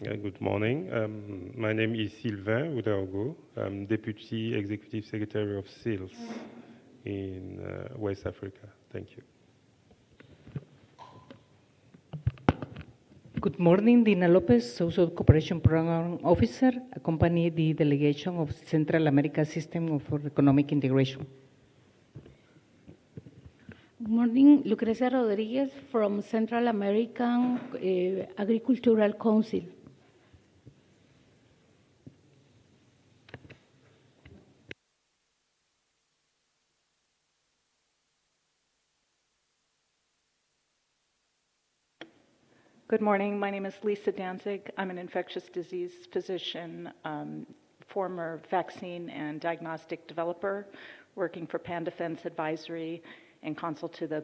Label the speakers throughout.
Speaker 1: Good morning. My name is Sylvain Oudaogo. I'm Deputy Executive Secretary of Sales in West Africa. Thank you.
Speaker 2: Good morning, Dina Lopez, Social Cooperation Program Officer, accompany the delegation of Central America System for Economic Integration.
Speaker 3: Good morning, Lucrecia Rodriguez from Central American Agricultural Council.
Speaker 4: Good morning. My name is Lisa Danzig. I'm an infectious disease physician, former vaccine and diagnostic developer, working for Pan Defense Advisory and consul to the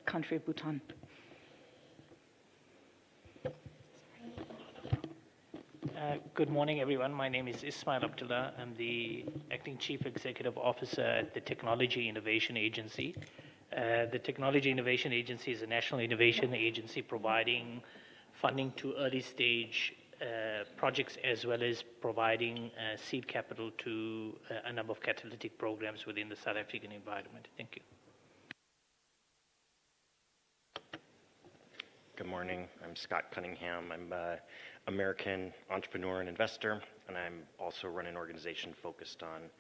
Speaker 4: country of Bhutan.
Speaker 5: Good morning, everyone. My name is Ismail Abdullah. I'm the Acting Chief Executive Officer at the Technology Innovation Agency. The Technology Innovation Agency is a national innovation agency providing funding to early stage projects as well as providing seed capital to a number of catalytic programs within the South African environment. Thank you.
Speaker 6: Good morning. I'm Scott Cunningham. I'm an American entrepreneur and investor, and I'm also run an organization focused on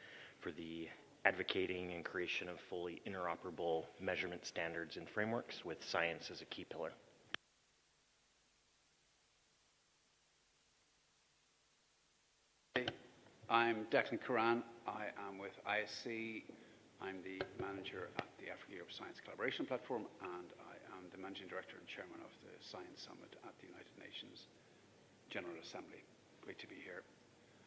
Speaker 6: for the advocating and creation of fully interoperable measurement standards and frameworks with science as a key pillar.
Speaker 7: I'm Declan Curran. I am with ISC. I'm the manager at the Africa Europe Science Collaboration Platform, and I am the managing director and chairman of the Science Summit at the United Nations General Assembly. Great to be here.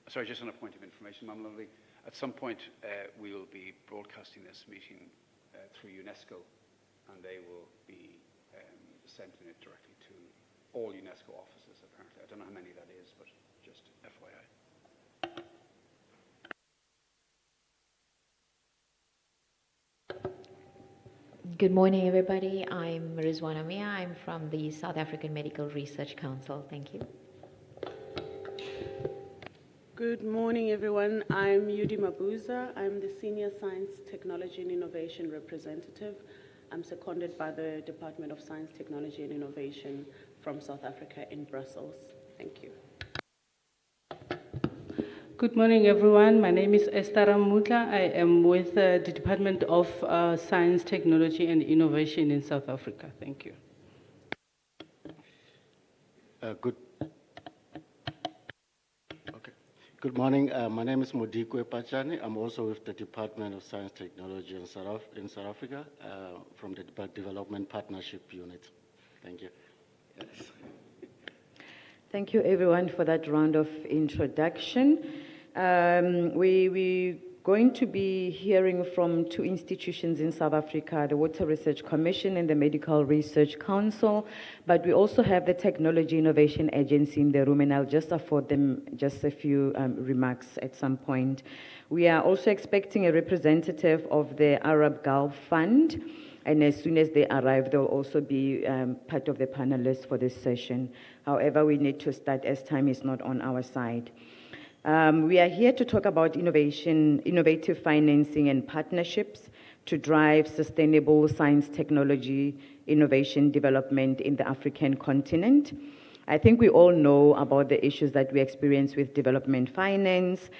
Speaker 7: Sorry, just on a point of information, Ma'am Lovely. At some point, we will be broadcasting this meeting through UNESCO, and they will be sending it directly to all UNESCO offices, apparently. I don't know how many that is, but just FYI.
Speaker 8: Good morning, everybody. I'm Rizwana Mia. I'm from the South African Medical Research Council. Thank you.
Speaker 9: Good morning, everyone. I'm Yudi Mabuza. I'm the Senior Science, Technology and Innovation Representative. I'm seconded by the Department of Science, Technology and Innovation from South Africa in Brussels. Thank you.
Speaker 10: Good morning, everyone. My name is Esther Mutla. I am with the Department of Science, Technology and Innovation in South Africa. Thank you.
Speaker 11: Good morning. My name is Modikwe Pachani. I'm also with the Department of Science, Technology in South Africa from the Development Partnership Unit. Thank you.
Speaker 12: Yes. Thank you, everyone, for that round of introduction. We're going to be hearing from two institutions in South Africa, the Water Research Commission and the Medical Research Council, but we also have the Technology Innovation Agency in the room, and I'll just afford them just a few remarks at some point. We are also expecting a representative of the Arab Gulf Fund, and as soon as they arrive, they'll also be part of the panelists for this session. However, we need to start as time is not on our side. We are here to talk about innovation, innovative financing and partnerships to drive sustainable science, technology, innovation development in the African continent. I think we all know about the issues that we experience with development finance,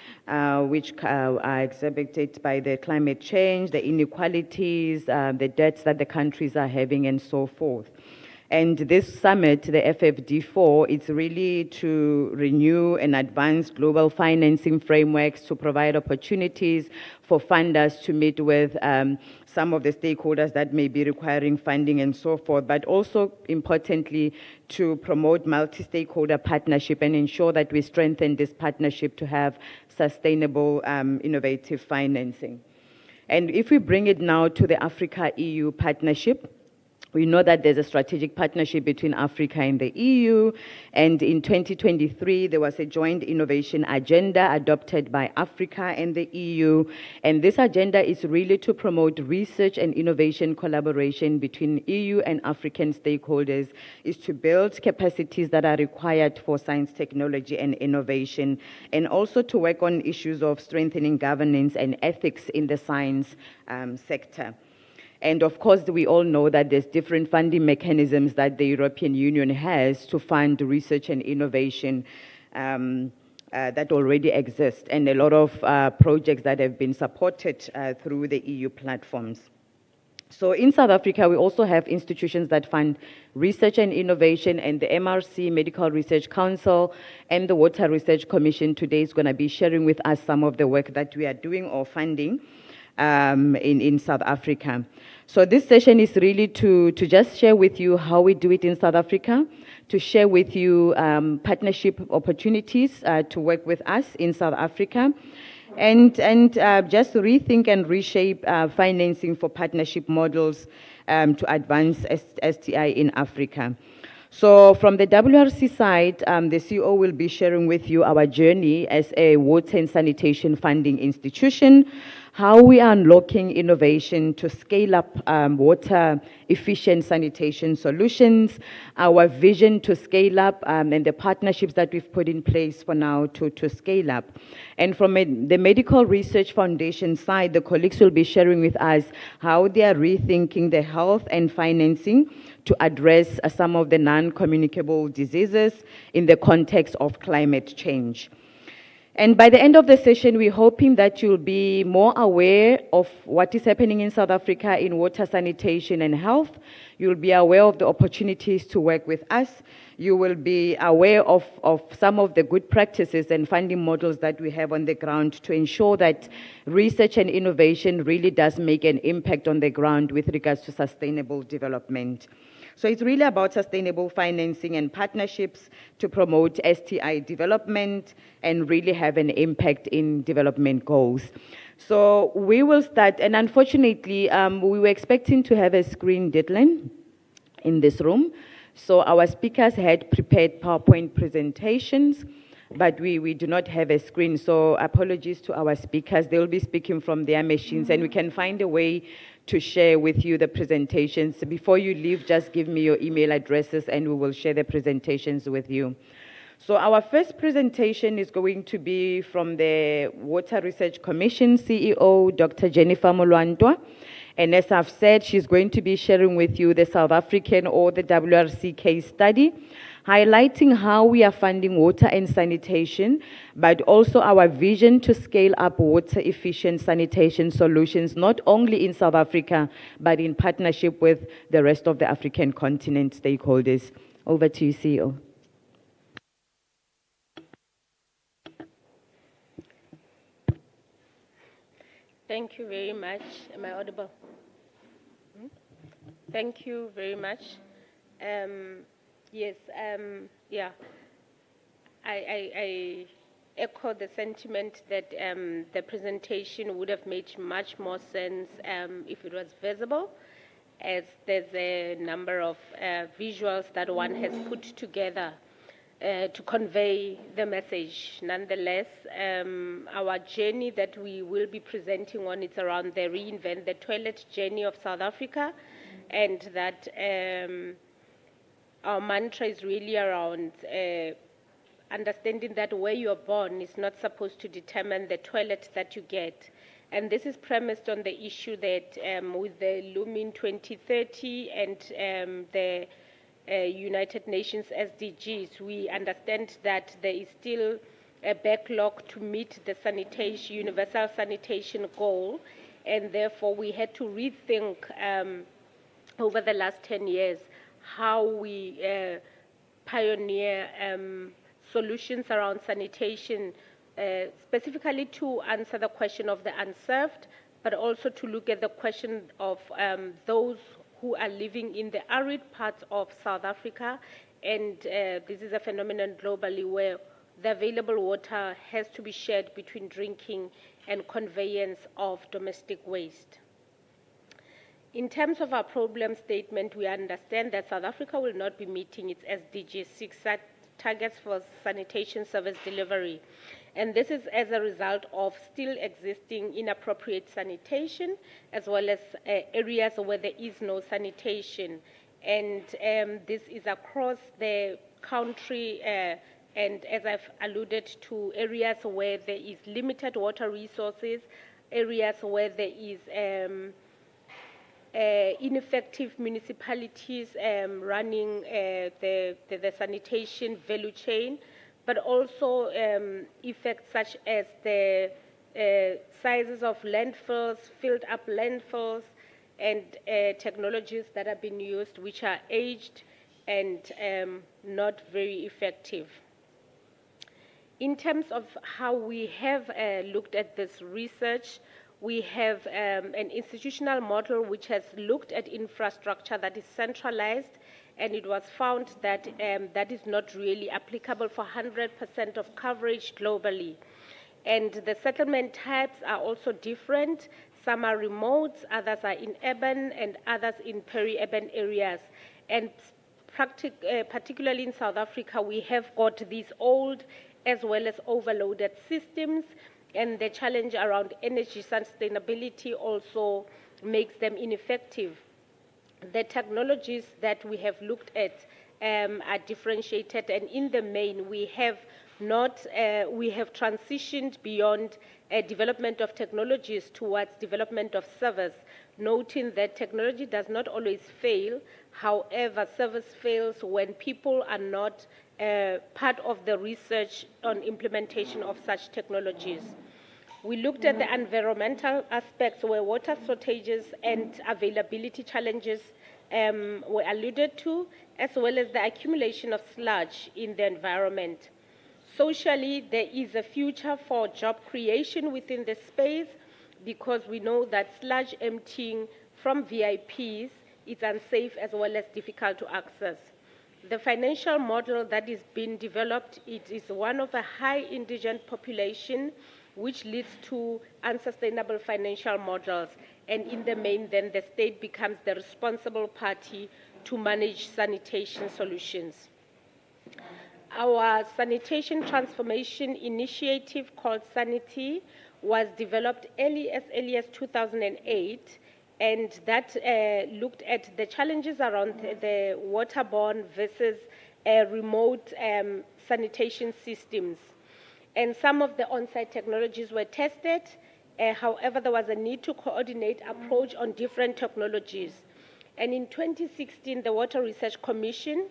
Speaker 12: which are exhibited by the climate change, the inequalities, the debts that the countries are having, and so forth. And this summit, the FFD4, it's really to renew and advance global financing frameworks to provide opportunities for funders to meet with some of the stakeholders that may be requiring funding and so forth, but also importantly to promote multi-stakeholder partnership and ensure that we strengthen this partnership to have sustainable innovative financing. And if we bring it now to the Africa-EU partnership, We know that there's a strategic partnership between Africa and the EU, and in 2023, there was a joint innovation agenda adopted by Africa and the EU, and this agenda is really to promote research and innovation collaboration between EU and African stakeholders, is to build capacities that are required for science, technology, and innovation, and also to work on issues of strengthening governance and ethics in the science sector. And of course, we all know that there's different funding mechanisms that the European Union has to fund research and innovation that already exist, and a lot of projects that have been supported through the EU platforms. So in South Africa, we also have institutions that fund research and innovation, and the MRC, Medical Research Council, and the Water Research Commission today is going to be sharing with us some of the work that we are doing or funding in South Africa. So this session is really to just share with you how we do it in South Africa, to share with you partnership opportunities to work with us in South Africa, and just rethink and reshape financing for partnership models to advance STI in Africa. So from the WRC side, the CEO will be sharing with you our journey as a water and sanitation funding institution, how we are unlocking innovation to scale up water efficient sanitation solutions, our vision to scale up, and the partnerships that we've put in place for now to scale up. And from the Medical Research Foundation side, the colleagues will be sharing with us how they are rethinking the health and financing to address some of the non-communicable diseases in the context of climate change. And by the end of the session, we're hoping that you'll be more aware of what is happening in South Africa in water, sanitation, and health. You'll be aware of the opportunities to work with us. You will be aware of some of the good practices and funding models that we have on the ground to ensure that research and innovation really does make an impact on the ground with regards to sustainable development. So it's really about sustainable financing and partnerships to promote STI development and really have an impact in development goals. So we will start, and unfortunately, we were expecting to have a screen deadline in this room. So our speakers had prepared PowerPoint presentations, but we do not have a screen. So apologies to our speakers. They will be speaking from their machines, and we can find a way to share with you the presentations. Before you leave, just give me your email addresses and we will share the presentations with you. So our first presentation is going to be from the Water Research Commission CEO, Dr. Jennifer Molwantwa. And as I've said, she's going to be sharing with you the South African or the WRC case study, highlighting how we are funding water and sanitation, but also our vision to scale up water-efficient sanitation solutions, not only in South Africa, but in partnership with the rest of the African continent stakeholders. Over to you, CEO.
Speaker 13: Thank you very much. Am I audible? Thank you very much. Yes, yeah. I echo the sentiment that the presentation would have made much more sense if it was visible, as there's a number of visuals that one has put together to convey the message. Nonetheless, our journey that we will be presenting on is around the Reinvent the Toilet journey of South Africa, and that our mantra is really around understanding that where you're born is not supposed to determine the toilet that you get. And this is premised on the issue that with the looming 2030 and the United Nations SDGs, we understand that there is still a backlog to meet the sanitation, universal sanitation goal, and therefore we had to rethink over the last 10 years how we pioneer solutions around sanitation, specifically to answer the question of the unserved, but also to look at the question of those who are living in the arid parts of South Africa. And this is a phenomenon globally where the available water has to be shared between drinking and conveyance of domestic waste. In terms of our problem statement, we understand that South Africa will not be meeting its SDG 6 targets for sanitation service delivery. And this is as a result of still existing inappropriate sanitation, as well as areas where there is no sanitation. And this is across the country, and as I've alluded to, areas where there is limited water resources, areas where there is ineffective municipalities running the sanitation value chain, but also effects such as the sizes of landfills, filled up landfills, and technologies that have been used which are aged and not very effective. In terms of how we have looked at this research, we have an institutional model which has looked at infrastructure that is centralized, and it was found that that is not really applicable for 100% of coverage globally. And the settlement types are also different. Some are remote, others are in urban, and others in peri-urban areas. And particularly in South Africa, we have got these old as well as overloaded systems, and the challenge around energy sustainability also makes them ineffective. The technologies that we have looked at are differentiated, and in the main, we have transitioned beyond development of technologies towards development of service, noting that technology does not always fail. However, service fails when people are not part of the research on implementation of such technologies. We looked at the environmental aspects where water shortages and availability challenges were alluded to, as well as the accumulation of sludge in the environment. Socially, there is a future for job creation within the space, because we know that sludge emptying from VIPs is unsafe as well as difficult to access. The financial model that is being developed, it is one of a high indigent population, which leads to unsustainable financial models. And in the main, then the state becomes the responsible party to manage sanitation solutions. Our sanitation transformation initiative called Sanity was developed as early as 2008, and that looked at the challenges around the waterborne versus remote sanitation systems. And some of the on-site technologies were tested. However, there was a need to coordinate approach on different technologies. And in 2016, the Water Research Commission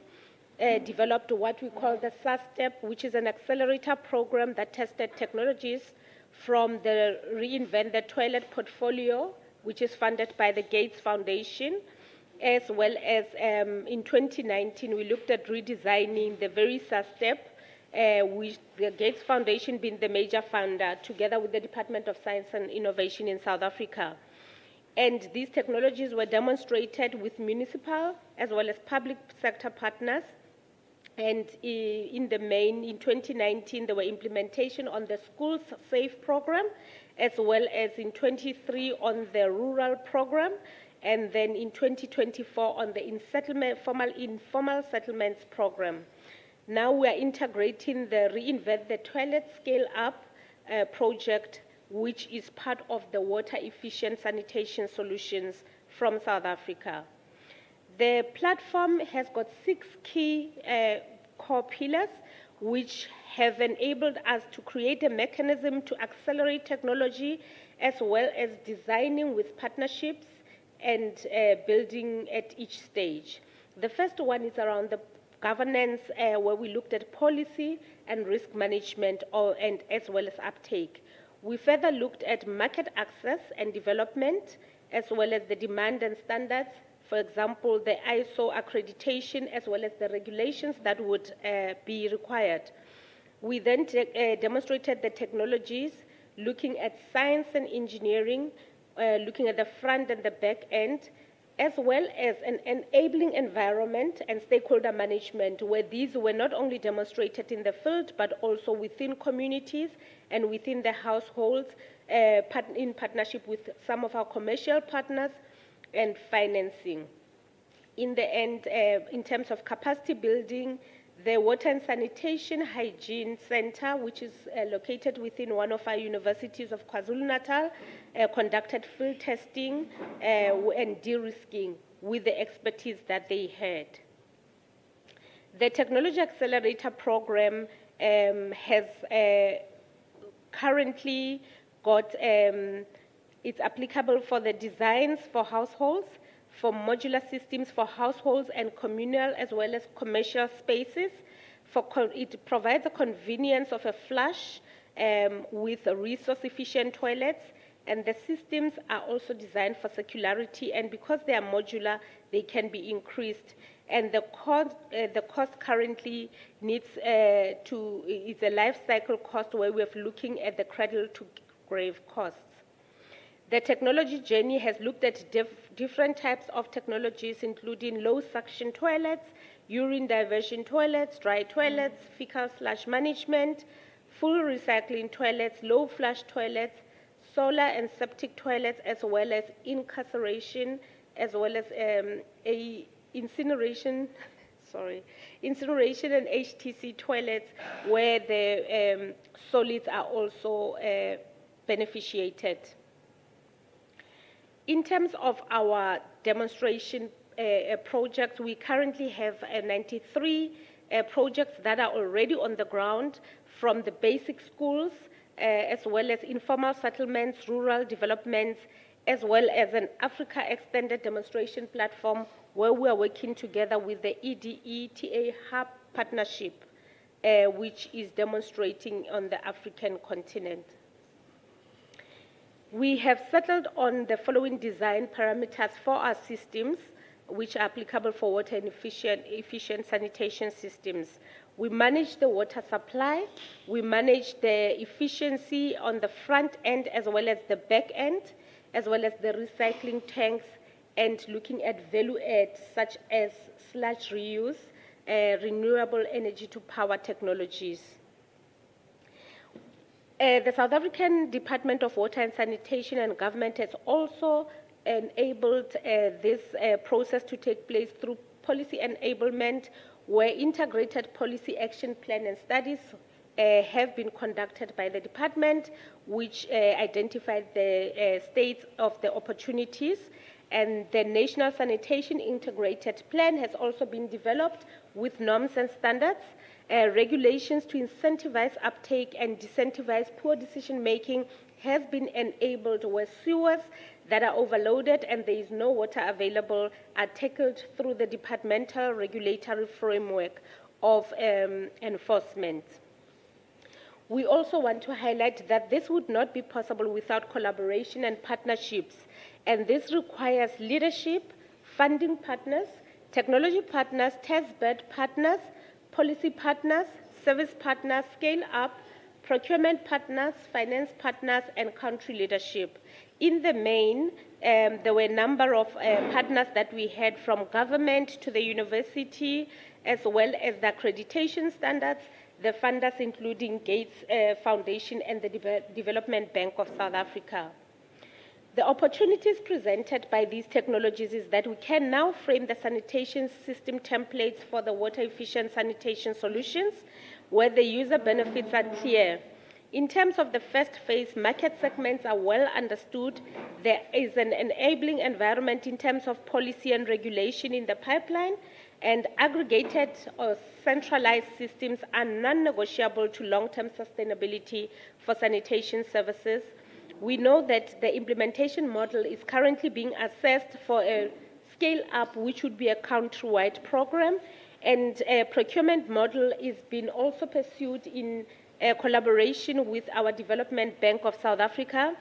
Speaker 13: developed what we call the SASTEP, which is an accelerator program that tested technologies from the Reinvent the Toilet portfolio, which is funded by the Gates Foundation, as well as in 2019, we looked at redesigning the very SASTEP, with the Gates Foundation being the major funder, together with the Department of Science and Innovation in South Africa. And these technologies were demonstrated with municipal as well as public sector partners. And in the main, in 2019, there were implementation on the Schools Safe program, as well as in 23 on the rural program, and then in 2024 on the informal settlements program. Now we are integrating the Reinvent the Toilet Scale-Up project, which is part of the water-efficient sanitation solutions from South Africa. The platform has got 6 key core pillars, which have enabled us to create a mechanism to accelerate technology, as well as designing with partnerships and building at each stage. The first one is around the governance, where we looked at policy and risk management, and as well as uptake. We further looked at market access and development, as well as the demand and standards, for example, the ISO accreditation, as well as the regulations that would be required. We then demonstrated the technologies, looking at science and engineering, looking at the front and the back end, as well as an enabling environment and stakeholder management, where these were not only demonstrated in the field, but also within communities and within the households, in partnership with some of our commercial partners, and financing. In the end, in terms of capacity building, the Water and Sanitation Hygiene Center, which is located within one of our universities of KwaZulu-Natal, conducted field testing and de-risking with the expertise that they had. The Technology Accelerator Program has currently got, it's applicable for the designs for households, for modular systems for households and communal as well as commercial spaces. It provides the convenience of a flush with resource-efficient toilets, and the systems are also designed for circularity, and because they are modular, they can be increased. And the cost currently needs it's a life cycle cost where we're looking at the cradle-to-grave costs. The technology journey has looked at different types of technologies, including low suction toilets, urine diversion toilets, dry toilets, fecal sludge management, full recycling toilets, low flush toilets, solar and septic toilets, as well as incarceration, as well as incineration and HTC toilets, where the solids are also beneficiated. In terms of our demonstration projects, we currently have 93 projects that are already on the ground, from the basic schools, as well as informal settlements, rural developments, as well as an Africa Extended Demonstration Platform, where we are working together with the EDE-TA Hub Partnership, which is demonstrating on the African continent. We have settled on the following design parameters for our systems, which are applicable for water and efficient sanitation systems. We manage the water supply, we manage the efficiency on the front end as well as the back end, as well as the recycling tanks, and looking at value add such as sludge reuse, renewable energy to power technologies. The South African Department of Water and Sanitation and Government has also enabled this process to take place through policy enablement, where integrated policy action plan and studies have been conducted by the department, which identified the states of the opportunities. And the National Sanitation Integrated Plan has also been developed with norms and standards, regulations to incentivize uptake and disincentivize poor decision-making has been enabled, where sewers that are overloaded and there is no water available are tackled through the departmental regulatory framework of enforcement. We also want to highlight that this would not be possible without collaboration and partnerships, and this requires leadership, funding partners, technology partners, testbed partners, policy partners, service partners, scale-up, procurement partners, finance partners, and country leadership. In the main, there were a number of partners that we had, from government to the university, as well as the accreditation standards, the funders including Gates Foundation and the Development Bank of South Africa. The opportunities presented by these technologies is that we can now frame the sanitation system templates for the water-efficient sanitation solutions, where the user benefits are clear. In terms of the first phase, market segments are well understood. There is an enabling environment in terms of policy and regulation in the pipeline, and aggregated or centralized systems are non-negotiable to long-term sustainability for sanitation services. We know that the implementation model is currently being assessed for a scale-up, which would be a country-wide program, and a procurement model is being also pursued in collaboration with our Development Bank of South Africa,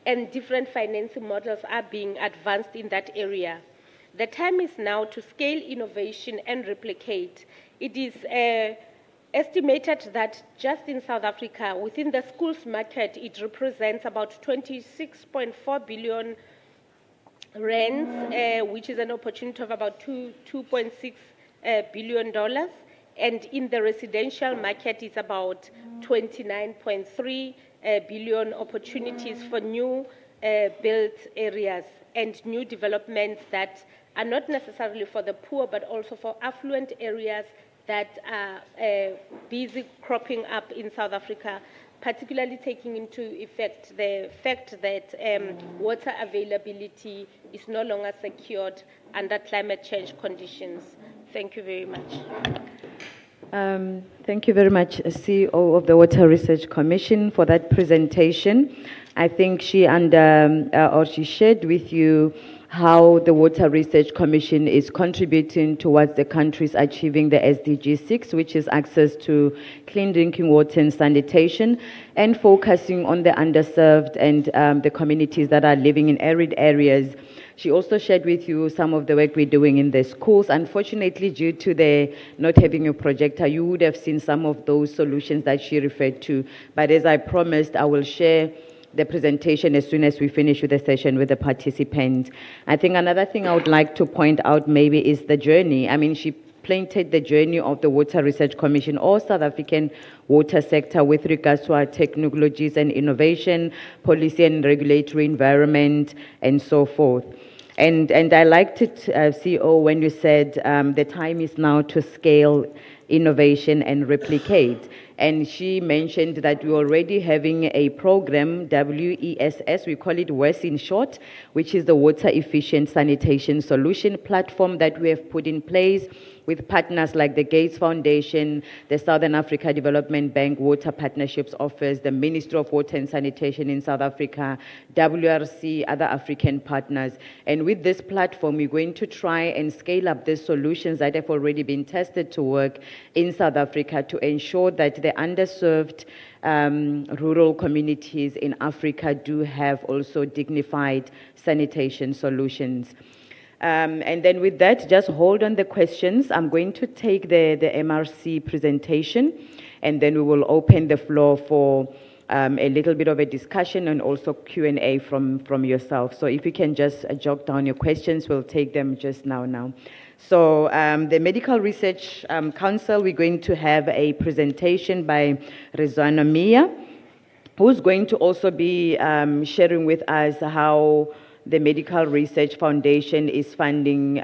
Speaker 13: and different financing models are being advanced in that area. The time is now to scale innovation and replicate. It is estimated that just in South Africa, within the schools market, it represents about 26.4 billion rands, which is an opportunity of about $2.6 billion. And in the residential market, it's about 29.3 billion opportunities for new built areas and new developments that are not necessarily for the poor, but also for affluent areas that are busy cropping up in South Africa, particularly taking into effect the fact that water availability is no longer secured under climate change conditions. Thank you very much.
Speaker 12: Thank you very much, CEO of the Water Research Commission, for that presentation. I think she shared with you how the Water Research Commission is contributing towards the countries achieving the SDG 6, which is access to clean drinking water and sanitation, and focusing on the underserved and the communities that are living in arid areas. She also shared with you some of the work we're doing in the schools. Unfortunately, due to the not having a projector, you would have seen some of those solutions that she referred to. But as I promised, I will share the presentation as soon as we finish with the session with the participants. I think another thing I would like to point out maybe is the journey. I mean, she painted the journey of the Water Research Commission or South African water sector with regards to our technologies and innovation, policy and regulatory environment, and so forth. And I liked it, CEO, when you said the time is now to scale innovation and replicate. And she mentioned that we're already having a program, WESS, we call it WESS in short, which is the Water Efficient Sanitation Solution platform that we have put in place with partners like the Gates Foundation, the Southern Africa Development Bank Water Partnerships Office, the Ministry of Water and Sanitation in South Africa, WRC, other African partners. And with this platform, we're going to try and scale up the solutions that have already been tested to work in South Africa to ensure that the underserved rural communities in Africa do have also dignified sanitation solutions. And then with that, just hold on the questions. I'm going to take the MRC presentation, and then we will open the floor for a little bit of a discussion and also Q&A from yourself. So if you can just jot down your questions, we'll take them just now. So the Medical Research Council, we're going to have a presentation by Rizwana Mia, who's going to also be sharing with us how the Medical Research Foundation is funding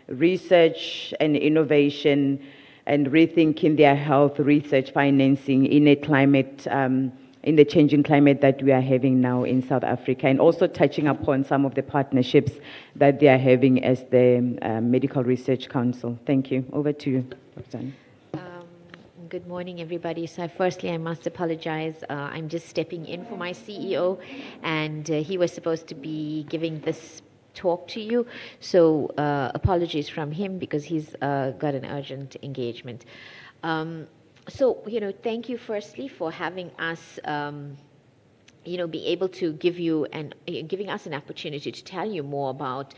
Speaker 12: research and innovation and rethinking their health research financing in a climate, in the changing climate that we are having now in South Africa, and also touching upon some of the partnerships that they are having as the Medical Research Council. Thank you. Over to you, Dr.
Speaker 8: Good morning, everybody. So firstly, I must apologize. I'm just stepping in for my CEO, and he was supposed to be giving this talk to you. So apologies from him because he's got an urgent engagement. So, thank you firstly for having us, be able to giving us an opportunity to tell you more about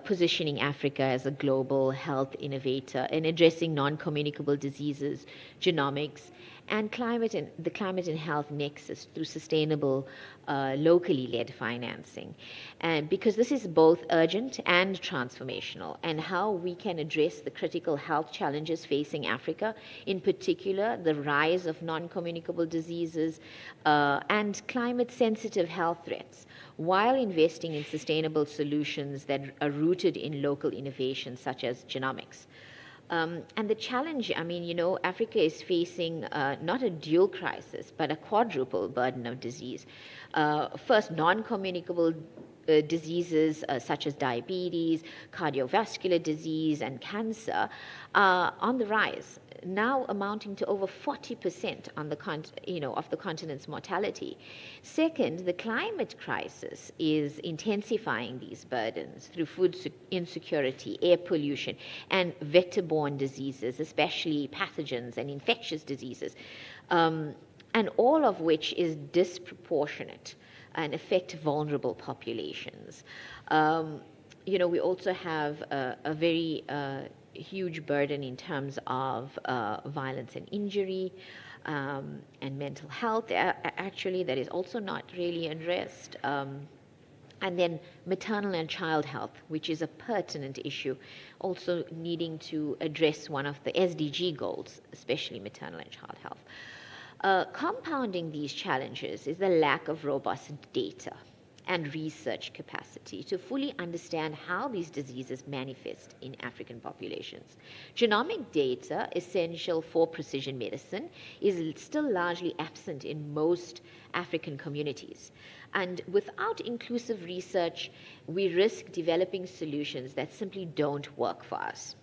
Speaker 8: positioning Africa as a global health innovator and addressing non-communicable diseases, genomics, and the climate and health nexus through sustainable, locally led financing. And because this is both urgent and transformational, and how we can address the critical health challenges facing Africa, in particular the rise of non-communicable diseases and climate-sensitive health threats, while investing in sustainable solutions that are rooted in local innovations such as genomics. And the challenge, Africa is facing not a dual crisis, but a quadruple burden of disease. First, non-communicable diseases such as diabetes, cardiovascular disease, and cancer are on the rise, now amounting to over 40% on of the continent's mortality. Second, the climate crisis is intensifying these burdens through food insecurity, air pollution, and vector-borne diseases, especially pathogens and infectious diseases, and all of which is disproportionate and affect vulnerable populations. We also have a very huge burden in terms of violence and injury and mental health, actually, that is also not really addressed. And then maternal and child health, which is a pertinent issue, also needing to address one of the SDG goals, especially maternal and child health. Compounding these challenges is the lack of robust data and research capacity to fully understand how these diseases manifest in African populations. Genomic data, essential for precision medicine, is still largely absent in most African communities. And without inclusive research, we risk developing solutions that simply don't work for us.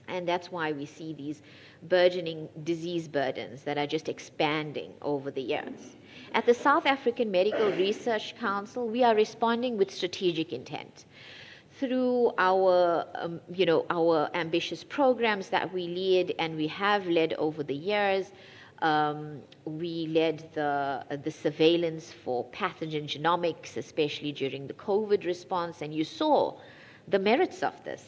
Speaker 8: And that's why we see these burgeoning disease burdens that are just expanding over the years. At the South African Medical Research Council, we are responding with strategic intent. Through our, our ambitious programs that we lead and we have led over the years, we led the surveillance for pathogen genomics, especially during the COVID response, and you saw the merits of this.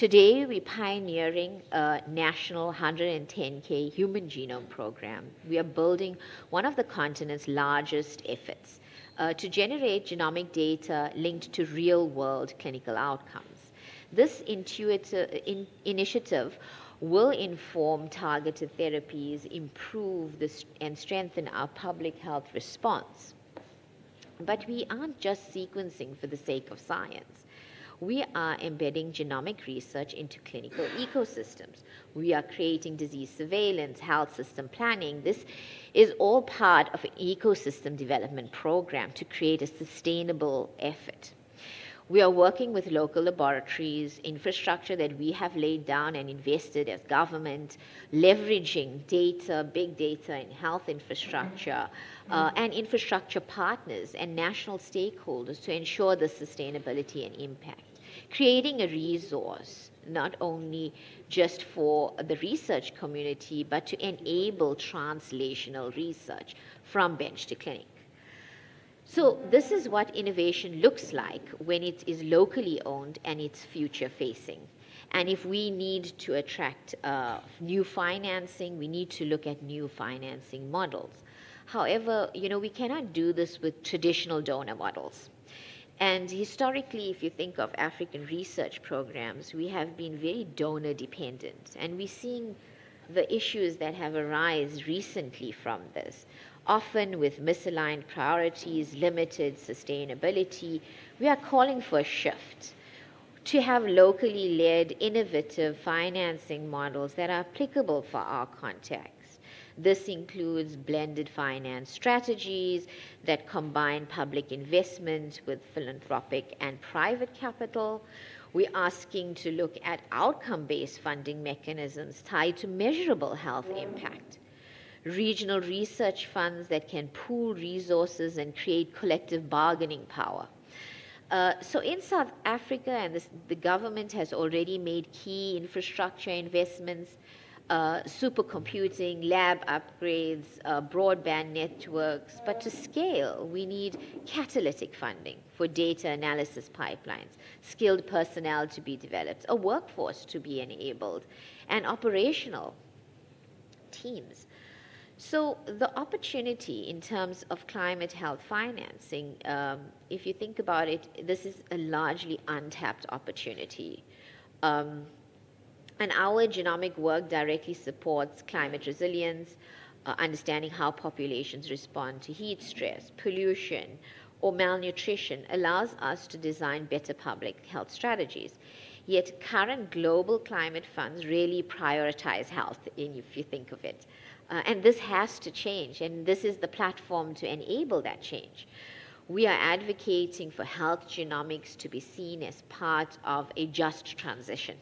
Speaker 8: Today, we're pioneering a national 110K human genome program. We are building one of the continent's largest efforts to generate genomic data linked to real-world clinical outcomes. This initiative will inform targeted therapies, improve and strengthen our public health response. But we aren't just sequencing for the sake of science. We are embedding genomic research into clinical ecosystems. We are creating disease surveillance, health system planning. This is all part of an ecosystem development program to create a sustainable effort. We are working with local laboratories, infrastructure that we have laid down and invested as government, leveraging data, big data and health infrastructure, and infrastructure partners and national stakeholders to ensure the sustainability and impact. Creating a resource, not only just for the research community, but to enable translational research from bench to clinic. So this is what innovation looks like when it is locally owned and it's future facing. And if we need to attract new financing, we need to look at new financing models. However, we cannot do this with traditional donor models. And historically, if you think of African research programs, we have been very donor dependent. And we're seeing the issues that have arisen recently from this. Often with misaligned priorities, limited sustainability, we are calling for a shift to have locally led, innovative financing models that are applicable for our context. This includes blended finance strategies that combine public investment with philanthropic and private capital. We're asking to look at outcome-based funding mechanisms tied to measurable health impact. Regional research funds that can pool resources and create collective bargaining power. So in South Africa, and the government has already made key infrastructure investments, supercomputing, lab upgrades, broadband networks. But to scale, we need catalytic funding for data analysis pipelines, skilled personnel to be developed, a workforce to be enabled, and operational teams. So the opportunity in terms of climate health financing, if you think about it, this is a largely untapped opportunity. And our genomic work directly supports climate resilience, understanding how populations respond to heat stress, pollution, or malnutrition allows us to design better public health strategies. Yet current global climate funds really prioritize health, if you think of it. And this has to change, and this is the platform to enable that change. We are advocating for health genomics to be seen as part of a just transition.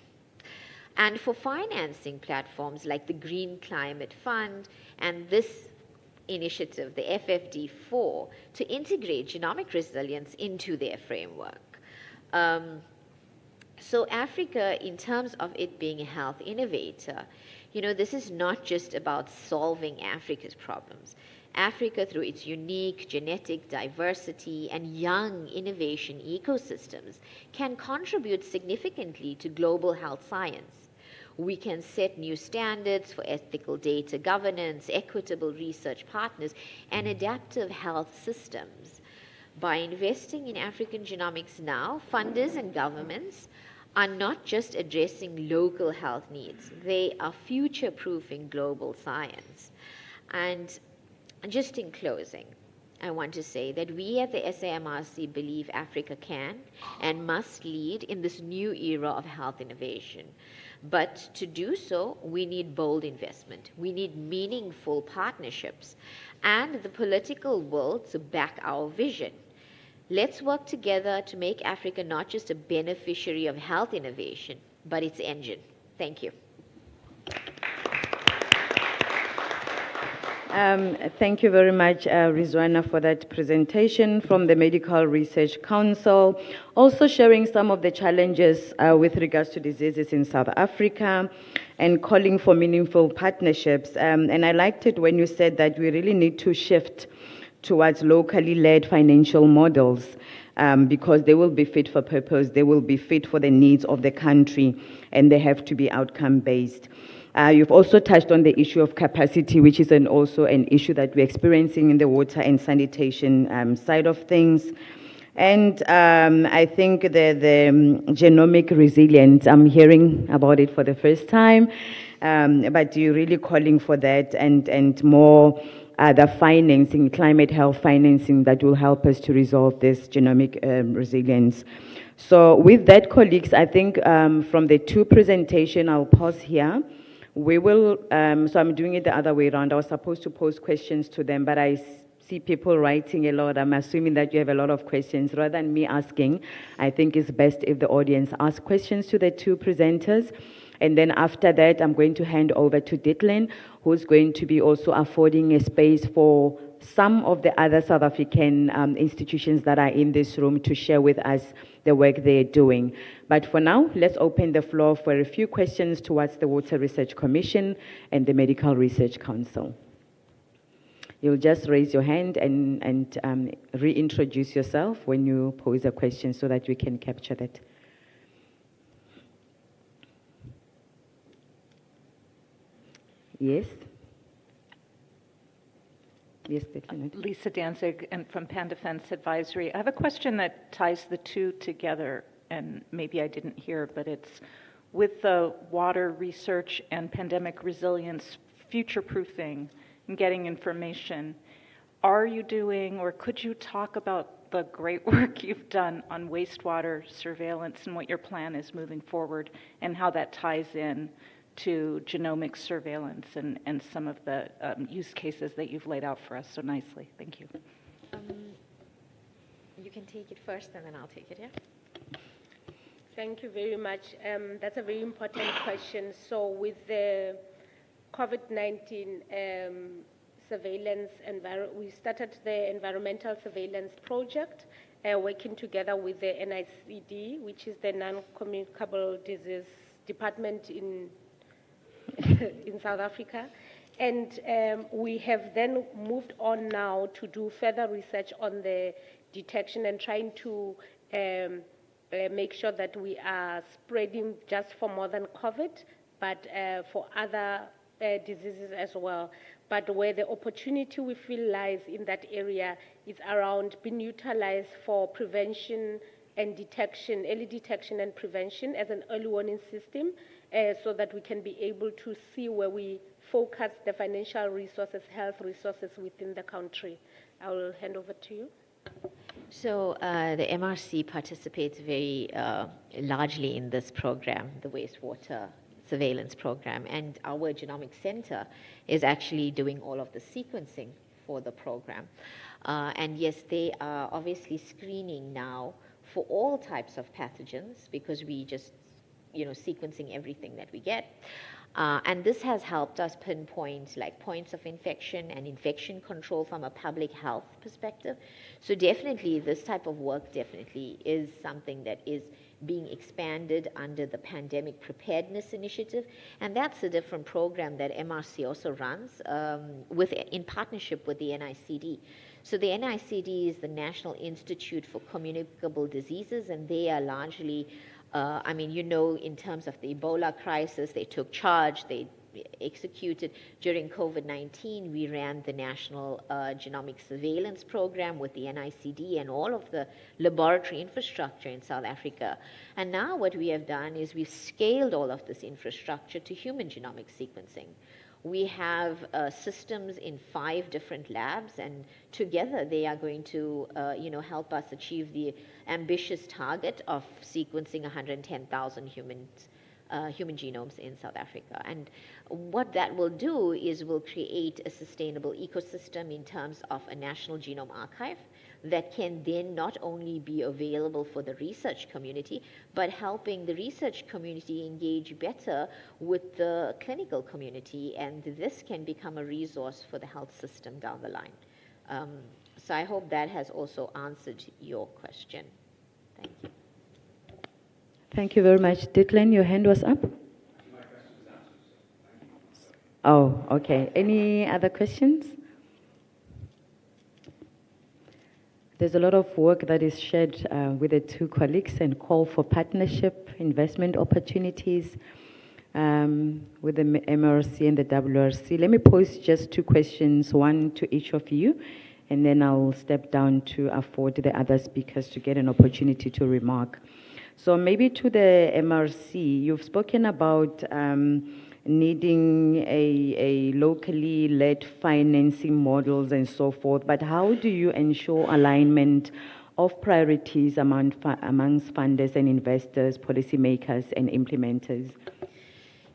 Speaker 8: And for financing platforms like the Green Climate Fund and this initiative, the FFD4, to integrate genomic resilience into their framework. So Africa, in terms of it being a health innovator, this is not just about solving Africa's problems. Africa, through its unique genetic diversity and young innovation ecosystems, can contribute significantly to global health science. We can set new standards for ethical data governance, equitable research partners, and adaptive health systems. By investing in African genomics now, funders and governments are not just addressing local health needs, they are future-proofing global science. And just in closing, I want to say that we at the SAMRC believe Africa can and must lead in this new era of health innovation. But to do so, we need bold investment. We need meaningful partnerships and the political will to back our vision. Let's work together to make Africa not just a beneficiary of health innovation, but its engine. Thank you.
Speaker 12: Thank you very much, Rizwana, for that presentation from the Medical Research Council, also sharing some of the challenges with regards to diseases in South Africa and calling for meaningful partnerships. And I liked it when you said that we really need to shift towards locally led financial models because they will be fit for purpose, they will be fit for the needs of the country, and they have to be outcome-based. You've also touched on the issue of capacity, which is also an issue that we're experiencing in the water and sanitation side of things. And I think the genomic resilience, I'm hearing about it for the first time, but you're really calling for that and more the financing, climate health financing that will help us to resolve this genomic resilience. So with that, colleagues, I think from the two presentations, I'll pause here. We will, so I'm doing it the other way around. I was supposed to pose questions to them, but I see people writing a lot. I'm assuming that you have a lot of questions. Rather than me asking, I think it's best if the audience asks questions to the two presenters. And then after that, I'm going to hand over to Ditlin, who's going to be also affording a space for some of the other South African institutions that are in this room to share with us the work they're doing. But for now, let's open the floor for a few questions towards the Water Research Commission and the Medical Research Council. You'll just raise your hand and reintroduce yourself when you pose a question so that we can capture that. Yes? Yes,
Speaker 4: Lisa Danzig and from Pan Defense Advisory. I have a question that ties the two together, and maybe I didn't hear, but it's with the water research and pandemic resilience future-proofing and getting information. Are you doing, or could you talk about the great work you've done on wastewater surveillance and what your plan is moving forward and how that ties in to genomic surveillance and some of the use cases that you've laid out for us so nicely? Thank you.
Speaker 8: You can take it first and then I'll take it, yeah?
Speaker 13: Thank you very much. That's a very important question. So with the COVID-19 surveillance, we started the environmental surveillance project, working together with the NICD, which is the Non-Communicable Disease Department in South Africa. And we have then moved on now to do further research on the detection and trying to make sure that we are spreading just for more than COVID, but for other diseases as well. But where the opportunity we feel lies in that area is around being utilized for prevention and detection, early detection and prevention as an early warning system, so that we can be able to see where we focus the financial resources, health resources within the country. I will hand over to you.
Speaker 8: So the MRC participates very largely in this program, the wastewater surveillance program, and our genomic center is actually doing all of the sequencing for the program. And yes, they are obviously screening now for all types of pathogens because we just, sequencing everything that we get. And this has helped us pinpoint like points of infection and infection control from a public health perspective. So definitely this type of work definitely is something that is being expanded under the Pandemic Preparedness Initiative. And that's a different program that MRC also runs in partnership with the NICD. So the NICD is the National Institute for Communicable Diseases, and they are largely in terms of the Ebola crisis, they took charge, they executed. During COVID-19, we ran the National Genomic Surveillance Program with the NICD and all of the laboratory infrastructure in South Africa. And now what we have done is we've scaled all of this infrastructure to human genomic sequencing, We have systems in 5 different labs, and together they are going to help us achieve the ambitious target of sequencing 110,000 human genomes in South Africa. And what that will do is will create a sustainable ecosystem in terms of a national genome archive that can then not only be available for the research community, but helping the research community engage better with the clinical community, and this can become a resource for the health system down the line. So I hope that has also answered your question. Thank you.
Speaker 12: Thank you very much. Declan, your hand was up? Oh, okay. Any other questions? There's a lot of work that is shared with the 2 colleagues and call for partnership, investment opportunities with the MRC and the WRC. Let me pose just 2 questions, one to each of you, and then I'll step down to afford the other speakers to get an opportunity to remark. So maybe to the MRC, you've spoken about needing a locally led financing models and so forth, but how do you ensure alignment of priorities amongst funders and investors, policymakers and implementers?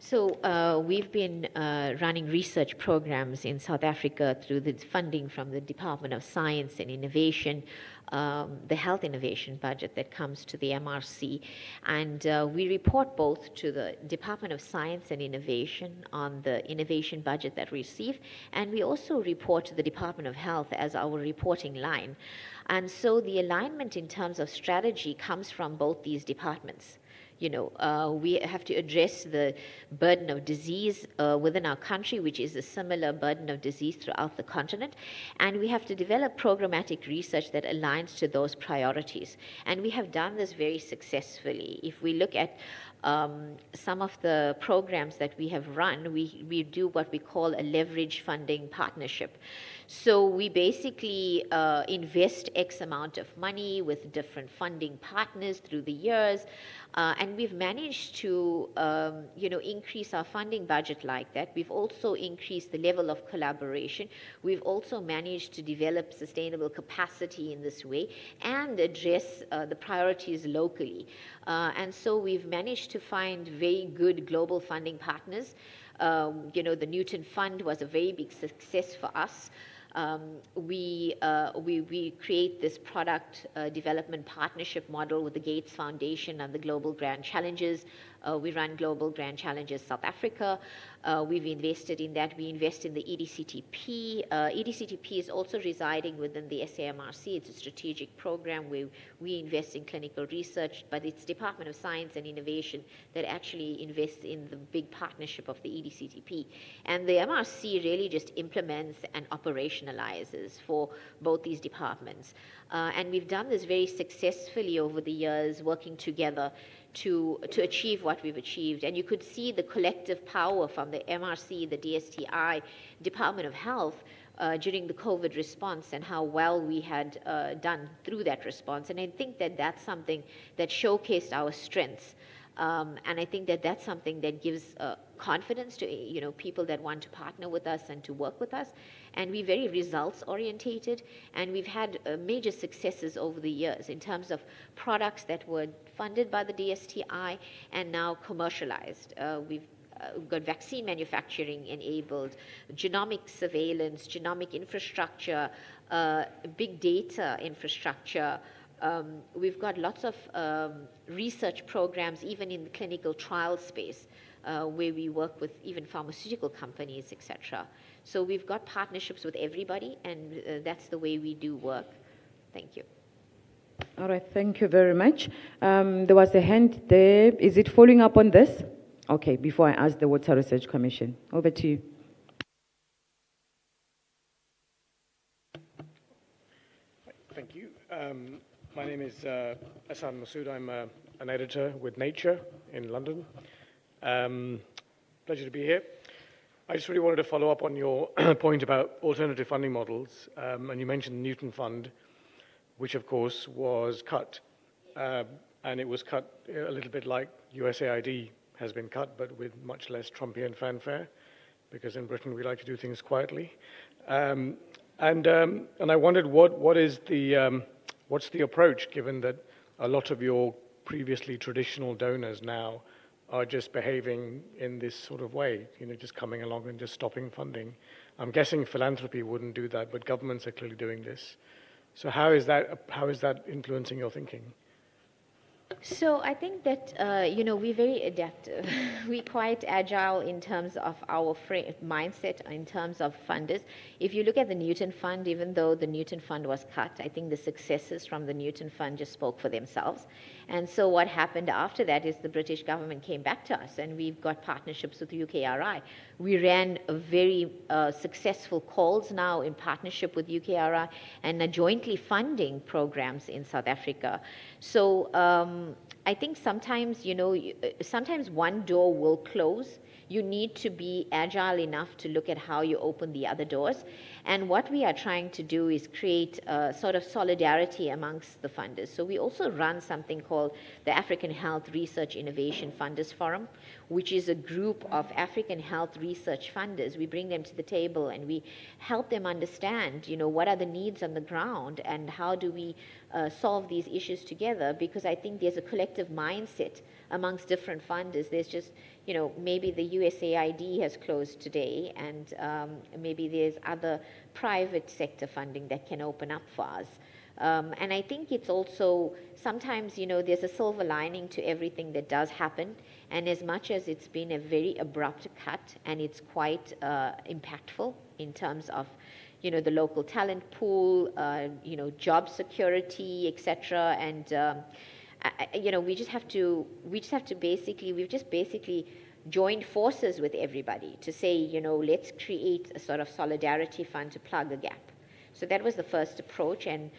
Speaker 8: So we've been running research programs in South Africa through the funding from the Department of Science and Innovation, the health innovation budget that comes to the MRC. And we report both to the Department of Science and Innovation on the innovation budget that we receive, and we also report to the Department of Health as our reporting line. And so the alignment in terms of strategy comes from both these departments. We have to address the burden of disease within our country, which is a similar burden of disease throughout the continent. And we have to develop programmatic research that aligns to those priorities. And we have done this very successfully. If we look at some of the programs that we have run, we do what we call a leverage funding partnership. So we basically invest X amount of money with different funding partners through the years, and we've managed to increase our funding budget like that. We've also increased the level of collaboration. We've also managed to develop sustainable capacity in this way and address the priorities locally. And so we've managed to find very good global funding partners. The Newton Fund was a very big success for us. We create this product development partnership model with the Gates Foundation and the Global Grand Challenges. We run Global Grand Challenges South Africa. We've invested in that. We invest in the EDCTP. EDCTP is also residing within the SAMRC. It's a strategic program where we invest in clinical research, but it's Department of Science and Innovation that actually invests in the big partnership of the EDCTP. And the MRC really just implements and operationalizes for both these departments. And we've done this very successfully over the years, working together to achieve what we've achieved. And you could see the collective power from the MRC, the DSTI, Department of Health during the COVID response and how well we had done through that response. And I think that that's something that showcased our strengths. And I think that that's something that gives confidence to people that want to partner with us and to work with us. And we're very results orientated, and we've had major successes over the years in terms of products that were funded by the DSTI and now commercialized. We've got vaccine manufacturing enabled, genomic surveillance, genomic infrastructure, big data infrastructure. We've got lots of research programs, even in the clinical trial space, where we work with even pharmaceutical companies, etc. So we've got partnerships with everybody, and that's the way we do work. Thank you.
Speaker 12: All right, thank you very much. There was a hand there. Is it following up on this? Okay, before I ask the Water Research Commission. Over to you.
Speaker 14: Thank you. My name is Hassan Masood. I'm an editor with Nature in London. Pleasure to be here. I just really wanted to follow up on your point about alternative funding models. And you mentioned the Newton Fund, which of course was cut. And it was cut a little bit like USAID has been cut, but with much less Trumpian fanfare. because in Britain we like to do things quietly. And I wondered what's the approach, given that a lot of your previously traditional donors now are just behaving in this sort of way, just coming along and just stopping funding. I'm guessing philanthropy wouldn't do that, but governments are clearly doing this. So how is that influencing your thinking?
Speaker 8: So I think that, we're very adaptive. We're quite agile in terms of our mindset, in terms of funders. If you look at the Newton Fund, even though the Newton Fund was cut, I think the successes from the Newton Fund just spoke for themselves. And so what happened after that is the British government came back to us, and we've got partnerships with UKRI. We ran a very successful calls now in partnership with UKRI and are jointly funding programs in South Africa. So I think sometimes, sometimes one door will close. You need to be agile enough to look at how you open the other doors. And what we are trying to do is create a sort of solidarity amongst the funders. So we also run something called the African Health Research Innovation Funders Forum, which is a group of African health research funders. We bring them to the table and we help them understand, what are the needs on the ground and how do we solve these issues together, because I think there's a collective mindset amongst different funders. There's just, maybe the USAID has closed today, and maybe there's other private sector funding that can open up for us. And I think it's also, sometimes, there's a silver lining to everything that does happen. And as much as it's been a very abrupt cut, and it's quite impactful in terms of, the local talent pool, job security, etc. And we just have to basically, we've just basically joined forces with everybody to say, let's create a sort of solidarity fund to plug a gap. So that was the first approach, and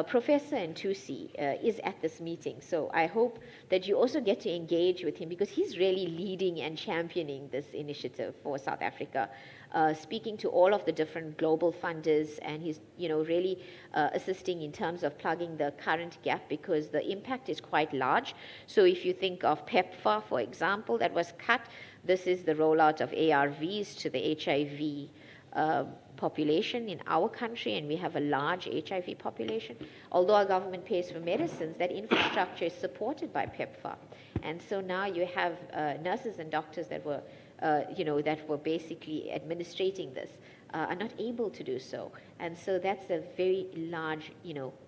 Speaker 8: Professor Ntusi is at this meeting. So I hope that you also get to engage with him, because he's really leading and championing this initiative for South Africa, speaking to all of the different global funders, and he's really assisting in terms of plugging the current gap, because the impact is quite large. So if you think of PEPFAR, for example, that was cut, this is the rollout of ARVs to the HIV population in our country, and we have a large HIV population. Although our government pays for medicines, that infrastructure is supported by PEPFAR. And so now you have nurses and doctors that were basically administrating this, are not able to do so. And so that's a very large,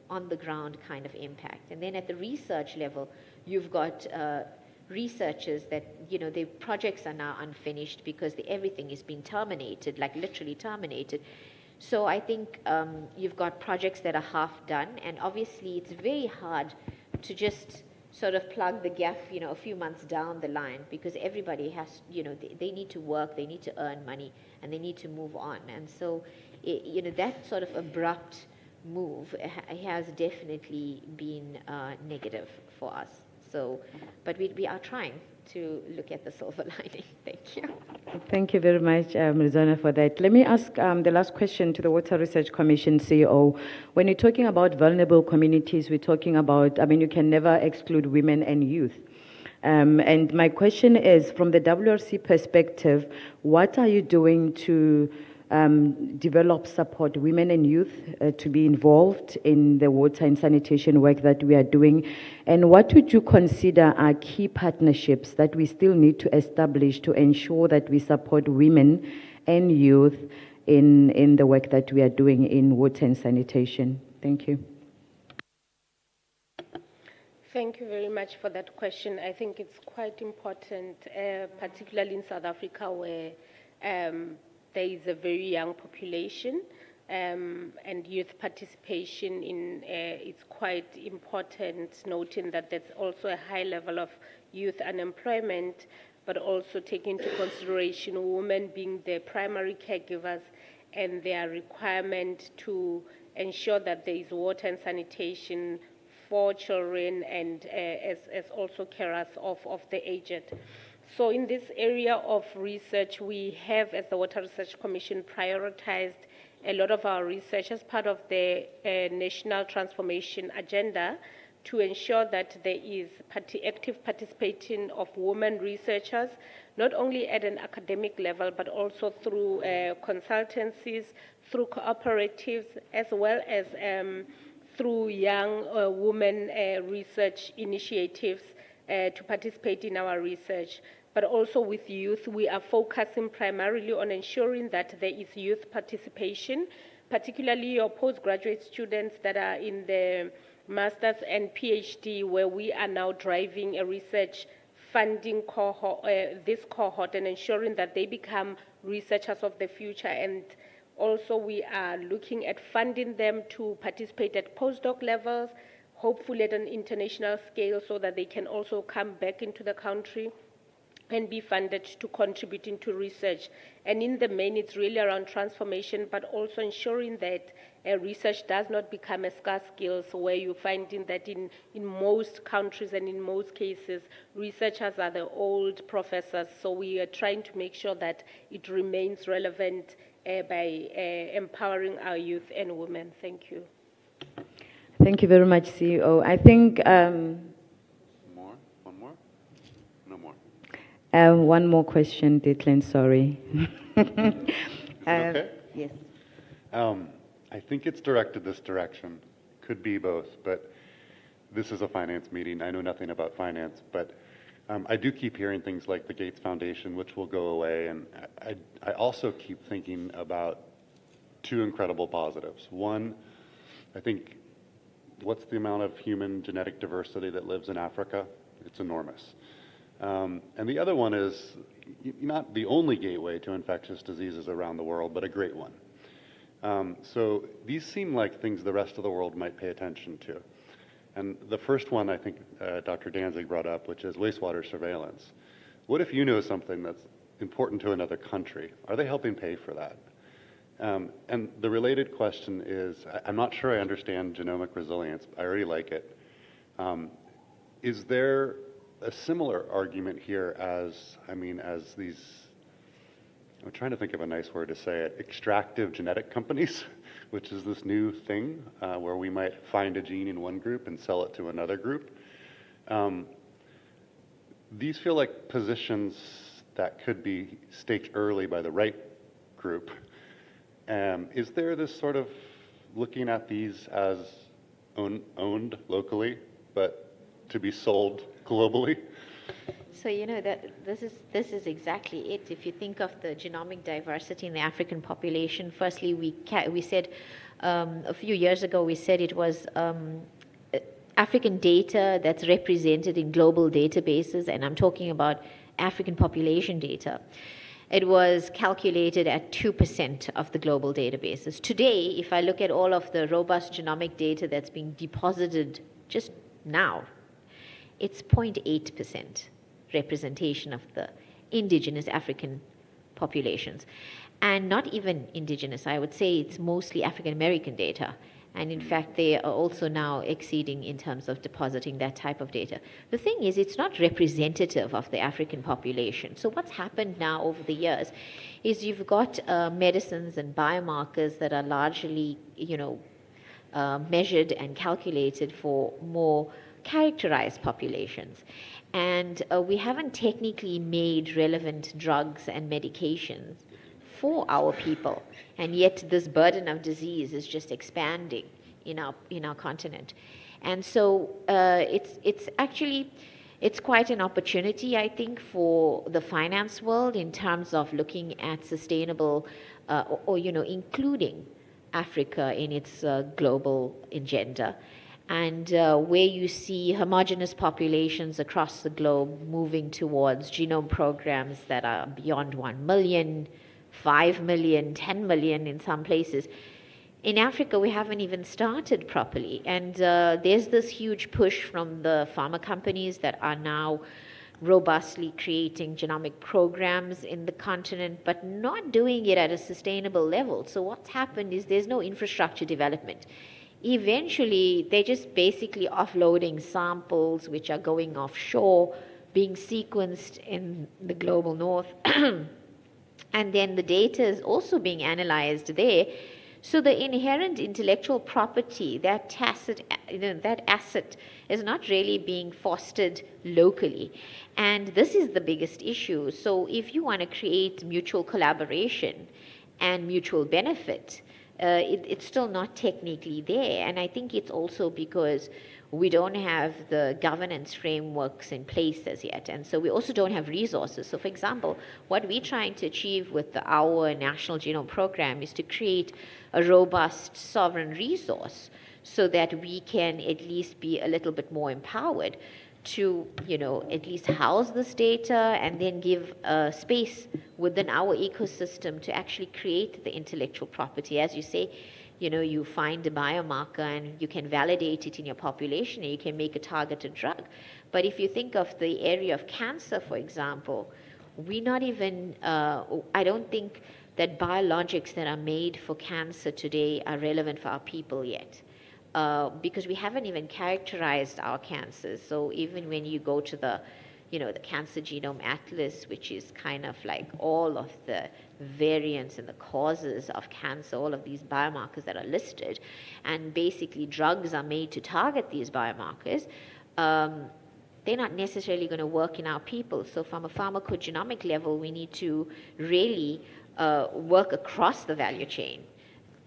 Speaker 8: on the ground kind of impact. And then at the research level, you've got researchers that, their projects are now unfinished because everything is being terminated, like literally terminated. So I think you've got projects that are half done, and obviously it's very hard to just sort of plug the gap, a few months down the line, because everybody has, they need to work, they need to earn money, and they need to move on. And so, that sort of abrupt move has definitely been negative for us. So, but we are trying to look at the silver lining. Thank you.
Speaker 12: Thank you very much, Rizona, for that. Let me ask the last question to the Water Research Commission CEO. When you're talking about vulnerable communities, we're talking about, you can never exclude women and youth. And my question is, from the WRC perspective, what are you doing to develop, support women and youth to be involved in the water and sanitation work that we are doing? And what would you consider are key partnerships that we still need to establish to ensure that we support women and youth in the work that we are doing in water and sanitation? Thank you.
Speaker 13: Thank you very much for that question. I think it's quite important, particularly in South Africa, where there is a very young population, and youth participation is quite important, noting that there's also a high level of youth unemployment, but also taking into consideration women being the primary caregivers and their requirement to ensure that there is water and sanitation for children and as also carers of the aged. So in this area of research, we have, as the Water Research Commission, prioritized a lot of our research as part of the National Transformation Agenda to ensure that there is active participation of women researchers, not only at an academic level, but also through consultancies, through cooperatives, as well as through young women research initiatives to participate in our research. But also with youth, we are focusing primarily on ensuring that there is youth participation, particularly your postgraduate students that are in the master's and PhD, where we are now driving a research funding cohort, this cohort, and ensuring that they become researchers of the future. And also we are looking at funding them to participate at postdoc levels, hopefully at an international scale, so that they can also come back into the country and be funded to contribute into research. And in the main, it's really around transformation, but also ensuring that research does not become a scarce skill, so where you're finding that in most countries and in most cases, researchers are the old professors. So we are trying to make sure that it remains relevant by empowering our youth and women. Thank you.
Speaker 12: Thank you very much, CEO. I think
Speaker 15: More? One more? No more.
Speaker 12: one more question, Declan, sorry.
Speaker 15: Okay.
Speaker 12: Yes.
Speaker 15: I think it's directed this direction. Could be both, but this is a finance meeting. I know nothing about finance, but I do keep hearing things like the Gates Foundation, which will go away, and I also keep thinking about two incredible positives. One, I think, what's the amount of human genetic diversity that lives in Africa? It's enormous. And the other one is not the only gateway to infectious diseases around the world, but a great one. So these seem like things the rest of the world might pay attention to. And the first one I think Dr. Danzig brought up, which is wastewater surveillance. What if you know something that's important to another country? Are they helping pay for that? And the related question is, I'm not sure I understand genomic resilience. I already like it. Is there a similar argument here as these, I'm trying to think of a nice word to say it, extractive genetic companies, which is this new thing where we might find a gene in one group and sell it to another group. These feel like positions that could be staked early by the right group. Is there this sort of looking at these as owned locally, but to be sold globally?
Speaker 8: So you know that this is exactly it. If you think of the genomic diversity in the African population, firstly we said a few years ago we said it was African data that's represented in global databases, and I'm talking about African population data. It was calculated at 2% of the global databases. Today, if I look at all of the robust genomic data that's being deposited just now, it's 0.8% representation of the indigenous African populations. And not even indigenous, I would say it's mostly African American data. And in fact, they are also now exceeding in terms of depositing that type of data. The thing is, it's not representative of the African population. So what's happened now over the years is you've got medicines and biomarkers that are largely, measured and calculated for more characterized populations. And we haven't technically made relevant drugs and medications for our people, and yet this burden of disease is just expanding in our continent. And so it's quite an opportunity, I think, for the finance world in terms of looking at sustainable including Africa in its global agenda. And where you see homogeneous populations across the globe moving towards genome programs that are beyond 1 million, 5 million, 10 million in some places. In Africa, we haven't even started properly. And there's this huge push from the pharma companies that are now robustly creating genomic programs in the continent, but not doing it at a sustainable level. So what's happened is there's no infrastructure development. Eventually, they're just basically offloading samples which are going offshore, being sequenced in the global north. And then the data is also being analyzed there So the inherent intellectual property, that tacit, that asset, is not really being fostered locally. And this is the biggest issue. So if you want to create mutual collaboration and mutual benefit, it's still not technically there. And I think it's also because we don't have the governance frameworks in place as yet. And so we also don't have resources. So for example, what we're trying to achieve with our National Genome Program is to create a robust sovereign resource so that we can at least be a little bit more empowered to, at least house this data and then give space within our ecosystem to actually create the intellectual property. As you say, you find a biomarker and you can validate it in your population and you can make a targeted drug. But if you think of the area of cancer, for example, we're not even, I don't think that biologics that are made for cancer today are relevant for our people yet. Because we haven't even characterized our cancers. So even when you go to the Cancer Genome Atlas, which is kind of like all of the variants and the causes of cancer, all of these biomarkers that are listed, and basically drugs are made to target these biomarkers, they're not necessarily going to work in our people. So from a pharmacogenomic level, we need to really work across the value chain,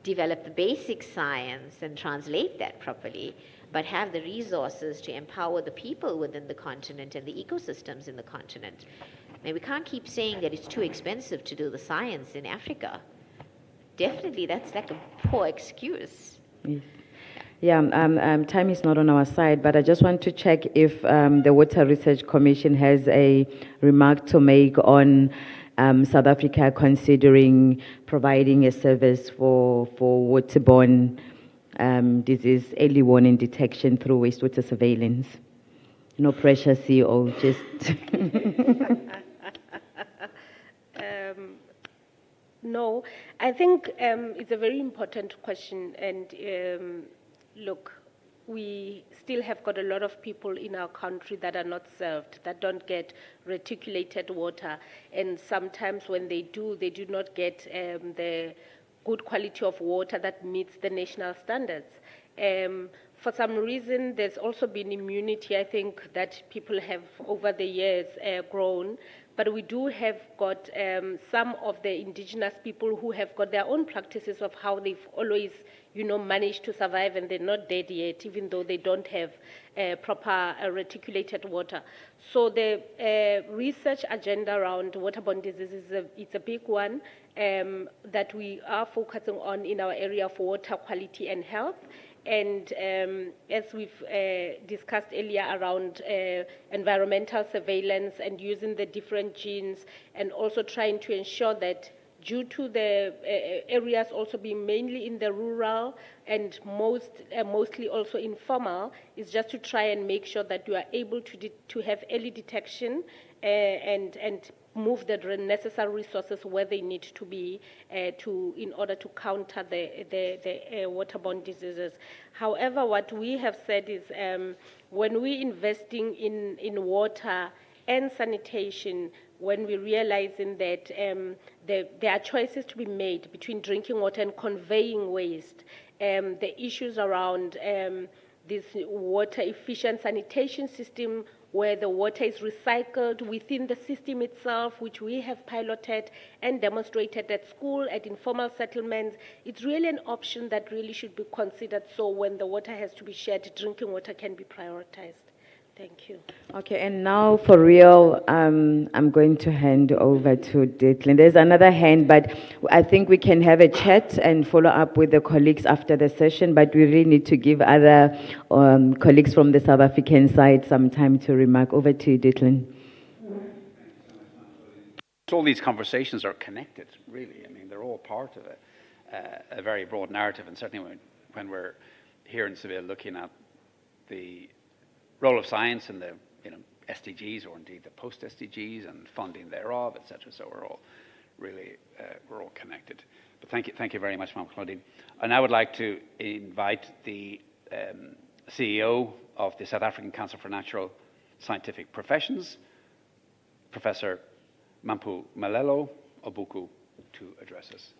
Speaker 8: develop the basic science and translate that properly, but have the resources to empower the people within the continent and the ecosystems in the continent. Now, we can't keep saying that it's too expensive to do the science in Africa. Definitely, that's like a poor excuse.
Speaker 12: Yes. Yeah, time is not on our side, but I just want to check if the Water Research Commission has a remark to make on South Africa considering providing a service for waterborne disease early warning detection through wastewater surveillance. No pressure, CEO, just...
Speaker 13: No, I think it's a very important question. And look, we still have got a lot of people in our country that are not served, that don't get reticulated water. And sometimes when they do not get the good quality of water that meets the national standards. For some reason, there's also been immunity, I think, that people have over the years grown. But we do have got some of the indigenous people who have got their own practices of how they've always, managed to survive, and they're not dead yet, even though they don't have proper reticulated water. So the research agenda around waterborne diseases, it's a big one that we are focusing on in our area of water quality and health. And as we've discussed earlier around environmental surveillance and using the different genes, and also trying to ensure that due to the areas also being mainly in the rural and mostly also informal, is just to try and make sure that you are able to have early detection and move the necessary resources where they need to be in order to counter the waterborne diseases. However, what we have said is when we're investing in water and sanitation, when we're realizing that there are choices to be made between drinking water and conveying waste, the issues around this water efficient sanitation system where the water is recycled within the system itself, which we have piloted and demonstrated at school, at informal settlements. It's really an option that really should be considered, so when the water has to be shared, drinking water can be prioritized. Thank you.
Speaker 12: Okay, and now for real, I'm going to hand over to Declan. There's another hand, but I think we can have a chat and follow up with the colleagues after the session, but we really need to give other colleagues from the South African side some time to remark. Over to you, Declan.
Speaker 7: So all these conversations are connected, really. I mean, they're all part of a very broad narrative, and certainly when we're here in Seville looking at the role of science in the SDGs, or indeed the post-SDGs and funding thereof, etc. So we're all really we're all connected. But thank you very much, Ma'am Claudine. And I would like to invite the CEO of the South African Council for Natural Scientific Professions, Professor Mampu Malelo Obuku, to address us.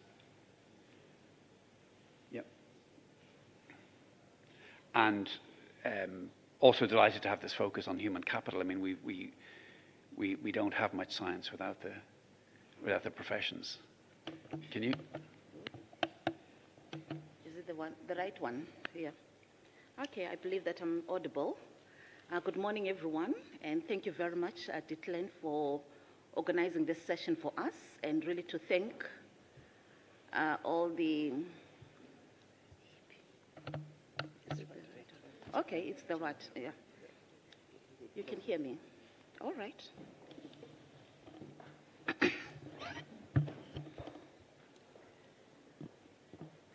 Speaker 7: And also delighted to have this focus on human capital. I mean, we don't have much science without the professions. Can you?
Speaker 16: Is it the right one? Yeah. Okay, I believe that I'm audible. Good morning, everyone, and thank you very much, Ditlen, for organizing this session for us, and really to thank all the. Okay, it's the right, yeah. You can hear me. All right.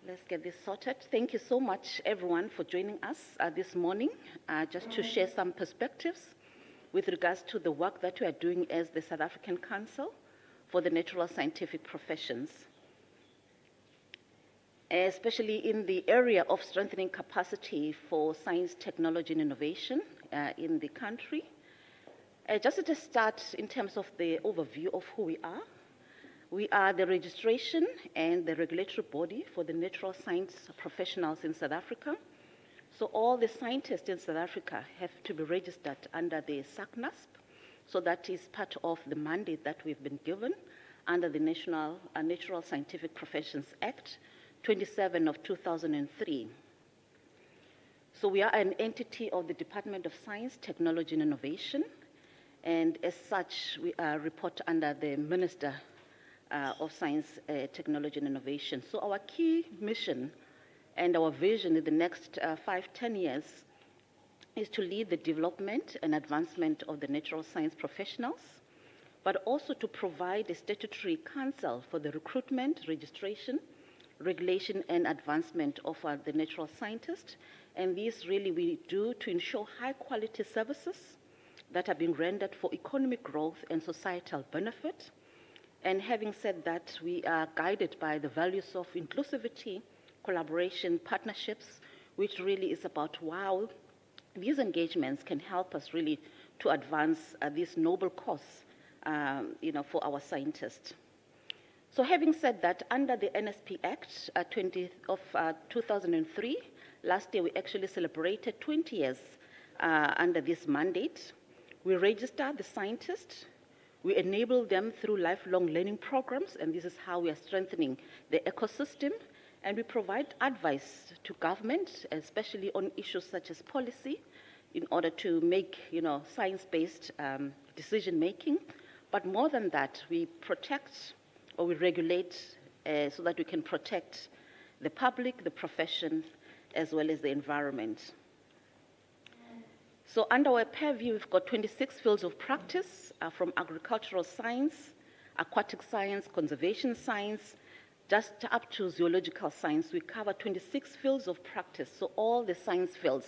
Speaker 16: Let's get this sorted. Thank you so much, everyone, for joining us this morning, just to share some perspectives with regards to the work that we are doing as the South African Council for the Natural Scientific Professions, especially in the area of strengthening capacity for science, technology, and innovation in the country. Just to start in terms of the overview of who we are the registration and the regulatory body for the natural science professionals in South Africa. So all the scientists in South Africa have to be registered under the SACNASP. So that is part of the mandate that we've been given under the Natural Scientific Professions Act 27 of 2003. So we are an entity of the Department of Science, Technology and Innovation. And as such, we report under the Minister of Science, Technology and Innovation. So our key mission and our vision in the next 5-10 years is to lead the development and advancement of the natural science professionals, but also to provide a statutory council for the recruitment, registration, regulation, and advancement of the natural scientists. And this really we do to ensure high quality services that are being rendered for economic growth and societal benefit. And having said that, we are guided by the values of inclusivity, collaboration, partnerships, which really is about how these engagements can help us really to advance this noble cause, for our scientists. So having said that, under the NSP Act 2003, last year we actually celebrated 20 years under this mandate. We register the scientists. We enable them through lifelong learning programs, and this is how we are strengthening the ecosystem. And we provide advice to government, especially on issues such as policy, in order to make, science-based decision-making. But more than that, we protect or we regulate so that we can protect the public, the profession, as well as the environment. So under our purview, we've got 26 fields of practice from agricultural science, aquatic science, conservation science, just up to zoological science. We cover 26 fields of practice, so all the science fields.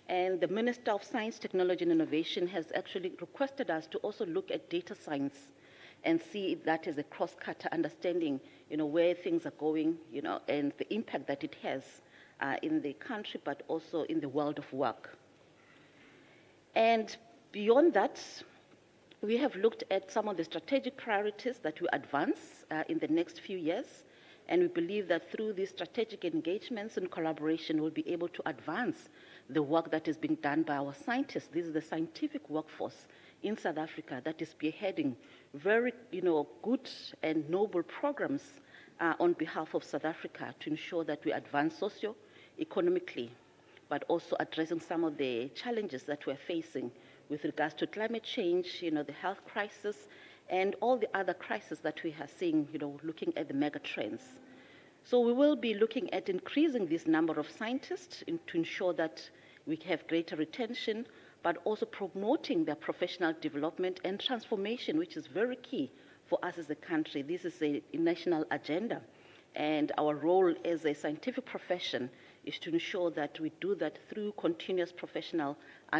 Speaker 16: And the Minister of Science, Technology and Innovation has actually requested us to also look at data science and see that as a cross-cutter understanding, where things are going, and the impact that it has in the country, but also in the world of work. And beyond that, we have looked at some of the strategic priorities that we advance in the next few years. And we believe that through these strategic engagements and collaboration, we'll be able to advance the work that is being done by our scientists. This is the scientific workforce in South Africa that is spearheading very, good and noble programs on behalf of South Africa to ensure that we advance socio-economically, but also addressing some of the challenges that we're facing with regards to climate change, the health crisis, and all the other crises that we are seeing, looking at the mega trends. So we will be looking at increasing this number of scientists to ensure that we have greater retention, but also promoting their professional development and transformation, which is very key for us as a country. This is a national agenda, and our role as a scientific profession is to ensure that we do that through continuous professional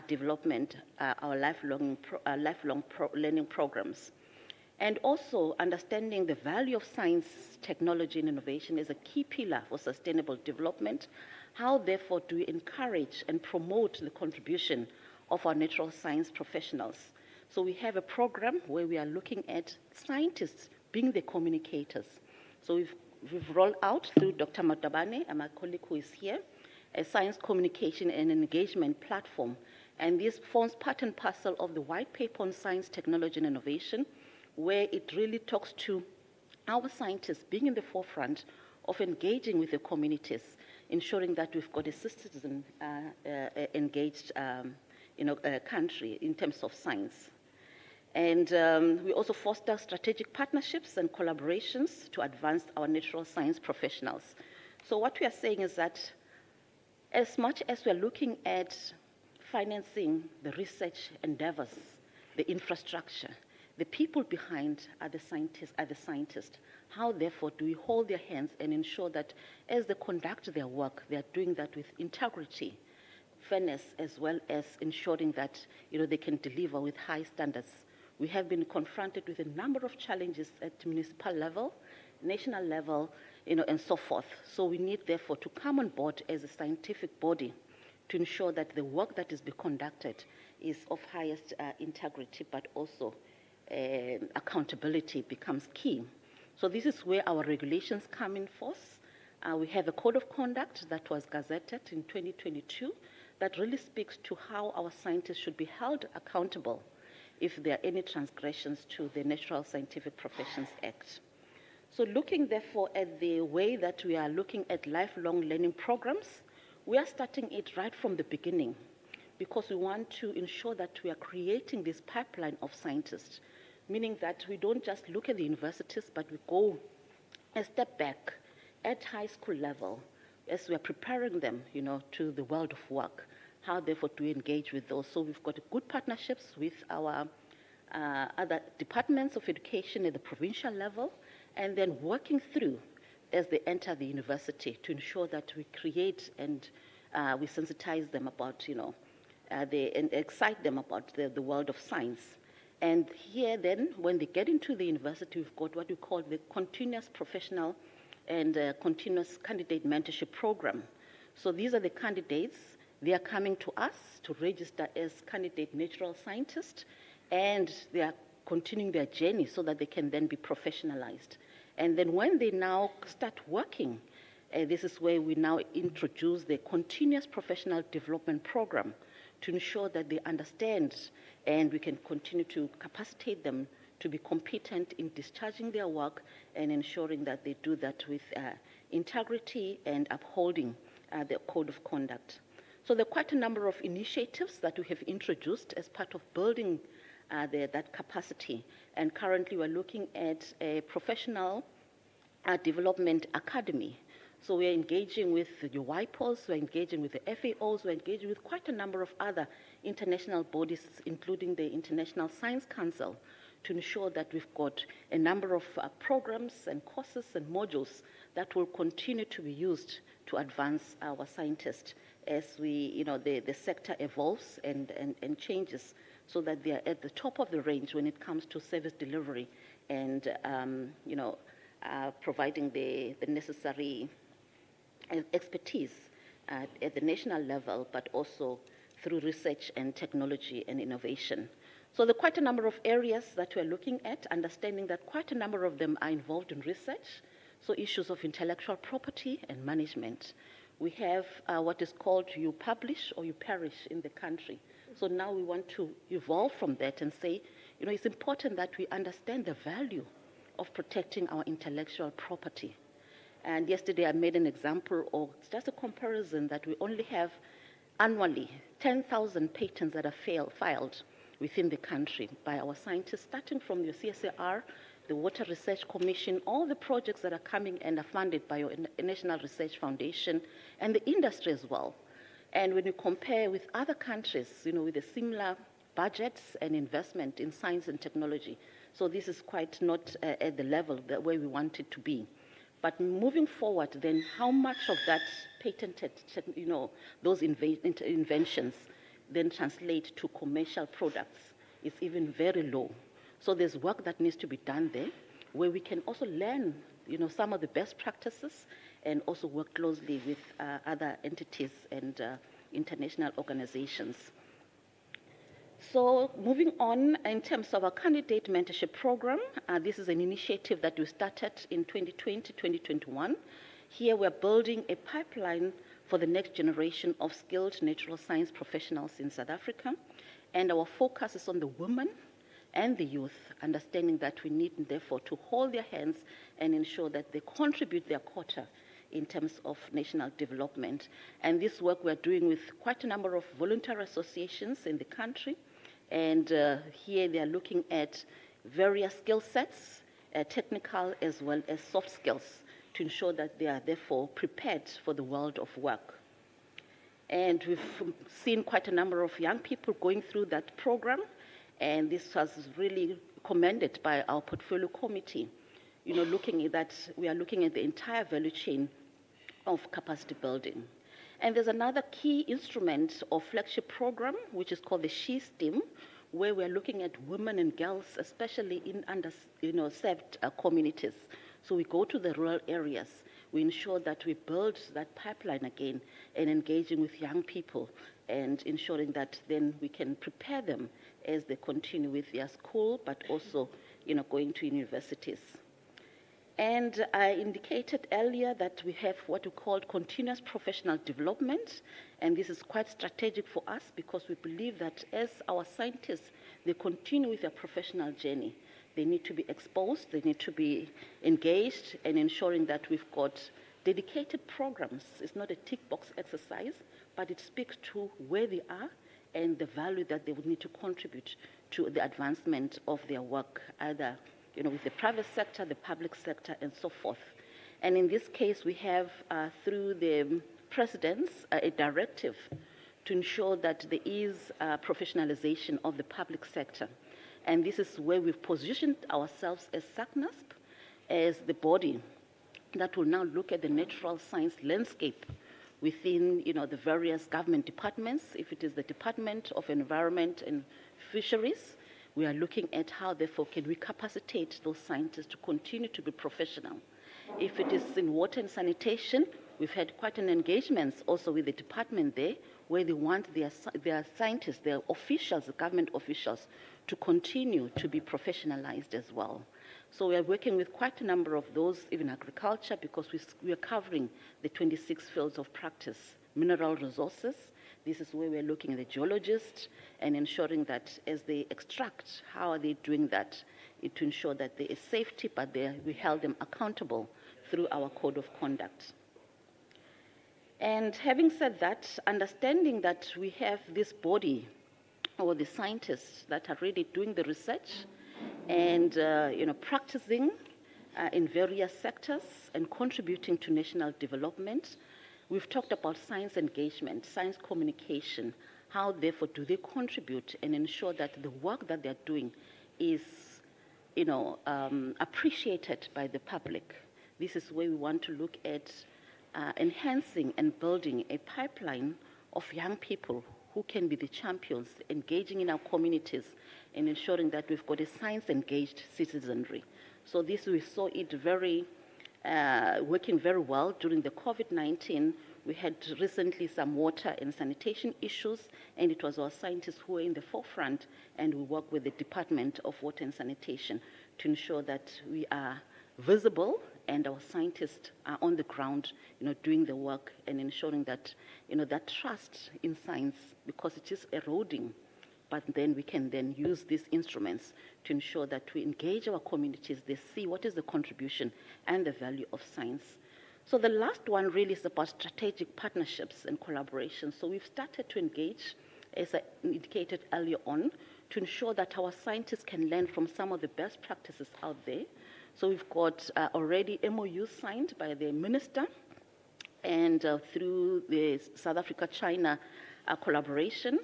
Speaker 16: development, our lifelong learning programs. And also understanding the value of science, technology, and innovation is a key pillar for sustainable development. How, therefore, do we encourage and promote the contribution of our natural science professionals? So we have a program where we are looking at scientists being the communicators. So we've rolled out through Dr. Matabane, my colleague who is here, a science communication and engagement platform. And this forms part and parcel of the white paper on science, technology, and innovation, where it really talks to our scientists being in the forefront of engaging with the communities, ensuring that we've got a citizen engaged country in terms of science. And we also foster strategic partnerships and collaborations to advance our natural science professionals. So what we are saying is that as much as we are looking at financing the research endeavors, the infrastructure, the people behind are the scientists. How, therefore, do we hold their hands and ensure that as they conduct their work, they are doing that with integrity, fairness, as well as ensuring that they can deliver with high standards. We have been confronted with a number of challenges at municipal level, national level, and so forth. So we need, therefore, to come on board as a scientific body to ensure that the work that is being conducted is of highest integrity, but also accountability becomes key. So this is where our regulations come in force. We have a code of conduct that was gazetted in 2022 that really speaks to how our scientists should be held accountable if there are any transgressions to the Natural Scientific Professions Act. So looking, therefore, at the way that we are looking at lifelong learning programs, we are starting it right from the beginning because we want to ensure that we are creating this pipeline of scientists, meaning that we don't just look at the universities, but we go a step back at high school level as we are preparing them, to the world of work. How, therefore, do we engage with those? So we've got good partnerships with our other departments of education at the provincial level, and then working through as they enter the university to ensure that we create and we sensitize them about, and excite them about the world of science. And here then, when they get into the university, we've got what we call the continuous professional and continuous candidate mentorship program. So these are the candidates. They are coming to us to register as candidate natural scientists, and they are continuing their journey so that they can then be professionalized. And then when they now start working, this is where we now introduce the continuous professional development program to ensure that they understand and we can continue to capacitate them to be competent in discharging their work and ensuring that they do that with integrity and upholding the code of conduct. So there are quite a number of initiatives that we have introduced as part of building that capacity. And currently we're looking at a professional development academy. So we're engaging with the WIPOs, we're engaging with the FAOs, we're engaging with quite a number of other international bodies, including the International Science Council, to ensure that we've got a number of programs and courses and modules that will continue to be used to advance our scientists as the sector evolves and changes, so that they are at the top of the range when it comes to service delivery and providing the necessary expertise at the national level, but also through research and technology and innovation. So there are quite a number of areas that we're looking at, understanding that quite a number of them are involved in research, so issues of intellectual property and management. We have what is called you publish or you perish in the country. So now we want to evolve from that and say, it's important that we understand the value of protecting our intellectual property. And yesterday I made an example, or just a comparison, that we only have annually 10,000 patents that are filed within the country by our scientists, starting from the CSIR, the Water Research Commission, all the projects that are coming and are funded by your National Research Foundation, and the industry as well. And when you compare with other countries, with a similar budgets and investment in science and technology, so this is quite not at the level where we want it to be. But moving forward, then how much of that patented, those inventions then translate to commercial products is even very low. So there's work that needs to be done there, where we can also learn, some of the best practices and also work closely with other entities and international organizations. So moving on, in terms of our candidate mentorship program, this is an initiative that we started in 2020, 2021. Here we're building a pipeline for the next generation of skilled natural science professionals in South Africa. And our focus is on the women and the youth, understanding that we need, therefore, to hold their hands and ensure that they contribute their quota in terms of national development. And this work we're doing with quite a number of voluntary associations in the country. And here they are looking at various skill sets, technical as well as soft skills, to ensure that they are therefore prepared for the world of work. And we've seen quite a number of young people going through that program, and this was really commended by our portfolio committee. You know, looking at that, we are looking at the entire value chain of capacity building. And there's another key instrument or flagship program, which is called the She STEAM, where we're looking at women and girls, especially in served communities. So we go to the rural areas. We ensure that we build that pipeline again and engaging with young people and ensuring that then we can prepare them as they continue with their school, but also, going to universities. And I indicated earlier that we have what we call continuous professional development, and this is quite strategic for us because we believe that as our scientists, they continue with their professional journey, they need to be exposed, they need to be engaged, and ensuring that we've got dedicated programs. It's not a tick box exercise, but it speaks to where they are and the value that they would need to contribute to the advancement of their work, either with the private sector, the public sector, and so forth. And in this case, we have, through the presidents, a directive to ensure that there is professionalization of the public sector. And this is where we've positioned ourselves as SACNASP, as the body that will now look at the natural science landscape within the various government departments. If it is the Department of Environment and Fisheries, we are looking at how, therefore, can we capacitate those scientists to continue to be professional. If it is in water and sanitation, we've had quite an engagement also with the department there, where they want their scientists, their officials, the government officials, to continue to be professionalized as well. So we are working with quite a number of those, even agriculture, because we are covering the 26 fields of practice, mineral resources. This is where we're looking at the geologists and ensuring that as they extract, how are they doing that, to ensure that there is safety, but we held them accountable through our code of conduct. And having said that, understanding that we have this body or the scientists that are really doing the research and practicing in various sectors and contributing to national development, we've talked about science engagement, science communication. How, therefore, do they contribute and ensure that the work that they're doing is, appreciated by the public? This is where we want to look at enhancing and building a pipeline of young people who can be the champions, engaging in our communities and ensuring that we've got a science-engaged citizenry. So this, we saw it working very well during the COVID-19. We had recently some water and sanitation issues, and it was our scientists who were in the forefront, and we work with the Department of Water and Sanitation to ensure that we are visible and our scientists are on the ground, doing the work and ensuring that, that trust in science, because it is eroding, but then we can then use these instruments to ensure that we engage our communities, they see what is the contribution and the value of science. So the last one really is about strategic partnerships and collaboration. So we've started to engage, as I indicated earlier on, to ensure that our scientists can learn from some of the best practices out there. So we've got already MOUs signed by the minister, and through the South Africa-China collaboration.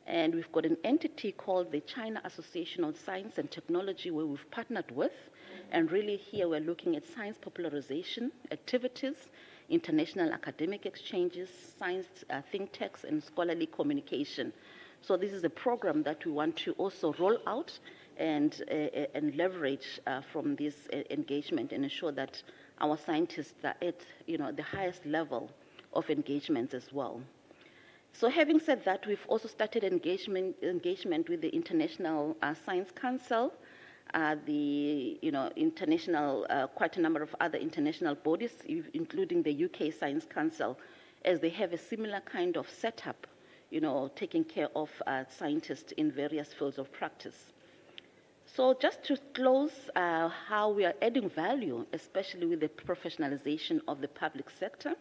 Speaker 16: And we've got an entity called the China Association of Science and Technology, where we've partnered with. And really here we're looking at science popularization activities, international academic exchanges, science think tanks, and scholarly communication. So this is a program that we want to also roll out and leverage from this engagement and ensure that our scientists are at the highest level of engagement as well. So having said that, we've also started engagement with the International Science Council, the international, quite a number of other international bodies, including the UK Science Council, as they have a similar kind of setup, you know, taking care of scientists in various fields of practice. So just to close, how we are adding value, especially with the professionalization of the public sector.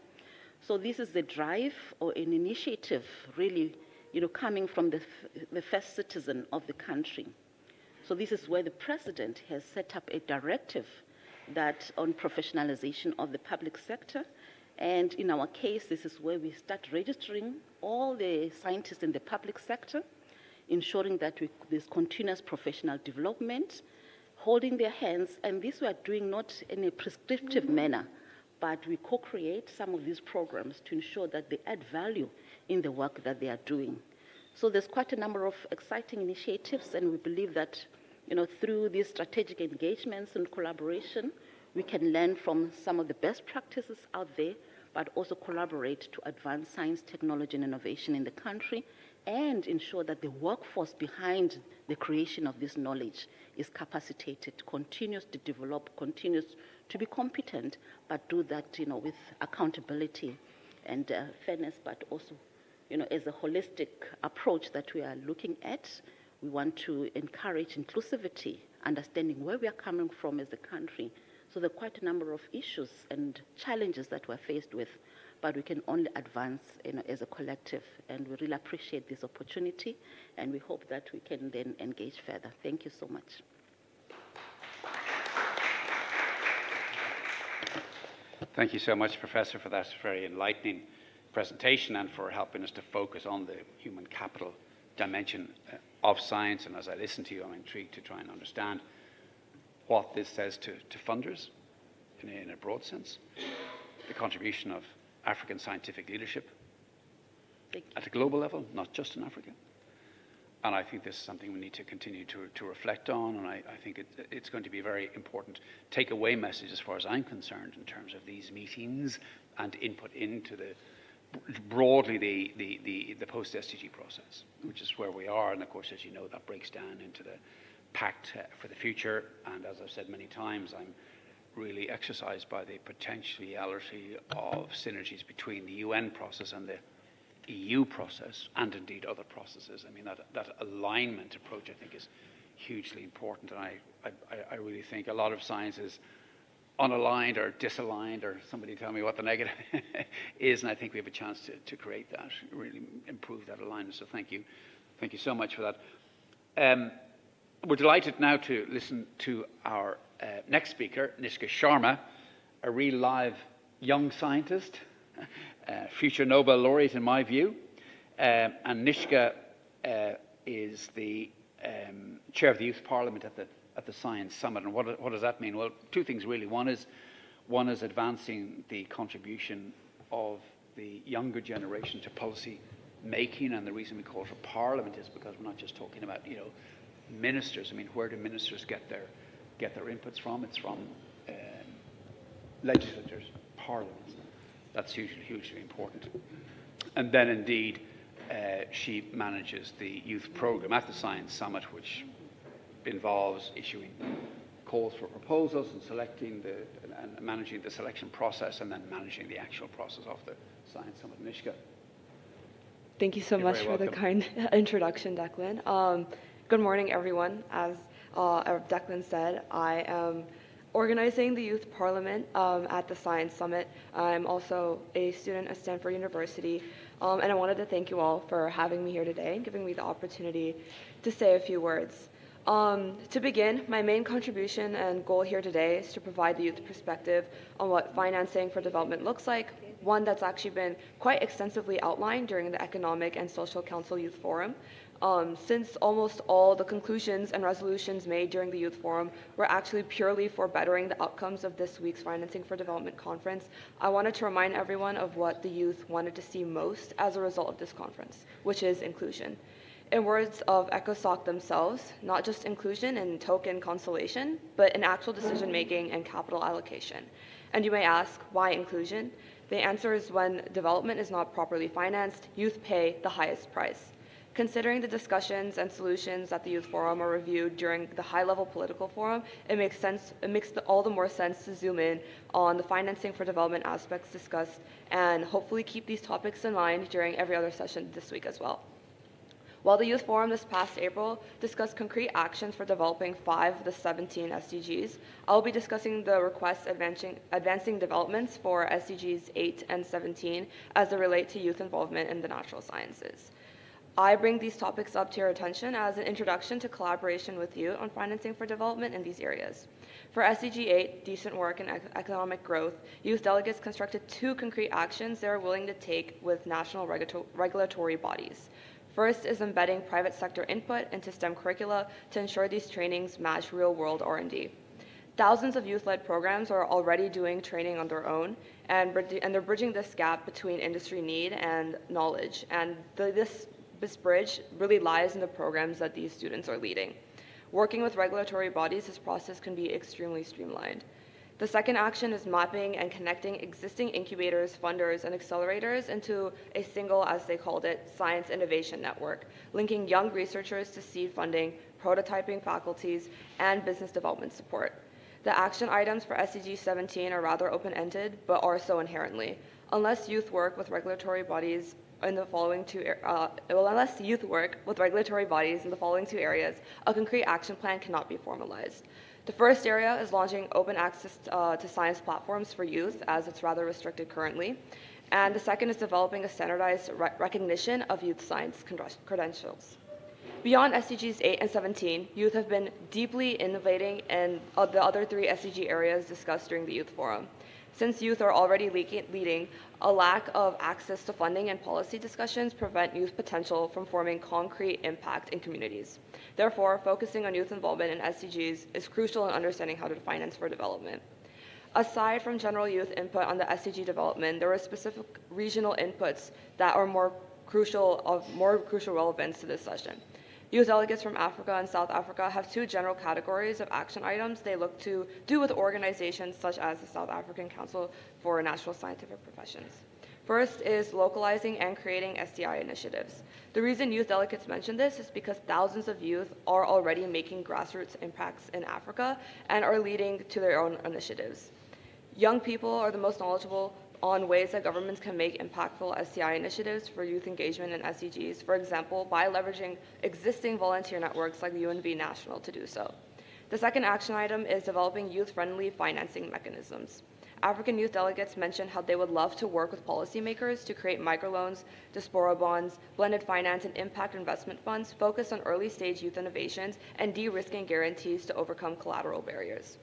Speaker 16: So this is the drive or an initiative really, you know, coming from the first citizen of the country. So this is where the president has set up a directive that on professionalization of the public sector. And in our case, this is where we start registering all the scientists in the public sector, ensuring that there's continuous professional development, holding their hands, and this we are doing not in a prescriptive manner, but we co-create some of these programs to ensure that they add value in the work that they are doing. So there's quite a number of exciting initiatives, and we believe that, you know, through these strategic engagements and collaboration, we can learn from some of the best practices out there, but also collaborate to advance science, technology, and innovation in the country, and ensure that the workforce behind the creation of this knowledge is capacitated, continues to develop, continues to be competent, but do that, you know, with accountability and fairness, but also, you know, as a holistic approach that we are looking at. We want to encourage inclusivity, understanding where we are coming from as a country. So there are quite a number of issues and challenges that we're faced with, but we can only advance, you know, as a collective, and we really appreciate this opportunity, and we hope that we can then engage further. Thank you so much.
Speaker 7: Thank you so much, Professor, for that very enlightening presentation and for helping us to focus on the human capital dimension of science. And as I listen to you, I'm intrigued to try and understand what this says to funders in a broad sense, the contribution of African scientific leadership at a global level, not just in Africa. And I think this is something we need to continue to reflect on, and I think it's going to be a very important takeaway message as far as I'm concerned in terms of these meetings and input into the broadly the post-SDG process, which is where we are. And of course, as you know, that breaks down into the Pact for the Future. And as I've said many times, I'm really exercised by the potentiality of synergies between the UN process and the EU process, and indeed other processes. I mean, that alignment approach, I think, is hugely important. And I really think a lot of science is unaligned or disaligned, or somebody tell me what the negative is, and I think we have a chance to create that, really improve that alignment. So thank you so much for that. We're delighted now to listen to our next speaker, Nishka Sharma, a real live young scientist, future Nobel laureate in my view, and Nishka is the chair of the Youth Parliament at the Science Summit. And what does that mean? Well, two things really. One is advancing the contribution of the younger generation to policy making, and the reason we call it a parliament is because we're not just talking about, you know, ministers. I mean, where do ministers get their inputs from? It's from legislators, parliaments. That's hugely important. And then indeed, she manages the youth program at the Science Summit, which involves issuing calls for proposals and selecting and managing the selection process, and then managing the actual process of the Science Summit. Nishka.
Speaker 17: Thank you so much for the kind introduction, Declan. Good morning, everyone. As Declan said, I am organizing the Youth Parliament at the Science Summit. I'm also a student at Stanford University, and I wanted to thank you all for having me here today and giving me the opportunity to say a few words. To begin, my main contribution and goal here today is to provide the youth perspective on what financing for development looks like, one that's actually been quite extensively outlined during the Economic and Social Council Youth Forum. Since almost all the conclusions and resolutions made during the Youth Forum were actually purely for bettering the outcomes of this week's Financing for Development conference, I wanted to remind everyone of what the youth wanted to see most as a result of this conference, which is inclusion. In words of ECOSOC themselves, not just inclusion in token consolation, but in actual decision-making and capital allocation. And you may ask, why inclusion? The answer is when development is not properly financed, youth pay the highest price. Considering the discussions and solutions at the Youth Forum are reviewed during the high-level political forum, it makes all the more sense to zoom in on the financing for development aspects discussed and hopefully keep these topics in mind during every other session this week as well. While the Youth Forum this past April discussed concrete actions for developing 5 of the 17 SDGs, I'll be discussing the requests advancing developments for SDGs 8 and 17 as they relate to youth involvement in the natural sciences. I bring these topics up to your attention as an introduction to collaboration with you on financing for development in these areas. For SDG 8, decent work and economic growth, youth delegates constructed 2 concrete actions they are willing to take with national regulatory bodies. First is embedding private sector input into STEM curricula to ensure these trainings match real-world R&D. Thousands of youth-led programs are already doing training on their own, and they're bridging this gap between industry need and knowledge. And this bridge really lies in the programs that these students are leading. Working with regulatory bodies, this process can be extremely streamlined. The second action is mapping and connecting existing incubators, funders, and accelerators into a single, as they called it, science innovation network, linking young researchers to seed funding, prototyping faculties, and business development support. The action items for SDG 17 are rather open-ended, but are so inherently. Unless youth work with regulatory bodies in the following 2 areas, a concrete action plan cannot be formalized. The first area is launching open access to science platforms for youth, as it's rather restricted currently. And the second is developing a standardized recognition of youth science credentials. Beyond SDGs 8 and 17, youth have been deeply innovating in the other 3 SDG areas discussed during the Youth Forum. Since youth are already leading, a lack of access to funding and policy discussions prevent youth potential from forming concrete impact in communities. Therefore, focusing on youth involvement in SDGs is crucial in understanding how to finance for development. Aside from general youth input on the SDG development, there are specific regional inputs that are more crucial relevance to this session. Youth delegates from Africa and South Africa have 2 general categories of action items they look to do with organizations such as the South African Council for Natural Scientific Professions. First is localizing and creating SDI initiatives. The reason youth delegates mention this is because thousands of youth are already making grassroots impacts in Africa and are leading to their own initiatives. Young people are the most knowledgeable on ways that governments can make impactful SDI initiatives for youth engagement in SDGs, for example, by leveraging existing volunteer networks like the UNV National to do so. The second action item is developing youth-friendly financing mechanisms. African youth delegates mentioned how they would love to work with policymakers to create microloans, diaspora bonds, blended finance, and impact investment funds focused on early-stage youth innovations and de-risking guarantees to overcome collateral barriers.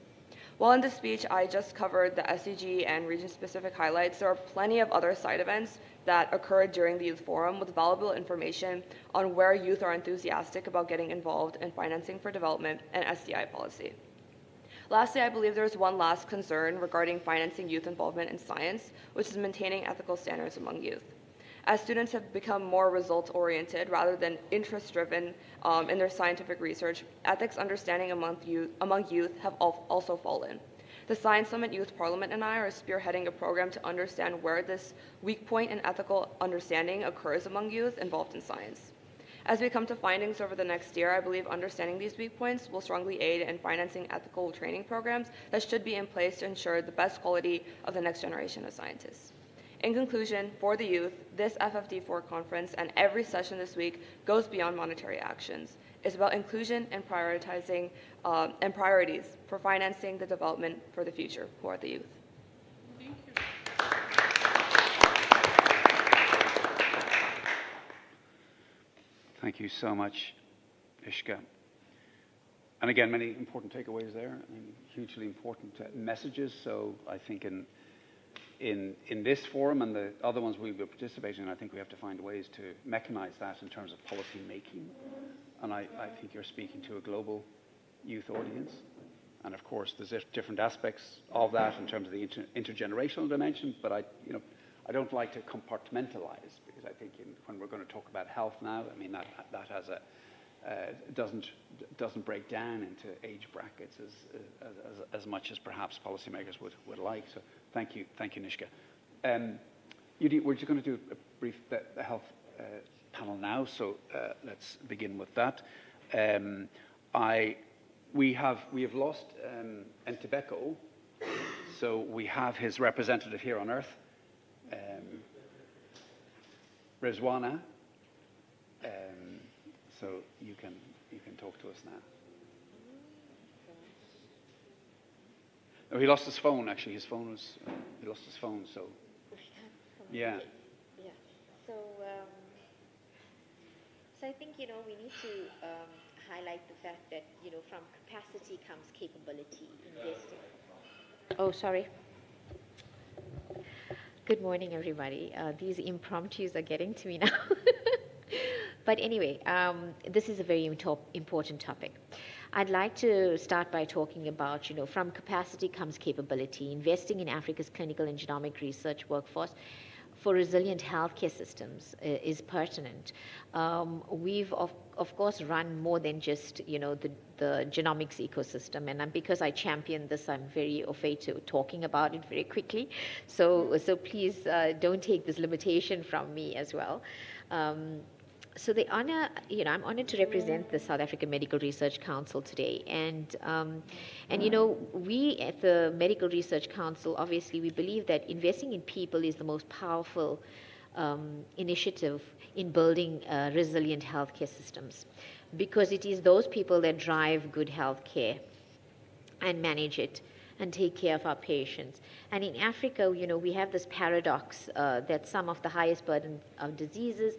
Speaker 17: While in this speech I just covered the SDG and region-specific highlights, there are plenty of other side events that occurred during the Youth Forum with valuable information on where youth are enthusiastic about getting involved in financing for development and SDI policy. Lastly, I believe there is one last concern regarding financing youth involvement in science, which is maintaining ethical standards among youth. As students have become more results-oriented rather than interest-driven in their scientific research, ethics understanding among youth have also fallen. The Science Summit Youth Parliament and I are spearheading a program to understand where this weak point in ethical understanding occurs among youth involved in science. As we come to findings over the next year, I believe understanding these weak points will strongly aid in financing ethical training programs that should be in place to ensure the best quality of the next generation of scientists. In conclusion, for the youth, this FFD4 conference and every session this week goes beyond monetary actions. It's about inclusion and prioritizing and priorities for financing the development for the future, who are the youth.
Speaker 7: Thank you so much, Ishka. And again, many important takeaways there, and hugely important messages. So I think in this forum and the other ones we'll be participating in, I think we have to find ways to mechanize that in terms of policy making. And I think you're speaking to a global youth audience. And of course, there's different aspects of that in terms of the intergenerational dimension, but I don't like to compartmentalize, because I think when we're going to talk about health now, I mean, that has a doesn't break down into age brackets as much as perhaps policymakers would like. So thank you, Nishka. Yudi, we're just going to do a brief the health panel now, so let's begin with that. We have lost Ntobeko, so we have his representative here on Earth, Rizwana. So you can talk to us now. Oh, he lost his phone. Actually, he lost his phone. So yeah.
Speaker 8: Yeah. So I think we need to highlight the fact that from capacity comes capability. Investing. Oh, sorry. Good morning, everybody. These impromptus are getting to me now. But anyway, this is a very important topic. I'd like to start by talking about, from capacity comes capability. Investing in Africa's clinical and genomic research workforce for resilient healthcare systems is pertinent. We've, of course, run more than just, the genomics ecosystem. And because I champion this, I'm very au fait to talking about it very quickly. So please don't take this limitation from me as well. So the honor, I'm honored to represent the South African Medical Research Council today. And we at the Medical Research Council, obviously, we believe that investing in people is the most powerful initiative in building resilient healthcare systems, because it is those people that drive good healthcare and manage it and take care of our patients. And in Africa, we have this paradox that some of the highest burden of diseases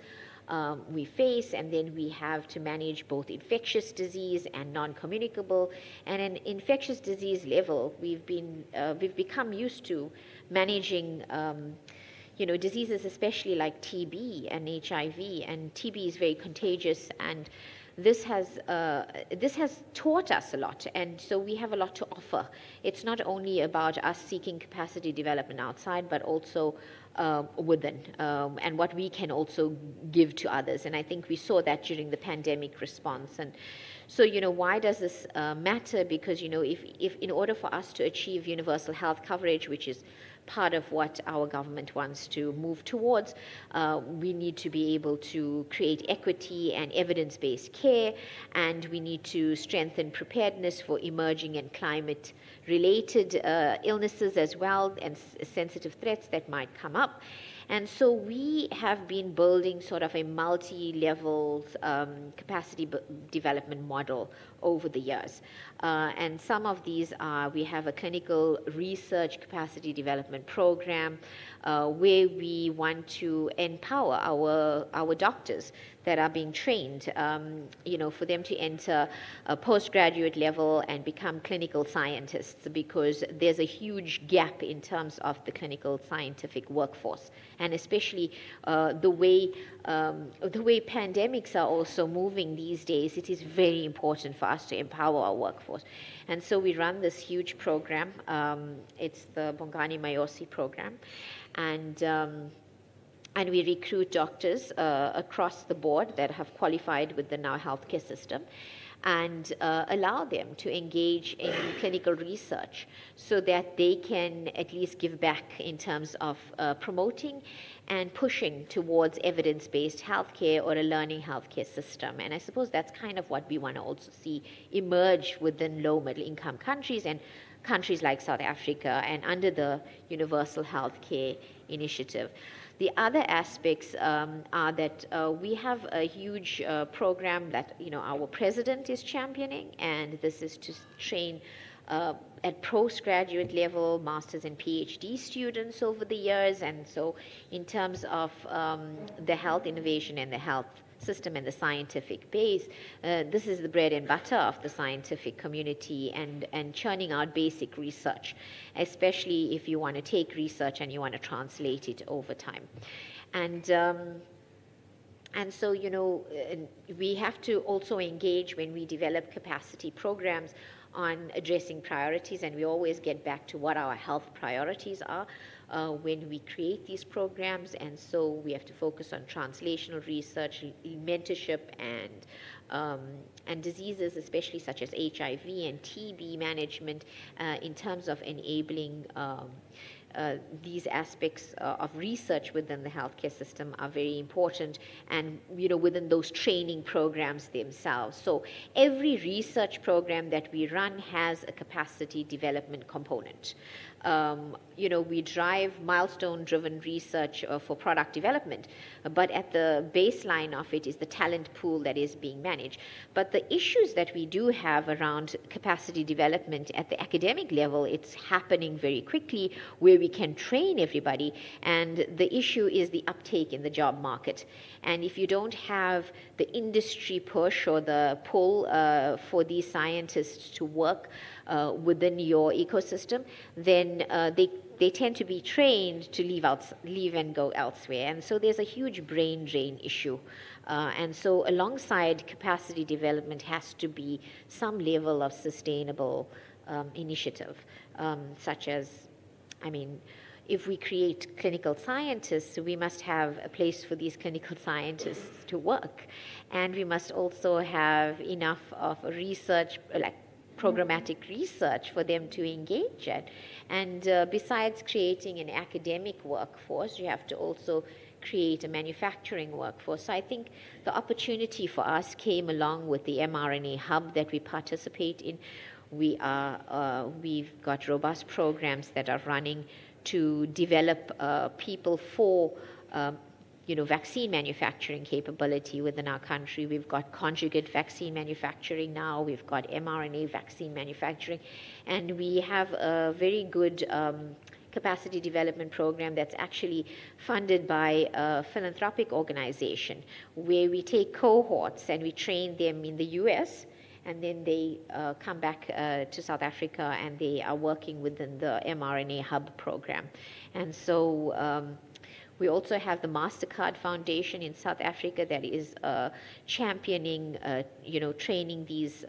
Speaker 8: we face, and then we have to manage both infectious disease and non-communicable. And an infectious disease level, we've become used to managing diseases, especially like TB and HIV. And TB is very contagious, and this has taught us a lot, and so we have a lot to offer. It's not only about us seeking capacity development outside, but also within, and what we can also give to others. And I think we saw that during the pandemic response. And so, why does this matter? Because, if in order for us to achieve universal health coverage, which is part of what our government wants to move towards, we need to be able to create equity and evidence-based care, and we need to strengthen preparedness for emerging and climate-related illnesses as well, and sensitive threats that might come up. And so we have been building sort of a multi-level capacity development model over the years. And some of these are, we have a clinical research capacity development program where we want to empower our doctors that are being trained, for them to enter a postgraduate level and become clinical scientists, because there's a huge gap in terms of the clinical scientific workforce. And especially the way pandemics are also moving these days, it is very important for us to empower our workforce. And so we run this huge program. It's the Bongani Mayosi program. And we recruit doctors across the board that have qualified with the Now Healthcare system, and allow them to engage in clinical research so that they can at least give back in terms of promoting and pushing towards evidence-based healthcare or a learning healthcare system. And I suppose that's kind of what we want to also see emerge within low middle income countries and countries like South Africa, and under the Universal Healthcare Initiative. The other aspects are that we have a huge program that our president is championing, and this is to train at postgraduate level masters and PhD students over the years. And so in terms of the health innovation and the health system and the scientific base, this is the bread and butter of the scientific community, and churning out basic research, especially if you want to take research and you want to translate it over time. And so, we have to also engage when we develop capacity programs on addressing priorities, and we always get back to what our health priorities are when we create these programs. And so we have to focus on translational research, mentorship, and diseases, especially such as HIV and TB management, in terms of enabling these aspects of research within the healthcare system are very important, and within those training programs themselves. So every research program that we run has a capacity development component. We drive milestone-driven research for product development, but at the baseline of it is the talent pool that is being managed. But the issues that we do have around capacity development at the academic level, it's happening very quickly where we can train everybody, and the issue is the uptake in the job market. And if you don't have the industry push or the pull for these scientists to work within your ecosystem, then they tend to be trained to leave and go elsewhere. And so there's a huge brain drain issue. And so alongside capacity development has to be some level of sustainable initiative, such as, if we create clinical scientists, we must have a place for these clinical scientists to work. And we must also have enough of research, like programmatic research, for them to engage in. And besides creating an academic workforce, you have to also create a manufacturing workforce. So I think the opportunity for us came along with the mRNA hub that we participate in. We've got robust programs that are running to develop people for vaccine manufacturing capability within our country. We've got conjugate vaccine manufacturing now, we've got mRNA vaccine manufacturing, and we have a very good capacity development program that's actually funded by a philanthropic organization, where we take cohorts and we train them in the US, and then they come back to South Africa, and they are working within the mRNA hub program. And so we also have the MasterCard Foundation in South Africa that is championing, training these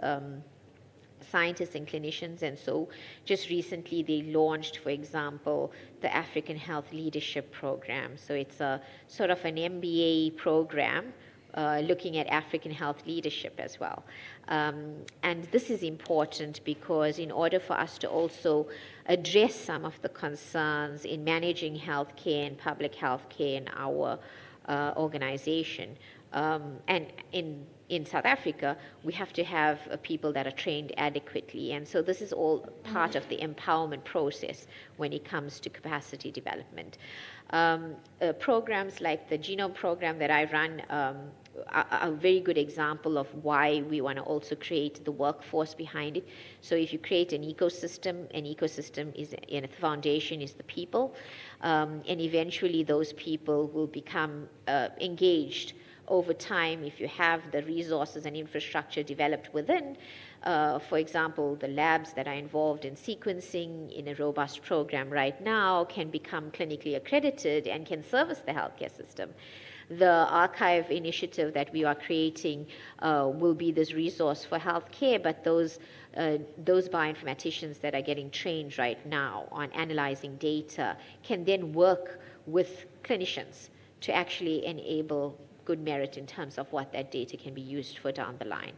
Speaker 8: scientists and clinicians. And so just recently they launched, for example, the African Health Leadership Program. So it's a sort of an MBA program looking at African health leadership as well. And this is important because in order for us to also address some of the concerns in managing healthcare and public healthcare in our organization, and in South Africa, we have to have people that are trained adequately. And so this is all part of the empowerment process when it comes to capacity development. Programs like the Genome program that I run are a very good example of why we want to also create the workforce behind it. So if you create an ecosystem is, and the foundation is the people, and eventually those people will become engaged over time if you have the resources and infrastructure developed within. For example, the labs that are involved in sequencing in a robust program right now can become clinically accredited and can service the healthcare system. The archive initiative that we are creating will be this resource for healthcare, but those bioinformaticians that are getting trained right now on analyzing data can then work with clinicians to actually enable good merit in terms of what that data can be used for down the line.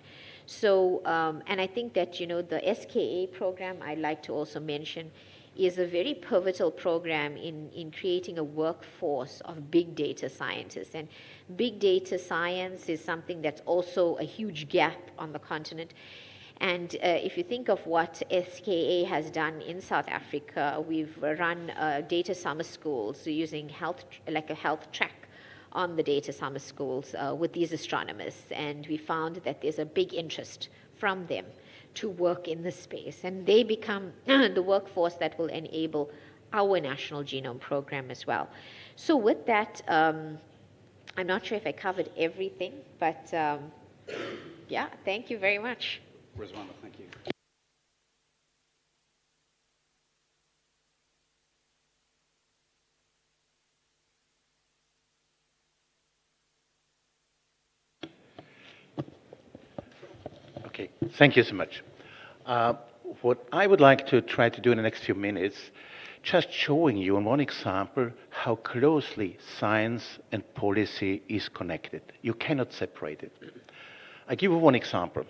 Speaker 8: So, and I think that, the SKA program I'd like to also mention is a very pivotal program in creating a workforce of big data scientists. And big data science is something that's also a huge gap on the continent. And if you think of what SKA has done in South Africa, we've run data summer schools using a health track on the data summer schools with these astronomers. And we found that there's a big interest from them to work in this space. And they become the workforce that will enable our national genome program as well. So with that, I'm not sure if I covered everything, but yeah, thank you very much.
Speaker 7: Rizwana, thank you.
Speaker 18: Okay, thank you so much. What I would like to try to do in the next few minutes, just showing you in one example how closely science and policy is connected. You cannot separate it. I give you one example.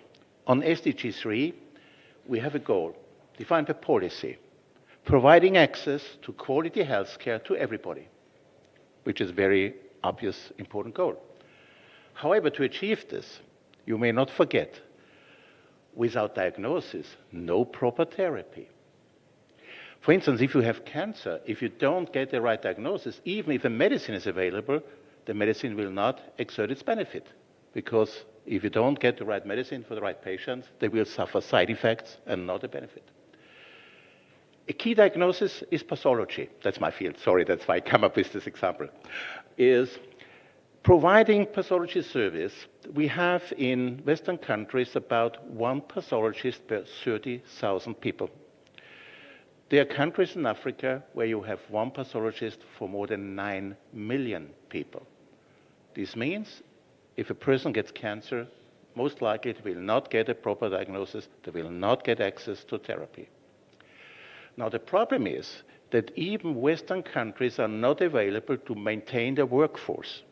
Speaker 18: On SDG 3, we have a goal defined by policy. providing access to quality healthcare to everybody, which is a very obvious, important goal. However, to achieve this, you may not forget, without diagnosis, no proper therapy. For instance, if you have cancer, if you don't get the right diagnosis, even if a medicine is available, the medicine will not exert its benefit. Because if you don't get the right medicine for the right patients, they will suffer side effects and not a benefit. A key diagnosis is pathology. That's my field. Sorry, that's why I come up with this example. Is providing pathology service. We have in Western countries about one pathologist per 30,000 people. There are countries in Africa where you have one pathologist for more than 9 million people. This means if a person gets cancer, most likely they will not get a proper diagnosis, they will not get access to therapy. Now the problem is that even Western countries are not available to maintain their workforce.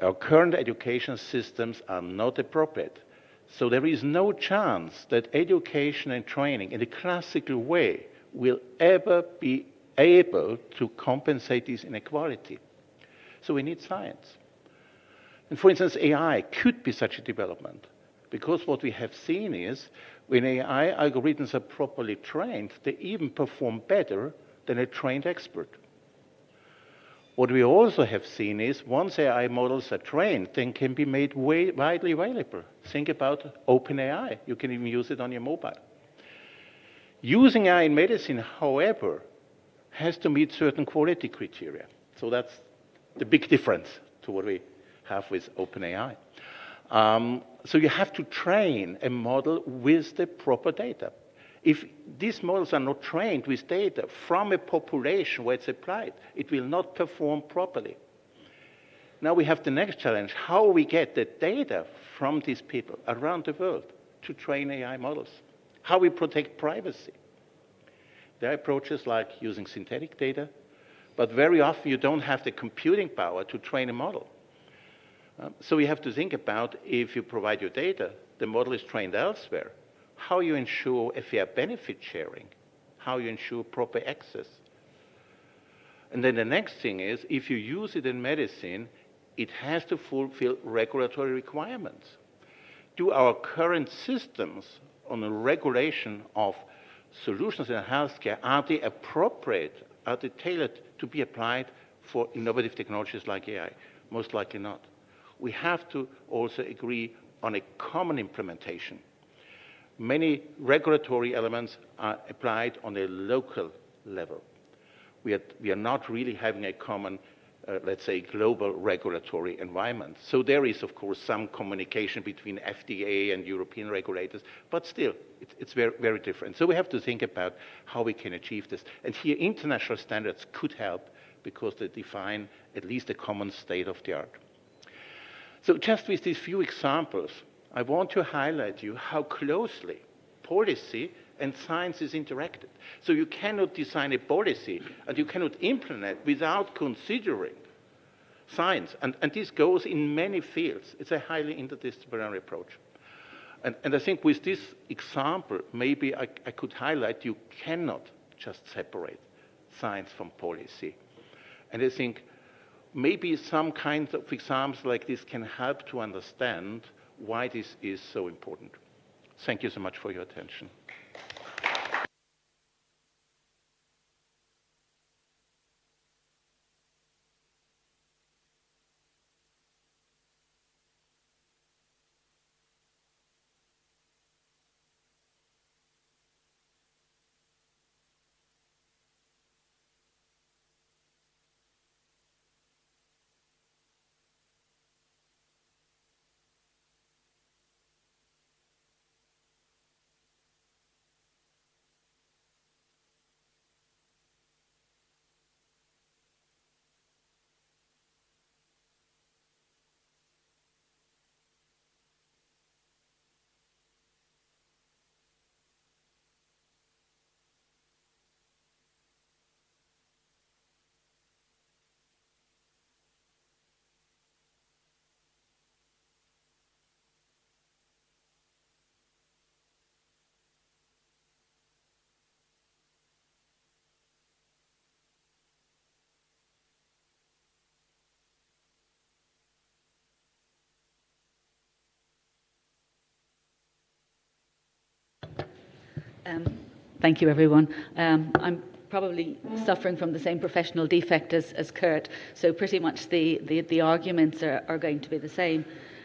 Speaker 18: Our current education systems are not appropriate. So there is no chance that education and training in a classical way will ever be able to compensate this inequality. So we need science. And for instance, AI could be such a development, because what we have seen is when AI algorithms are properly trained, they even perform better than a trained expert. What we also have seen is once AI models are trained, they can be made widely available. Think about OpenAI. You can even use it on your mobile. Using AI in medicine, however, has to meet certain quality criteria. So that's the big difference to what we have with OpenAI. So you have to train a model with the proper data. If these models are not trained with data from a population where it's applied, it will not perform properly. Now we have the next challenge, how we get the data from these people around the world to train AI models, how we protect privacy. There are approaches like using synthetic data, but very often you don't have the computing power to train a model. So you have to think about if you provide your data, the model is trained elsewhere, how you ensure a fair benefit sharing, how you ensure proper access. And then the next thing is, if you use it in medicine, it has to fulfill regulatory requirements. Do our current systems on the regulation of solutions in healthcare, are they appropriate, are they tailored to be applied for innovative technologies like AI? Most likely not. We have to also agree on a common implementation. Many regulatory elements are applied on a local level. We are not really having a common, let's say, global regulatory environment. So there is, of course, some communication between FDA and European regulators, but still, it's very, very different. So we have to think about how we can achieve this. And here, international standards could help because they define at least a common state of the art. So just with these few examples, I want to highlight you how closely policy and science is interacted. So you cannot design a policy and you cannot implement it without considering science. And this goes in many fields. It's a highly interdisciplinary approach. And I think with this example, maybe I could highlight you cannot just separate science from policy. And I think maybe some kinds of examples like this can help to understand why this is so important. Thank you so much for your attention.
Speaker 19: Thank you, everyone. I'm probably suffering from the same professional defect as Kurt, so pretty much the arguments are going to be the same.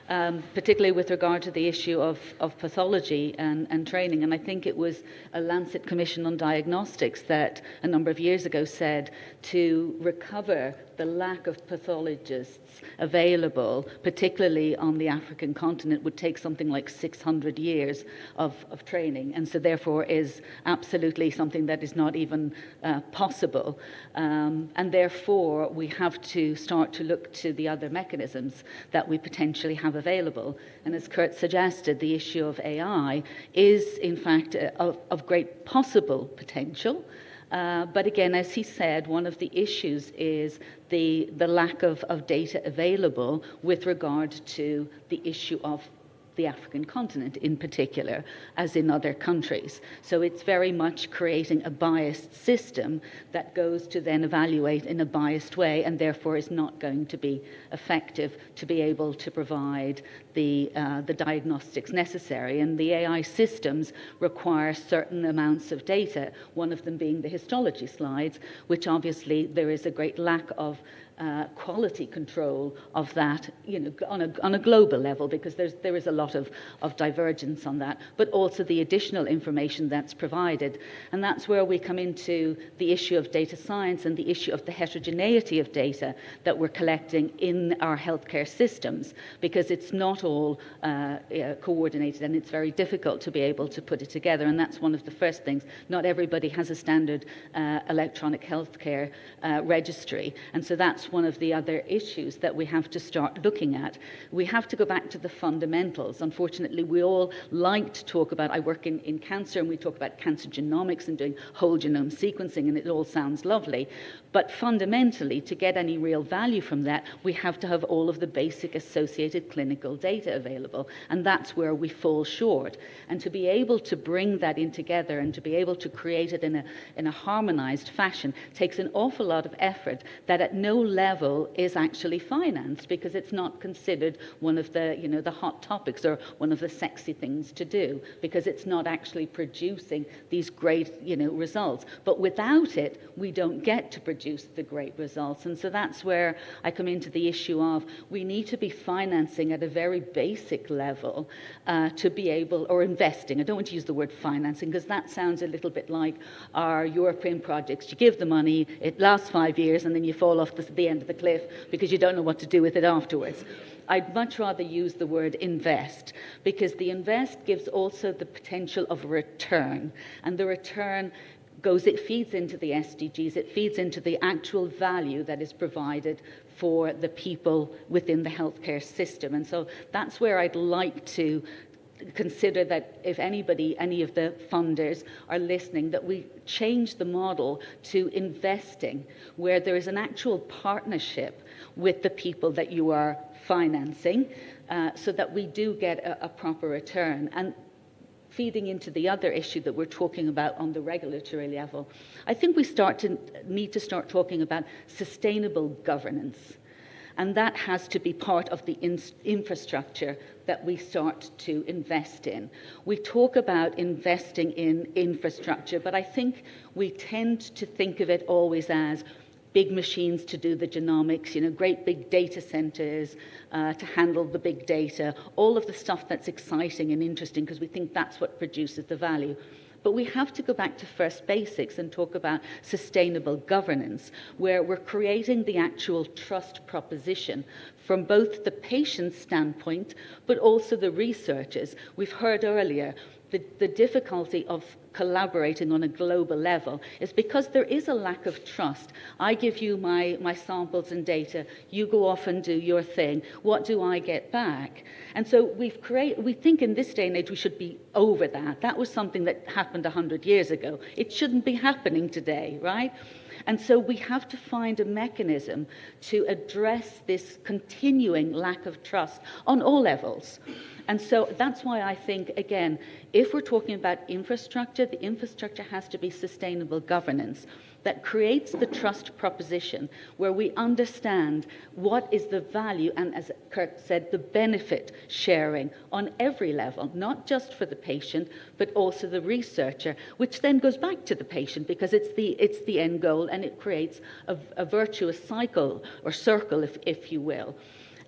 Speaker 19: Particularly with regard to the issue of pathology and training. And I think it was a Lancet Commission on Diagnostics that a number of years ago said to recover the lack of pathologists available, particularly on the African continent, would take something like 600 years of training. And so therefore is absolutely something that is not even possible. And therefore we have to start to look to the other mechanisms that we potentially have available. And as Kurt suggested, the issue of AI is in fact of great possible potential. But again, as he said, one of the issues is the lack of data available with regard to the issue of the African continent in particular, as in other countries. So it's very much creating a biased system that goes to then evaluate in a biased way and therefore is not going to be effective to be able to provide the diagnostics necessary. And the AI systems require certain amounts of data, one of them being the histology slides, which obviously there is a great lack of quality control of that, on a global level, because there is a lot of divergence on that, but also the additional information that's provided. And that's where we come into the issue of data science and the issue of the heterogeneity of data that we're collecting in our healthcare systems, because it's not all coordinated and it's very difficult to be able to put it together. And that's one of the first things. Not everybody has a standard electronic healthcare registry. And so that's one of the other issues that we have to start looking at. We have to go back to the fundamentals. Unfortunately, we all like to talk about, I work in cancer, and we talk about cancer genomics and doing whole genome sequencing, and it all sounds lovely. But fundamentally, to get any real value from that, we have to have all of the basic associated clinical data available. And that's where we fall short. And to be able to bring that in together and to be able to create it in a harmonized fashion takes an awful lot of effort that at no level is actually financed, because it's not considered one of the hot topics or one of the sexy things to do, because it's not actually producing these great results. But without it, we don't get to produce the great results. And so that's where I come into the issue of we need to be financing at a very basic level to be able, or investing. I don't want to use the word financing because that sounds a little bit like our European projects. You give the money, it lasts 5 years, and then you fall off the end of the cliff because you don't know what to do with it afterwards. I'd much rather use the word invest, because the invest gives also the potential of return, and the return it feeds into the SDGs, it feeds into the actual value that is provided for the people within the healthcare system. And so that's where I'd like to consider that if any of the funders are listening, that we change the model to investing, where there is an actual partnership with the people that you are financing, so that we do get a proper return. And feeding into the other issue that we're talking about on the regulatory level, I think we need to start talking about sustainable governance. And that has to be part of the infrastructure that we start to invest in. We talk about investing in infrastructure, but I think we tend to think of it always as big machines to do the genomics, great big data centers to handle the big data, all of the stuff that's exciting and interesting because we think that's what produces the value. But we have to go back to first basics and talk about sustainable governance, where we're creating the actual trust proposition from both the patient's standpoint, but also the researchers. We've heard earlier the difficulty of collaborating on a global level is because there is a lack of trust. I give you my samples and data, you go off and do your thing. What do I get back? And so we think in this day and age we should be over that. That was something that happened 100 years ago. It shouldn't be happening today, right? And so we have to find a mechanism to address this continuing lack of trust on all levels. And so that's why I think, again, if we're talking about infrastructure, the infrastructure has to be sustainable governance. that creates the trust proposition where we understand what is the value and, as Kurt said, the benefit sharing on every level, not just for the patient, but also the researcher, which then goes back to the patient because it's the end goal, and it creates a virtuous cycle or circle, if you will.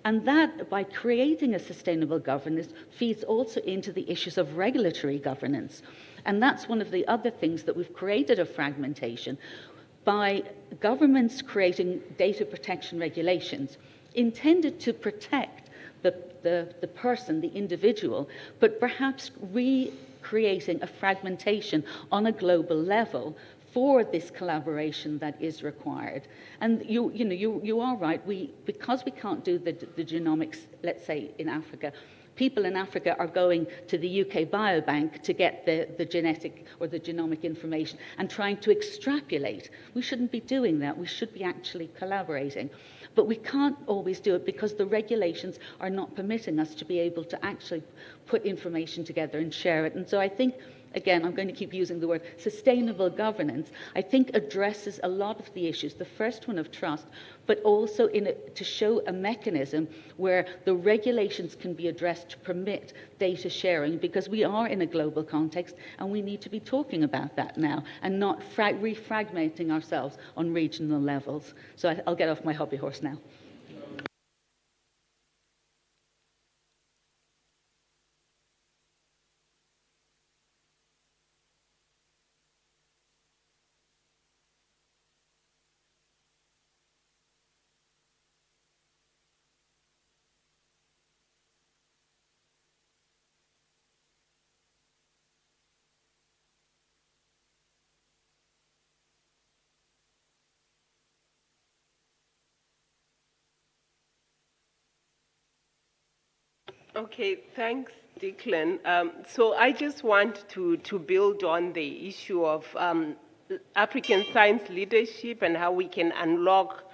Speaker 19: And that, by creating a sustainable governance, feeds also into the issues of regulatory governance. And that's one of the other things that we've created a fragmentation by governments creating data protection regulations intended to protect the person, the individual, but perhaps recreating a fragmentation on a global level for this collaboration that is required. And you are right, because we can't do the genomics, let's say in Africa, people in Africa are going to the UK Biobank to get the genetic or the genomic information and trying to extrapolate. We shouldn't be doing that, we should be actually collaborating. But we can't always do it because the regulations are not permitting us to be able to actually put information together and share it. And so I think, again, I'm going to keep using the word sustainable governance, I think addresses a lot of the issues. The first one of trust, but also to show a mechanism where the regulations can be addressed to permit data sharing, because we are in a global context and we need to be talking about that now and not refragmenting ourselves on regional levels. So I'll get off my hobby horse now.
Speaker 20: Okay, thanks, Declan. So I just want to build on the issue of African science leadership and how we can unlock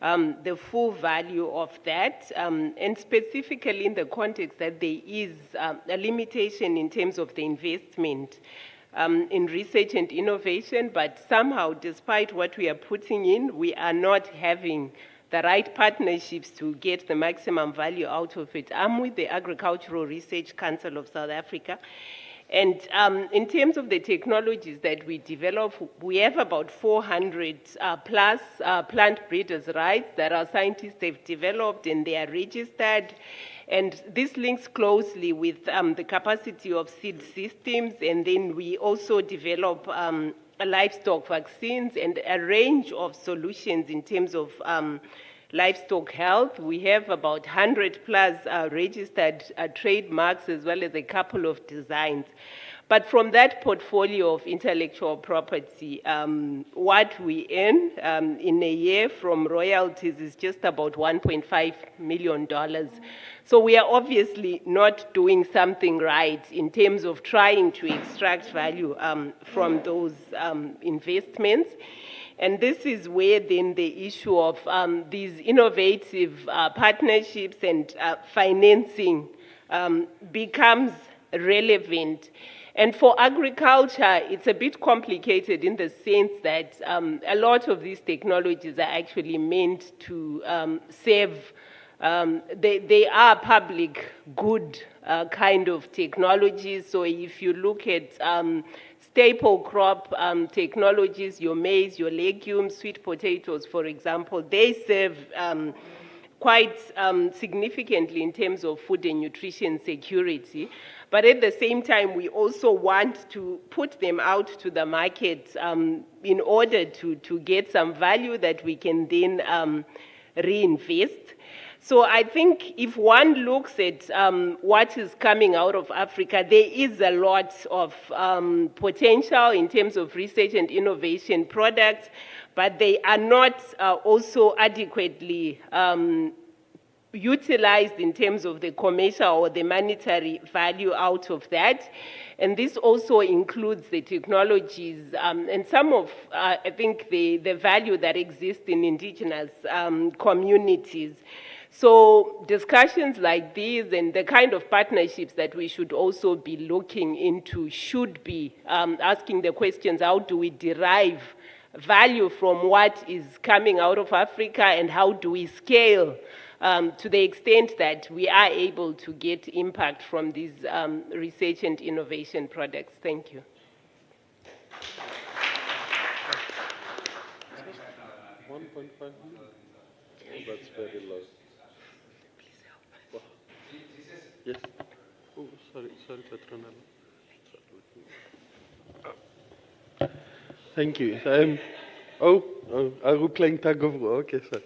Speaker 20: the full value of that, and specifically in the context that there is a limitation in terms of the investment in research and innovation, but somehow, despite what we are putting in, we are not having the right partnerships to get the maximum value out of it. I'm with the Agricultural Research Council of South Africa. And in terms of the technologies that we develop, we have about 400 plus plant breeders' rights that our scientists have developed, and they are registered. And this links closely with the capacity of seed systems. And then we also develop livestock vaccines and a range of solutions in terms of livestock health. We have about 100 plus registered trademarks, as well as a couple of designs. But from that portfolio of intellectual property, what we earn in a year from royalties is just about $1.5 million. So we are obviously not doing something right in terms of trying to extract value from those investments. And this is where then the issue of these innovative partnerships and financing becomes relevant. And for agriculture, it's a bit complicated in the sense that a lot of these technologies are actually meant to serve, they are public good kind of technologies. So if you look at staple crop technologies, your maize, your legumes, sweet potatoes, for example, they serve quite significantly in terms of food and nutrition security. But at the same time, we also want to put them out to the market in order to get some value that we can then reinvest. So I think if one looks at what is coming out of Africa, there is a lot of potential in terms of research and innovation products, but they are not also adequately utilized in terms of the commercial or the monetary value out of that. And this also includes the technologies and some of, I think, the value that exists in indigenous communities. So discussions like these and the kind of partnerships that we should also be looking into should be asking the questions, how do we derive value from what is coming out of Africa, and how do we scale to the extent that we are able to get impact from these research and innovation products. Thank you.
Speaker 21: 1.5 million. Oh, that's very low. Yes. Oh, sorry, Petronella. Thank you. Are we playing tug of war? Okay, sorry.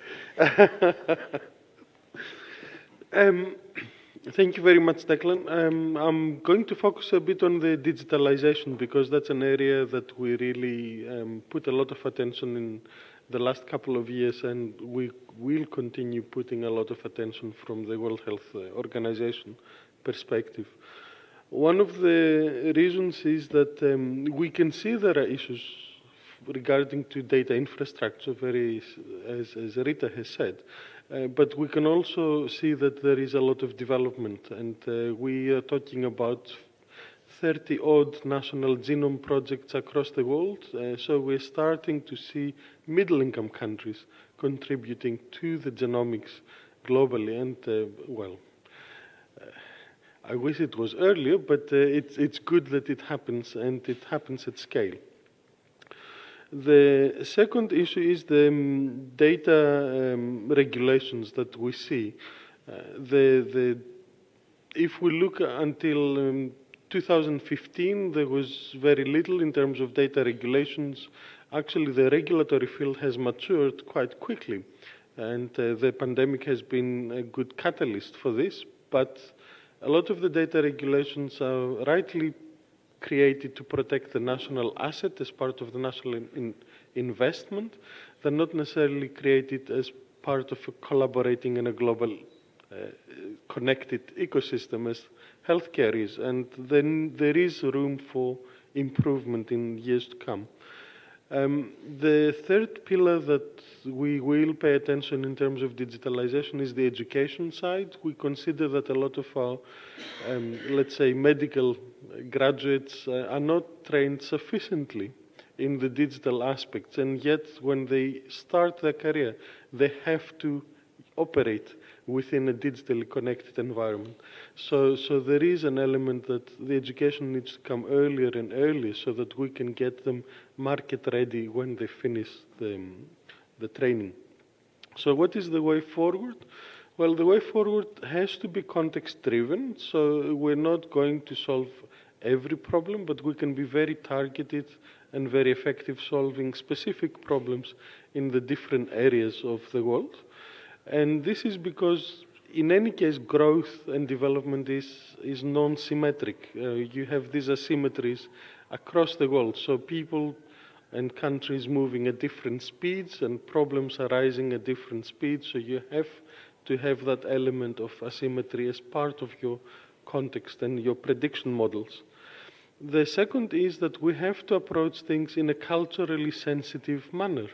Speaker 21: Thank you very much, Declan. I'm going to focus a bit on the digitalization because that's an area that we really put a lot of attention in the last couple of years, and we will continue putting a lot of attention from the World Health Organization perspective. One of the reasons is that we can see there are issues regarding to data infrastructure, as Rita has said, but we can also see that there is a lot of development, and we are talking about 30-odd national genome projects across the world, so we're starting to see middle-income countries contributing to the genomics globally, and I wish it was earlier, but it's good that it happens, and it happens at scale. The second issue is the data regulations that we see. If we look until 2015, there was very little in terms of data regulations. Actually, the regulatory field has matured quite quickly, and the pandemic has been a good catalyst for this, but a lot of the data regulations are rightly created to protect the national asset as part of the national investment. They're not necessarily created as part of a collaborating in a global connected ecosystem as healthcare is, and then there is room for improvement in years to come. The third pillar that we will pay attention in terms of digitalization is the education side. We consider that a lot of our, let's say, medical graduates are not trained sufficiently in the digital aspects, and yet when they start their career, they have to operate within a digitally connected environment. So there is an element that the education needs to come earlier and earlier so that we can get them market ready when they finish the training. So what is the way forward? Well, the way forward has to be context driven. So we're not going to solve every problem, but we can be very targeted and very effective solving specific problems in the different areas of the world. And this is because, in any case, growth and development is non-symmetric. You have these asymmetries across the world. So people and countries moving at different speeds and problems arising at different speeds. So you have to have that element of asymmetry as part of your context and your prediction models. The second is that we have to approach things in a culturally sensitive manner.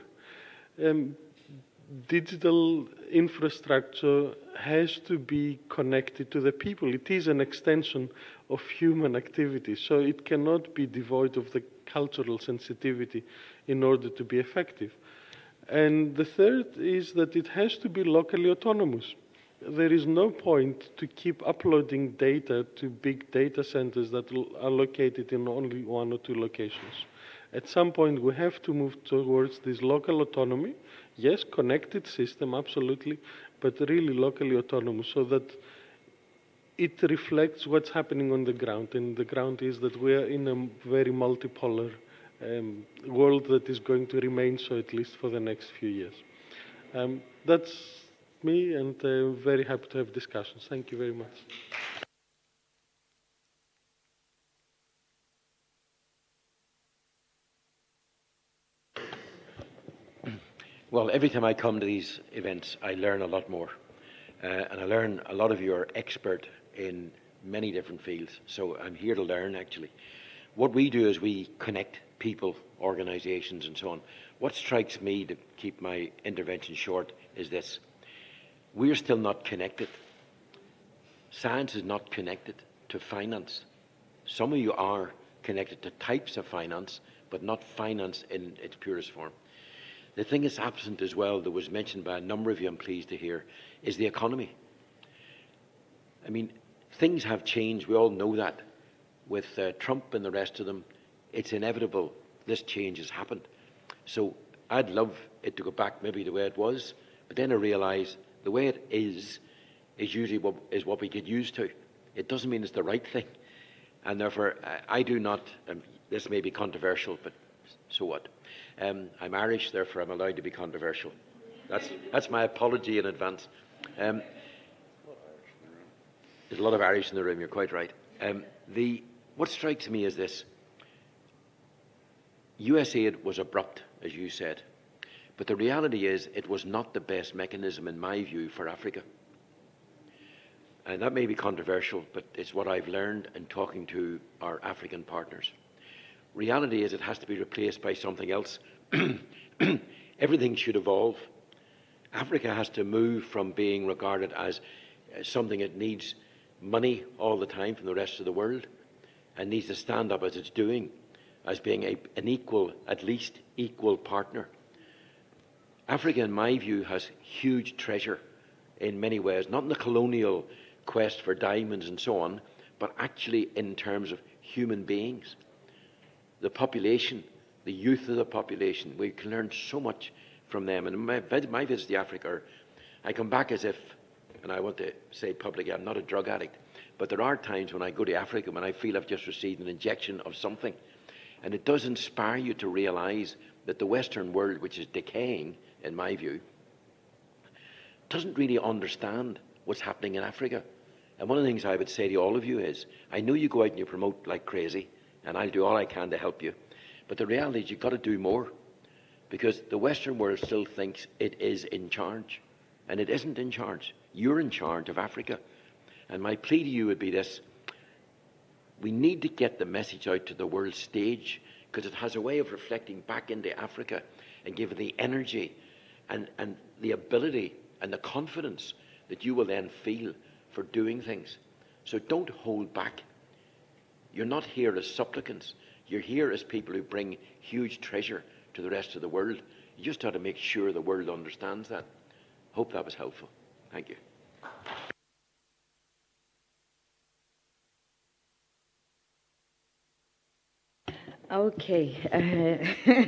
Speaker 21: Digital infrastructure has to be connected to the people. It is an extension of human activity, so it cannot be devoid of the cultural sensitivity in order to be effective. And the third is that it has to be locally autonomous. There is no point to keep uploading data to big data centers that are located in only one or two locations. At some point, we have to move towards this local autonomy. Yes, connected system, absolutely, but really locally autonomous so that it reflects what's happening on the ground. And the ground is that we are in a very multipolar world that is going to remain so at least for the next few years. That's me, and very happy to have discussions. Thank you very much.
Speaker 22: Well, every time I come to these events, I learn a lot more. And I learn a lot of you are expert in many different fields. So I'm here to learn, actually. What we do is we connect people, organizations, and so on. What strikes me, to keep my intervention short, is this. We're still not connected. Science is not connected to finance. Some of you are connected to types of finance, but not finance in its purest form. The thing that's absent as well, that was mentioned by a number of you, I'm pleased to hear, is the economy. I mean, things have changed. We all know that. With Trump and the rest of them, it's inevitable this change has happened. So I'd love it to go back maybe the way it was, but then I realise the way it is usually what we get used to. It doesn't mean it's the right thing. And therefore, I do not, this may be controversial, but so what? I'm Irish, therefore I'm allowed to be controversial. That's my apology in advance. There's a lot of Irish in the room, you're quite right. What strikes me is this. USAID was abrupt, as you said, but the reality is it was not the best mechanism, in my view, for Africa. And that may be controversial, but it's what I've learned in talking to our African partners. Reality is it has to be replaced by something else. Everything should evolve. Africa has to move from being regarded as something that needs money all the time from the rest of the world and needs to stand up as it's doing, as being an equal, at least equal partner. Africa, in my view, has huge treasure in many ways, not in the colonial quest for diamonds and so on, but actually in terms of human beings. The population, the youth of the population, we can learn so much from them. And my visits to Africa, I come back as if, and I want to say publicly, I'm not a drug addict, but there are times when I go to Africa when I feel I've just received an injection of something. And it does inspire you to realise that the Western world, which is decaying, in my view, doesn't really understand what's happening in Africa. And one of the things I would say to all of you is, I know you go out and you promote like crazy, and I'll do all I can to help you, but the reality is you've got to do more, because the Western world still thinks it is in charge, and it isn't in charge. You're in charge of Africa. And my plea to you would be this: we need to get the message out to the world stage, because it has a way of reflecting back into Africa and giving the energy and the ability and the confidence that you will then feel for doing things. So don't hold back. You're not here as supplicants. You're here as people who bring huge treasure to the rest of the world. You just have to make sure the world understands that. Hope that was helpful. Thank you.
Speaker 12: Okay.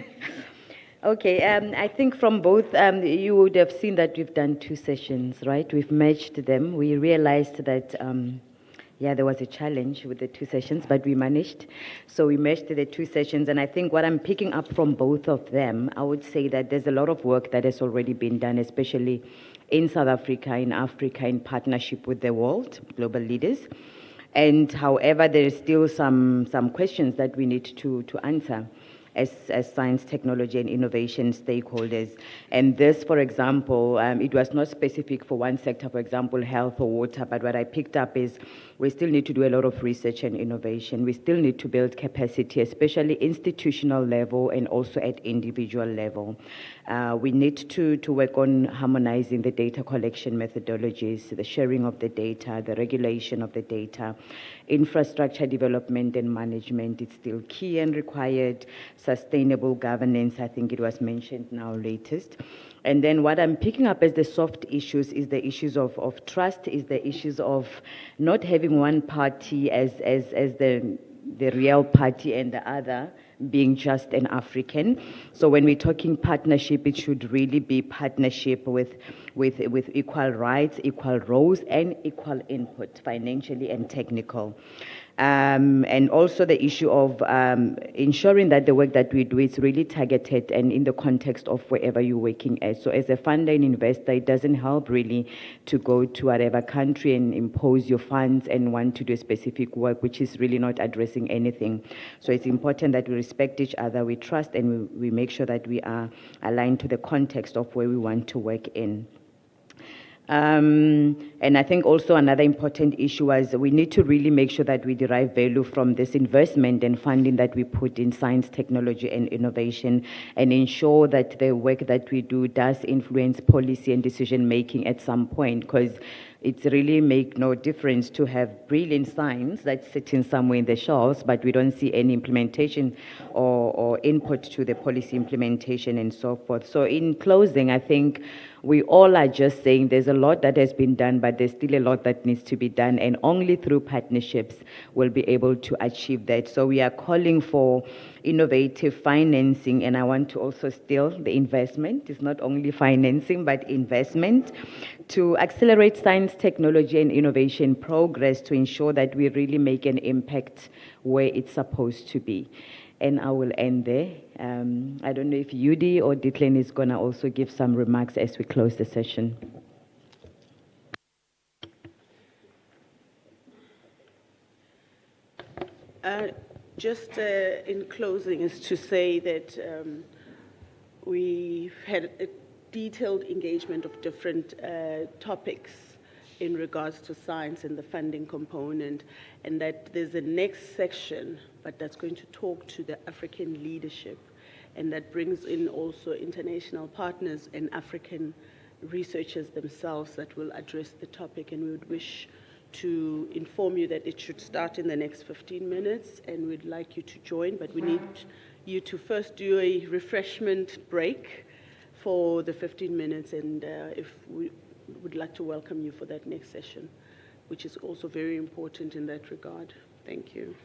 Speaker 12: Okay, I think from both, you would have seen that we've done two sessions, right? We've merged them. We realized that, yeah, there was a challenge with the two sessions, but we managed. So we merged the two sessions, and I think what I'm picking up from both of them, I would say that there's a lot of work that has already been done, especially in South Africa, in partnership with the world, global leaders. And however, there is still some questions that we need to answer as science, technology, and innovation stakeholders. And this, for example, it was not specific for one sector, for example, health or water, but what I picked up is we still need to do a lot of research and innovation. We still need to build capacity, especially institutional level and also at individual level. We need to work on harmonizing the data collection methodologies, the sharing of the data, the regulation of the data, infrastructure development and management. It's still key and required. Sustainable governance, I think it was mentioned now latest. And then what I'm picking up as the soft issues is the issues of trust, is the issues of not having one party as the real party and the other being just an African. So when we're talking partnership, it should really be partnership with equal rights, equal roles, and equal input, financially and technical. And also the issue of ensuring that the work that we do is really targeted and in the context of wherever you're working at. So as a funder and investor, it doesn't help really to go to whatever country and impose your funds and want to do specific work, which is really not addressing anything. So it's important that we respect each other, we trust, and we make sure that we are aligned to the context of where we want to work in. And I think also another important issue is we need to really make sure that we derive value from this investment and funding that we put in science, technology, and innovation, and ensure that the work that we do does influence policy and decision making at some point, because it's really make no difference to have brilliant science that's sitting somewhere in the shelves, but we don't see any implementation or input to the policy implementation and so forth. So in closing, I think we all are just saying there's a lot that has been done, but there's still a lot that needs to be done, and only through partnerships we'll be able to achieve that. So we are calling for innovative financing, and I want to also still the investment. It's not only financing, but investment to accelerate science, technology, and innovation progress to ensure that we really make an impact where it's supposed to be. And I will end there. I don't know if Yudi or Ditlen is going to also give some remarks as we close the session.
Speaker 9: Just in closing is to say that we've had a detailed engagement of different topics in regards to science and the funding component, and that there's a next section, but that's going to talk to the African leadership, and that brings in also international partners and African researchers themselves that will address the topic, and we would wish to inform you that it should start in the next 15 minutes, and we'd like you to join, but we need you to first do a refreshment break for the 15 minutes, and if we would like to welcome you for that next session, which is also very important in that regard. Thank you.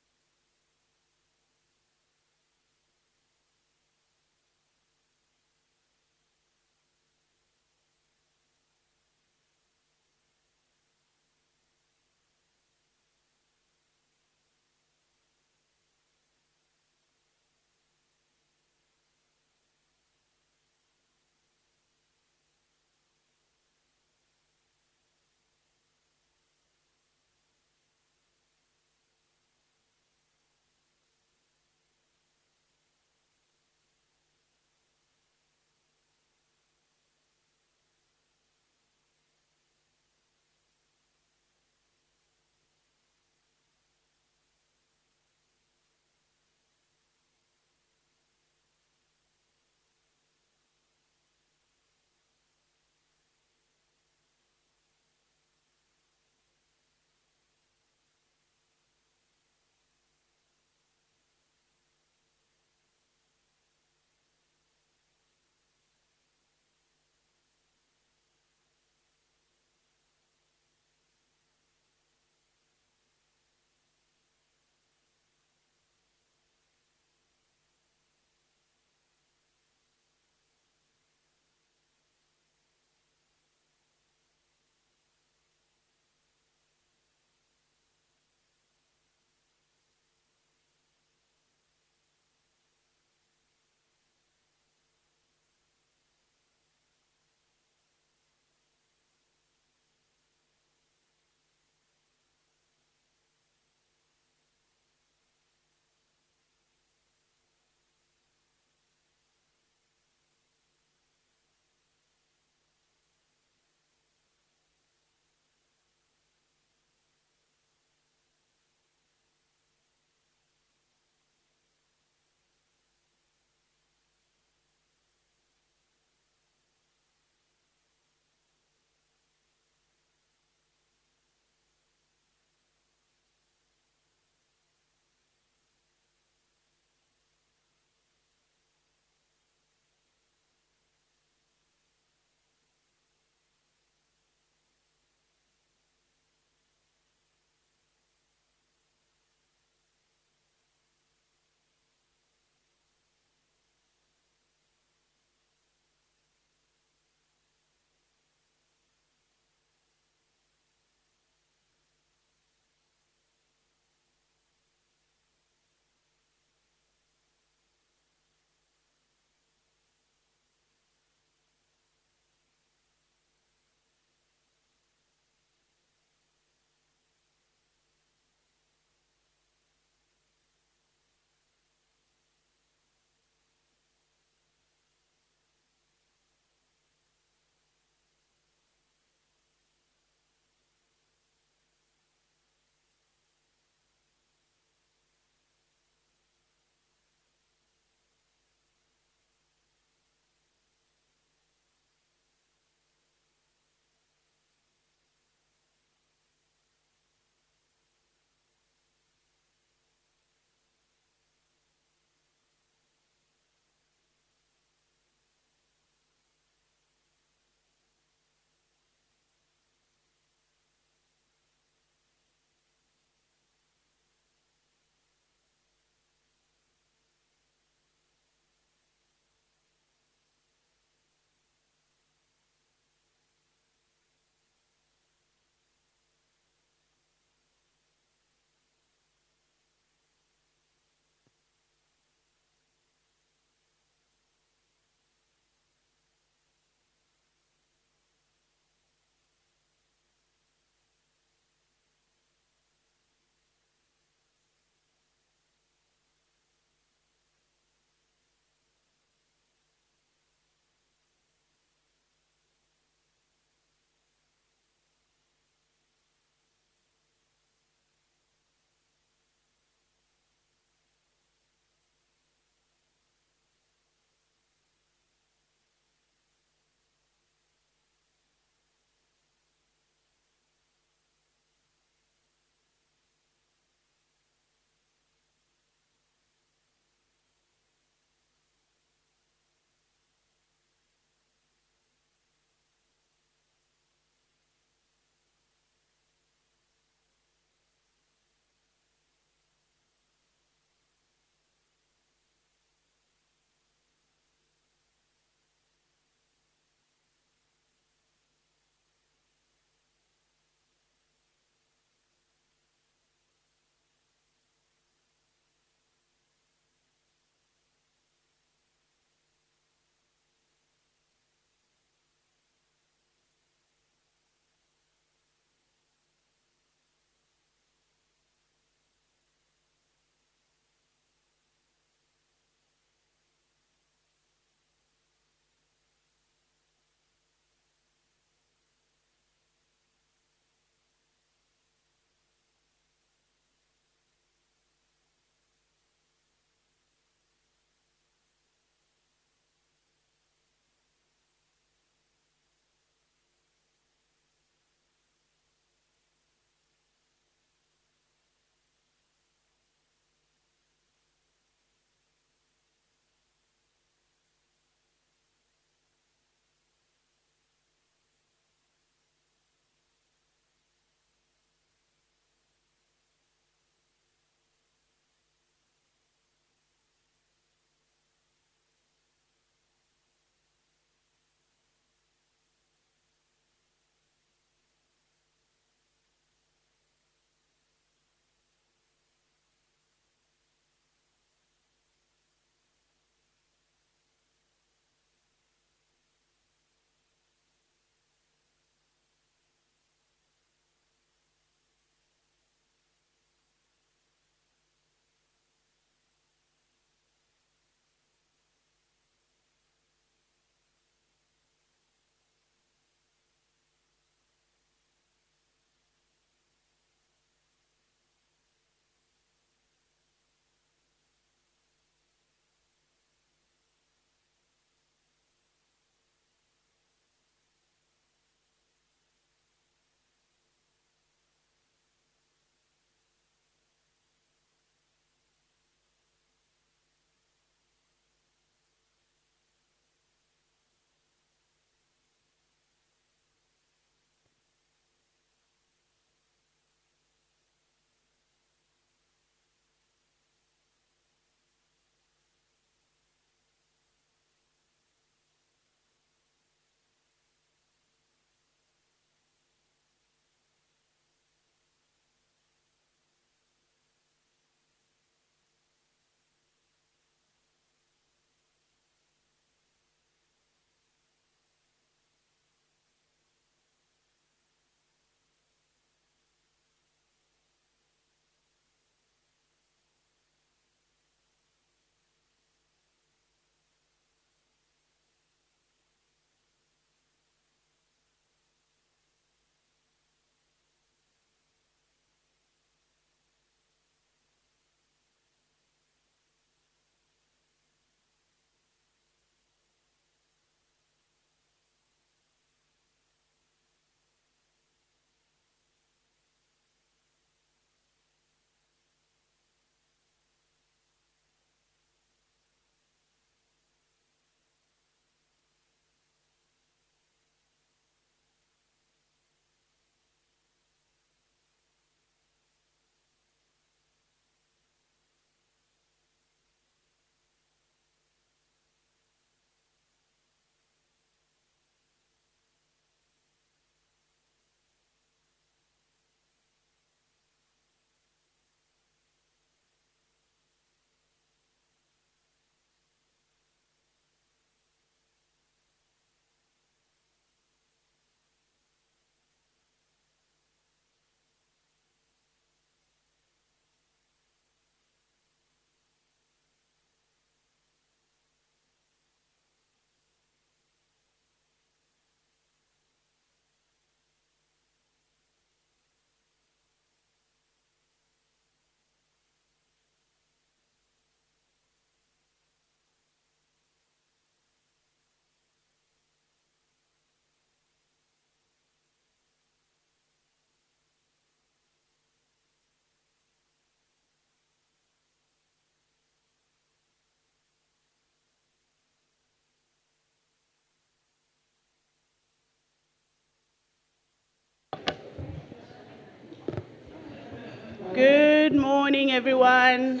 Speaker 9: Good morning, everyone.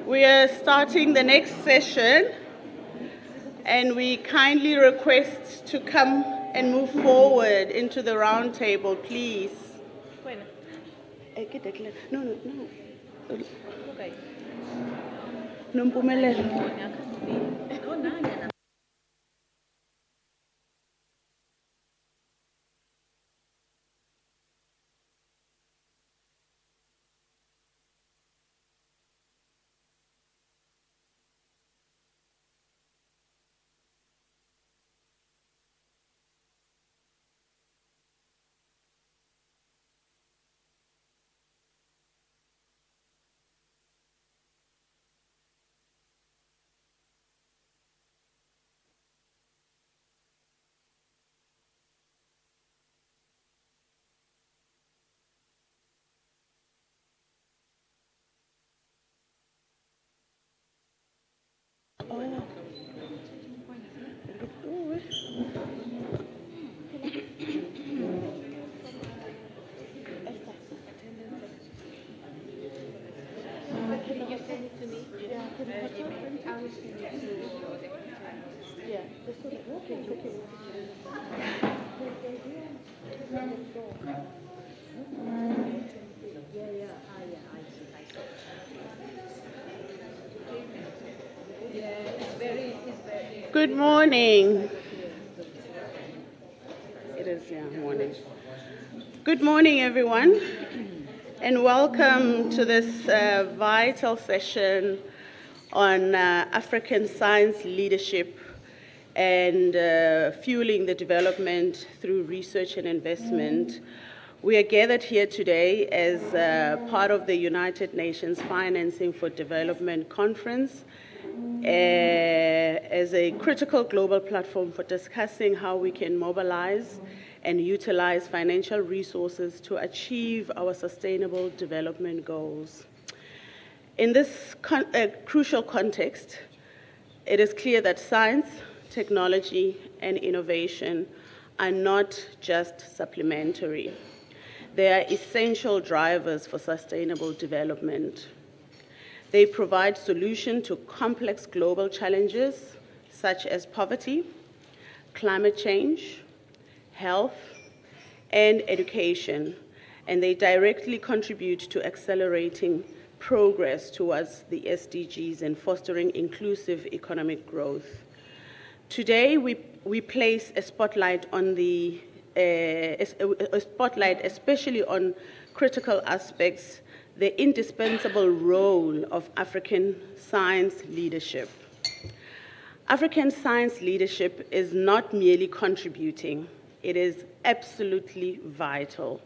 Speaker 9: We are starting the next session, and we kindly request to come and move forward into the round table, please. No. Good morning. It is, morning. Good morning, everyone, and welcome to this vital session on African science leadership and fueling the development through research and investment. We are gathered here today as part of the United Nations Financing for Development Conference, as a critical global platform for discussing how we can mobilize and utilize financial resources to achieve our sustainable development goals. In this crucial context, it is clear that science, technology, and innovation are not just supplementary. They are essential drivers for sustainable development. They provide solutions to complex global challenges such as poverty, climate change, health, and education, and they directly contribute to accelerating progress towards the SDGs and fostering inclusive economic growth. Today, we place a spotlight on a spotlight especially on critical aspects, the indispensable role of African science leadership. African science leadership is not merely contributing, it is absolutely vital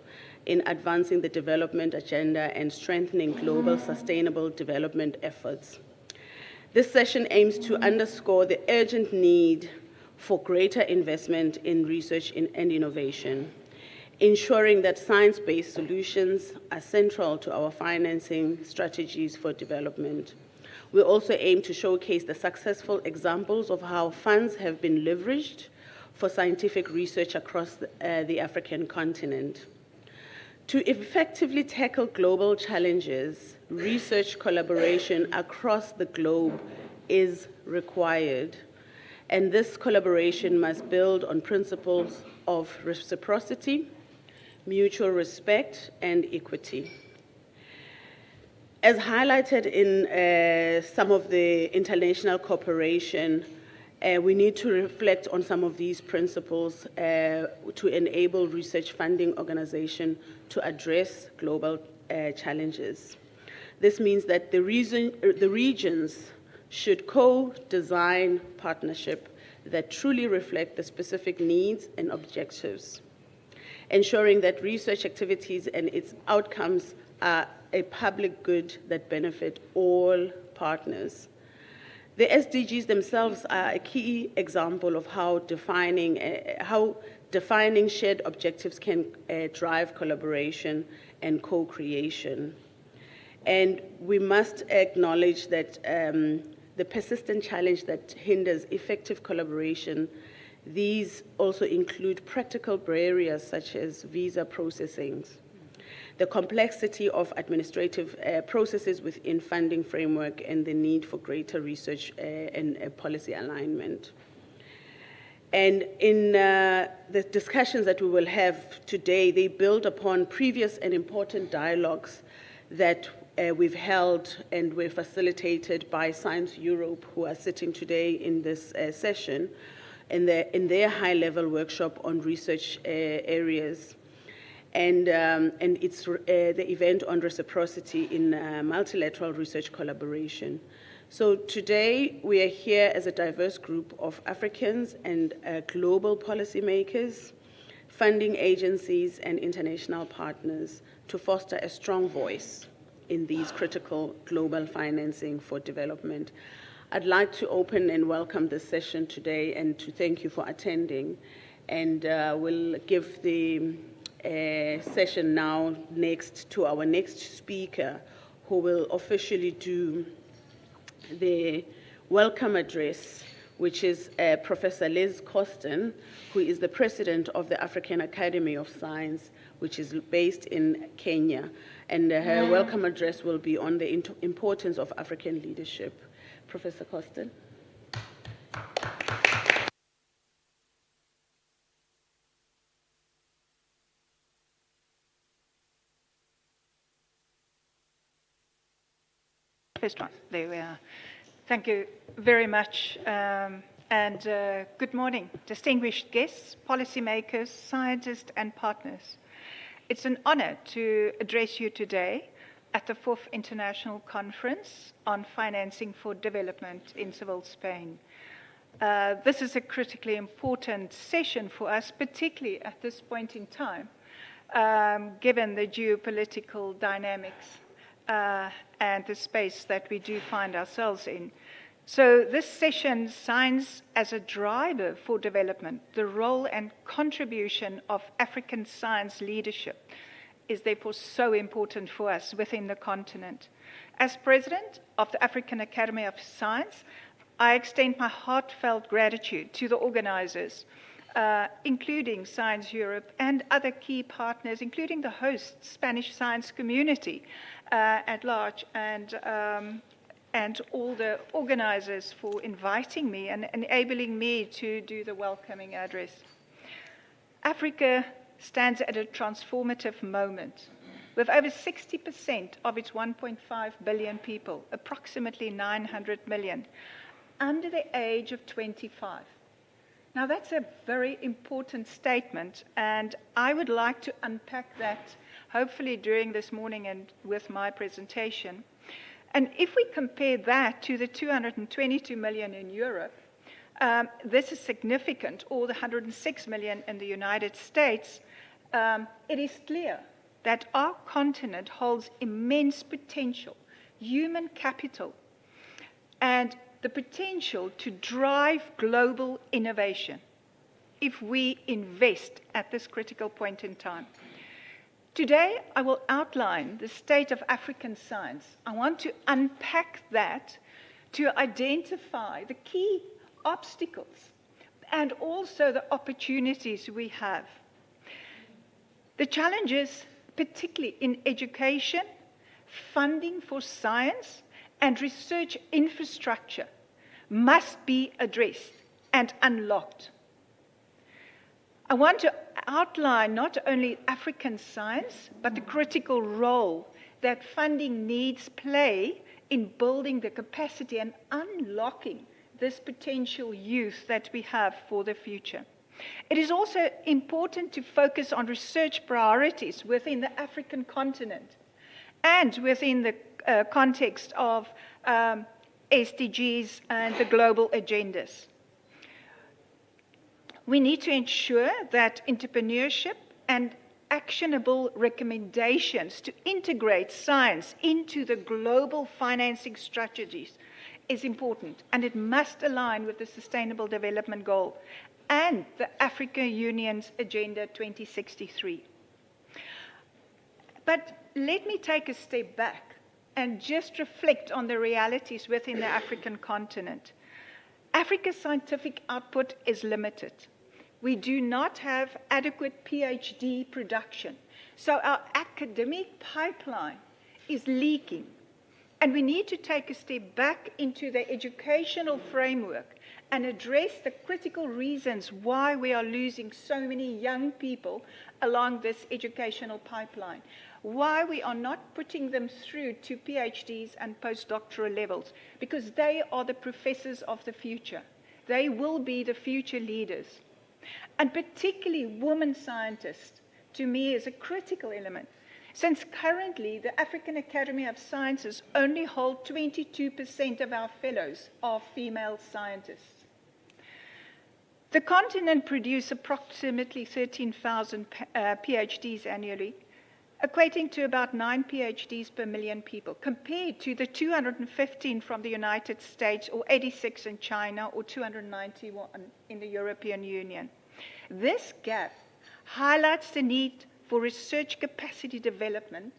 Speaker 9: in advancing the development agenda and strengthening global sustainable development efforts. This session aims to underscore the urgent need for greater investment in research and innovation, ensuring that science-based solutions are central to our financing strategies for development. We also aim to showcase the successful examples of how funds have been leveraged for scientific research across the African continent. To effectively tackle global challenges, research collaboration across the globe is required, and this collaboration must build on principles of reciprocity, mutual respect, and equity. As highlighted in some of the international cooperation, we need to reflect on some of these principles to enable research funding organizations to address global challenges. This means that the regions should co-design partnerships that truly reflect the specific needs and objectives, ensuring that research activities and its outcomes are a public good that benefit all partners. The SDGs themselves are a key example of how defining shared objectives can drive collaboration and co-creation. And we must acknowledge that the persistent challenge that hinders effective collaboration, these also include practical barriers such as visa processing. the complexity of administrative processes within funding framework, and the need for greater research and policy alignment. And in the discussions that we will have today, they build upon previous and important dialogues that we've held and were facilitated by Science Europe, who are sitting today in this session, in their high-level workshop on research areas. And it's the event on reciprocity in multilateral research collaboration. So today we are here as a diverse group of Africans and global policymakers, funding agencies, and international partners to foster a strong voice in these critical global financing for development. I'd like to open and welcome this session today and to thank you for attending. And we'll give the session now next to our next speaker, who will officially do the welcome address, which is Professor Liz Costin, who is the president of the African Academy of Science, which is based in Kenya. And her welcome address will be on the importance of African leadership. Professor Costin.
Speaker 1: First one, there we are. Thank you very much, and good morning, distinguished guests, policymakers, scientists, and partners. It's an honor to address you today at the 4th International Conference on Financing for Development in Seville, Spain. This is a critically important session for us, particularly at this point in time, given the geopolitical dynamics and the space that we do find ourselves in. So this session, Science as a Driver for Development, the role and contribution of African science leadership, is therefore so important for us within the continent. As President of the African Academy of Science, I extend my heartfelt gratitude to the organizers, including Science Europe and other key partners, including the host Spanish science community at large, and all the organizers for inviting me and enabling me to do the welcoming address. Africa stands at a transformative moment. With over 60% of its 1.5 billion people, approximately 900 million, under the age of 25. Now that's a very important statement, and I would like to unpack that hopefully during this morning and with my presentation. And if we compare that to the 222 million in Europe, this is significant, or the 106 million in the United States, it is clear that our continent holds immense potential, human capital, and the potential to drive global innovation if we invest at this critical point in time. Today, I will outline the state of African science. I want to unpack that to identify the key obstacles and also the opportunities we have. The challenges, particularly in education, funding for science, and research infrastructure, must be addressed and unlocked. I want to outline not only African science, but the critical role that funding needs play in building the capacity and unlocking this potential youth that we have for the future. It is also important to focus on research priorities within the African continent and within the context of SDGs and the global agendas. We need to ensure that entrepreneurship and actionable recommendations to integrate science into the global financing strategies is important, and it must align with the Sustainable Development Goal and the African Union's Agenda 2063. But let me take a step back and just reflect on the realities within the African continent. Africa's scientific output is limited. We do not have adequate PhD production. So our academic pipeline is leaking. And we need to take a step back into the educational framework and address the critical reasons why we are losing so many young people along this educational pipeline, why we are not putting them through to PhDs and postdoctoral levels, because they are the professors of the future. They will be the future leaders. And particularly women scientists, to me, is a critical element, since currently the African Academy of Sciences only hold 22% of our fellows are female scientists. The continent produces approximately 13,000 PhDs annually, equating to about 9 PhDs per million people, compared to the 215 from the United States, or 86 in China, or 291 in the European Union. This gap highlights the need for research capacity development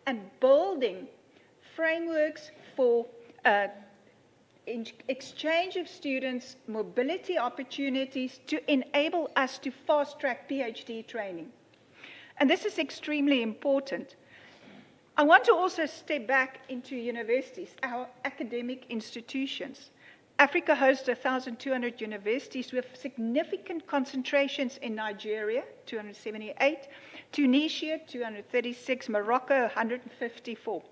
Speaker 1: and building frameworks for exchange of students, mobility opportunities to enable us to fast-track PhD training. And this is extremely important. I want to also step back into universities, our academic institutions. Africa hosts 1,200 universities with significant concentrations in Nigeria, 278, Tunisia, 236, Morocco, 154.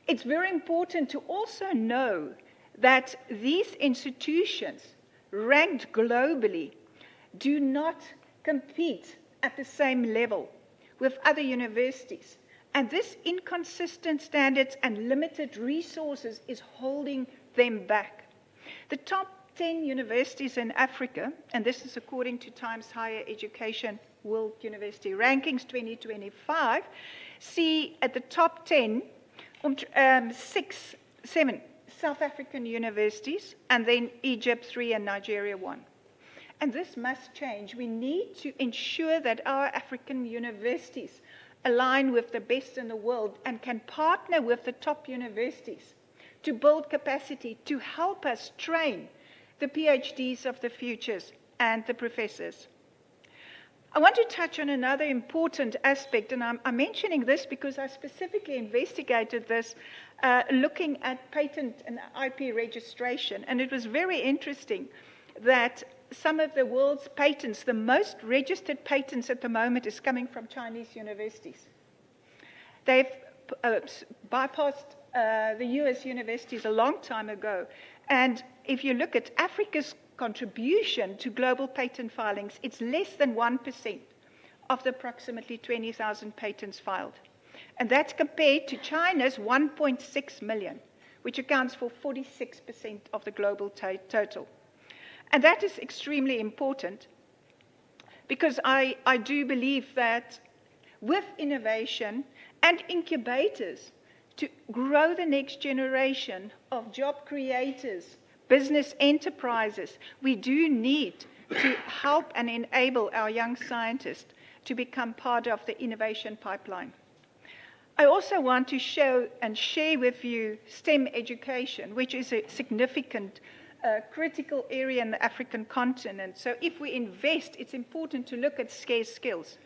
Speaker 1: It's very important to also know that these institutions, ranked globally, do not compete at the same level with other universities. And this inconsistent standards and limited resources is holding them back. The top 10 universities in Africa, and this is according to Times Higher Education World University Rankings 2025, see at the top 10, 7 South African universities, and then Egypt 3 and Nigeria 1. And this must change. We need to ensure that our African universities align with the best in the world and can partner with the top universities to build capacity to help us train the PhDs of the futures and the professors. I want to touch on another important aspect, and I'm mentioning this because I specifically investigated this looking at patent and IP registration, and it was very interesting that some of the world's patents, the most registered patents at the moment, is coming from Chinese universities. They've bypassed the US universities a long time ago. And if you look at Africa's contribution to global patent filings, it's less than 1% of the approximately 20,000 patents filed. And that's compared to China's 1.6 million, which accounts for 46% of the global total. And that is extremely important because I do believe that with innovation and incubators to grow the next generation of job creators, business enterprises, we do need to help and enable our young scientists to become part of the innovation pipeline. I also want to show and share with you STEM education, which is a significant critical area in the African continent. So if we invest, it's important to look at scarce skills.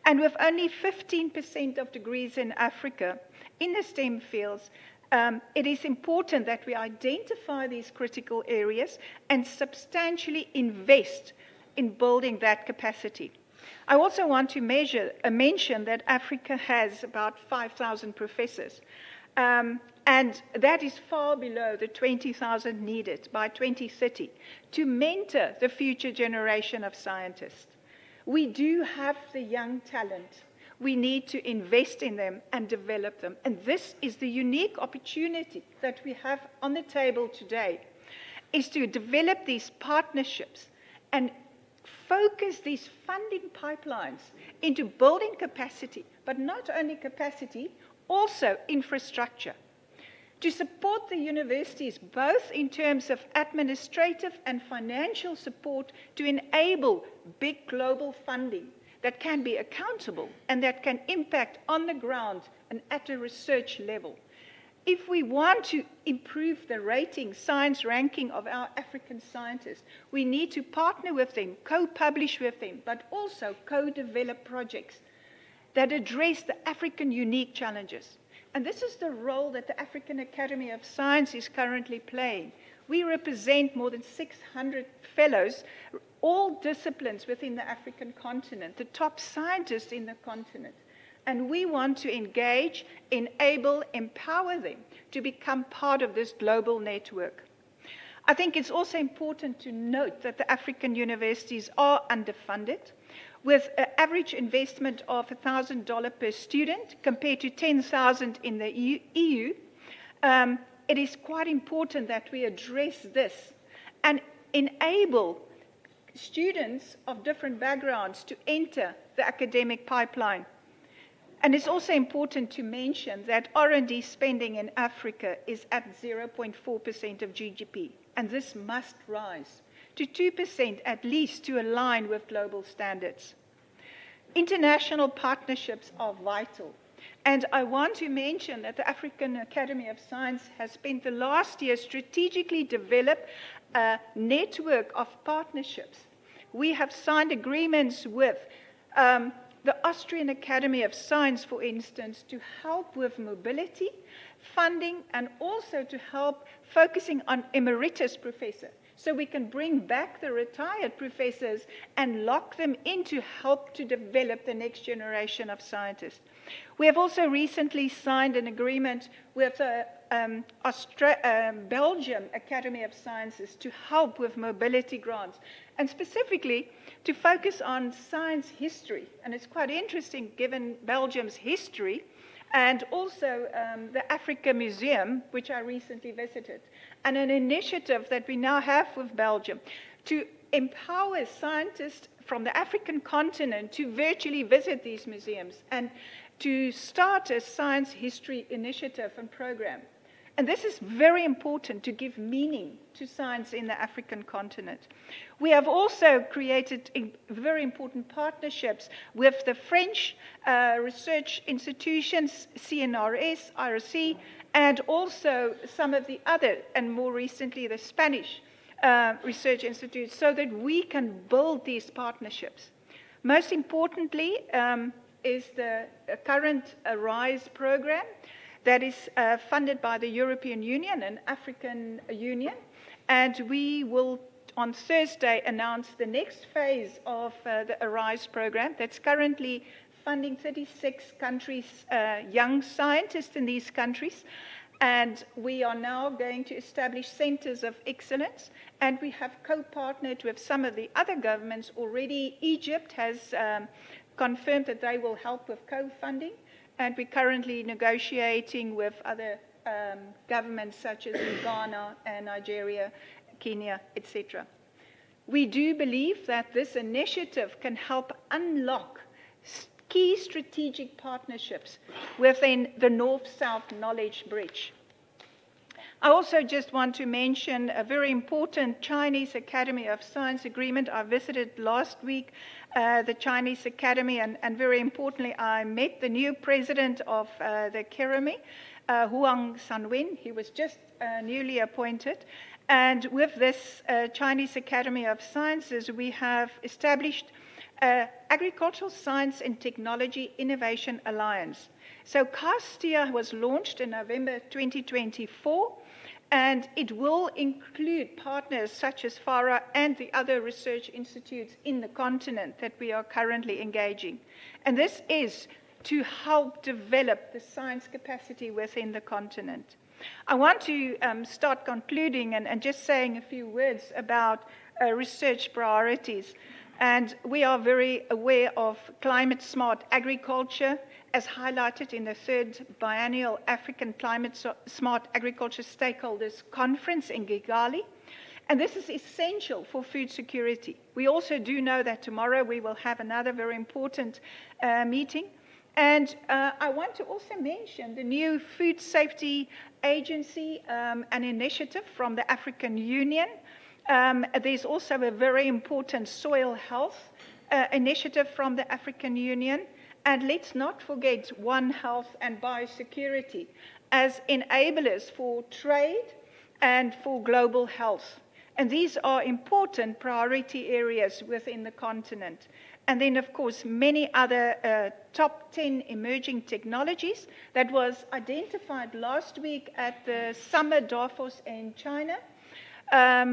Speaker 1: And with only 15% of degrees in Africa in the STEM fields, it is important that we identify these critical areas and substantially invest in building that capacity. I also want to mention that Africa has about 5,000 professors. And that is far below the 20,000 needed by 2030 to mentor the future generation of scientists. We do have the young talent. We need to invest in them and develop them. And this is the unique opportunity that we have on the table today, is to develop these partnerships and focus these funding pipelines into building capacity, but not only capacity, also infrastructure, to support the universities both in terms of administrative and financial support to enable big global funding that can be accountable and that can impact on the ground and at a research level. If we want to improve the rating, science ranking of our African scientists, we need to partner with them, co-publish with them, but also co-develop projects. that address the African unique challenges. And this is the role that the African Academy of Science is currently playing. We represent more than 600 fellows, all disciplines within the African continent, the top scientists in the continent. And we want to engage, enable, empower them to become part of this global network. I think it's also important to note that the African universities are underfunded, with an average investment of $1,000 per student compared to $10,000 in the EU. It is quite important that we address this and enable students of different backgrounds to enter the academic pipeline. And it's also important to mention that R&D spending in Africa is at 0.4% of GDP, and this must rise to 2% at least to align with global standards. International partnerships are vital. And I want to mention that the African Academy of Science has spent the last year strategically develop a network of partnerships. We have signed agreements with the Austrian Academy of Science, for instance, to help with mobility, funding, and also to help focusing on emeritus professors. So we can bring back the retired professors and lock them in to help to develop the next generation of scientists. We have also recently signed an agreement with the Belgium Academy of Sciences to help with mobility grants, and specifically to focus on science history. And it's quite interesting given Belgium's history, and also the Africa Museum, which I recently visited, and an initiative that we now have with Belgium to empower scientists from the African continent to virtually visit these museums and to start a science history initiative and program. And this is very important to give meaning to science in the African continent. We have also created very important partnerships with the French research institutions, CNRS, IRC, and also some of the other, and more recently the Spanish research institutes, so that we can build these partnerships. Most importantly is the current RISE program that is funded by the European Union and African Union. And we will, on Thursday, announce the next phase of the ARISE program that's currently funding 36 countries, young scientists in these countries. And we are now going to establish centers of excellence. And we have co-partnered with some of the other governments already. Egypt has confirmed that they will help with co-funding. And we're currently negotiating with other governments such as in Ghana and Nigeria, Kenya, etc. We do believe that this initiative can help unlock key strategic partnerships within the North-South knowledge bridge. I also just want to mention a very important Chinese Academy of Science agreement. I visited last week the Chinese Academy, and very importantly, I met the new president of the Academy, Huang Sanwen. He was just newly appointed. And with this Chinese Academy of Sciences, we have established Agricultural Science and Technology Innovation Alliance. So CASTIA was launched in November 2024, and it will include partners such as FARA and the other research institutes in the continent that we are currently engaging. And this is to help develop the science capacity within the continent. I want to start concluding and just saying a few words about research priorities. And we are very aware of climate smart agriculture, as highlighted in the third biennial African Climate Smart Agriculture Stakeholders Conference in Kigali. And this is essential for food security. We also do know that tomorrow we will have another very important meeting. And I want to also mention the new Food Safety Agency, an initiative from the African Union. There's also a very important soil health initiative from the African Union. And let's not forget One Health and biosecurity as enablers for trade and for global health. And these are important priority areas within the continent. And then, of course, many other top 10 emerging technologies that was identified last week at the Summer Davos in China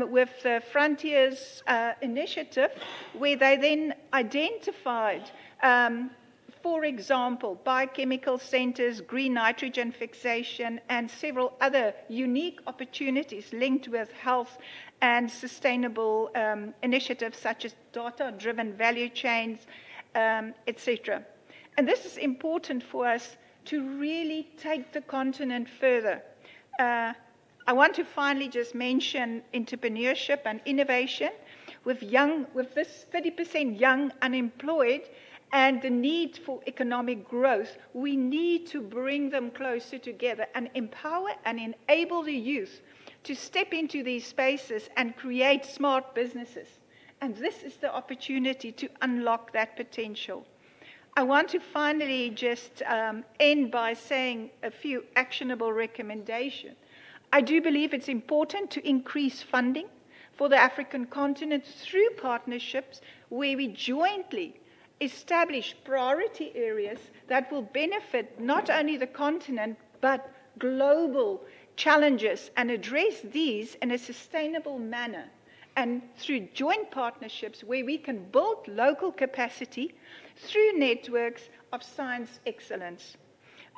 Speaker 1: with the Frontiers initiative, where they then identified, for example, biochemical centers, green nitrogen fixation, and several other unique opportunities linked with health and sustainable initiatives such as data-driven value chains, etc. And this is important for us to really take the continent further. I want to finally just mention entrepreneurship and innovation. With this 30% young unemployed and the need for economic growth, we need to bring them closer together and empower and enable the youth to step into these spaces and create smart businesses. And this is the opportunity to unlock that potential. I want to finally just end by saying a few actionable recommendations. I do believe it's important to increase funding for the African continent through partnerships where we jointly establish priority areas that will benefit not only the continent but global challenges and address these in a sustainable manner, and through joint partnerships where we can build local capacity through networks of science excellence.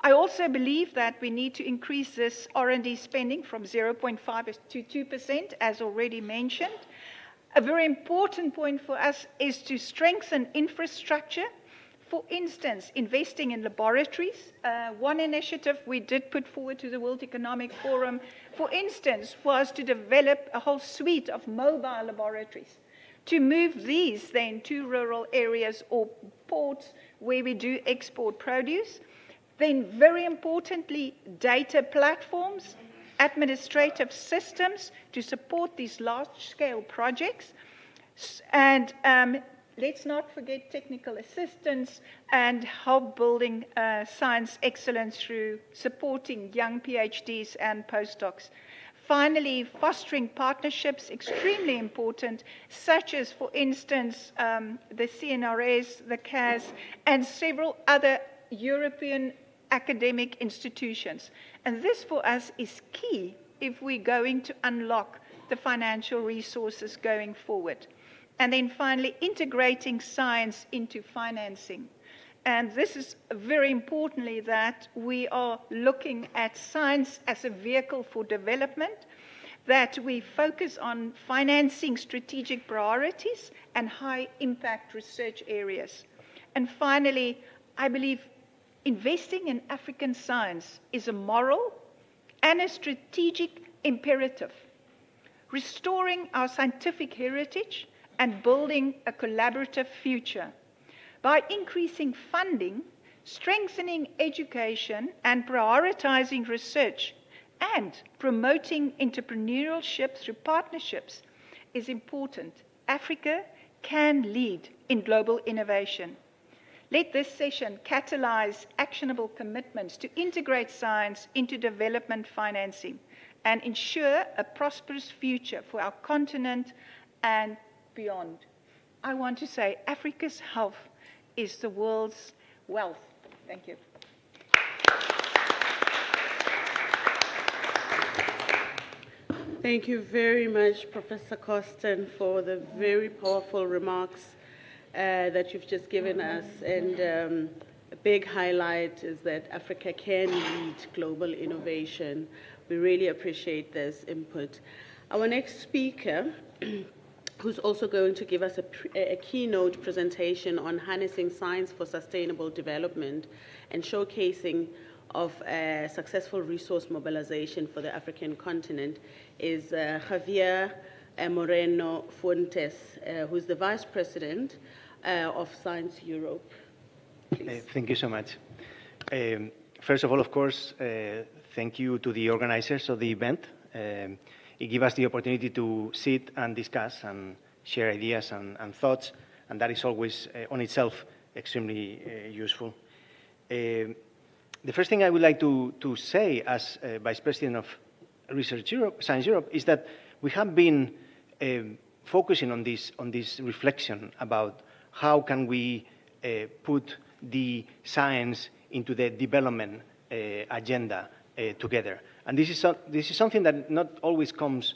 Speaker 1: I also believe that we need to increase this R&D spending from 0.5% to 2%, as already mentioned. A very important point for us is to strengthen infrastructure. For instance, investing in laboratories. One initiative we did put forward to the World Economic Forum, for instance, was to develop a whole suite of mobile laboratories, to move these then to rural areas or ports where we do export produce. Then, very importantly, data platforms, administrative systems to support these large-scale projects. And let's not forget technical assistance and help building science excellence through supporting young PhDs and postdocs. Finally, fostering partnerships, extremely important, such as, for instance, the CNRS, the CAS, and several other European academic institutions. And this for us is key if we're going to unlock the financial resources going forward. And then finally, integrating science into financing. And this is very importantly that we are looking at science as a vehicle for development, that we focus on financing strategic priorities and high impact research areas. And finally, I believe investing in African science is a moral and a strategic imperative. Restoring our scientific heritage and building a collaborative future. By increasing funding, strengthening education, and prioritizing research, and promoting entrepreneurship through partnerships is important. Africa can lead in global innovation. Let this session catalyze actionable commitments to integrate science into development financing and ensure a prosperous future for our continent and beyond. I want to say Africa's health is the world's wealth. Thank you.
Speaker 9: Thank you very much, Professor Costin, for the very powerful remarks that you've just given us. And a big highlight is that Africa can lead global innovation. We really appreciate this input. Our next speaker, who's also going to give us a keynote presentation on harnessing science for sustainable development and showcasing of successful resource mobilization for the African continent, is Javier Moreno Fuentes, who's the Vice President of Science Europe.
Speaker 2: Thank you so much. First of all, of course, thank you to the organizers of the event. It gives us the opportunity to sit and discuss and share ideas and thoughts, and that is always on itself extremely useful. The first thing I would like to say as Vice President of Research Europe, Science Europe, is that we have been focusing on this reflection about how can we put the science into the development agenda together. And this is something that not always comes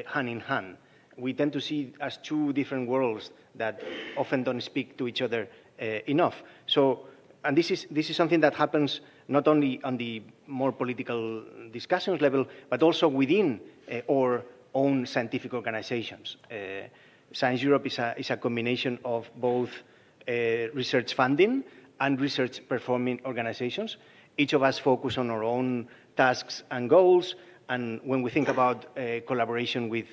Speaker 2: hand in hand. We tend to see it as two different worlds that often don't speak to each other enough. So, and this is something that happens not only on the more political discussions level, but also within our own scientific organizations. Science Europe is a combination of both research funding and research performing organizations. Each of us focus on our own tasks and goals, and when we think about collaboration with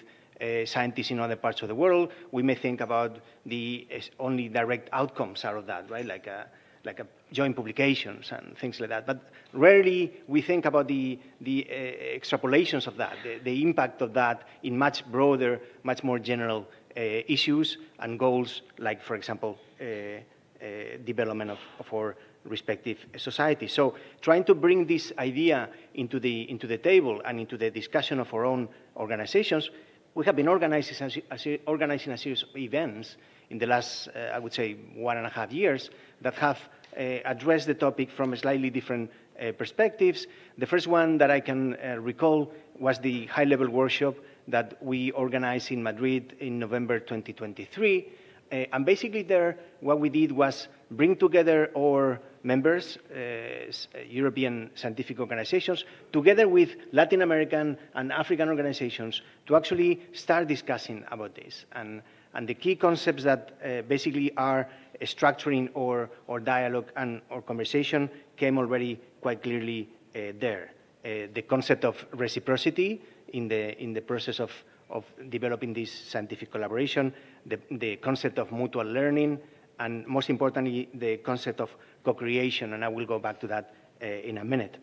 Speaker 2: scientists in other parts of the world, we may think about the only direct outcomes out of that, right? Like joint publications and things like that. But rarely we think about the extrapolations of that, the impact of that in much broader, much more general issues and goals, like, for example, development of our respective societies. So trying to bring this idea into the table and into the discussion of our own organizations, we have been organizing a series of events in the last, I would say, 1.5 years that have addressed the topic from slightly different perspectives. The first one that I can recall was the high-level workshop that we organized in Madrid in November 2023. And basically there, what we did was bring together our members, European scientific organizations, together with Latin American and African organizations to actually start discussing about this. And the key concepts that basically are structuring our dialogue and our conversation came already quite clearly there. The concept of reciprocity in the process of developing this scientific collaboration, the concept of mutual learning, and most importantly, the concept of co-creation, and I will go back to that in a minute.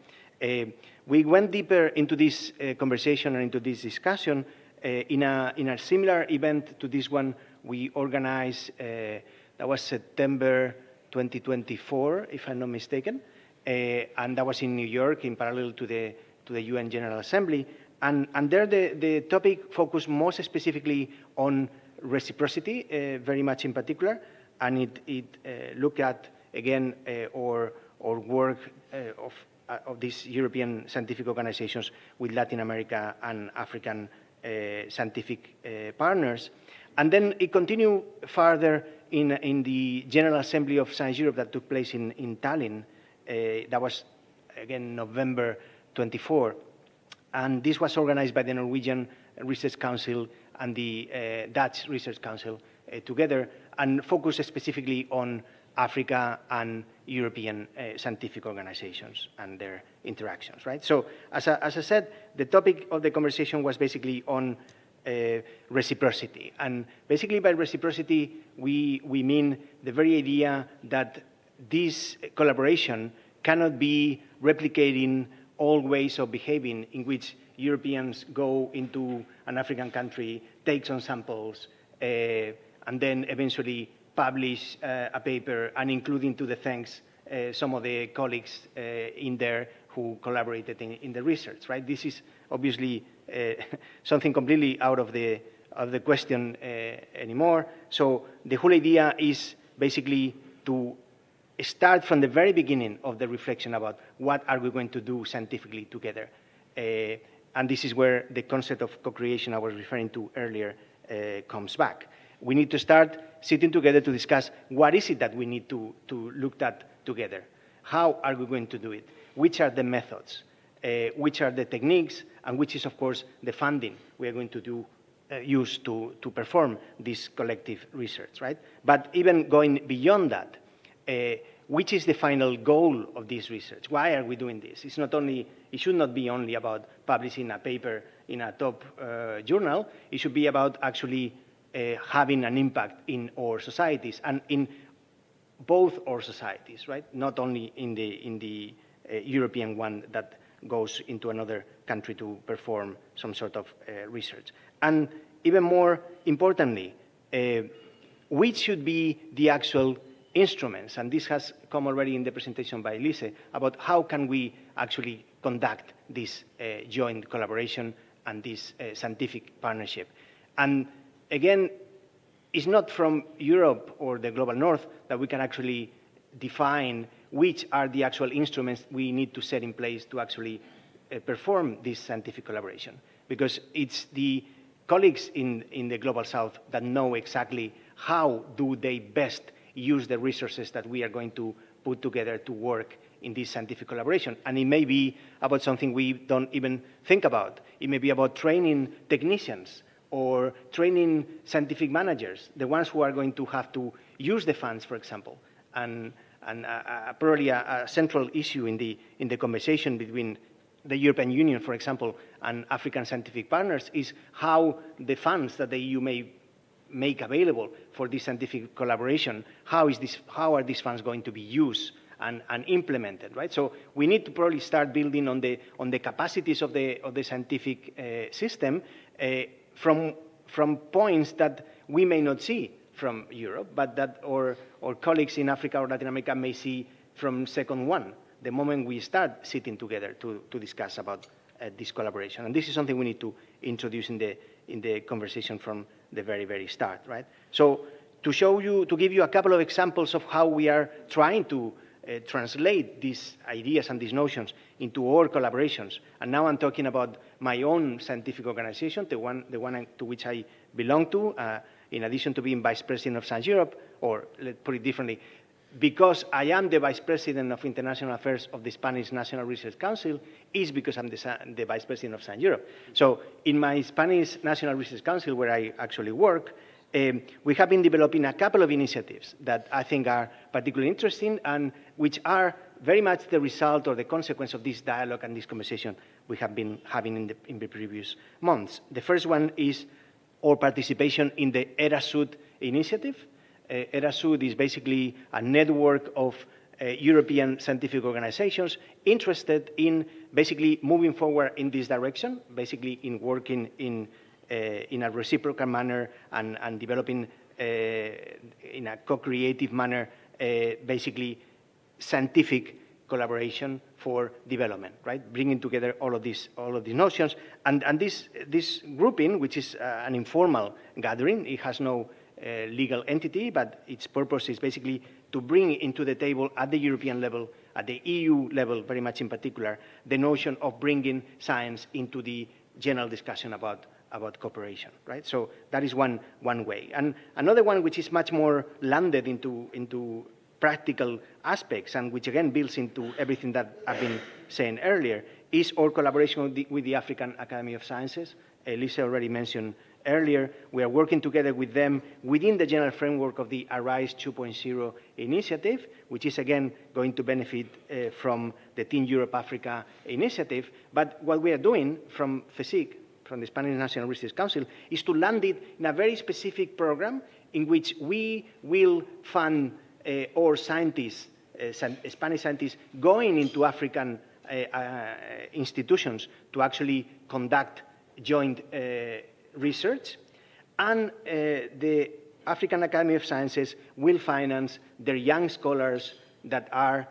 Speaker 2: We went deeper into this conversation and into this discussion in a similar event to this one we organized, that was September 2024, if I'm not mistaken, and that was in New York in parallel to the UN General Assembly. And there the topic focused most specifically on reciprocity, very much in particular, and it looked at, again, our work of these European scientific organizations with Latin America and African scientific partners. And then it continued further in the General Assembly of Science Europe that took place in Tallinn. That was, again, November 24. And this was organized by the Norwegian Research Council and the Dutch Research Council together, and focused specifically on Africa and European scientific organizations and their interactions, right? So, as I said, the topic of the conversation was basically on reciprocity. And basically by reciprocity, we mean the very idea that this collaboration cannot be replicating all ways of behaving in which Europeans go into an African country, take some samples, and then eventually publish a paper and include into the thanks some of the colleagues in there who collaborated in the research, right? This is obviously something completely out of the question anymore. So the whole idea is basically to start from the very beginning of the reflection about what are we going to do scientifically together. And this is where the concept of co-creation I was referring to earlier comes back. We need to start sitting together to discuss what is it that we need to look at together. How are we going to do it? Which are the methods? Which are the techniques? And which is, of course, the funding we are going to use to perform this collective research, right? But even going beyond that, which is the final goal of this research? Why are we doing this? It should not be only about publishing a paper in a top journal. It should be about actually having an impact in our societies and in both our societies, right? Not only in the European one that goes into another country to perform some sort of research. And even more importantly, which should be the actual instruments, and this has come already in the presentation by Lise, about how can we actually conduct this joint collaboration and this scientific partnership. And again, it's not from Europe or the global north that we can actually define which are the actual instruments we need to set in place to actually perform this scientific collaboration. Because it's the colleagues in the global south that know exactly how do they best use the resources that we are going to put together to work in this scientific collaboration. And it may be about something we don't even think about. It may be about training technicians or training scientific managers, the ones who are going to have to use the funds, for example. And probably a central issue in the conversation between the European Union, for example, and African scientific partners is how the funds that the EU may make available for this scientific collaboration, how are these funds going to be used and implemented, right? So we need to probably start building on the capacities of the scientific system from points that we may not see from Europe, but that our colleagues in Africa or Latin America may see from second one, the moment we start sitting together to discuss about this collaboration. And this is something we need to introduce in the conversation from the very, very start, right? So to give you a couple of examples of how we are trying to translate these ideas and these notions into our collaborations. And now I'm talking about my own scientific organization, the one to which I belong to, in addition to being Vice President of Science Europe, or let's put it differently, because I am the Vice President of International Affairs of the Spanish National Research Council, is because I'm the Vice President of Science Europe. So in my Spanish National Research Council, where I actually work, we have been developing a couple of initiatives that I think are particularly interesting and which are very much the result or the consequence of this dialogue and this conversation we have been having in the previous months. The first one is our participation in the ERASUD initiative. ERASUD is basically a network of European scientific organizations interested in basically moving forward in this direction, basically in working in a reciprocal manner and developing in a co-creative manner, basically scientific collaboration for development, right? Bringing together all of these notions. And this grouping, which is an informal gathering, it has no legal entity, but its purpose is basically to bring into the table at the European level, at the EU level very much in particular, the notion of bringing science into the general discussion about cooperation, right? So that is one way. And another one which is much more landed into practical aspects and which again builds into everything that I've been saying earlier is our collaboration with the African Academy of Sciences. Lisa already mentioned earlier, we are working together with them within the general framework of the ARISE 2.0 initiative, which is again going to benefit from the Team Europe Africa initiative. But what we are doing from FESIC, from the Spanish National Research Council, is to land it in a very specific program in which we will fund our scientists, Spanish scientists, going into African institutions to actually conduct joint research, and the African Academy of Sciences will finance their young scholars that are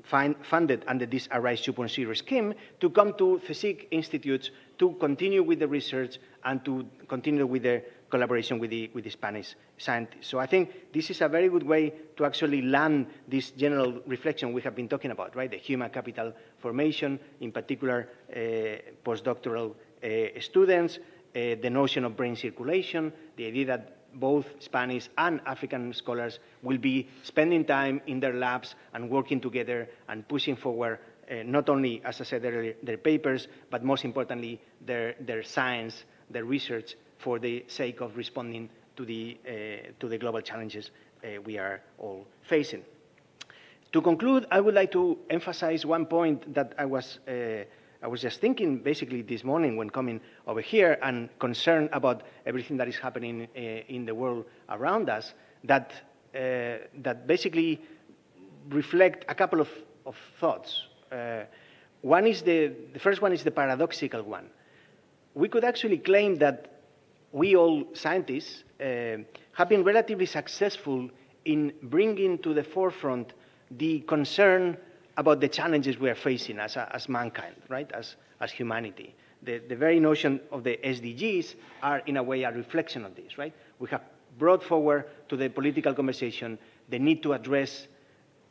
Speaker 2: funded under this ARISE 2.0 scheme to come to FESIC institutes to continue with the research and to continue with the collaboration with the Spanish scientists. So I think this is a very good way to actually land this general reflection we have been talking about, right? The human capital formation, in particular postdoctoral students, the notion of brain circulation, the idea that both Spanish and African scholars will be spending time in their labs and working together and pushing forward not only, as I said earlier, their papers, but most importantly, their science, their research for the sake of responding to the global challenges we are all facing. To conclude, I would like to emphasize one point that I was just thinking basically this morning when coming over here and concerned about everything that is happening in the world around us, that basically reflect a couple of thoughts. The first one is the paradoxical one. We could actually claim that we all scientists have been relatively successful in bringing to the forefront the concern about the challenges we are facing as mankind, right, as humanity. The very notion of the SDGs are, in a way, a reflection of this, right? We have brought forward to the political conversation the need to address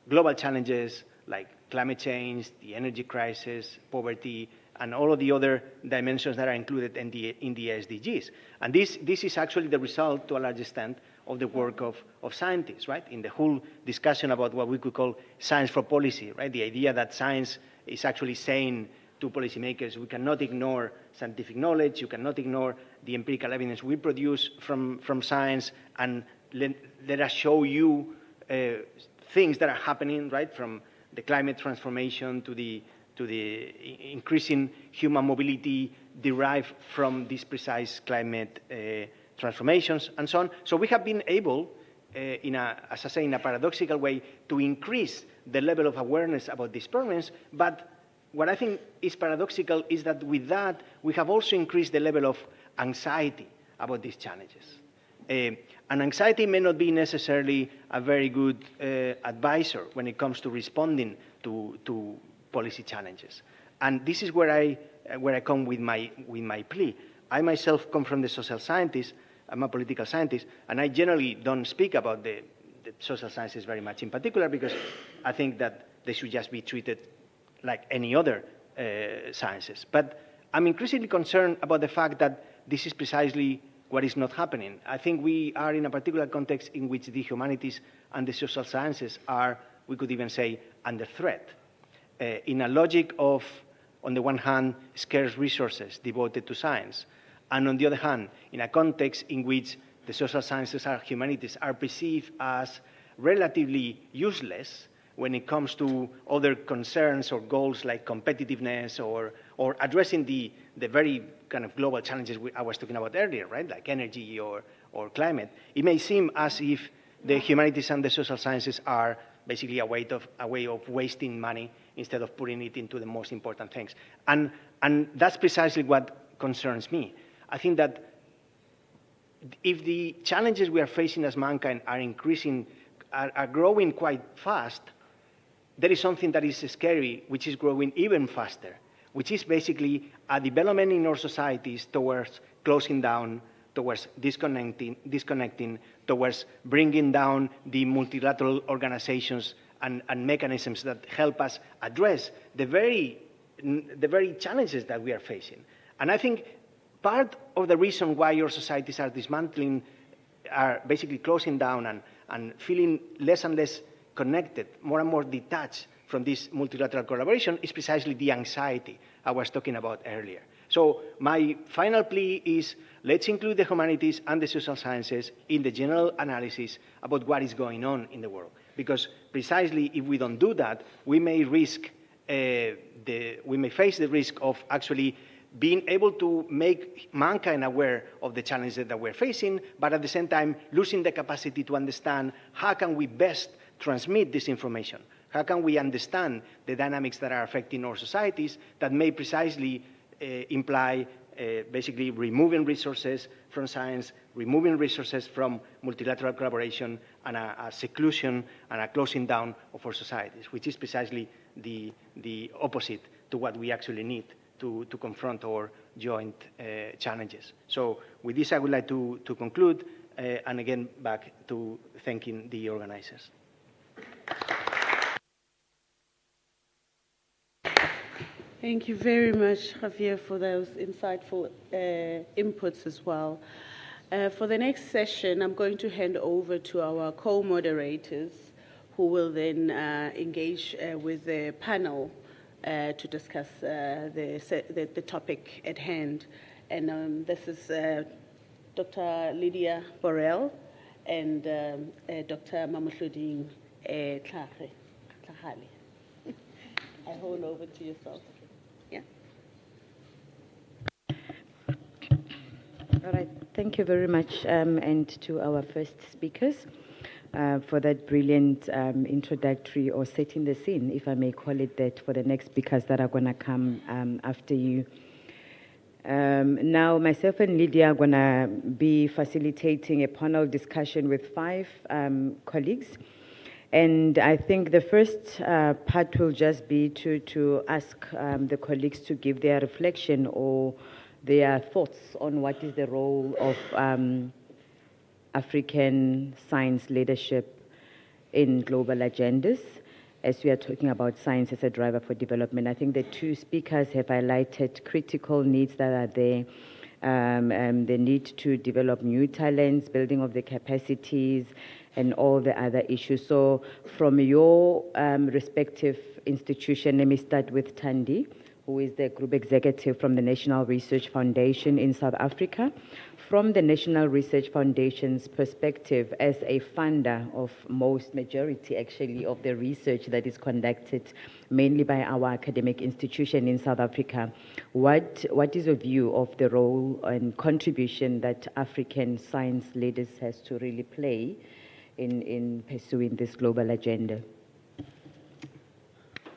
Speaker 2: global challenges like climate change, the energy crisis, poverty, and all of the other dimensions that are included in the SDGs. And this is actually the result, to a large extent, of the work of scientists, right? In the whole discussion about what we could call science for policy, right? The idea that science is actually saying to policymakers, we cannot ignore scientific knowledge, you cannot ignore the empirical evidence we produce from science, and let us show you things that are happening, right? From the climate transformation to the increasing human mobility derived from these precise climate transformations and so on. So we have been able, as I say, in a paradoxical way, to increase the level of awareness about these problems. But what I think is paradoxical is that with that, we have also increased the level of anxiety about these challenges. And anxiety may not be necessarily a very good advisor when it comes to responding to policy challenges. And this is where I come with my plea. I myself come from the social sciences. I'm a political scientist, and I generally don't speak about the social sciences very much in particular, because I think that they should just be treated like any other sciences. But I'm increasingly concerned about the fact that this is precisely what is not happening. I think we are in a particular context in which the humanities and the social sciences are, we could even say, under threat. In a logic of, on the one hand, scarce resources devoted to science, and on the other hand, in a context in which the social sciences and humanities are perceived as relatively useless when it comes to other concerns or goals like competitiveness or addressing the very kind of global challenges I was talking about earlier, right? Like energy or climate. It may seem as if the humanities and the social sciences are basically a way of wasting money instead of putting it into the most important things. And that's precisely what concerns me. I think that if the challenges we are facing as mankind are growing quite fast, there is something that is scary, which is growing even faster, which is basically a development in our societies towards closing down, towards disconnecting, towards bringing down the multilateral organizations and mechanisms that help us address the very challenges that we are facing. And I think part of the reason why our societies are dismantling, are basically closing down and feeling less and less connected, more and more detached from this multilateral collaboration is precisely the anxiety I was talking about earlier. So my final plea is, let's include the humanities and the social sciences in the general analysis about what is going on in the world. Because precisely if we don't do that, we may face the risk of actually being able to make mankind aware of the challenges that we're facing, but at the same time losing the capacity to understand how can we best transmit this information. How can we understand the dynamics that are affecting our societies that may precisely imply basically removing resources from science, removing resources from multilateral collaboration, and a seclusion and a closing down of our societies, which is precisely the opposite to what we actually need to confront our joint challenges. So with this, I would like to conclude, and again, back to thanking the organizers.
Speaker 9: Thank you very much, Javier, for those insightful inputs as well. For the next session, I'm going to hand over to our co-moderators, who will then engage with the panel to discuss the topic at hand. And this is Dr. Lydia Borrell and Dr. Mamohloding Tlhagale. I hold over to yourself. Yeah.
Speaker 12: All right. Thank you very much, and to our first speakers for that brilliant introductory or setting the scene, if I may call it that, for the next speakers that are going to come after you. Now, myself and Lydia are going to be facilitating a panel discussion with 5 colleagues. And I think the first part will just be to ask the colleagues to give their reflection or their thoughts on what is the role of African science leadership in global agendas, as we are talking about science as a driver for development. I think the two speakers have highlighted critical needs that are there. The need to develop new talents, building of the capacities, and all the other issues. So from your respective institution, let me start with Thandi, who is the group executive from the National Research Foundation in South Africa. From the National Research Foundation's perspective, as a funder of most majority actually of the research that is conducted mainly by our academic institution in South Africa, what is your view of the role and contribution that African science leaders has to really play in pursuing this global agenda?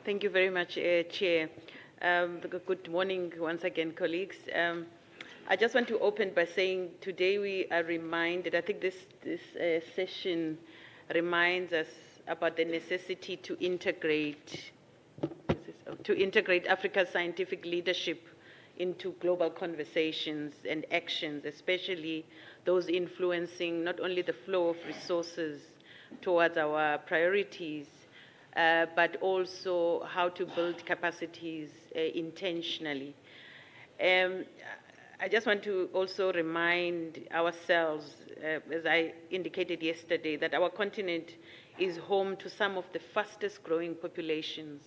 Speaker 3: Thank you very much, Chair. Good morning once again, colleagues. I just want to open by saying today we are reminded, I think this session reminds us about the necessity to integrate Africa's scientific leadership into global conversations and actions, especially those influencing not only the flow of resources towards our priorities, but also how to build capacities intentionally. I just want to also remind ourselves, as I indicated yesterday, that our continent is home to some of the fastest growing populations,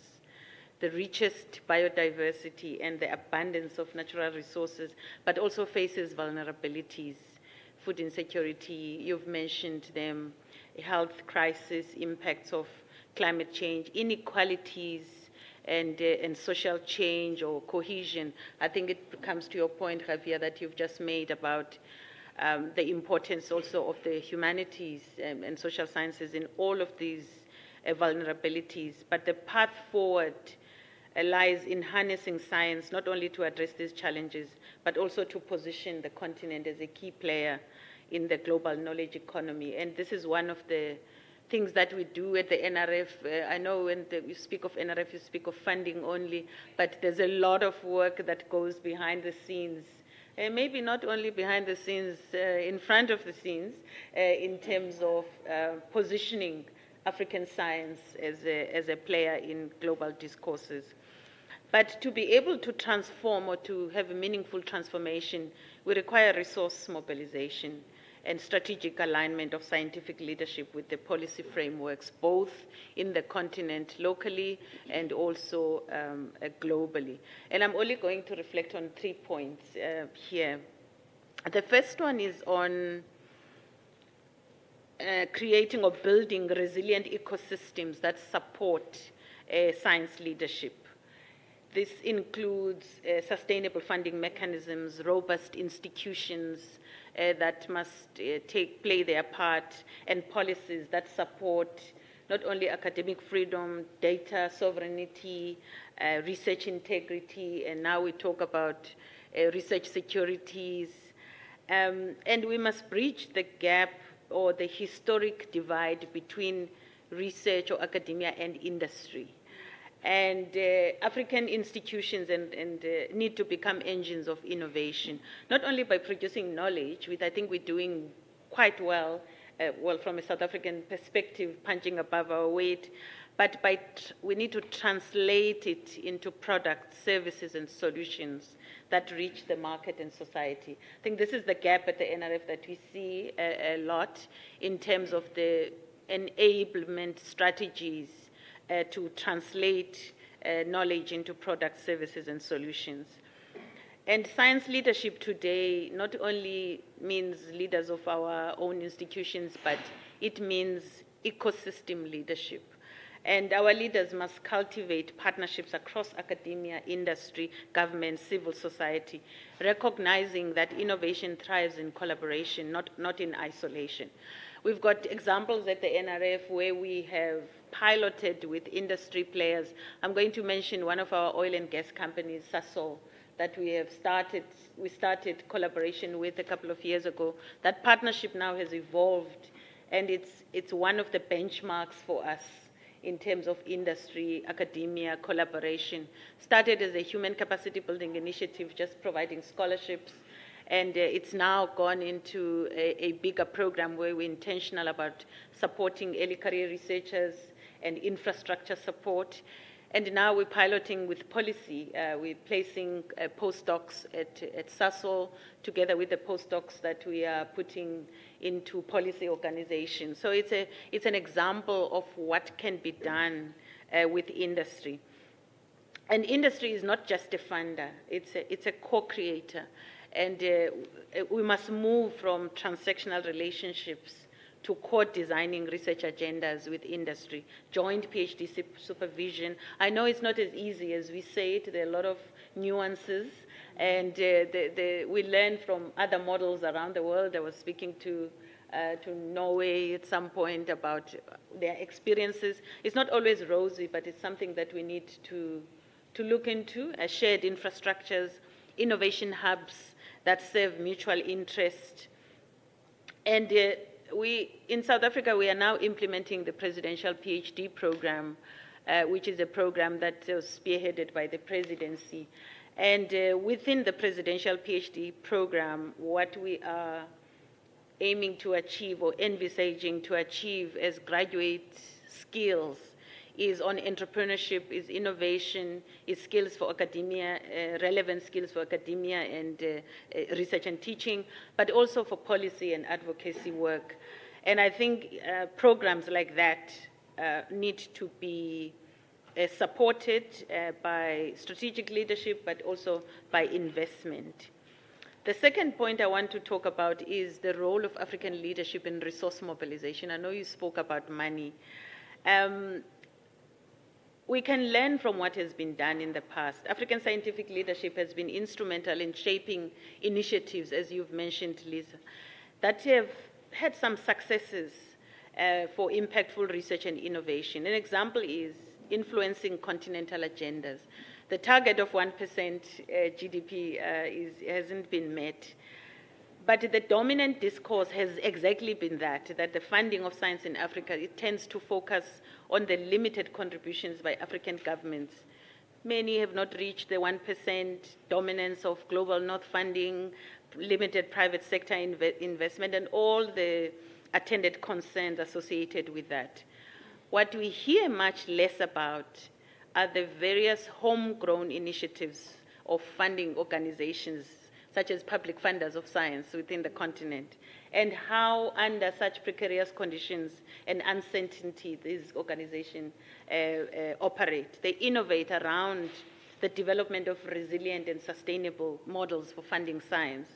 Speaker 3: the richest biodiversity, and the abundance of natural resources, but also faces vulnerabilities, food insecurity, you've mentioned them, health crisis, impacts of climate change, inequalities, and social change or cohesion. I think it comes to your point, Javier, that you've just made about the importance also of the humanities and social sciences in all of these vulnerabilities. But the path forward lies in harnessing science, not only to address these challenges, but also to position the continent as a key player in the global knowledge economy. And this is one of the things that we do at the NRF. I know when you speak of NRF, you speak of funding only, but there's a lot of work that goes behind the scenes. Maybe not only behind the scenes, in front of the scenes, in terms of positioning African science as a player in global discourses. But to be able to transform or to have a meaningful transformation, we require resource mobilization and strategic alignment of scientific leadership with the policy frameworks, both in the continent locally and also globally. And I'm only going to reflect on 3 points here. The first one is on creating or building resilient ecosystems that support science leadership. This includes sustainable funding mechanisms, robust institutions that must play their part, and policies that support not only academic freedom, data sovereignty, research integrity, and now we talk about research securities. And we must bridge the gap or the historic divide between research or academia and industry. And African institutions need to become engines of innovation, not only by producing knowledge, which I think we're doing quite well, from a South African perspective, punching above our weight, but we need to translate it into products, services, and solutions that reach the market and society. I think this is the gap at the NRF that we see a lot in terms of the enablement strategies to translate knowledge into products, services, and solutions. And science leadership today not only means leaders of our own institutions, but it means ecosystem leadership. And our leaders must cultivate partnerships across academia, industry, government, civil society, recognizing that innovation thrives in collaboration, not in isolation. We've got examples at the NRF where we have piloted with industry players. I'm going to mention one of our oil and gas companies, Sasol, that we started collaboration with a couple of years ago. That partnership now has evolved, and it's one of the benchmarks for us in terms of industry, academia, collaboration. Started as a human capacity building initiative, just providing scholarships, And it's now gone into a bigger program where we're intentional about supporting early career researchers and infrastructure support. And now we're piloting with policy. We're placing postdocs at Sasol together with the postdocs that we are putting into policy organizations. So it's an example of what can be done with industry. And industry is not just a funder, it's a co-creator. And we must move from transactional relationships to co-designing research agendas with industry, joint PhD supervision. I know it's not as easy as we say it. There are a lot of nuances, and we learn from other models around the world. I was speaking to Norway at some point about their experiences. It's not always rosy, but it's something that we need to look into, shared infrastructures, innovation hubs that serve mutual interest. And in South Africa, we are now implementing the Presidential PhD Program, which is a program that was spearheaded by the presidency. And within the Presidential PhD Program, what we are aiming to achieve or envisaging to achieve as graduate skills is on entrepreneurship, is innovation, is skills for academia, relevant skills for academia and research and teaching, but also for policy and advocacy work. And I think programs like that need to be supported by strategic leadership, but also by investment. The second point I want to talk about is the role of African leadership in resource mobilization. I know you spoke about money. We can learn from what has been done in the past. African scientific leadership has been instrumental in shaping initiatives, as you've mentioned, Lisa, that have had some successes for impactful research and innovation. An example is influencing continental agendas. The target of 1% GDP hasn't been met. But the dominant discourse has exactly been that the funding of science in Africa, it tends to focus on the limited contributions by African governments. Many have not reached the 1% dominance of global north funding, limited private sector investment, and all the attendant concerns associated with that. What we hear much less about are the various homegrown initiatives of funding organizations, such as public funders of science within the continent, and how under such precarious conditions and uncertainty these organizations operate. They innovate around the development of resilient and sustainable models for funding science.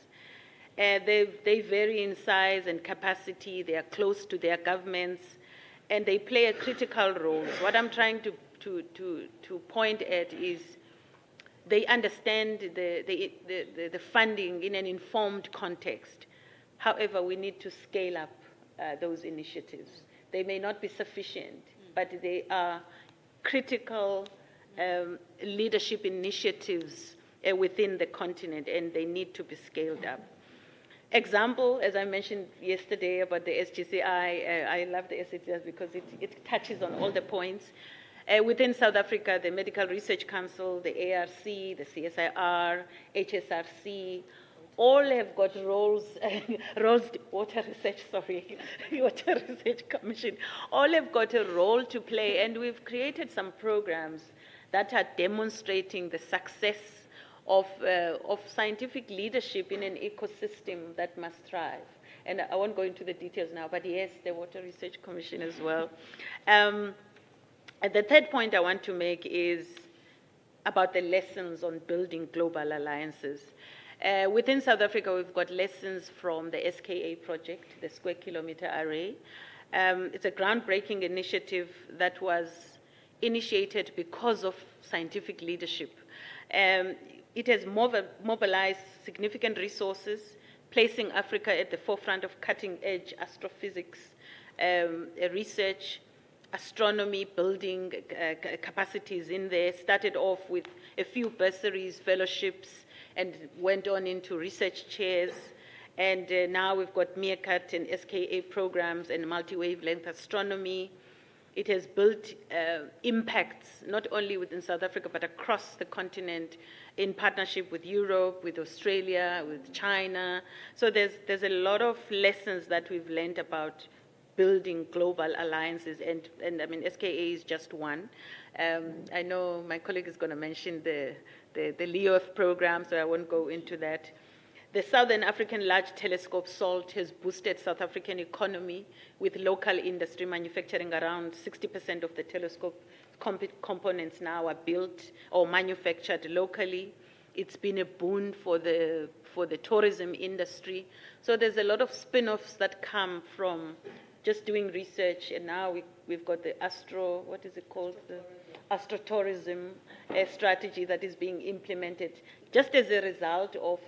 Speaker 3: They vary in size and capacity, they are close to their governments, and they play a critical role. So what I'm trying to point at is they understand the funding in an informed context. However, we need to scale up those initiatives. They may not be sufficient, but they are critical leadership initiatives within the continent, and they need to be scaled up. Example, as I mentioned yesterday about the SGCI, I love the SGCI because it touches on all the points. Within South Africa, the Medical Research Council, the ARC, the CSIR, HSRC, all have got roles, Water Research Commission, all have got a role to play, and we've created some programs that are demonstrating the success of scientific leadership in an ecosystem that must thrive. And I won't go into the details now, but yes, the Water Research Commission as well. And the third point I want to make is about the lessons on building global alliances. Within South Africa, we've got lessons from the SKA project, the Square Kilometre Array. It's a groundbreaking initiative that was initiated because of scientific leadership. It has mobilized significant resources, placing Africa at the forefront of cutting-edge astrophysics research, astronomy, building capacities in there. Started off with a few bursaries, fellowships, and went on into research chairs. And now we've got MeerKAT and SKA programs and multi-wavelength astronomy. It has built impacts not only within South Africa, but across the continent in partnership with Europe, with Australia, with China. So there's a lot of lessons that we've learned about building global alliances, and I mean, SKA is just one. I know my colleague is going to mention the LEOF program, so I won't go into that. The Southern African Large Telescope, SALT, has boosted South African economy with local industry manufacturing. Around 60% of the telescope components now are built or manufactured locally. It's been a boon for the tourism industry. So there's a lot of spin-offs that come from just doing research, and now we've got the what is it called? The astrotourism strategy that is being implemented just as a result of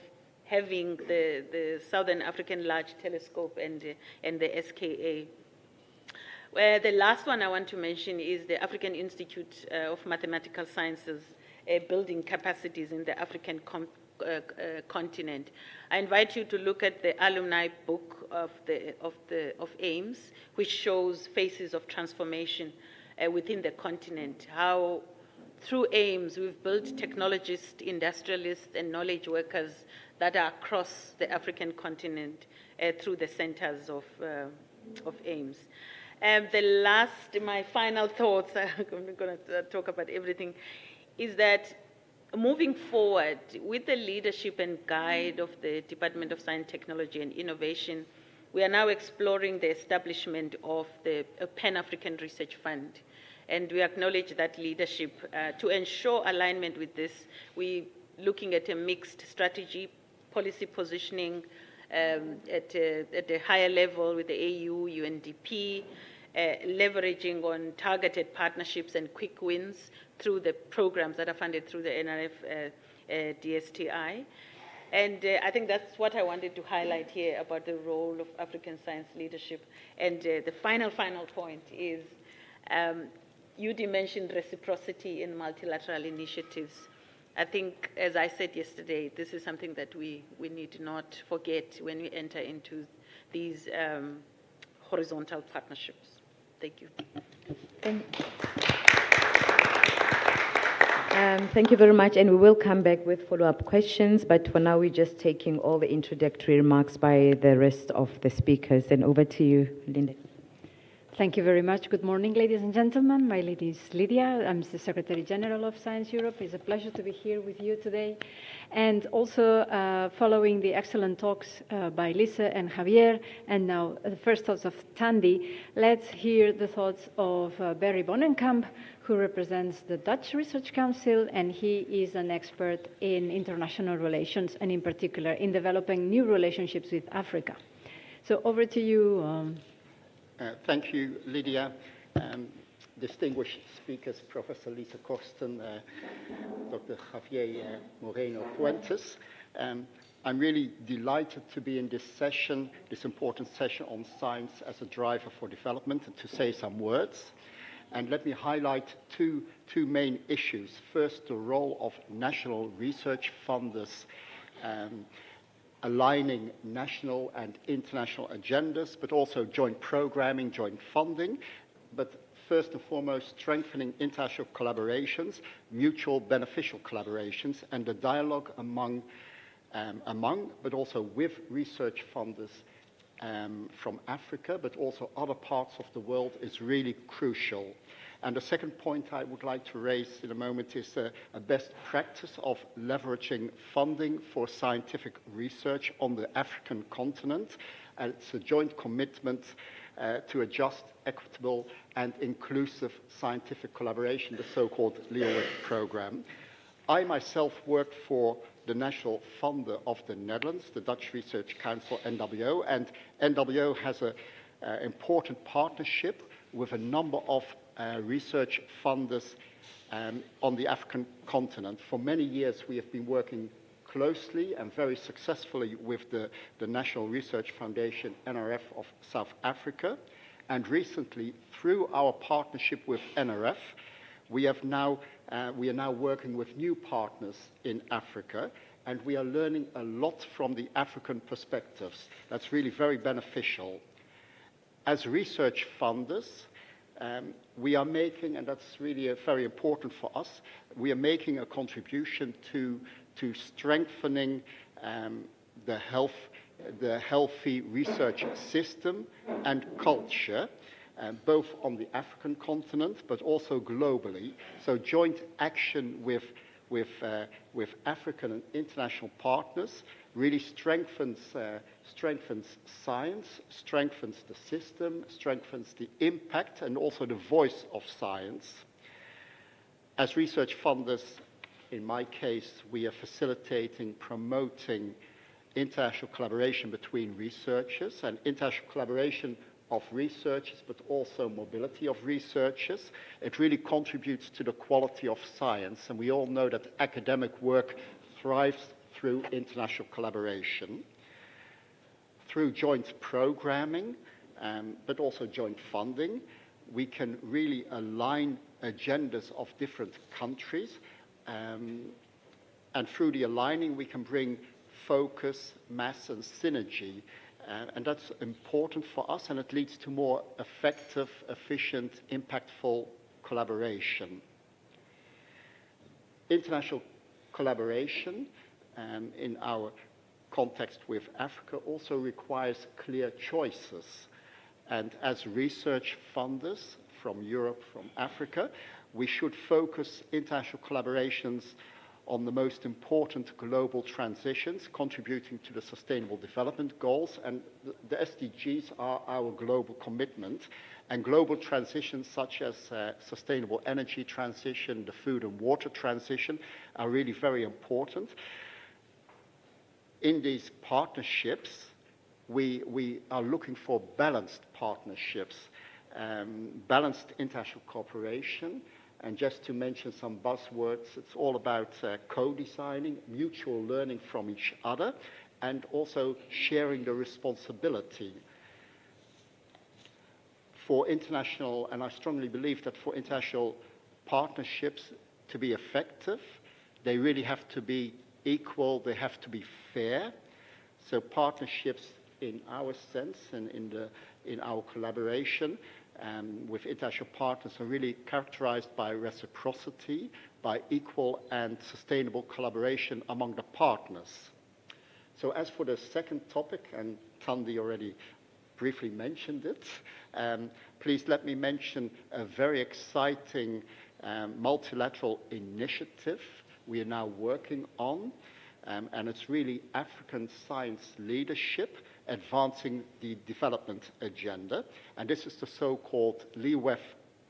Speaker 3: having the Southern African Large Telescope and the SKA. The last one I want to mention is the African Institute of Mathematical Sciences, building capacities in the African continent. I invite you to look at the alumni book of AIMS, which shows phases of transformation within the continent, how through AIMS we've built technologists, industrialists, and knowledge workers that are across the African continent through the centers of AIMS. My final thoughts, I'm going to talk about everything, is that moving forward with the leadership and guide of the Department of Science, Technology and Innovation, we are now exploring the establishment of the Pan-African Research Fund. And we acknowledge that leadership. To ensure alignment with this, we're looking at a mixed strategy, policy positioning at a higher level with the AU, UNDP, leveraging on targeted partnerships and quick wins through the programs that are funded through the NRF DSTI. And I think that's what I wanted to highlight here about the role of African science leadership. And the final point is, Yudi mentioned reciprocity in multilateral initiatives. I think, as I said yesterday, this is something that we need not forget when we enter into these horizontal partnerships. Thank you.
Speaker 12: Thank you very much, and we will come back with follow-up questions, but for now we're just taking all the introductory remarks by the rest of the speakers. And over to you, Linda.
Speaker 5: Thank you very much. Good morning, ladies and gentlemen. My name is Lydia. I'm the Secretary General of Science Europe. It's a pleasure to be here with you today. And also following the excellent talks by Lisa and Javier, and now the first thoughts of Tandy, let's hear the thoughts of Barry Bonenkamp, who represents the Dutch Research Council, and he is an expert in international relations, and in particular in developing new relationships with Africa. So over to you.
Speaker 6: Thank you, Lydia. Distinguished speakers, Professor Lisa Korsten, Dr. Javier Moreno Fuentes. I'm really delighted to be in this session, this important session on science as a driver for development, and to say some words. And let me highlight two main issues. First, the role of national research funders aligning national and international agendas, but also joint programming, joint funding, but first and foremost, strengthening international collaborations, mutual beneficial collaborations, and the dialogue among, but also with research funders from Africa, but also other parts of the world is really crucial. And the second point I would like to raise in a moment is a best practice of leveraging funding for scientific research on the African continent. And it's a joint commitment to a just, equitable, and inclusive scientific collaboration, the so-called LEOF program. I myself worked for the national funder of the Netherlands, the Dutch Research Council, NWO, and NWO has an important partnership with a number of research funders on the African continent. For many years, we have been working closely and very successfully with the National Research Foundation, NRF, of South Africa. And recently, through our partnership with NRF, we are now working with new partners in Africa, and we are learning a lot from the African perspectives. That's really very beneficial. As research funders, we are making, and that's really very important for us, we are making a contribution to strengthening the healthy research system and culture, both on the African continent but also globally. So joint action with African and international partners really strengthens science, strengthens the system, strengthens the impact and also the voice of science. As research funders, in my case, we are facilitating, promoting international collaboration between researchers and international collaboration of researchers, but also mobility of researchers. It really contributes to the quality of science, and we all know that academic work thrives through international collaboration. Through joint programming, but also joint funding, we can really align agendas of different countries, and through the aligning we can bring focus, mass and synergy. And that's important for us, and it leads to more effective, efficient, impactful collaboration. International collaboration in our context with Africa also requires clear choices. And as research funders from Europe, from Africa, we should focus international collaborations on the most important global transitions contributing to the Sustainable Development Goals, and the SDGs are our global commitment, and global transitions such as sustainable energy transition, the food and water transition are really very important. In these partnerships, we are looking for balanced partnerships, balanced international cooperation. And just to mention some buzzwords, it's all about co-designing, mutual learning from each other, and also sharing the responsibility. For international, and I strongly believe that for international partnerships to be effective, they really have to be equal, they have to be fair. So partnerships in our sense and in our collaboration with international partners are really characterized by reciprocity, by equal and sustainable collaboration among the partners. So as for the second topic, and Thandi already briefly mentioned it, please let me mention a very exciting multilateral initiative we are now working on, and it's really African science leadership advancing the development agenda. And this is the so-called LEWEF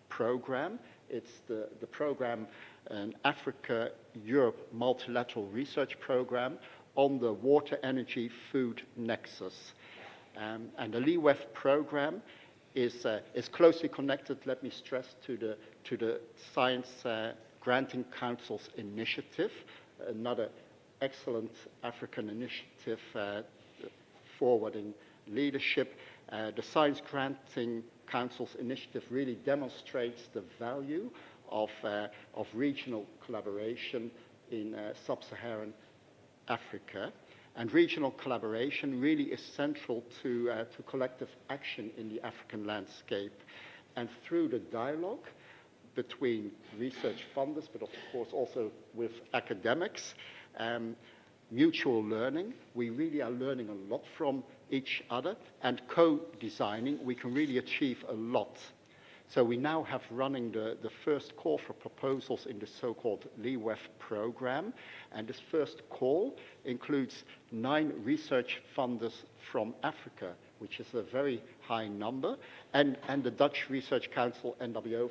Speaker 6: program. It's the program, an Africa-Europe multilateral research program on the water, energy, food nexus. And the LEWEF program is closely connected, let me stress, to the Science Granting Council's initiative, another excellent African initiative forwarding leadership. The Science Granting Council's initiative really demonstrates the value of regional collaboration in sub-Saharan Africa. And regional collaboration really is central to collective action in the African landscape. And through the dialogue between research funders, but of course also with academics, mutual learning, we really are learning a lot from each other, and co-designing, we can really achieve a lot. So we now have running the first call for proposals in the so-called LEWEF program, and this first call includes 9 research funders from Africa, which is a very high number, and the Dutch Research Council, NWO,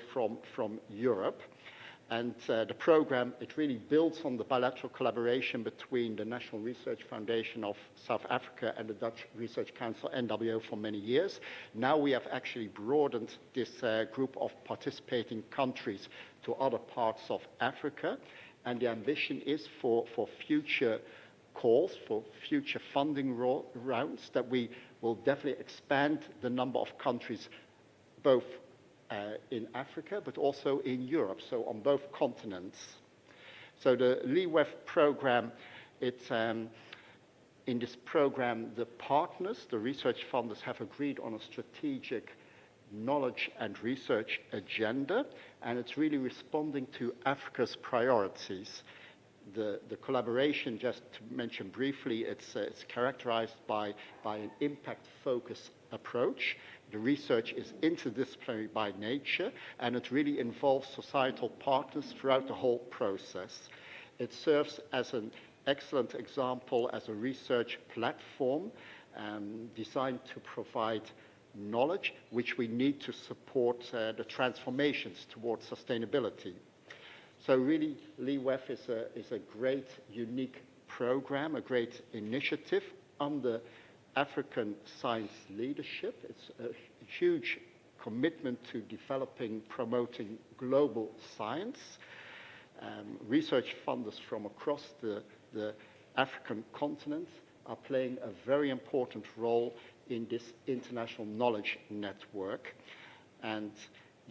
Speaker 6: from Europe. And the program, it really builds on the bilateral collaboration between the National Research Foundation of South Africa and the Dutch Research Council, NWO, for many years. Now we have actually broadened this group of participating countries to other parts of Africa. And the ambition is for future calls, for future funding rounds, that we will definitely expand the number of countries, both in Africa, but also in Europe, so on both continents. So the LEWEF program, it's, in this program, the partners, the research funders, have agreed on a strategic knowledge and research agenda, and it's really responding to Africa's priorities. The collaboration, just to mention briefly, it's characterized by an impact-focused approach. The research is interdisciplinary by nature, and it really involves societal partners throughout the whole process. It serves as an excellent example as a research platform designed to provide knowledge which we need to support the transformations towards sustainability. So really, LIWEF is a great, unique program, a great initiative under African science leadership. It's a huge commitment to developing, promoting global science. Research funders from across the African continent are playing a very important role in this international knowledge network. And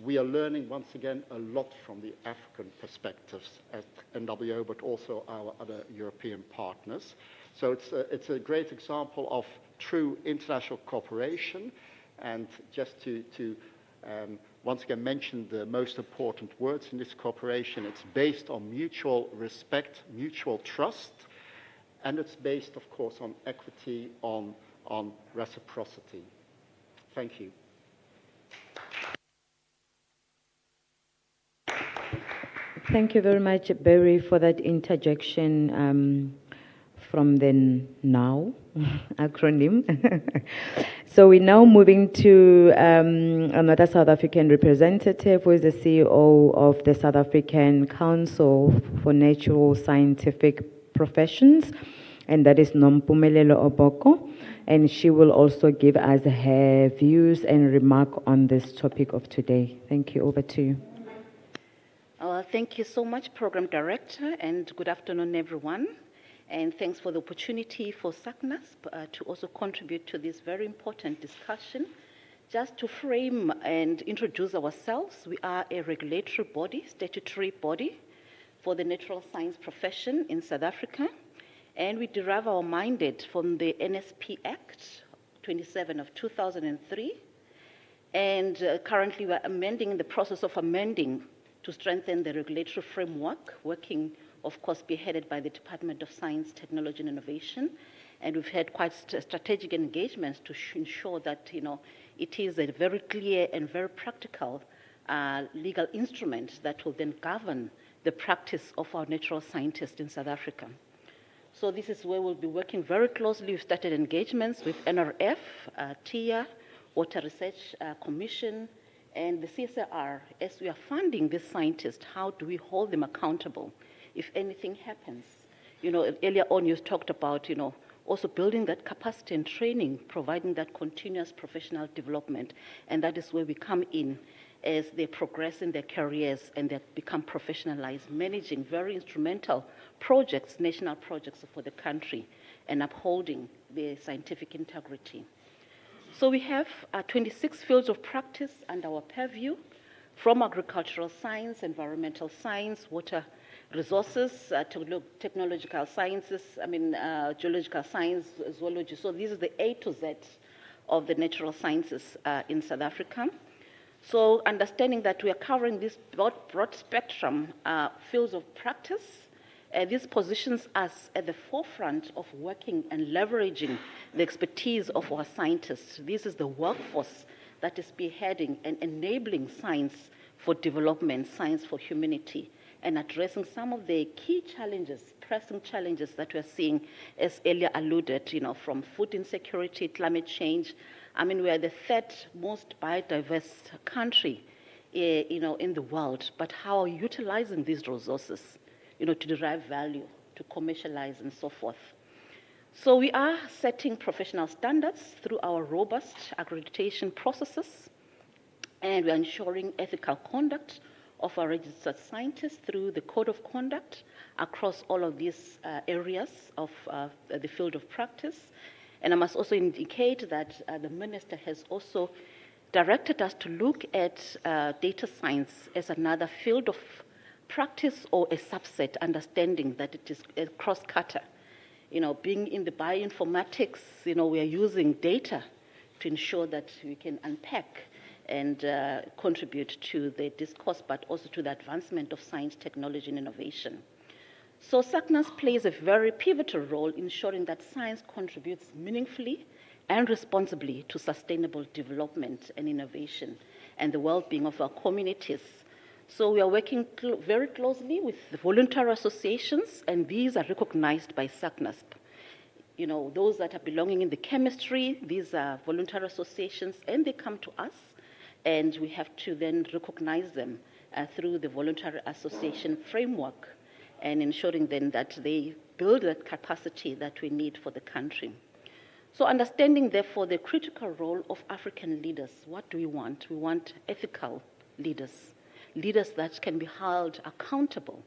Speaker 6: we are learning, once again, a lot from the African perspectives at NWO, but also our other European partners. So it's a great example of true international cooperation. And just to once again mention the most important words in this cooperation, it's based on mutual respect, mutual trust, and it's based, of course, on equity, on reciprocity. Thank you.
Speaker 12: Thank you very much, Barry, for that interjection from the NOW acronym. So we're now moving to another South African representative who is the CEO of the South African Council for Natural Scientific Professions, and that is Nompumelelo Oboko, and she will also give us her views and remark on this topic of today. Thank you. Over to you.
Speaker 16: Thank you so much, Program Director, and good afternoon, everyone. And thanks for the opportunity for SACNASP to also contribute to this very important discussion. Just to frame and introduce ourselves, we are a regulatory body, statutory body for the natural science profession in South Africa. And we derive our mandate from the NSP Act 27 of 2003. And currently we're amending, in the process of amending, to strengthen the regulatory framework, working, of course, spearheaded by the Department of Science, Technology and Innovation. And we've had quite strategic engagements to ensure that, it is a very clear and very practical legal instrument that will then govern the practice of our natural scientists in South Africa. So this is where we'll be working very closely. We've started engagements with NRF, TIA, Water Research Commission, and the CSIR. As we are funding these scientists, how do we hold them accountable if anything happens? Earlier on you talked about, also building that capacity and training, providing that continuous professional development, and that is where we come in as they progress in their careers and they become professionalized, managing very instrumental projects, national projects for the country, and upholding their scientific integrity. So we have 26 fields of practice under our purview, from agricultural science, environmental science, water resources, technological sciences, geological science, zoology. So this is the A to Z of the natural sciences in South Africa. So understanding that we are covering this broad spectrum fields of practice, this positions us at the forefront of working and leveraging the expertise of our scientists. This is the workforce that is spearheading and enabling science for development, science for humanity, and addressing some of the key challenges, pressing challenges that we're seeing, as earlier alluded, from food insecurity, climate change. We are the third most biodiverse country, in the world, but how are we utilizing these resources, to derive value, to commercialize, and so forth. So we are setting professional standards through our robust accreditation processes, and we are ensuring ethical conduct of our registered scientists through the code of conduct across all of these areas of the field of practice. And I must also indicate that the Minister has also directed us to look at data science as another field of practice or a subset, understanding that it is a cross-cutter. Being in the bioinformatics, we are using data to ensure that we can unpack and contribute to the discourse, but also to the advancement of science, technology, and innovation. So SACNAS plays a very pivotal role in ensuring that science contributes meaningfully and responsibly to sustainable development and innovation and the well-being of our communities. So we are working very closely with the voluntary associations, and these are recognized by SACNASP. You know, those that are belonging in the chemistry, these are voluntary associations, and they come to us, and we have to then recognize them through the voluntary association framework, and ensuring then that they build that capacity that we need for the country. So understanding, therefore, the critical role of African leaders, what do we want? We want ethical leaders, leaders that can be held accountable.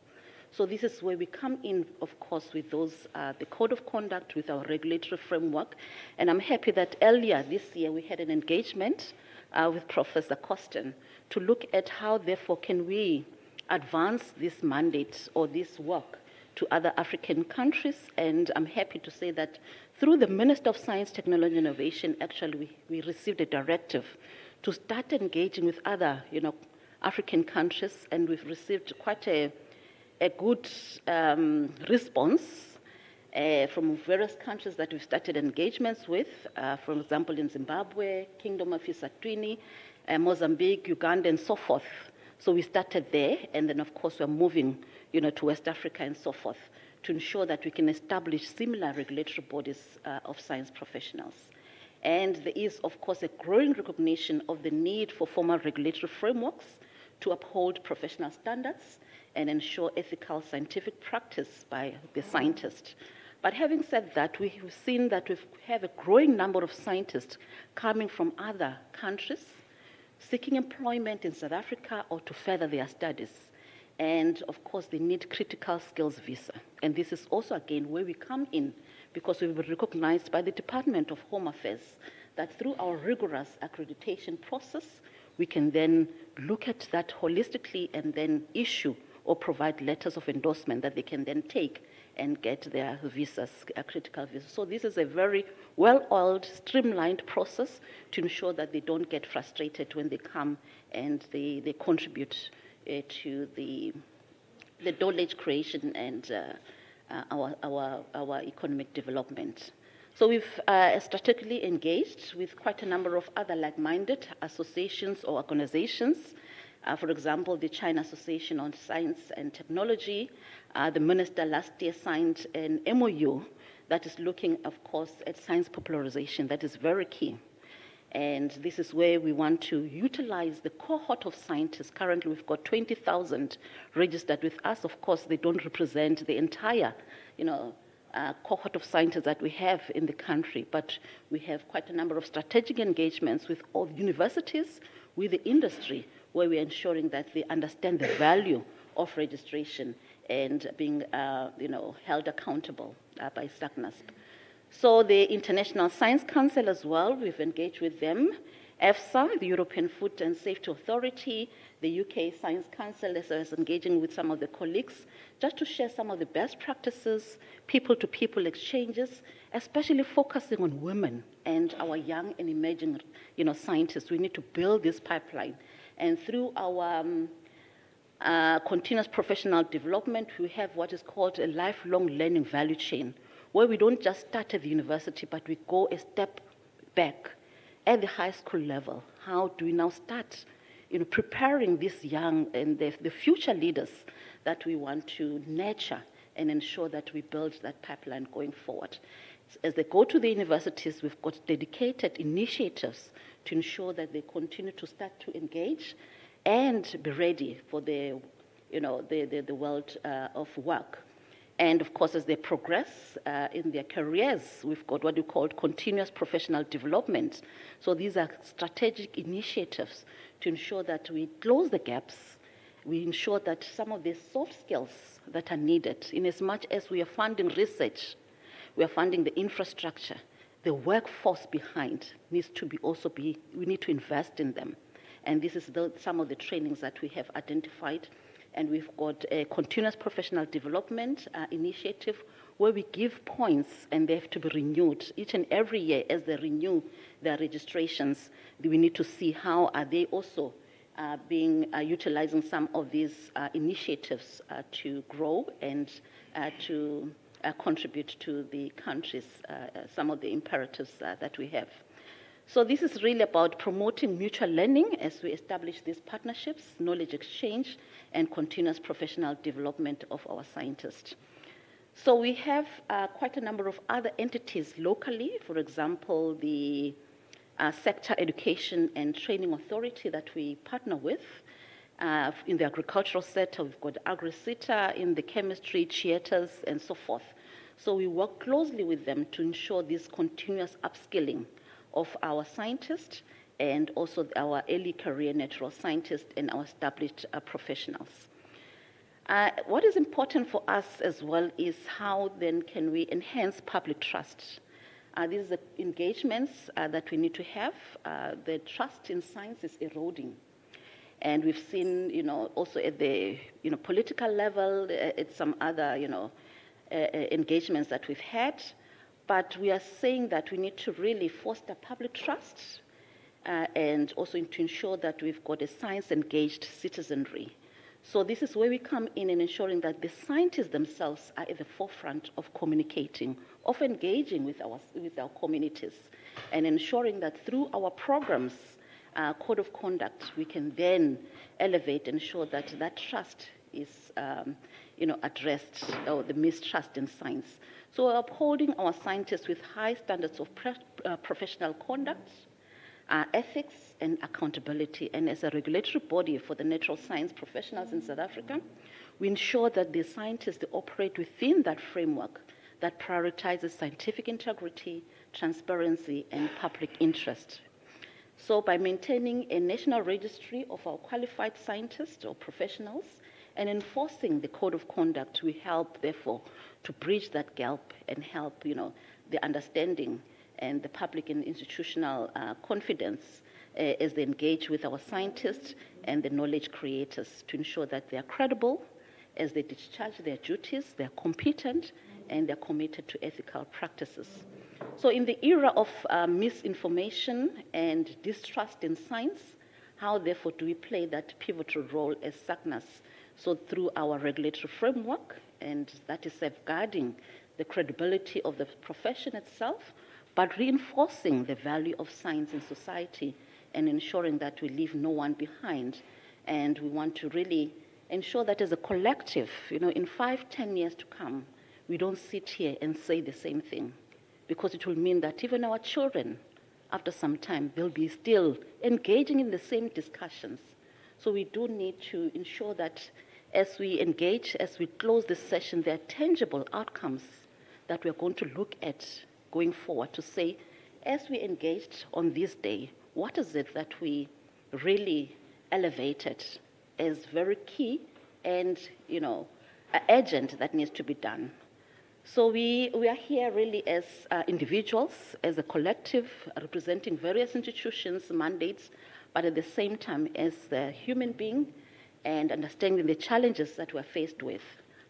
Speaker 16: So this is where we come in, of course, with those, the code of conduct, with our regulatory framework. And I'm happy that earlier this year we had an engagement with Professor Costin to look at how, therefore, can we advance this mandate or this work to other African countries. And I'm happy to say that through the Minister of Science, Technology, and Innovation, actually, we received a directive to start engaging with other, African countries, and we've received quite a good response from various countries that we've started engagements with, for example, in Zimbabwe, Kingdom of Eswatini, Mozambique, Uganda, and so forth. So we started there, and then, of course, we're moving, to West Africa and so forth to ensure that we can establish similar regulatory bodies of science professionals. And there is, of course, a growing recognition of the need for formal regulatory frameworks to uphold professional standards and ensure ethical scientific practice by the scientists. But having said that, we've seen that we have a growing number of scientists coming from other countries seeking employment in South Africa or to further their studies. And of course, they need critical skills visa. And this is also, again, where we come in, because we've been recognized by the Department of Home Affairs that through our rigorous accreditation process, we can then look at that holistically and then issue or provide letters of endorsement that they can then take and get their visas, critical visas. So this is a very well-oiled, streamlined process to ensure that they don't get frustrated when they come and they contribute to the knowledge creation and our economic development. So we've strategically engaged with quite a number of other like-minded associations or organizations. For example, the China Association on Science and Technology. The minister last year signed an MOU that is looking, of course, at science popularization. That is very key. And this is where we want to utilize the cohort of scientists. Currently, we've got 20,000 registered with us. Of course, they don't represent the entire, cohort of scientists that we have in the country, but we have quite a number of strategic engagements with all the universities, with the industry, where we're ensuring that they understand the value of registration and being, held accountable by SACNASP. So the International Science Council as well, we've engaged with them. EFSA, the European Food and Safety Authority, the UK Science Council, as well as engaging with some of the colleagues, just to share some of the best practices, people-to-people exchanges, especially focusing on women and our young and emerging, scientists. We need to build this pipeline. And through our continuous professional development, we have what is called a lifelong learning value chain, where we don't just start at the university, but we go a step back at the high school level. How do we now start preparing these young and the future leaders that we want to nurture and ensure that we build that pipeline going forward? As they go to the universities, we've got dedicated initiatives to ensure that they continue to start to engage and be ready for the world of work. And of course, as they progress in their careers, we've got what we call continuous professional development. So these are strategic initiatives to ensure that we close the gaps. We ensure that some of the soft skills that are needed, in as much as we are funding research, we are funding the infrastructure, the workforce behind needs to be we need to invest in them. And this is some of the trainings that we have identified And we've got a continuous professional development initiative where we give points and they have to be renewed each and every year. As they renew their registrations, we need to see how are they also utilizing some of these initiatives to grow and to contribute to the countries, some of the imperatives that we have. So this is really about promoting mutual learning as we establish these partnerships, knowledge exchange, and continuous professional development of our scientists. So we have quite a number of other entities locally, for example, the Sector Education and Training Authority that we partner with. In the agricultural sector, we've got AgriSeta, in the chemistry, CHIETAS, and so forth. So we work closely with them to ensure this continuous upskilling of our scientists and also our early career natural scientists and our established professionals. What is important for us as well is how then can we enhance public trust. These are the engagements that we need to have. The trust in science is eroding. And we've seen, also at the, political level, at some other, engagements that we've had. But we are saying that we need to really foster public trust and also to ensure that we've got a science-engaged citizenry. So this is where we come in ensuring that the scientists themselves are at the forefront of communicating, of engaging with our communities, and ensuring that through our programs, code of conduct, we can then elevate and ensure that that trust is addressed, or the mistrust in science. So we're upholding our scientists with high standards of professional conduct, ethics, and accountability. And as a regulatory body for the natural science professionals in South Africa, we ensure that the scientists operate within that framework that prioritizes scientific integrity, transparency, and public interest. So by maintaining a national registry of our qualified scientists or professionals and enforcing the code of conduct, we help, therefore, to bridge that gap and help, the understanding and the public and institutional confidence as they engage with our scientists and the knowledge creators to ensure that they are credible as they discharge their duties, they're competent, and they're committed to ethical practices. So in the era of misinformation and distrust in science, how therefore do we play that pivotal role as SACNAS? So through our regulatory framework, and that is safeguarding the credibility of the profession itself, but reinforcing the value of science in society and ensuring that we leave no one behind. And we want to really ensure that as a collective, in 5-10 years to come, we don't sit here and say the same thing, because it will mean that even our children, after some time, they'll be still engaging in the same discussions. So we do need to ensure that as we engage, as we close this session, there are tangible outcomes that we're going to look at going forward to say, as we engaged on this day, what is it that we really elevated as very key and, urgent that needs to be done? So we are here really as individuals, as a collective, representing various institutions, mandates, but at the same time as a human being and understanding the challenges that we're faced with.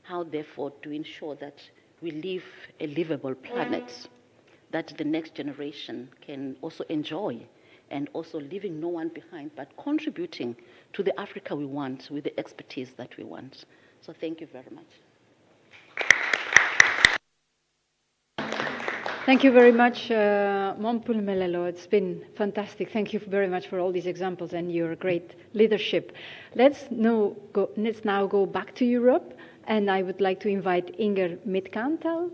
Speaker 16: How, therefore, to ensure that we leave a livable planet that the next generation can also enjoy, and also leaving no one behind, but contributing to the Africa we want with the expertise that we want. So thank you very much.
Speaker 5: Thank you very much, Mompulmelelo. It's been fantastic. Thank you very much for all these examples and your great leadership. Let's now go back to Europe, and I would like to invite Inger Midtkantel.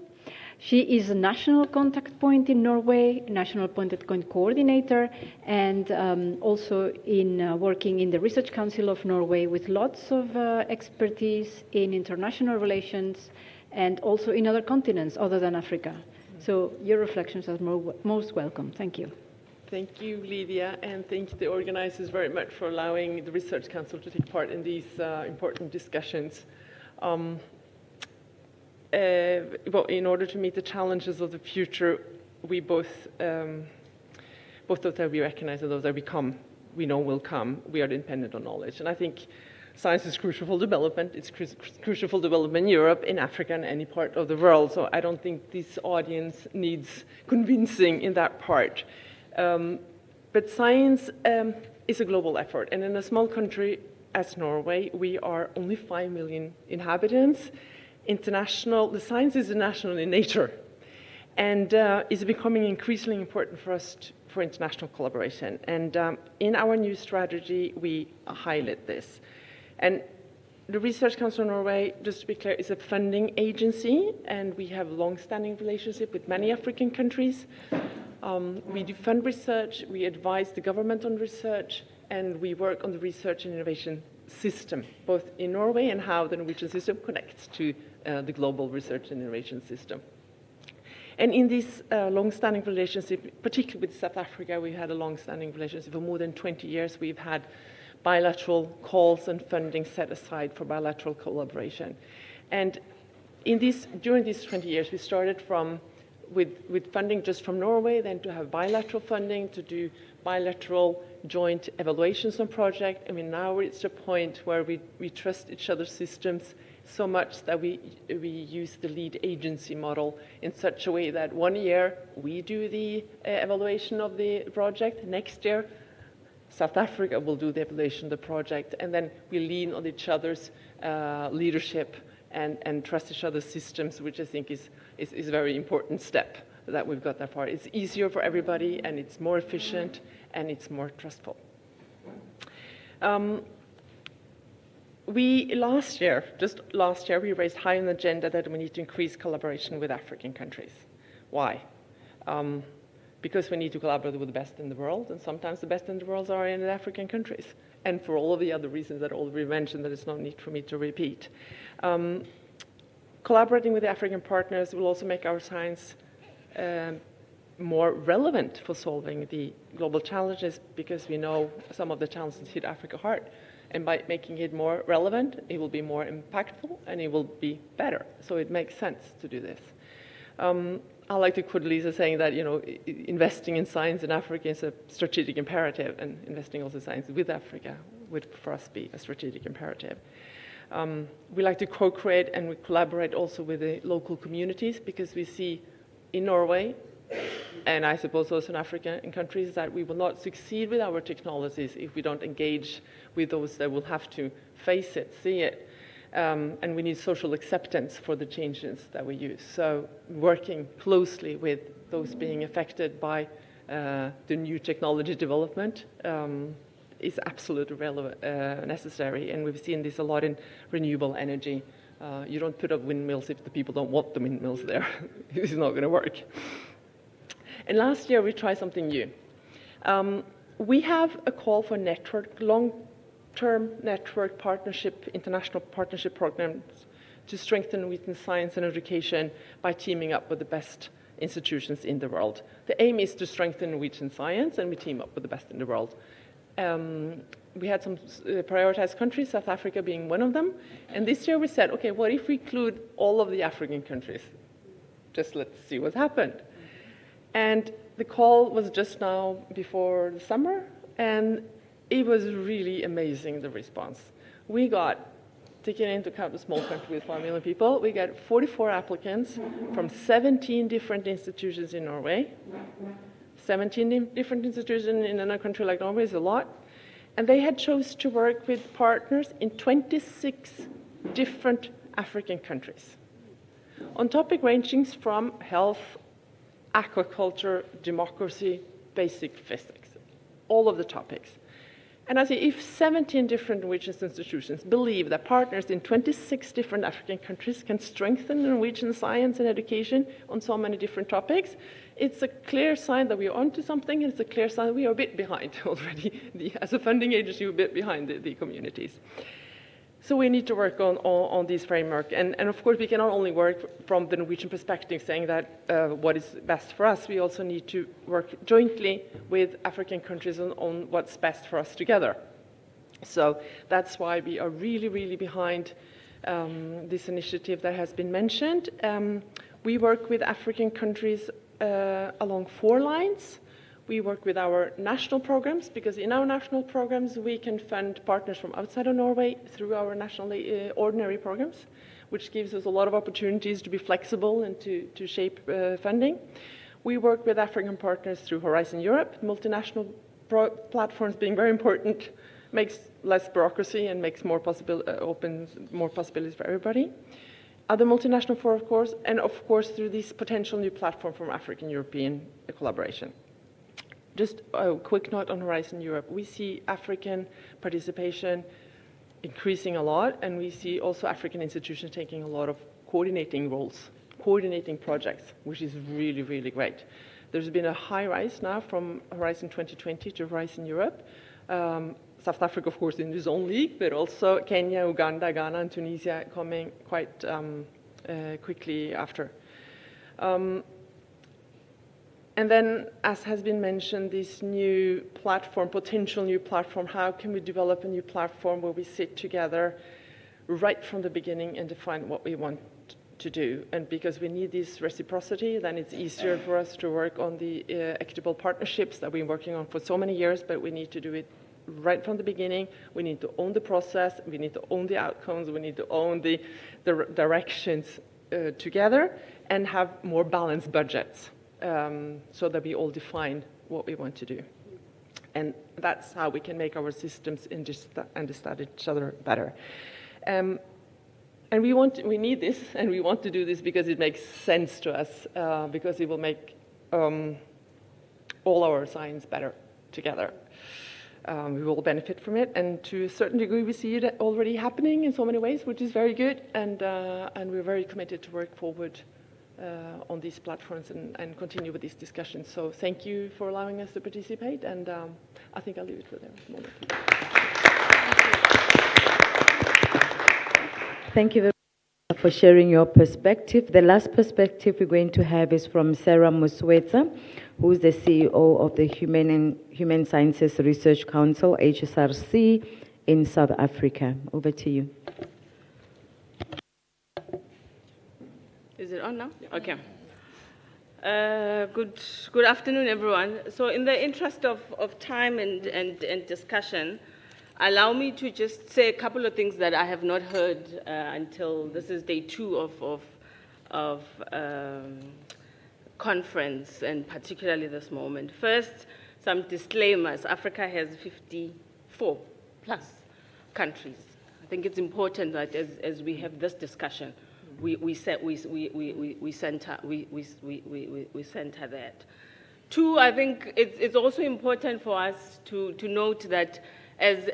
Speaker 5: She is a national contact point in Norway, national point of contact coordinator, and also in working in the Research Council of Norway with lots of expertise in international relations and also in other continents other than Africa. So your reflections are most welcome. Thank you.
Speaker 10: Thank you, Lydia, and thank you the organizers very much for allowing the Research Council to take part in these important discussions. Well, in order to meet the challenges of the future, we both those that we recognize and those that we know will come, we are dependent on knowledge. And I think science is crucial for development. It's crucial for development in Europe, in Africa, and any part of the world. So I don't think this audience needs convincing in that part. But science is a global effort. And in a small country as Norway, we are only 5 million inhabitants. The science is international in nature. And is becoming increasingly important for us for international collaboration. And in our new strategy, we highlight this. And the Research Council of Norway, just to be clear, is a funding agency, and we have a long-standing relationship with many African countries. We do fund research, we advise the government on research, and we work on the research and innovation system, both in Norway and how the Norwegian system connects to the global research and innovation system. And in this long-standing relationship, particularly with South Africa, we had a long-standing relationship for more than 20 years. We've had bilateral calls and funding set aside for bilateral collaboration. And during these 20 years, we started with funding just from Norway, then to have bilateral funding, to do bilateral joint evaluations on projects. I mean, now it's a point where we trust each other's systems so much that we use the lead agency model in such a way that 1 year we do the evaluation of the project, next year South Africa will do the evaluation of the project, and then we lean on each other's leadership and trust each other's systems, which I think is a very important step that we've got that far. It's easier for everybody, and it's more efficient, and it's more trustful. Just last year, we raised high on the agenda that we need to increase collaboration with African countries. Why? Because we need to collaborate with the best in the world, and sometimes the best in the world are in the African countries, and for all of the other reasons that already mentioned that there's no need for me to repeat. Collaborating with the African partners will also make our science more relevant for solving the global challenges, because we know some of the challenges hit Africa hard. And by making it more relevant, it will be more impactful, and it will be better. So it makes sense to do this. I like to quote Lisa saying that, investing in science in Africa is a strategic imperative, and investing also in science with Africa would, for us, be a strategic imperative. We like to co-create and we collaborate also with the local communities, because we see in Norway, and I suppose also in Africa and countries, that we will not succeed with our technologies if we don't engage with those that will have to face it, see it. And we need social acceptance for the changes that we use. So working closely with those being affected by the new technology development is absolutely necessary. And we've seen this a lot in renewable energy. You don't put up windmills if the people don't want the windmills there. It's not going to work. And last year, we tried something new. We have a call for long-term network partnership, international partnership programs to strengthen Norwegian science and education by teaming up with the best institutions in the world. The aim is to strengthen Norwegian science, and we team up with the best in the world. We had some prioritized countries, South Africa being one of them. And this year we said, okay, what if we include all of the African countries? Just let's see what happened. And the call was just now before the summer, and it was really amazing, the response. We got, taking into account a small country with 5 million people, we got 44 applicants from 17 different institutions in Norway. 17 different institutions in a country like Norway is a lot. And they had chosen to work with partners in 26 different African countries on topic ranging from health, aquaculture, democracy, basic physics, all of the topics. And I say, if 17 different Norwegian institutions believe that partners in 26 different African countries can strengthen Norwegian science and education on so many different topics, it's a clear sign that we are onto something, and it's a clear sign that we are a bit behind already. As a funding agency, we're a bit behind the communities. So we need to work on this framework. And of course, we cannot only work from the Norwegian perspective, saying that what is best for us. We also need to work jointly with African countries on what's best for us together. So that's why we are really, really behind this initiative that has been mentioned. We work with African countries along 4 lines. We work with our national programs, because in our national programs, we can fund partners from outside of Norway through our nationally ordinary programs, which gives us a lot of opportunities to be flexible and to shape funding. We work with African partners through Horizon Europe. Multinational platforms being very important makes less bureaucracy and makes opens more possibilities for everybody. Other multinational for, of course, and of course through this potential new platform from African-European collaboration. Just a quick note on Horizon Europe. We see African participation increasing a lot, and we see also African institutions taking a lot of coordinating roles, coordinating projects, which is really, really great. There's been a high rise now from Horizon 2020 to Horizon Europe. South Africa, of course, in its own league, but also Kenya, Uganda, Ghana, and Tunisia coming quite quickly after. And then, as has been mentioned, this new platform, potential new platform, how can we develop a new platform where we sit together right from the beginning and define what we want to do? And because we need this reciprocity, then it's easier for us to work on the equitable partnerships that we've been working on for so many years, but we need to do it right from the beginning. We need to own the process, we need to own the outcomes, we need to own the directions together, and have more balanced budgets. So that we all define what we want to do. And that's how we can make our systems understand each other better. And we need this, and we want to do this because it makes sense to us, because it will make all our science better together. We will benefit from it, and to a certain degree we see it already happening in so many ways, which is very good, and we're very committed to work forward on these platforms and continue with these discussions. So thank you for allowing us to participate, and I think I'll leave it for there at the moment.
Speaker 12: Thank you very much for sharing your perspective. The last perspective we're going to have is from Sarah Musweta, who is the CEO of the Human Sciences Research Council, HSRC, in South Africa. Over to you.
Speaker 4: Is it on now? Okay. Good afternoon, everyone. So in the interest of time and discussion, allow me to just say a couple of things that I have not heard until this is day 2 of conference, and particularly this moment. First, some disclaimers. Africa has 54 plus countries. I think it's important that as we have this discussion, we center that. 2, I think it's also important for us to note that as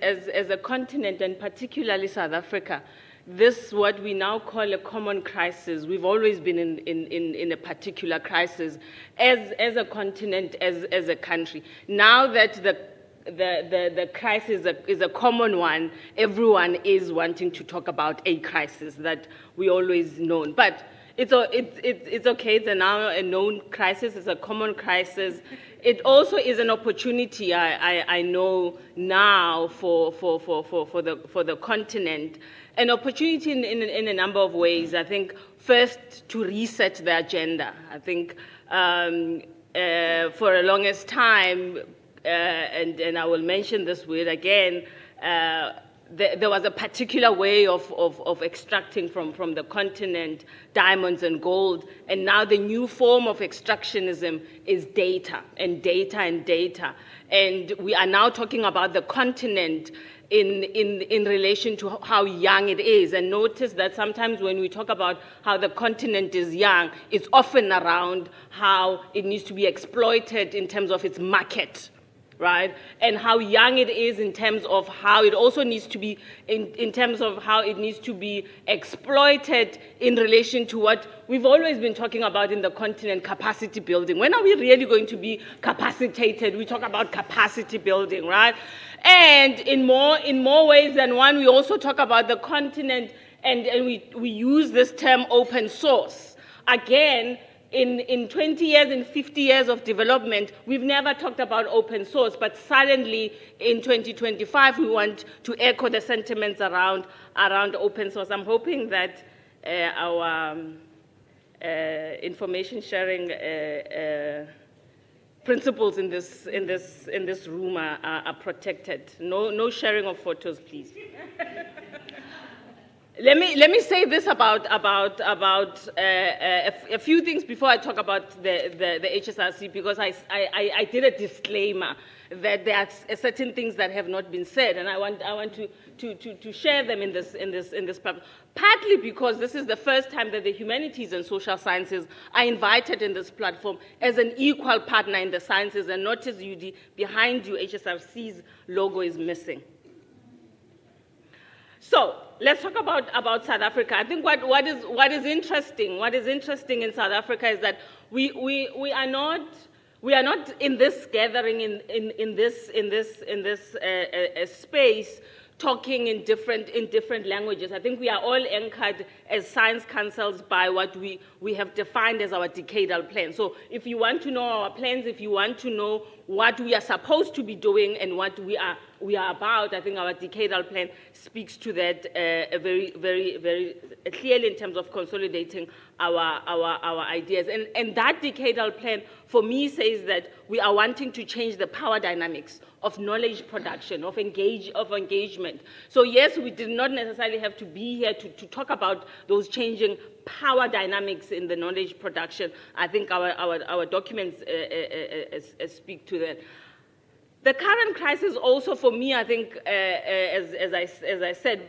Speaker 4: a continent, and particularly South Africa, this what we now call a common crisis. We've always been in a particular crisis as a continent, as a country. Now that the crisis is a common one, everyone is wanting to talk about a crisis that we always known. But it's okay, it's now a known crisis, it's a common crisis. It also is an opportunity, I know now, for the continent. An opportunity in a number of ways. I think first to reset the agenda. I think for the longest time, and I will mention this word again, there was a particular way of extracting from the continent diamonds and gold, and now the new form of extractionism is data and data and data. And we are now talking about the continent in relation to how young it is. And notice that sometimes when we talk about how the continent is young, it's often around how it needs to be exploited in terms of its market, right? And how young it is in terms of how it also needs to be, in terms of how it needs to be exploited in relation to what we've always been talking about in the continent, capacity building. When are we really going to be capacitated? We talk about capacity building, right? And in more ways than one, we also talk about the continent, and we use this term open source. Again, in 20 years and 50 years of development, we've never talked about open source, but suddenly in 2025, we want to echo the sentiments around open source. I'm hoping that our information sharing principals in this room are protected. No sharing of photos, please. Let me say this about a few things before I talk about the HSRC, because I did a disclaimer that there are certain things that have not been said, and I want to share them in this platform. Partly because this is the first time that the humanities and social sciences are invited in this platform as an equal partner in the sciences, and notice UD behind you, HSRC's logo is missing. So let's talk about South Africa. I think what is interesting in South Africa is that we are not in this gathering in this space talking in different languages. I think we are all anchored as science councils by what we have defined as our decadal plan. So if you want to know our plans, if you want to know what we are supposed to be doing and what we are about, I think our decadal plan speaks to that very clearly in terms of consolidating our ideas. And that decadal plan, for me, says that we are wanting to change the power dynamics of knowledge production, of engagement. So yes, we did not necessarily have to be here to talk about those changing power dynamics in the knowledge production. I think our documents speak to that. The current crisis also, for me, I think, as I said,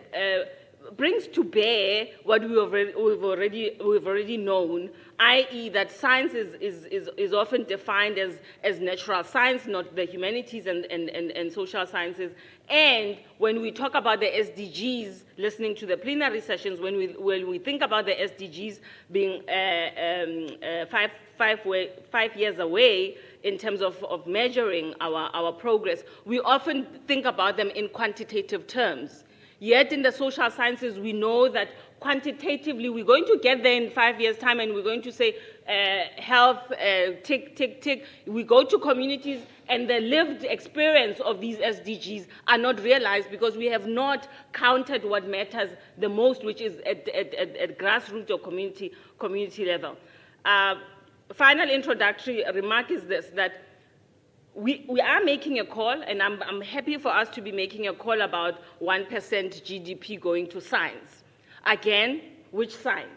Speaker 4: brings to bear what we've already known, i.e. that science is often defined as natural science, not the humanities and social sciences. And when we talk about the SDGs, listening to the plenary sessions, when we think about the SDGs being 5 years away in terms of measuring our progress, we often think about them in quantitative terms. Yet in the social sciences, we know that quantitatively we're going to get there in 5 years' time, and we're going to say health, tick, tick, tick. We go to communities, and the lived experience of these SDGs are not realized because we have not counted what matters the most, which is at grassroots or community level. Final introductory remark is this, that we are making a call, and I'm happy for us to be making a call about 1% GDP going to science. Again, which science?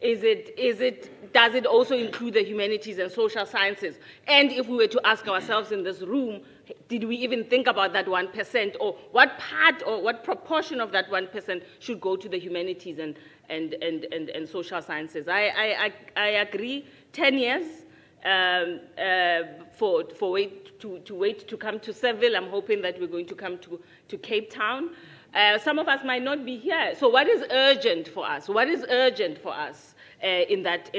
Speaker 4: Does it also include the humanities and social sciences? And if we were to ask ourselves in this room, did we even think about that 1%, or what part or what proportion of that 1% should go to the humanities and social sciences? I agree, 10 years for wait to come to Seville. I'm hoping that we're going to come to Cape Town. Some of us might not be here. So what is urgent for us? What is urgent for us in that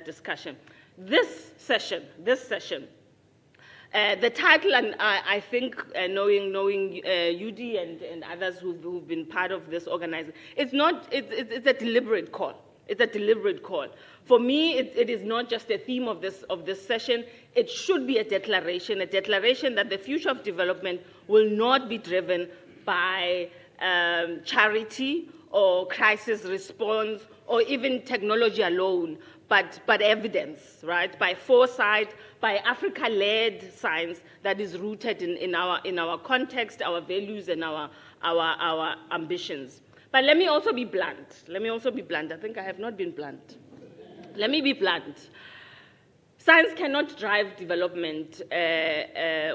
Speaker 4: discussion? This session. The title, and I think knowing UD and others who've been part of this organizing, it's a deliberate call. It's a deliberate call. For me, it is not just a theme of this session. It should be a declaration that the future of development will not be driven by charity or crisis response or even technology alone, but evidence, right? By foresight, by Africa-led science that is rooted in our context, our values, and our ambitions. But let me also be blunt. I think I have not been blunt. Let me be blunt. Science cannot drive development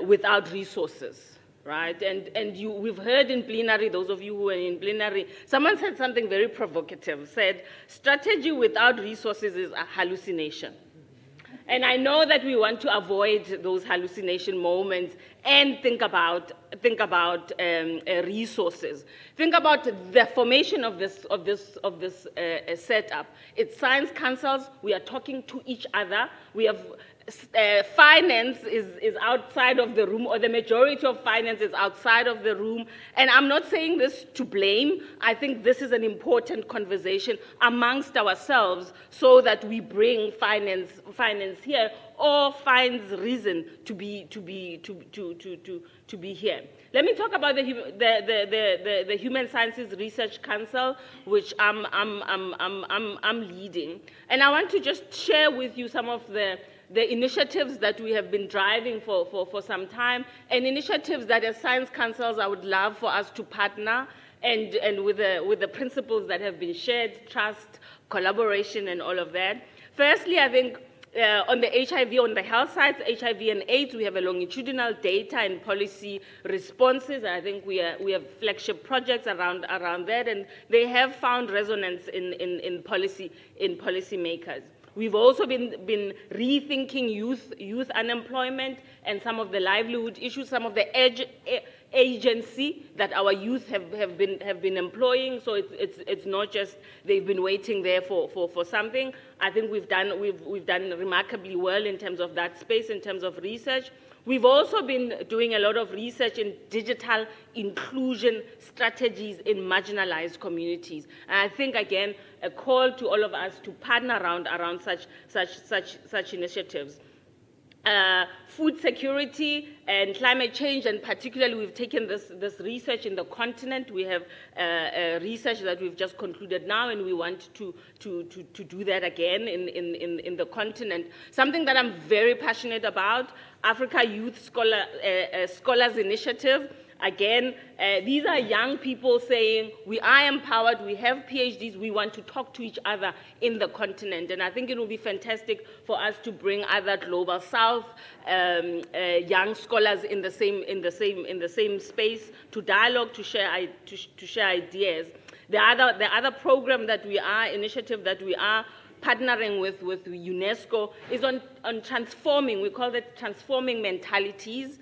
Speaker 4: without resources, right? And we've heard in plenary, those of you who were in plenary, someone said something very provocative, said, strategy without resources is a hallucination. And I know that we want to avoid those hallucination moments and think about resources. Think about the formation of this setup. It's science councils. We are talking to each other. We have finance is outside of the room, or the majority of finance is outside of the room. And I'm not saying this to blame. I think this is an important conversation amongst ourselves so that we bring finance here, or finds reason to be here. Let me talk about the Human Sciences Research Council, which I'm leading, and I want to just share with you some of the the initiatives that we have been driving for some time, and initiatives that as Science Councils I would love for us to partner and with the principles that have been shared, trust, collaboration, and all of that. Firstly, I think on the HIV, on the health side, HIV and AIDS, we have a longitudinal data and policy responses. I think we have flagship projects around that, and they have found resonance in policy makers. We've also been rethinking youth unemployment and some of the livelihood issues, some of the agency that our youth have been employing. So it's not just they've been waiting there for something. I think we've done remarkably well in terms of that space, in terms of research. We've also been doing a lot of research in digital inclusion strategies in marginalized communities. And I think, again, a call to all of us to partner around such initiatives. Food security and climate change, and particularly we've taken this research in the continent. We have research that we've just concluded now, and we want to do that again in the continent. Something that I'm very passionate about, Africa Youth Scholars Initiative. Again, these are young people saying, we are empowered, we have PhDs, we want to talk to each other in the continent. And I think it will be fantastic for us to bring other Global South young scholars in the same space to dialogue, to share ideas. The other program that initiative that we are partnering with UNESCO is on transforming. We call it transforming mentalities.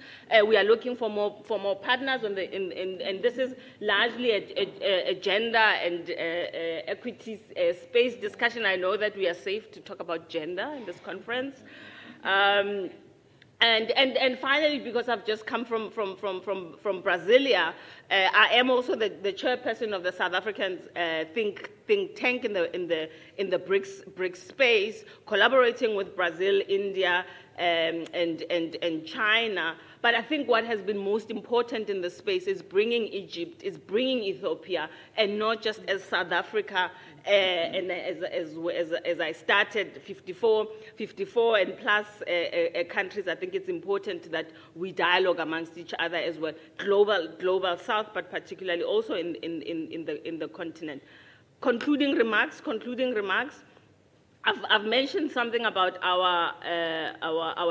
Speaker 4: We are looking for more partners and this is largely a gender and equity space discussion. I know that we are safe to talk about gender in this conference. And finally, because I've just come from Brasilia, I am also the chairperson of the South African think tank in the BRICS space, collaborating with Brazil, India, and China. But I think what has been most important in the space is bringing Egypt, is bringing Ethiopia, and not just as South Africa. And as I started, 54 and plus countries, I think it's important that we dialogue amongst each other as well, global South, but particularly also in the continent. Concluding remarks. I've mentioned something about our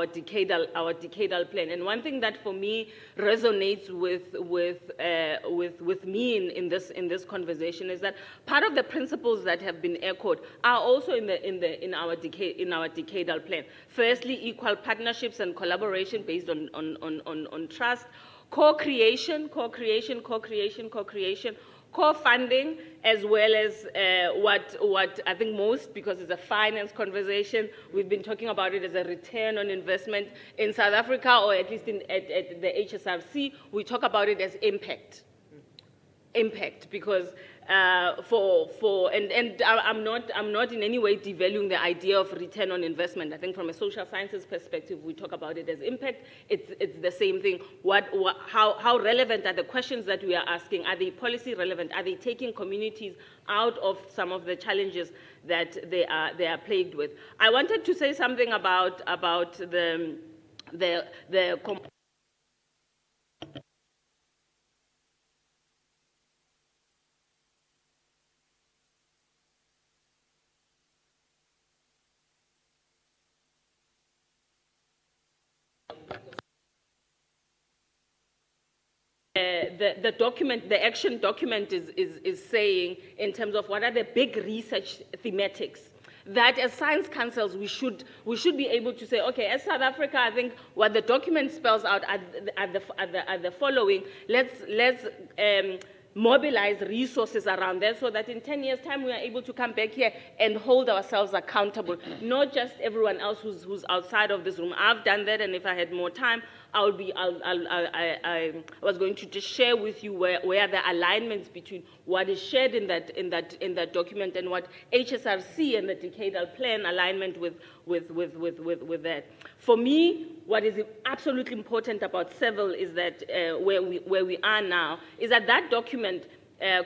Speaker 4: decadal plan, and one thing that for me resonates with me in this conversation is that part of the principles that have been echoed are also in our decadal plan. Firstly, equal partnerships and collaboration based on trust, co-creation, co-funding, as well as what I think most, because it's a finance conversation, we've been talking about it as a return on investment. In South Africa, or at least at the HSRC, we talk about it as impact. Impact, because I'm not in any way devaluing the idea of return on investment. I think from a social sciences perspective, we talk about it as impact. It's the same thing. How relevant are the questions that we are asking? Are they policy relevant? Are they taking communities out of some of the challenges that they are plagued with? I wanted to say something about the the document, the action document is saying in terms of what are the big research thematics that as science councils we should be able to say, okay, as South Africa, I think what the document spells out are the following. Let's mobilize resources around that so that in 10 years' time we are able to come back here and hold ourselves accountable, not just everyone else who's outside of this room. I've done that, and if I had more time, I was going to just share with you where the alignments between what is shared in that document and what HSRC and the decadal plan alignment with that. For me, what is absolutely important about CIVIL is that where we are now is that document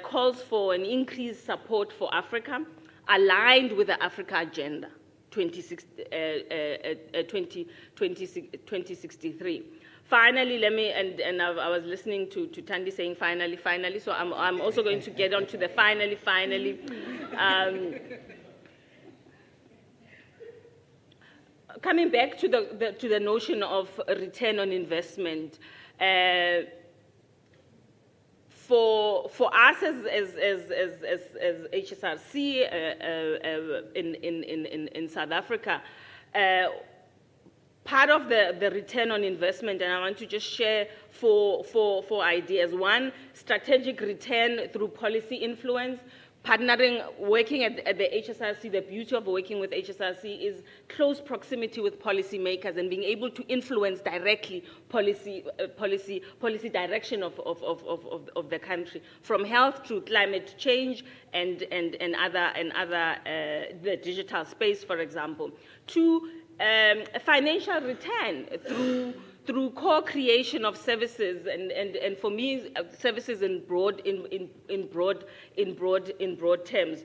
Speaker 4: calls for an increased support for Africa, aligned with the Africa agenda. 2063. Finally, let me, and I was listening to Thandi saying finally, so I'm also going to get on to the finally. Coming back to the notion of return on investment, for us as HSRC in South Africa, part of the return on investment, and I want to just share four ideas. One, strategic return through policy influence. Partnering, working at the HSRC, the beauty of working with HSRC is close proximity with policymakers and being able to influence directly policy direction of the country, from health to climate change and other the digital space, for example. Two, a financial return through co-creation of services, and for me, services in broad terms.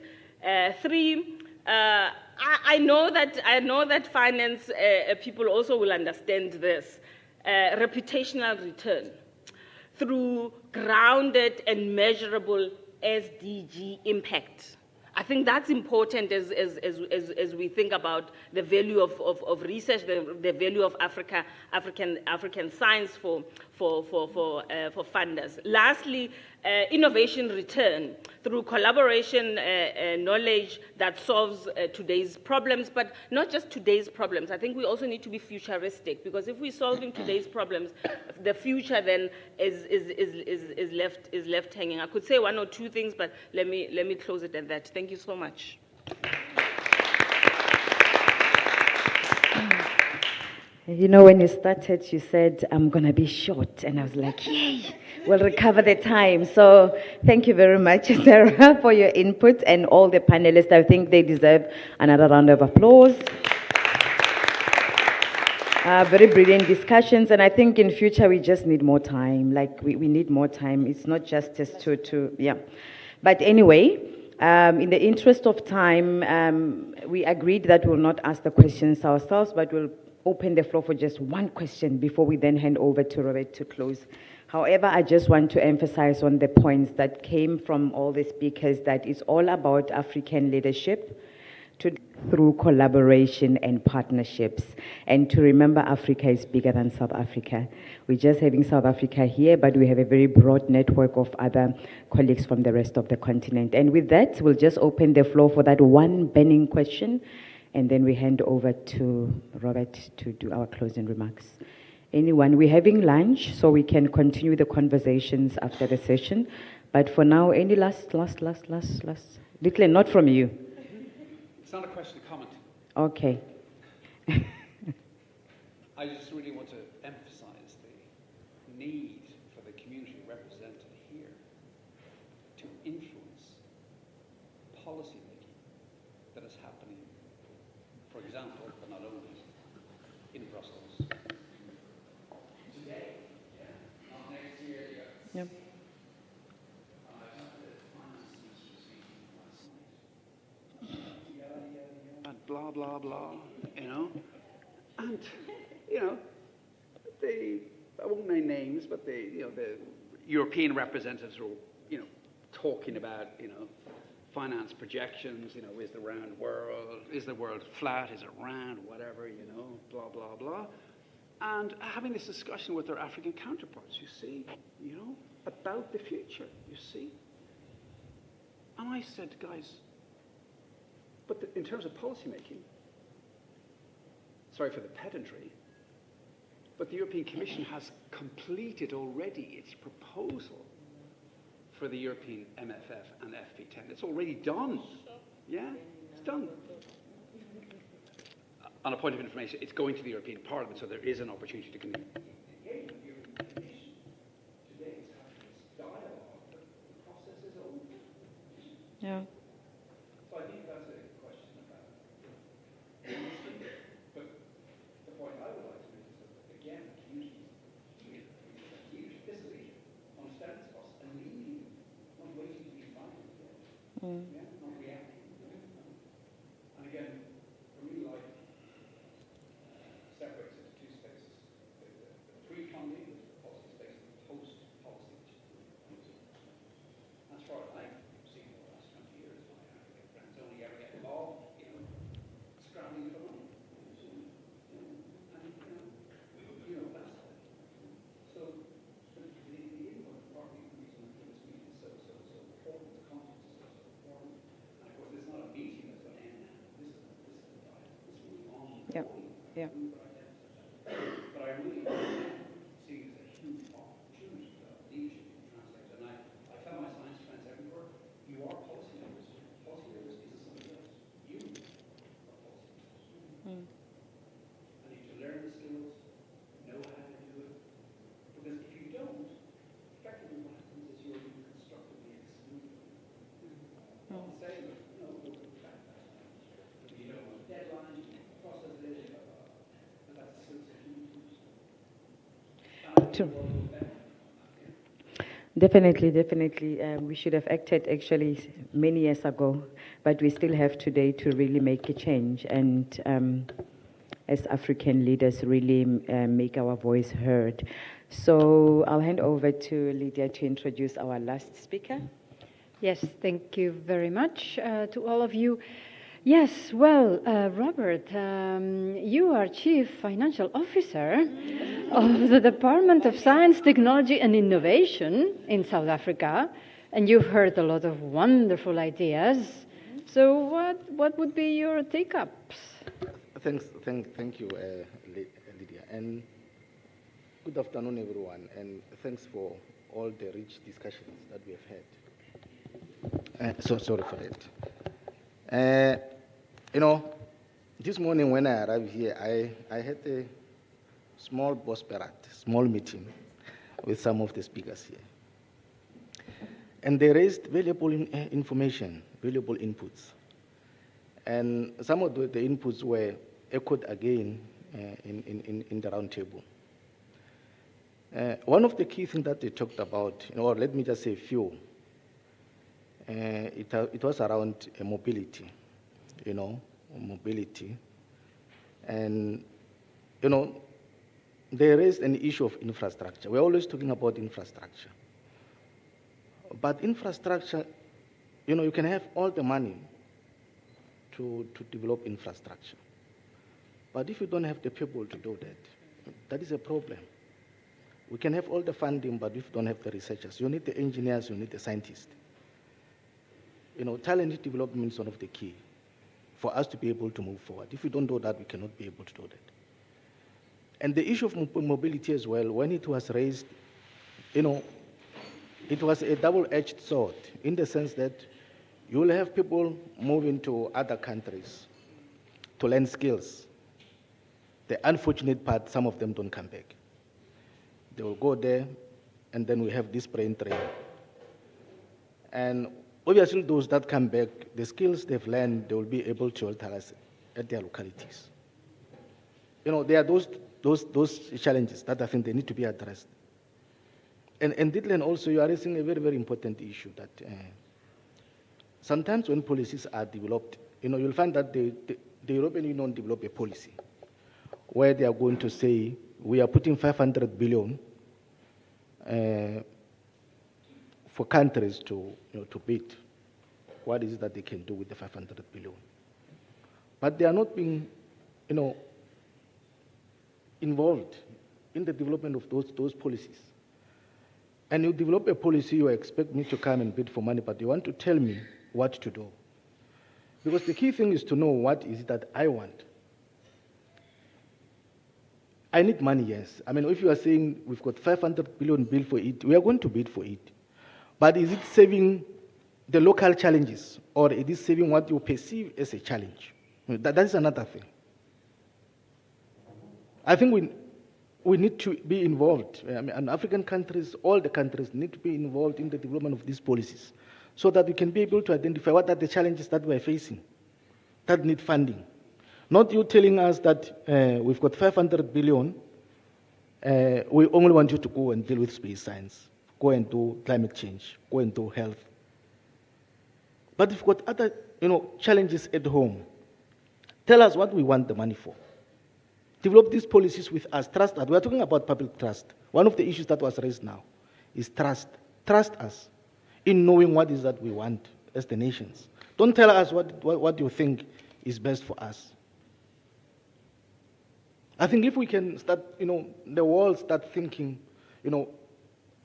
Speaker 4: Three, I know that finance people also will understand this. Reputational return through grounded and measurable SDG impact. I think that's important as we think about the value of research, the value of African science for funders. Lastly, innovation return through collaboration, knowledge that solves today's problems, but not just today's problems. I think we also need to be futuristic, because if we're solving today's problems, the future then is left hanging. I could say one or two things, but let me close it at that. Thank you so much.
Speaker 12: You know, when you started, you said, I'm going to be short. And I was like, yay, we'll recover the time. So thank you very much, Sarah, for your input, and all the panelists. I think they deserve another round of applause. Very brilliant discussions. And I think in future, we just need more time. Like, we need more time. It's not justice to yeah. But anyway, in the interest of time, we agreed that we'll not ask the questions ourselves, but we'll open the floor for just one question before we then hand over to Robert to close. However, I just want to emphasize on the points that came from all the speakers, that it's all about African leadership through collaboration and partnerships. And to remember, Africa is bigger than South Africa. We're just having South Africa here, but we have a very broad network of other colleagues from the rest of the continent. And with that, we'll just open the floor for that one burning question, and then we hand over to Robert to do our closing remarks. Anyone? We're having lunch, so we can continue the conversations after the session. But for now, any last? Little, not from you.
Speaker 7: It's not a question, a comment.
Speaker 12: Okay.
Speaker 7: I just really want to emphasize the need for the community represented here to influence policy making that is happening, for example, but not only, in Brussels. Today, not next year,
Speaker 12: Yep.
Speaker 7: And blah, blah, blah, you know. And, you know, I won't name names, but the European representatives were, talking about, finance projections, is the round world, is the world flat, is it round, whatever, blah, blah, blah. And having this discussion with their African counterparts, you see, about the future, you see. And I said, guys, but in terms of policy making, sorry for the pedantry, but the European Commission has completed already its proposal for the European MFF and FP10. It's already done. Yeah, it's done. On a point of information, it's going to the European Parliament, so there is an opportunity to continue.
Speaker 12: Yeah.
Speaker 7: So I think that's a question about but the point I would like to make is that, again, the community here, this leader understands us and leading, not waiting to be invited again. Yeah, not reacting. And again, I really like
Speaker 12: Yeah, yeah.
Speaker 7: But I really see it as a huge leadership in translate. And I tell my science friends everywhere, you are policymakers. Policymakers is somebody else. You are policymakers.
Speaker 12: Mm.
Speaker 7: And you have to learn the skills, know how to do it. Because if you don't, effectively what happens is you're being constructively excluded. Not the same, but we'll come back to that. You don't want deadlines, process it, and that's still
Speaker 12: True. Definitely, definitely. We should have acted actually many years ago, but we still have today to really make a change and as African leaders really make our voice heard. So I'll hand over to Lydia to introduce our last speaker.
Speaker 5: Yes, thank you very much to all of you. Yes, well, Robert, you are Chief Financial Officer of the Department of Science, Technology and Innovation in South Africa, and you've heard a lot of wonderful ideas. So what would be your take-ups?
Speaker 11: Thank you, Lydia, and good afternoon, everyone, and thanks for all the rich discussions that we have had. So sorry for that. This morning when I arrived here, I had a small small meeting with some of the speakers here. And they raised valuable information, valuable inputs. And some of the inputs were echoed again in the round table. One of the key things that they talked about, or let me just say a few, it was around mobility. Mobility. And, they raised an issue of infrastructure. We're always talking about infrastructure. But infrastructure, you can have all the money to develop infrastructure. But if you don't have the people to do that, that is a problem. We can have all the funding, but if you don't have the researchers, you need the engineers, you need the scientists. Talent development is one of the key for us to be able to move forward. If we don't do that, we cannot be able to do that. And the issue of mobility as well, when it was raised, it was a double-edged sword in the sense that you will have people moving to other countries to learn skills. The unfortunate part, some of them don't come back. They will go there, and then we have this brain drain. And obviously, those that come back, the skills they've learned, they will be able to utilize at their localities. There are those challenges that I think they need to be addressed. And Ditlen, also, you are raising a very, very important issue that sometimes when policies are developed, you'll find that the European Union develop a policy where they are going to say, we are putting 500 billion for countries to bid. What is it that they can do with the 500 billion? But they are not being, involved in the development of those policies. And you develop a policy, you expect me to come and bid for money, but you want to tell me what to do. Because the key thing is to know what is it that I want. I need money, yes. I mean, if you are saying we've got 500 billion bill for it, we are going to bid for it. But is it saving the local challenges, or it is saving what you perceive as a challenge? That is another thing. I think we need to be involved. I mean, and African countries, all the countries need to be involved in the development of these policies so that we can be able to identify what are the challenges that we're facing that need funding. Not you telling us that we've got 500 billion, we only want you to go and deal with space science, go and do climate change, go and do health. But we've got other challenges at home. Tell us what we want the money for. Develop these policies with us. Trust us. We're talking about public trust. One of the issues that was raised now is trust. Trust us in knowing what is that we want as the nations. Don't tell us what you think is best for us. I think if we can start, the world start thinking,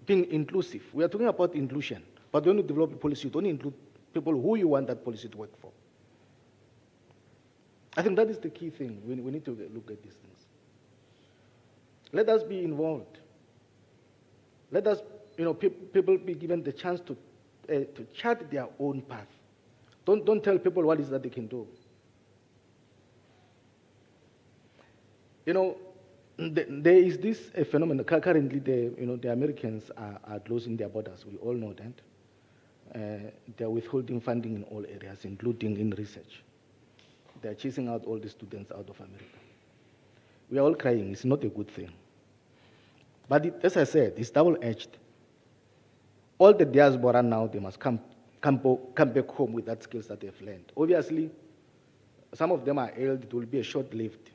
Speaker 11: being inclusive. We are talking about inclusion, but when you develop a policy, you don't include people who you want that policy to work for. I think that is the key thing. We need to look at these things. Let us be involved. Let us, people be given the chance to chart their own path. Don't tell people what is that they can do. There is this phenomenon. Currently, the Americans are closing their borders. We all know that. They're withholding funding in all areas, including in research. They're chasing out all the students out of America. We are all crying. It's not a good thing. But as I said, it's double-edged. All the diaspora now, they must come back home with that skills that they've learned. Obviously, some of them are ill. It will be a short-lived.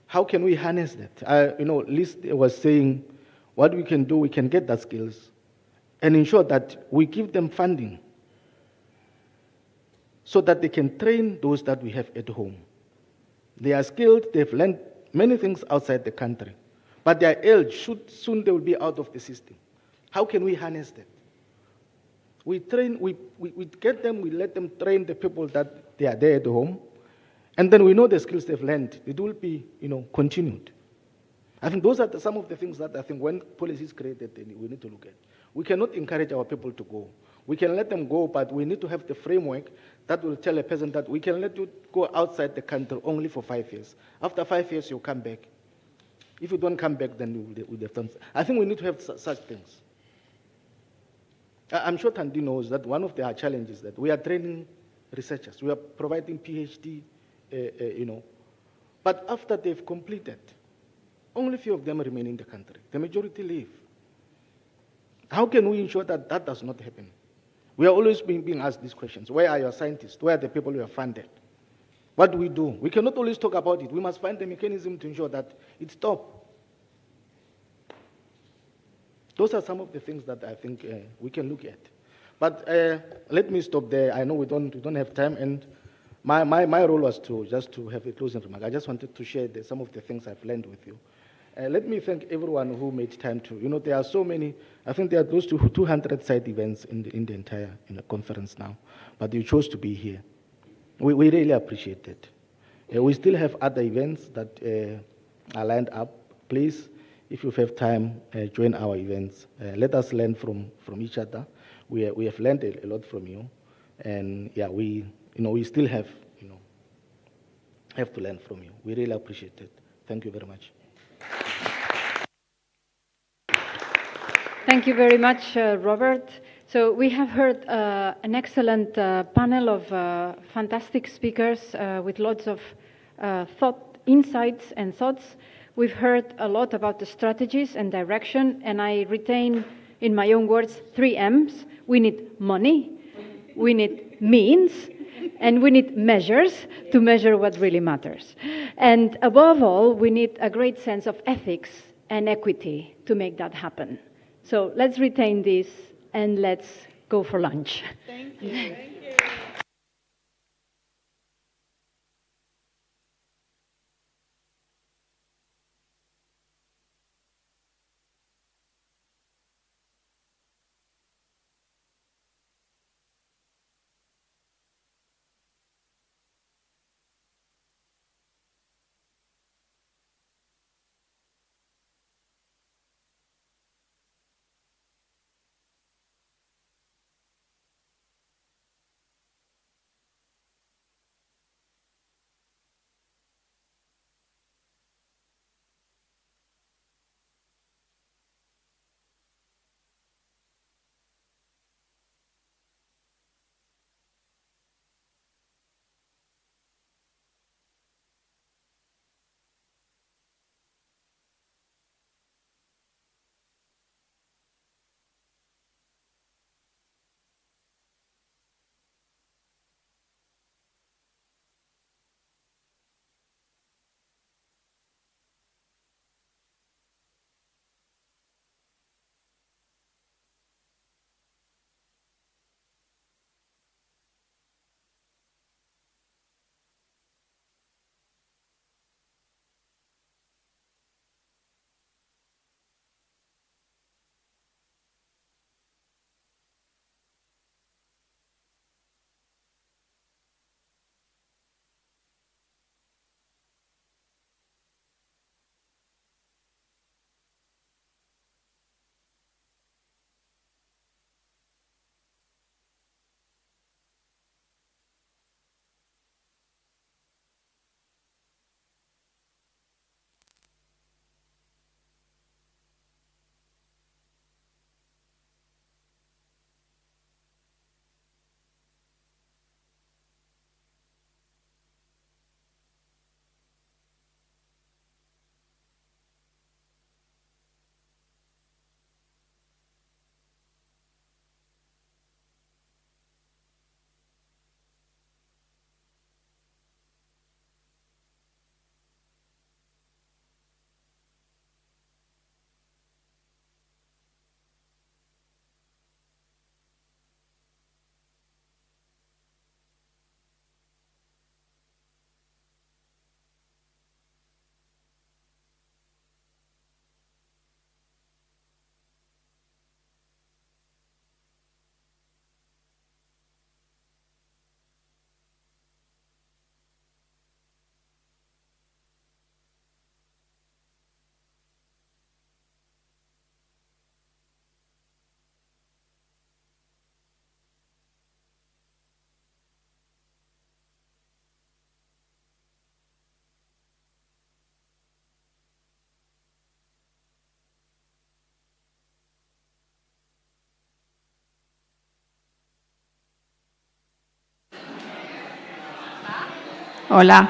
Speaker 11: How can we harness that? Liz was saying, what we can do, we can get that skills and ensure that we give them funding so that they can train those that we have at home. They are skilled, they've learned many things outside the country, but they are ill, soon they will be out of the system. How can we harness that? We train, we get them, we let them train the people that they are there at home, and then we know the skills they've learned. It will be, continued. I think those are some of the things that I think when policy is created, we need to look at. We cannot encourage our people to go. We can let them go, but we need to have the framework that will tell a person that we can let you go outside the country only for 5 years. After 5 years, you'll come back. If you don't come back, then we'll have done. I think we need to have such things. I'm sure Thandi knows that one of their challenges is that we are training researchers. We are providing PhD, but after they've completed, only a few of them remain in the country. The majority leave. How can we ensure that that does not happen? We are always being asked these questions. Where are your scientists? Where are the people who are funded? What do we do? We cannot always talk about it. We must find a mechanism to ensure that it stops. Those are some of the things that I think we can look at. But let me stop there. I know we don't have time, and my role was just to have a closing remark. I just wanted to share some of the things I've learned with you. Let me thank everyone who made time to. There are so many. I think there are close to 200 side events in the entire conference now, but you chose to be here. We really appreciate it. We still have other events that are lined up. Please, if you have time, join our events. Let us learn from each other. We have learned a lot from you, and yeah, we still have to learn from you. We really appreciate it. Thank you very much.
Speaker 5: Thank you very much, Robert. So we have heard an excellent panel of fantastic speakers with lots of insights and thoughts. We've heard a lot about the strategies and direction, and I retain, in my own words, 3 M's. We need money, we need means, and we need measures to measure what really matters. And above all, we need a great sense of ethics and equity to make that happen. So let's retain this and let's go for lunch.
Speaker 3: Thank you.
Speaker 14: Hola.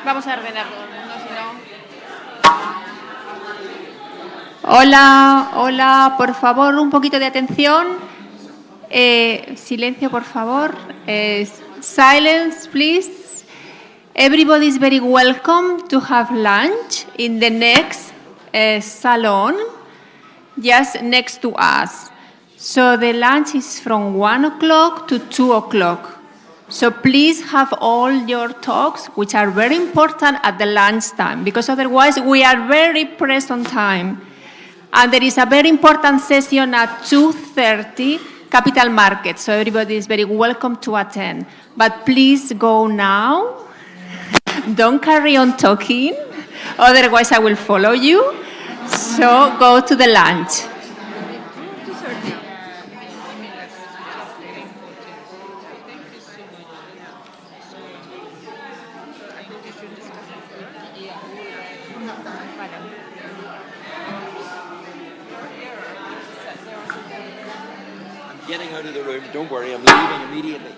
Speaker 14: Vamos a ordenar todo el mundo, si no. Hola, hola, por favor, un poquito de atención. Silencio, por favor. Silence, please. Everybody is very welcome to have lunch in the next salon, just next to us. So the lunch is from 1 o'clock to 2 o'clock. So please have all your talks, which are very important, at the lunchtime, because otherwise we are very pressed on time. And there is a very important session at 2:30, Capital Markets, so everybody is very welcome to attend. But please go now. Don't carry on talking, otherwise I will follow you. So go to the lunch.
Speaker 22: Getting out of the room. Don't worry, I'm leaving immediately.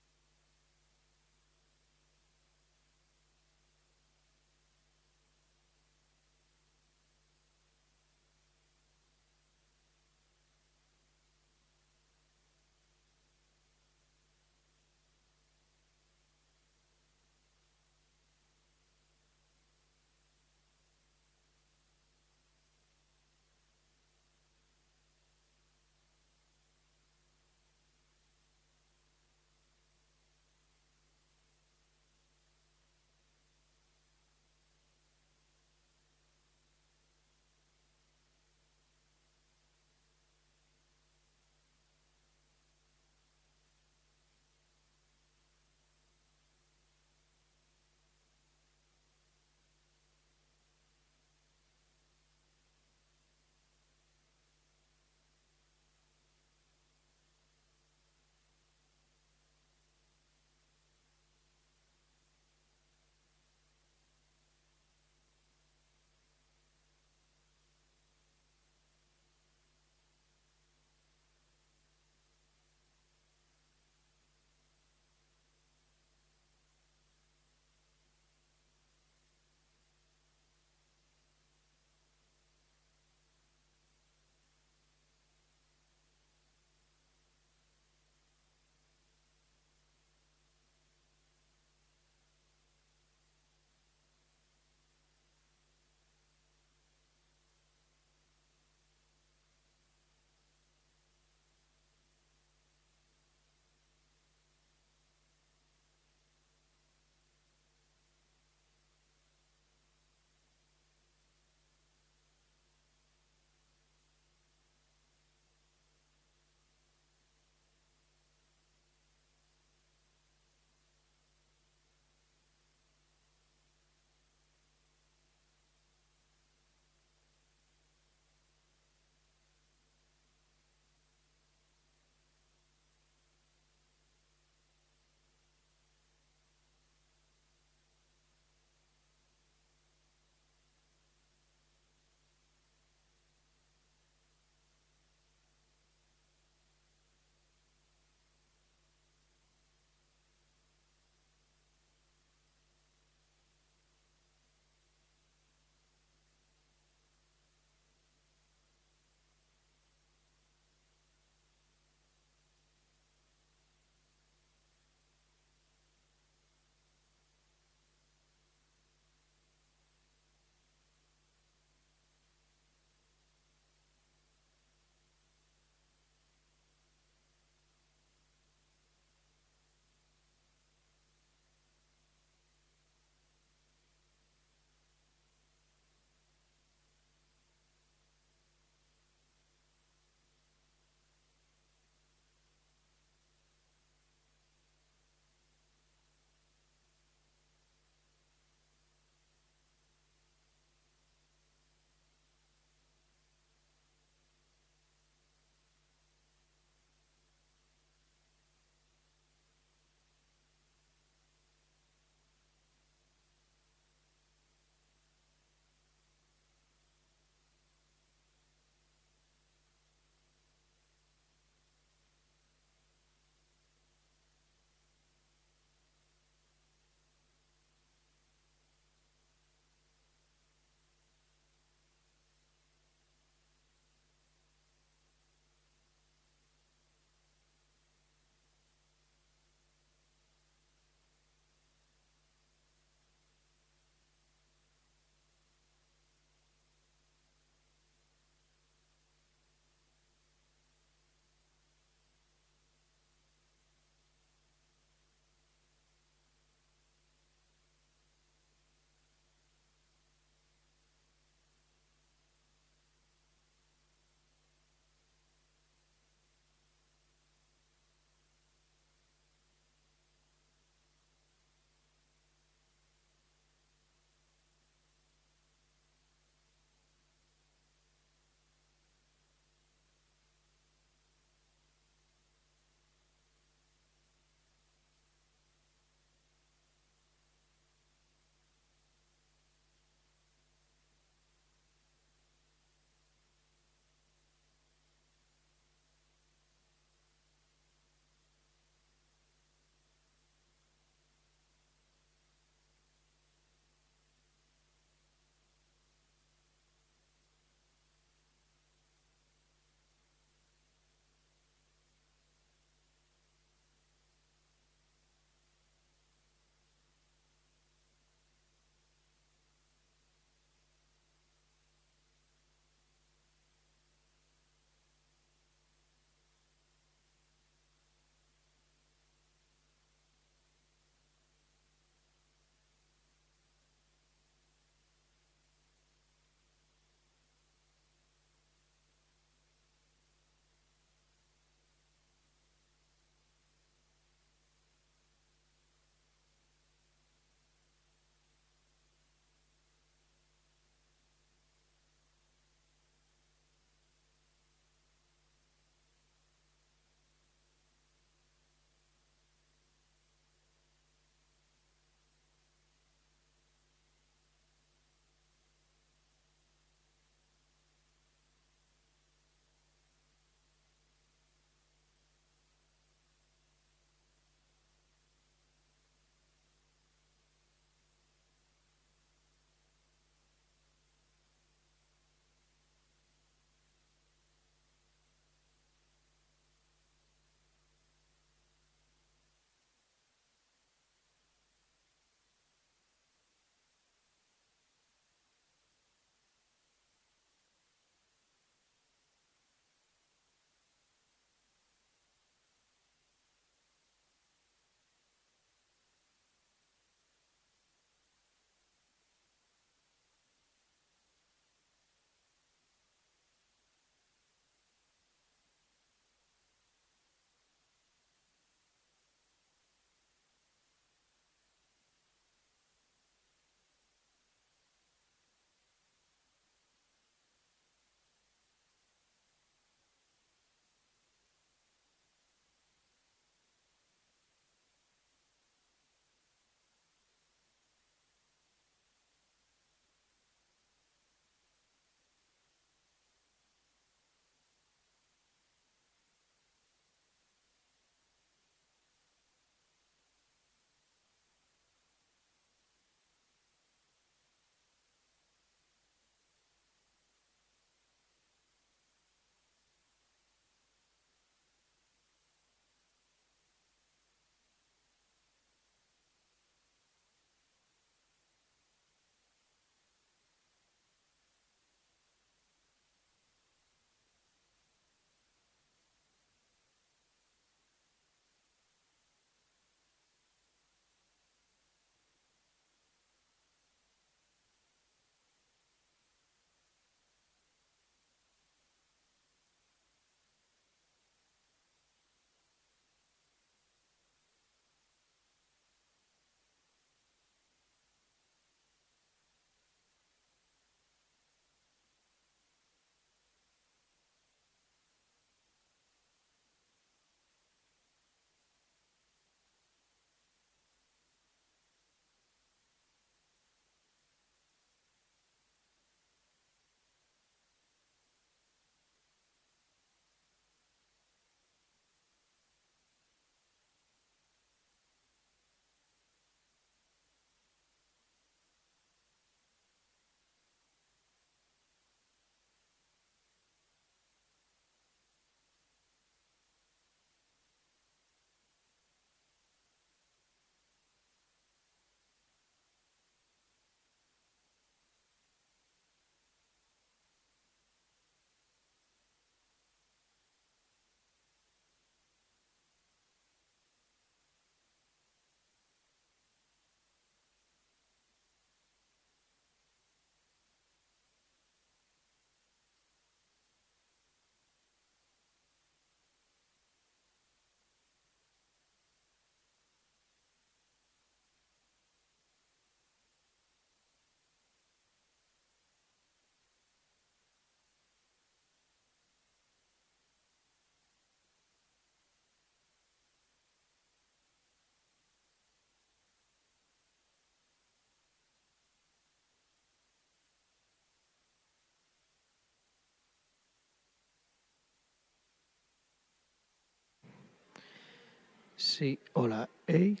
Speaker 13: Sí, hola. Hey.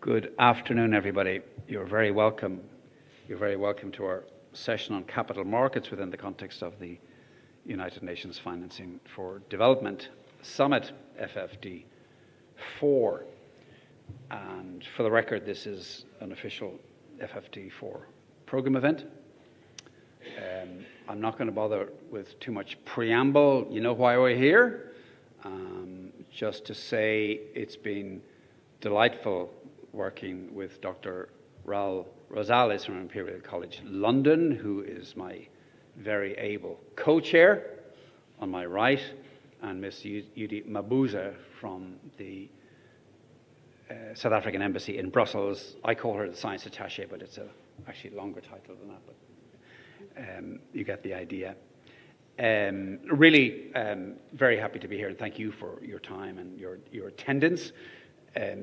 Speaker 13: Good afternoon, everybody. You're very welcome. You're very welcome to our session on capital markets within the context of the United Nations Financing for Development Summit, FFD4. And for the record, this is an official FFD4 program event. I'm not going to bother with too much preamble. You know why we're here. Just to say it's been delightful working with Dr. Raul Rosales from Imperial College London, who is my very able co-chair on my right, and Ms. Yudi Mabuza from the South African Embassy in Brussels. I call her the science attaché, but it's actually a longer title than that, but you get the idea. Really very happy to be here, and thank you for your time and your attendance.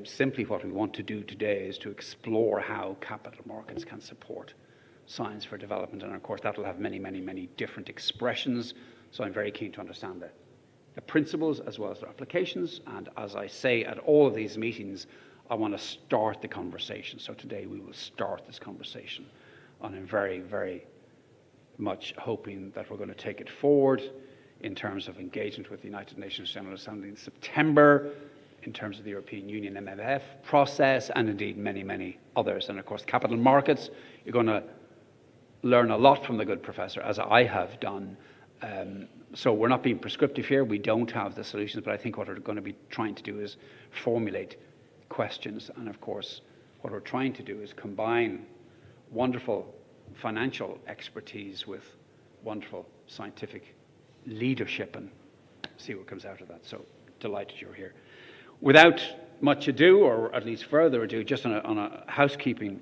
Speaker 13: Simply what we want to do today is to explore how capital markets can support science for development, and of course that will have many, many, many different expressions, so I'm very keen to understand the principles as well as their applications, and as I say at all of these meetings, I want to start the conversation. So today we will start this conversation, and I'm very, very much hoping that we're going to take it forward in terms of engagement with the United Nations General Assembly in September, in terms of the European Union MFF process, and indeed many, many others. And of course, capital markets, you're going to learn a lot from the good professor, as I have done. So we're not being prescriptive here. We don't have the solutions, but I think what we're going to be trying to do is formulate questions. And of course, what we're trying to do is combine wonderful financial expertise with wonderful scientific leadership and see what comes out of that. So delighted you're here. Without much ado, or at least further ado, just on a housekeeping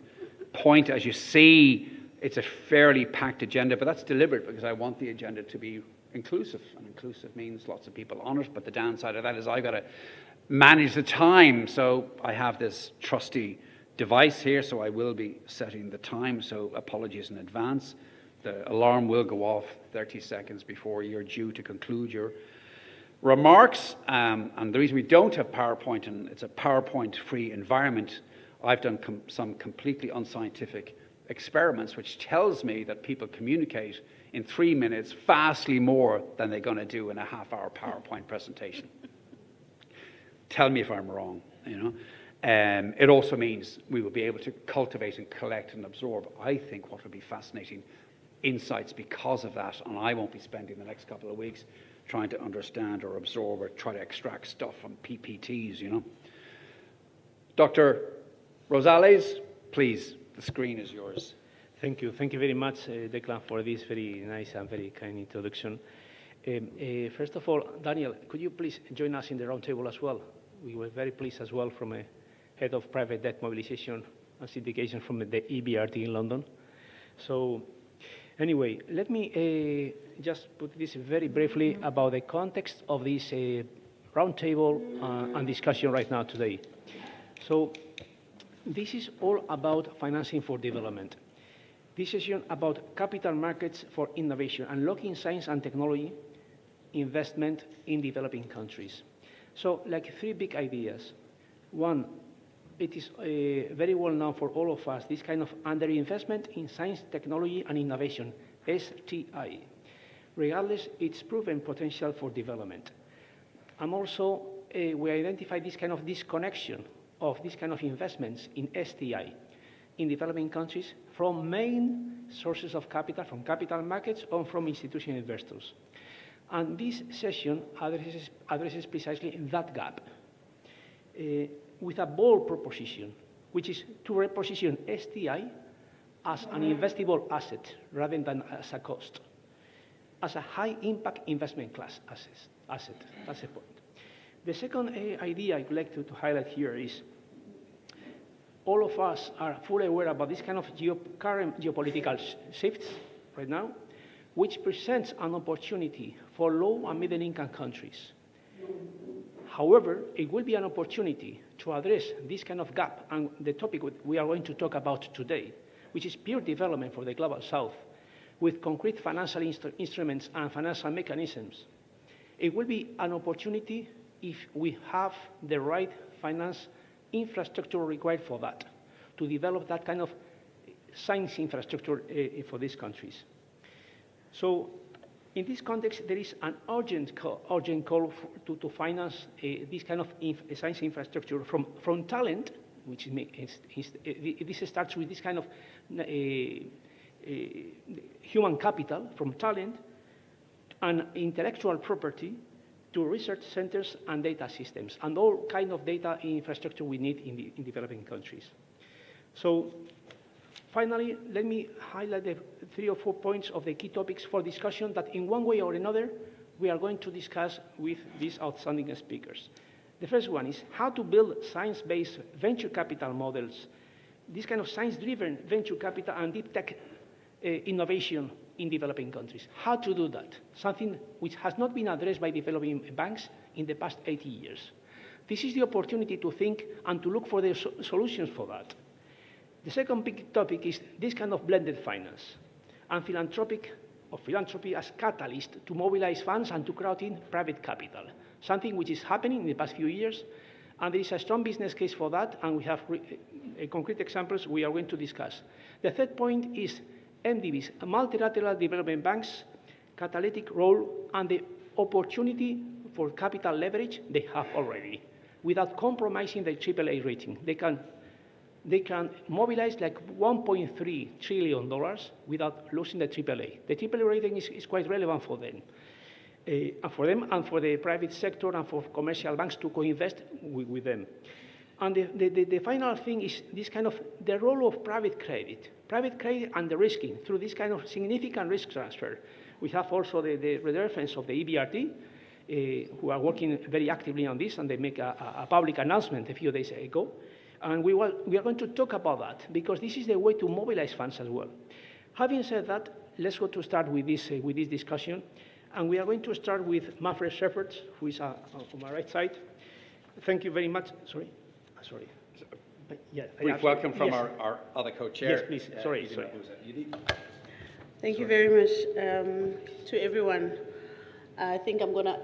Speaker 13: point, as you see, it's a fairly packed agenda, but that's deliberate because I want the agenda to be inclusive, and inclusive means lots of people on it, but the downside of that is I've got to manage the time, so I have this trusty device here, so I will be setting the time, so apologies in advance. The alarm will go off 30 seconds before you're due to conclude your remarks, and the reason we don't have PowerPoint, and it's a PowerPoint-free environment, I've done some completely unscientific experiments, which tells me that people communicate in 3 minutes vastly more than they're going to do in a half-hour PowerPoint presentation. Tell me if I'm wrong, you know. It also means we will be able to cultivate and collect and absorb, I think, what will be fascinating insights because of that, and I won't be spending the next couple of weeks trying to understand or absorb or try to extract stuff from PPTs, you know. Dr. Rosales, please, the screen is yours.
Speaker 15: Thank you. Thank you very much, Declan, for this very nice and very kind introduction. First of all, Daniel, could you please join us in the roundtable as well? We were very pleased as well from a head of private debt mobilization and syndication from the EBRD in London. So anyway, let me just put this very briefly about the context of this roundtable and discussion right now today. So this is all about financing for development. This session about capital markets for innovation, unlocking science and technology investment in developing countries. So like 3 big ideas. One, it is very well known for all of us, this kind of underinvestment in science, technology, and innovation, STI, regardless its proven potential for development. And also, we identify this kind of disconnection of this kind of investments in STI in developing countries from main sources of capital, from capital markets, or from institutional investors. And this session addresses precisely that gap with a bold proposition, which is to reposition STI as an investable asset rather than as a cost, as a high-impact investment class asset. That's the point. The second idea I'd like to highlight here is all of us are fully aware about this kind of current geopolitical shifts right now, which presents an opportunity for low and middle income countries. However, it will be an opportunity to address this kind of gap and the topic we are going to talk about today, which is peer development for the Global South, with concrete financial instruments and financial mechanisms. It will be an opportunity if we have the right finance infrastructure required for that, to develop that kind of science infrastructure for these countries. So in this context, there is an urgent call to finance this kind of science infrastructure from talent, which this starts with this kind of human capital, from talent and intellectual property to research centers and data systems, and all kind of data infrastructure we need in developing countries. So finally, let me highlight the 3 or 4 points of the key topics for discussion that in one way or another we are going to discuss with these outstanding speakers. The first one is how to build science-based venture capital models, this kind of science-driven venture capital and deep tech innovation in developing countries. How to do that, something which has not been addressed by developing banks in the past 80 years. This is the opportunity to think and to look for the solutions for that. The second big topic is this kind of blended finance and philanthropy as catalyst to mobilize funds and to crowd in private capital, something which is happening in the past few years, and there is a strong business case for that, and we have concrete examples we are going to discuss. The third point is MDBs, multilateral development banks, catalytic role, and the opportunity for capital leverage they have already, without compromising their AAA rating. They can mobilize like $1.3 trillion without losing the AAA. The AAA rating is quite relevant for them. And for the private sector and for commercial banks to co-invest with them. And the final thing is this kind of the role of private credit and the risking through this kind of significant risk transfer. We have also the reference of the EBRD, who are working very actively on this, and they make a public announcement a few days ago. And we are going to talk about that, because this is the way to mobilize funds as well. Having said that, let's go to start with this discussion. And we are going to start with Manfred Schepers, who is on my right side. Thank you very much. Sorry.
Speaker 8: Yeah, brief welcome from our other co-chair.
Speaker 15: Yes, please. Sorry.
Speaker 9: Thank you very much to everyone. I think I'm going to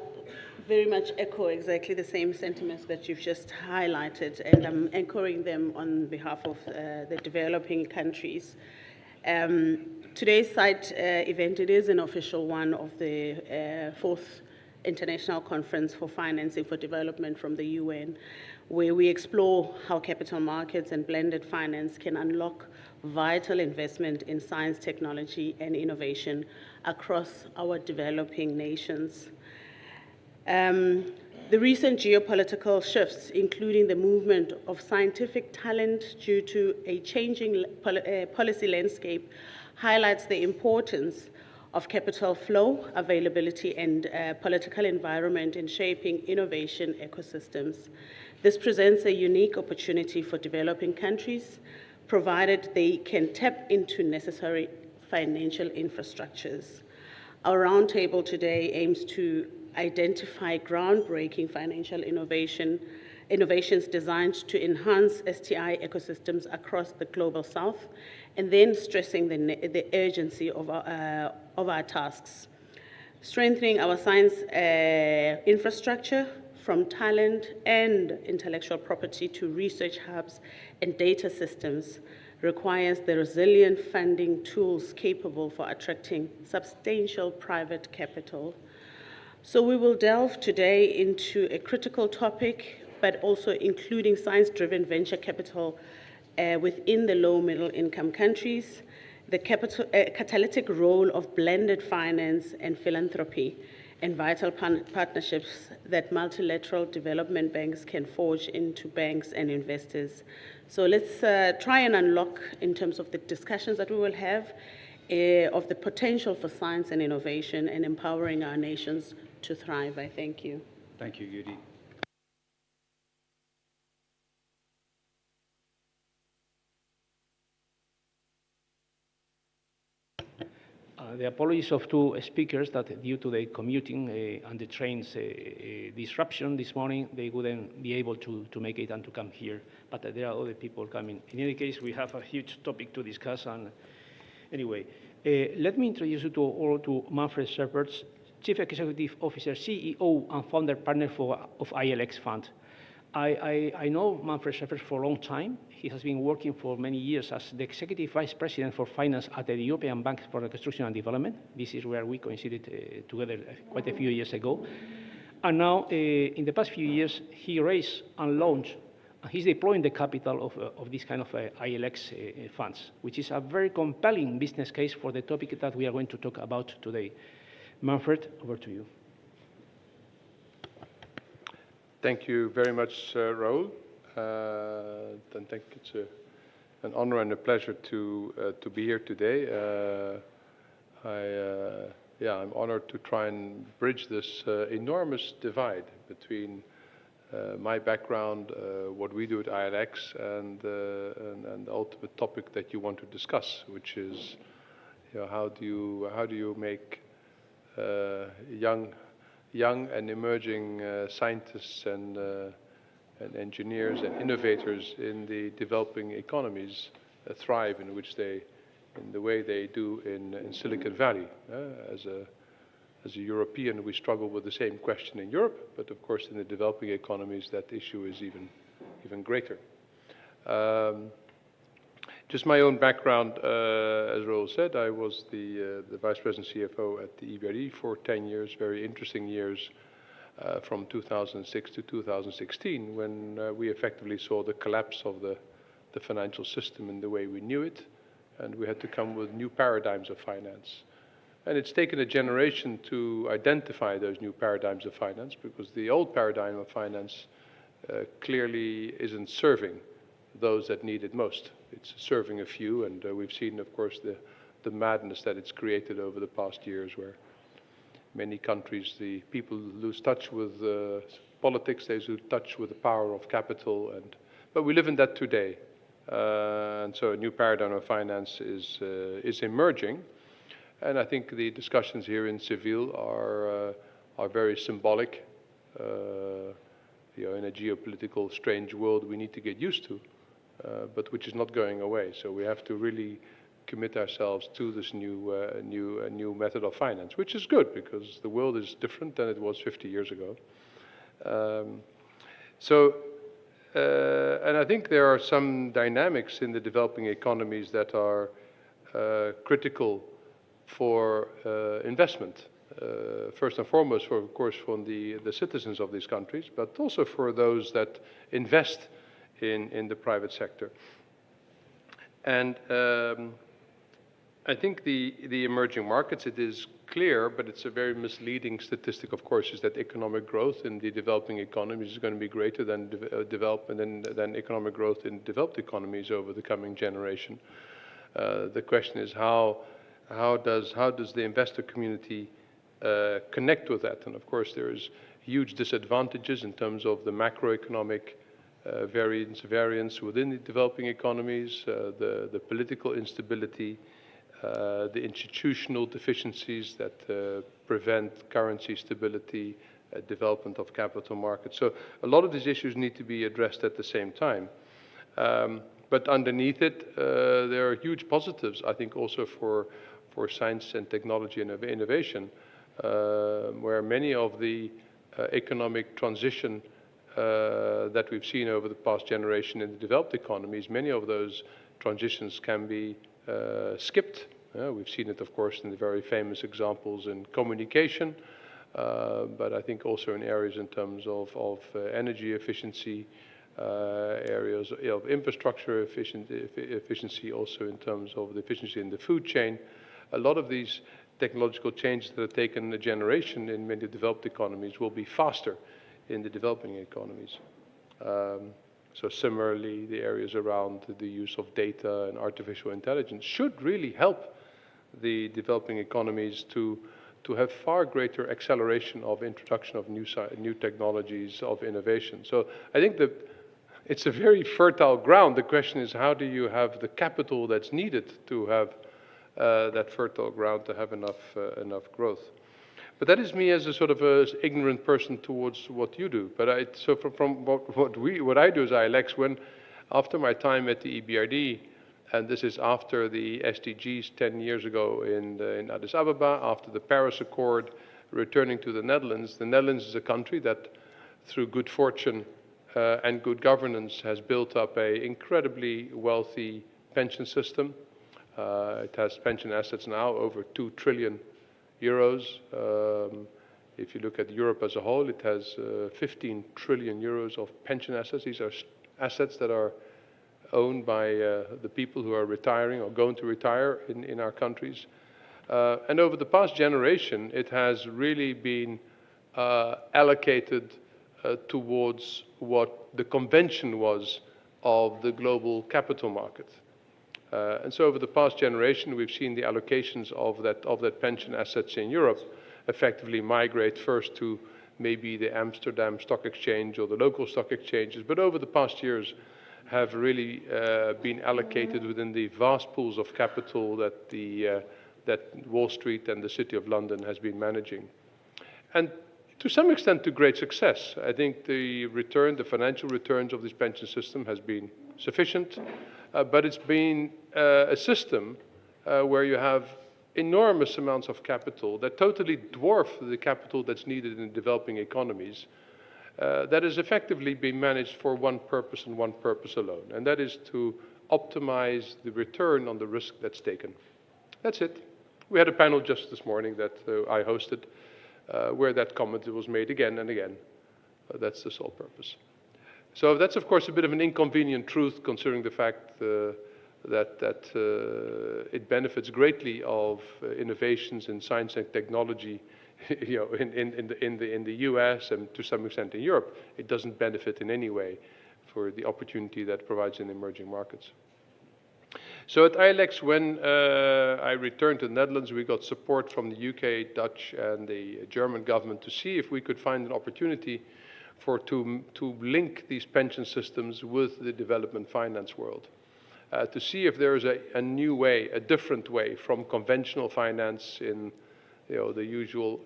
Speaker 9: very much echo exactly the same sentiments that you've just highlighted, and I'm echoing them on behalf of the developing countries. Today's site event, it is an official one of the 4th International Conference for Financing for Development from the UN, where we explore how capital markets and blended finance can unlock vital investment in science, technology, and innovation across our developing nations. The recent geopolitical shifts, including the movement of scientific talent due to a changing policy landscape, highlights the importance of capital flow, availability, and political environment in shaping innovation ecosystems. This presents a unique opportunity for developing countries, provided they can tap into necessary financial infrastructures. Our roundtable today aims to identify groundbreaking financial innovations designed to enhance STI ecosystems across the Global South, and then stressing the urgency of our tasks. Strengthening our science infrastructure, from talent and intellectual property to research hubs and data systems, requires the resilient funding tools capable for attracting substantial private capital. So we will delve today into a critical topic, but also including science-driven venture capital within the low-middle income countries, the catalytic role of blended finance and philanthropy, and vital partnerships that multilateral development banks can forge into banks and investors. So let's try and unlock, in terms of the discussions that we will have, of the potential for science and innovation and empowering our nations to thrive. I thank you.
Speaker 8: Thank you, Yudi.
Speaker 15: The apologies of 2 speakers that due to the commuting and the trains disruption this morning, they wouldn't be able to make it and to come here. But there are other people coming. In any case, we have a huge topic to discuss. And anyway, let me introduce you to Manfred Schepers, Chief Executive Officer, CEO, and founder partner of ILX Fund. I know Manfred Scheffer for a long time. He has been working for many years as the Executive Vice President for Finance at the European Bank for Reconstruction and Development. This is where we coincided together quite a few years ago. And now, in the past few years, he raised and launched, and he's deploying the capital of this kind of ILX funds, which is a very compelling business case for the topic that we are going to talk about today. Manfred, over to you.
Speaker 17: Thank you very much, Raul. And think it's an honor and a pleasure to be here today. I'm honored to try and bridge this enormous divide between my background, what we do at ILX, and the ultimate topic that you want to discuss, which is, how do you make young and emerging scientists and engineers and innovators in the developing economies thrive in the way they do in Silicon Valley. As a European, we struggle with the same question in Europe, but of course in the developing economies that issue is even greater. Just my own background, as Raul said, I was the Vice President CFO at the EBRD for 10 years, very interesting years, from 2006 to 2016, when we effectively saw the collapse of the financial system in the way we knew it, and we had to come with new paradigms of finance. And it's taken a generation to identify those new paradigms of finance, because the old paradigm of finance clearly isn't serving those that need it most. It's serving a few, and we've seen, of course, the madness that it's created over the past years, where many countries, the people lose touch with politics, they lose touch with the power of capital, but we live in that today. And so a new paradigm of finance is emerging, and I think the discussions here in Seville are very symbolic. In a geopolitical strange world we need to get used to, but which is not going away. So we have to really commit ourselves to this new method of finance, which is good because the world is different than it was 50 years ago. And I think there are some dynamics in the developing economies that are critical for investment. First and foremost, of course, from the citizens of these countries, but also for those that invest in the private sector. And I think the emerging markets, it is clear, but it's a very misleading statistic, of course, is that economic growth in the developing economies is going to be greater than than economic growth in developed economies over the coming generation. The question is how does the investor community connect with that? And of course, there's huge disadvantages in terms of the macroeconomic variance within the developing economies, the political instability, the institutional deficiencies that prevent currency stability, development of capital markets. So a lot of these issues need to be addressed at the same time. But underneath it, there are huge positives, I think, also for science and technology and innovation, where many of the economic transition that we've seen over the past generation in the developed economies, many of those transitions can be skipped. We've seen it, of course, in the very famous examples in communication, but I think also in areas in terms of energy efficiency, areas of infrastructure efficiency, also in terms of the efficiency in the food chain. A lot of these technological changes that have taken a generation in many developed economies will be faster in the developing economies. So similarly, the areas around the use of data and artificial intelligence should really help the developing economies to have far greater acceleration of introduction of new technologies, of innovation. So I think that it's a very fertile ground. The question is, how do you have the capital that's needed to have that fertile ground to have enough growth? But that is me as a sort of a ignorant person towards what you do. But from what I do as ILX, after my time at the EBRD, and this is after the SDGs 10 years ago in Addis Ababa, after the Paris Accord, returning to the Netherlands. The Netherlands is a country that, through good fortune, and good governance has built up an incredibly wealthy pension system. It has pension assets now over 2 trillion euros. If you look at Europe as a whole, it has 15 trillion euros of pension assets. These are assets that are owned by the people who are retiring or going to retire in our countries. And over the past generation, it has really been allocated towards what the convention was of the global capital market. And so over the past generation, we've seen the allocations of that pension assets in Europe effectively migrate first to maybe the Amsterdam Stock Exchange or the local stock exchanges, but over the past years have really been allocated within the vast pools of capital that that Wall Street and the City of London has been managing. And to some extent to great success. I think the financial returns of this pension system has been sufficient, but it's been a system where you have enormous amounts of capital that totally dwarf the capital that's needed in developing economies, that has effectively been managed for one purpose and one purpose alone, and that is to optimize the return on the risk that's taken. That's it. We had a panel just this morning that I hosted where that comment was made again and again. That's the sole purpose. So that's, of course, a bit of an inconvenient truth considering the fact that it benefits greatly of innovations in science and technology in the US and to some extent in Europe. It doesn't benefit in any way for the opportunity that provides in emerging markets. So at ILX, when I returned to the Netherlands, we got support from the UK, Dutch, and the German government to see if we could find an opportunity to link these pension systems with the development finance world, to see if there is a new way, a different way from conventional finance in the usual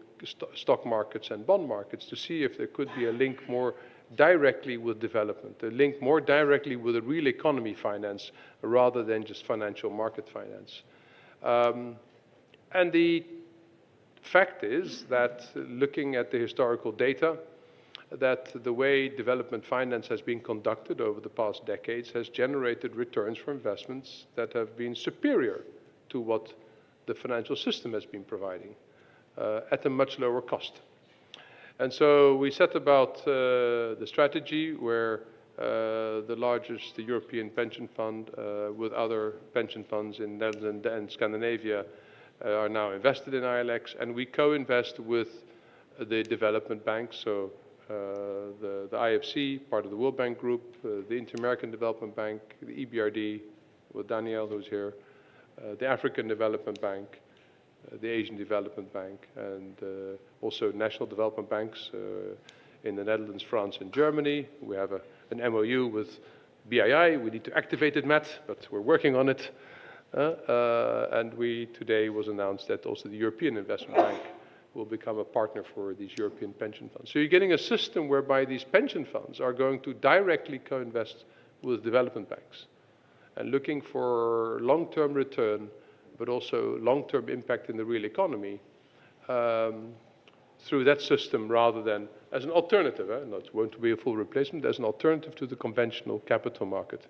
Speaker 17: stock markets and bond markets, to see if there could be a link more directly with development, a link more directly with a real economy finance rather than just financial market finance. And the fact is that looking at the historical data, that the way development finance has been conducted over the past decades has generated returns for investments that have been superior to what the financial system has been providing at a much lower cost. And so we set about the strategy where the largest European pension fund with other pension funds in Netherlands and Scandinavia are now invested in ILX, and we co-invest with the development banks, so the IFC, part of the World Bank Group, the Inter-American Development Bank, the EBRD, with Daniel who's here, the African Development Bank, the Asian Development Bank, and also national development banks in the Netherlands, France, and Germany. We have an MOU with BII. We need to activate it, Matt, but we're working on it. And today was announced that also the European Investment Bank will become a partner for these European pension funds. So you're getting a system whereby these pension funds are going to directly co-invest with development banks and looking for long-term return, but also long-term impact in the real economy through that system rather than as an alternative. Not going to be a full replacement, as an alternative to the conventional capital market.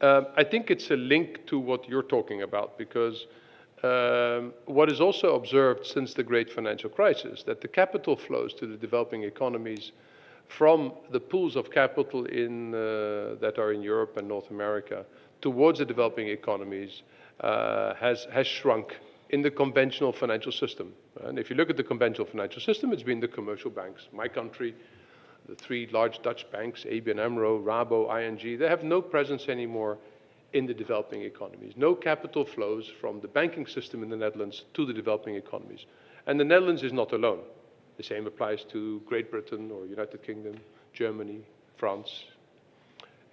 Speaker 17: I think it's a link to what you're talking about, because what is also observed since the great financial crisis, that the capital flows to the developing economies from the pools of capital that are in Europe and North America towards the developing economies has shrunk in the conventional financial system. And if you look at the conventional financial system, it's been the commercial banks. My country, the 3 large Dutch banks, ABN AMRO, Rabo, ING, they have no presence anymore in the developing economies. No capital flows from the banking system in the Netherlands to the developing economies. And the Netherlands is not alone. The same applies to Great Britain or United Kingdom, Germany, France.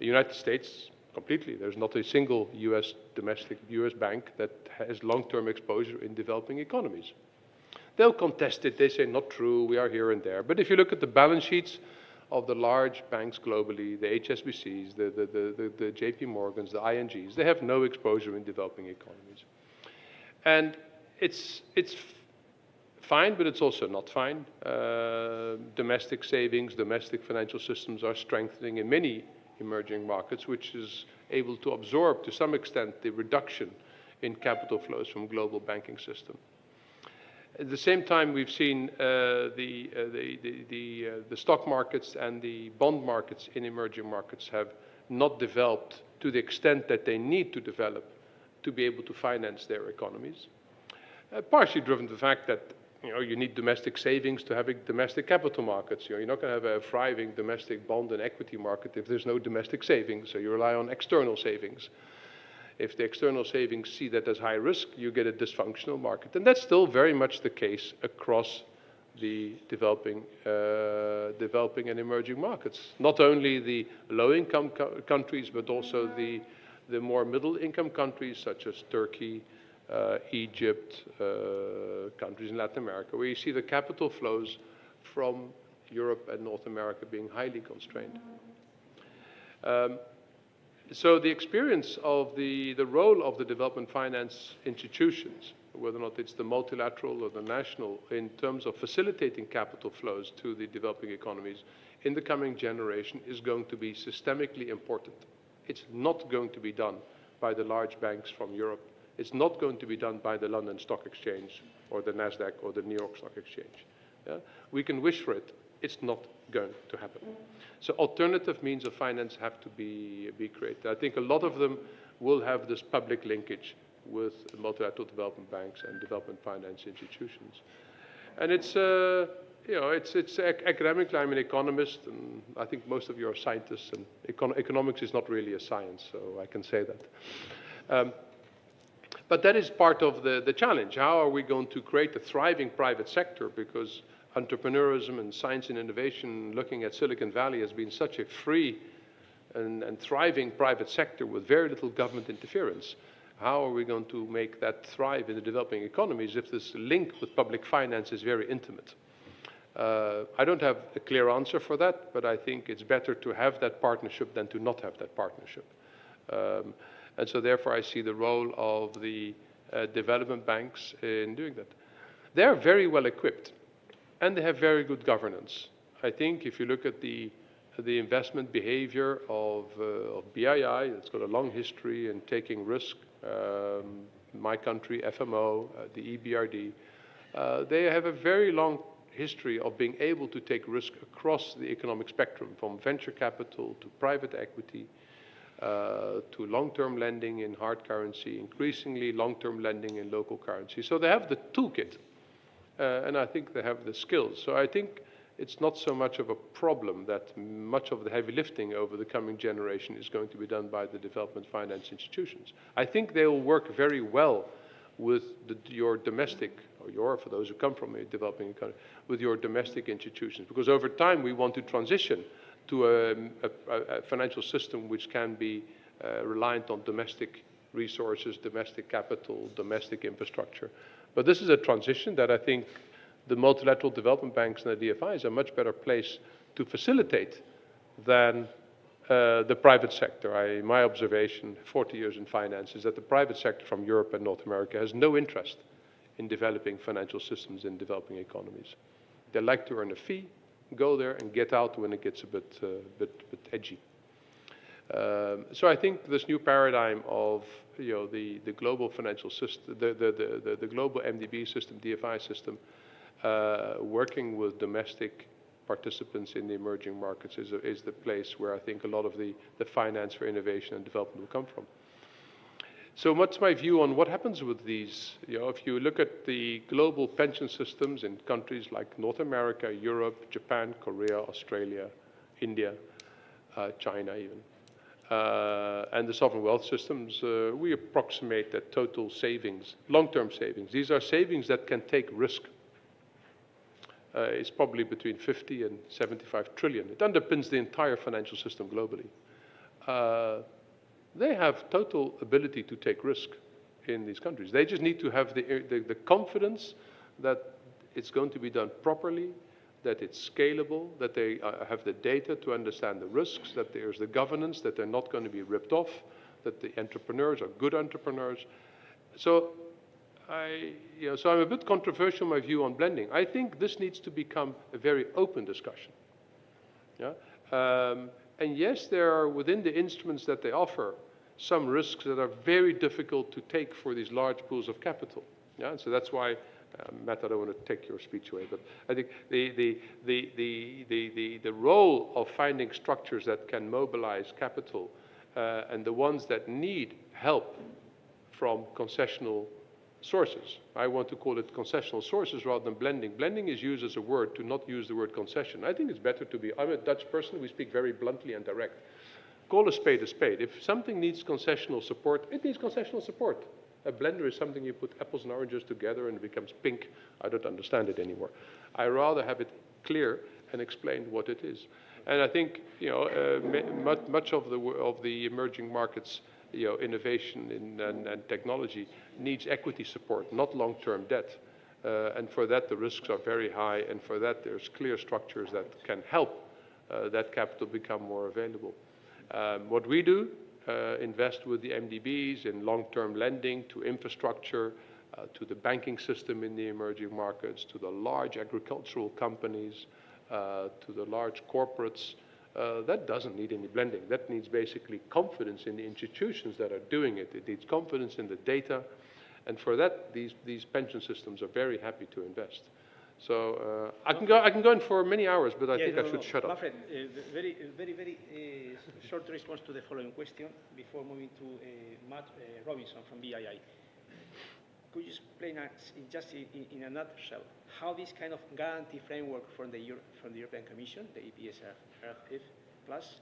Speaker 17: The United States, completely. There's not a single domestic US bank that has long-term exposure in developing economies. They'll contest it. They say, not true, we are here and there. But if you look at the balance sheets of the large banks globally, the HSBCs, the JP Morgans, the INGs, they have no exposure in developing economies. And it's fine, but it's also not fine. Domestic savings, domestic financial systems are strengthening in many emerging markets, which is able to absorb to some extent the reduction in capital flows from global banking system. At the same time, we've seen the stock markets and the bond markets in emerging markets have not developed to the extent that they need to develop to be able to finance their economies. Partially driven by the fact that you need domestic savings to have domestic capital markets. You're not going to have a thriving domestic bond and equity market if there's no domestic savings, so you rely on external savings. If the external savings see that as high risk, you get a dysfunctional market. And that's still very much the case across the developing and emerging markets. Not only the low-income countries, but also the more middle-income countries such as Turkey, Egypt, countries in Latin America, where you see the capital flows from Europe and North America being highly constrained. So the experience of the role of the development finance institutions, whether or not it's the multilateral or the national, in terms of facilitating capital flows to the developing economies in the coming generation is going to be systemically important. It's not going to be done by the large banks from Europe. It's not going to be done by the London Stock Exchange or the NASDAQ or the New York Stock Exchange. Yeah? We can wish for it. It's not going to happen. So alternative means of finance have to be created. I think a lot of them will have this public linkage with multilateral development banks and development finance institutions. And it's, it's academically, I'm an economist, and I think most of you are scientists, and economics is not really a science, so I can say that. But that is part of the challenge. How are we going to create a thriving private sector? Because entrepreneurism and science and innovation, looking at Silicon Valley, has been such a free and thriving private sector with very little government interference. How are we going to make that thrive in the developing economies if this link with public finance is very intimate? I don't have a clear answer for that, but I think it's better to have that partnership than to not have that partnership. And so therefore I see the role of the development banks in doing that. They're very well equipped and they have very good governance. I think if you look at the investment behavior of BII, it's got a long history in taking risk. My country, FMO, the EBRD, they have a very long history of being able to take risk across the economic spectrum, from venture capital to private equity, to long-term lending in hard currency, increasingly long-term lending in local currency. So they have the toolkit, and I think they have the skills. So I think it's not so much of a problem that much of the heavy lifting over the coming generation is going to be done by the development finance institutions. I think they will work very well with your domestic, or for those who come from a developing economy, with your domestic institutions. Because over time we want to transition to a financial system which can be reliant on domestic resources, domestic capital, domestic infrastructure. But this is a transition that I think the multilateral development banks and the DFIs are much better placed to facilitate than the private sector. My observation, 40 years in finance, is that the private sector from Europe and North America has no interest in developing financial systems in developing economies. They like to earn a fee, go there and get out when it gets a bit edgy. So I think this new paradigm of the global financial system, the global MDB system, DFI system, working with domestic participants in the emerging markets is the place where I think a lot of the finance for innovation and development will come from. So what's my view on what happens with these? If you look at the global pension systems in countries like North America, Europe, Japan, Korea, Australia, India, China even, and the sovereign wealth systems, we approximate that total savings, long-term savings. These are savings that can take risk. It's probably between 50 and 75 trillion. It underpins the entire financial system globally. They have total ability to take risk in these countries. They just need to have the confidence that it's going to be done properly, that it's scalable, that they have the data to understand the risks, that there's the governance, that they're not going to be ripped off, that the entrepreneurs are good entrepreneurs. So so I'm a bit controversial in my view on blending. I think this needs to become a very open discussion. Yeah? And yes, there are within the instruments that they offer some risks that are very difficult to take for these large pools of capital. Yeah? And so that's why, Matt, I don't want to take your speech away, but I think the role of finding structures that can mobilize capital and the ones that need help from concessional sources. I want to call it concessional sources rather than blending. Blending is used as a word to not use the word concession. I think it's better to be, I'm a Dutch person, we speak very bluntly and direct. Call a spade a spade. If something needs concessional support, it needs concessional support. A blender is something you put apples and oranges together and it becomes pink. I don't understand it anymore. I rather have it clear and explain what it is. And I think, much of the emerging markets, innovation and technology needs equity support, not long-term debt. And for that, the risks are very high. And for that, there's clear structures that can help that capital become more available. What we do, invest with the MDBs in long-term lending to infrastructure, to the banking system in the emerging markets, to the large agricultural companies, to the large corporates. That doesn't need any blending. That needs basically confidence in the institutions that are doing it. It needs confidence in the data. And for that, these pension systems are very happy to invest. So I can go in for many hours, but I think I should shut up.
Speaker 15: Manfred, very short response to the following question before moving to Matt Robinson from BII. Could you explain us, just in a nutshell, how this kind of guarantee framework from the European Commission, the EPSRF Plus,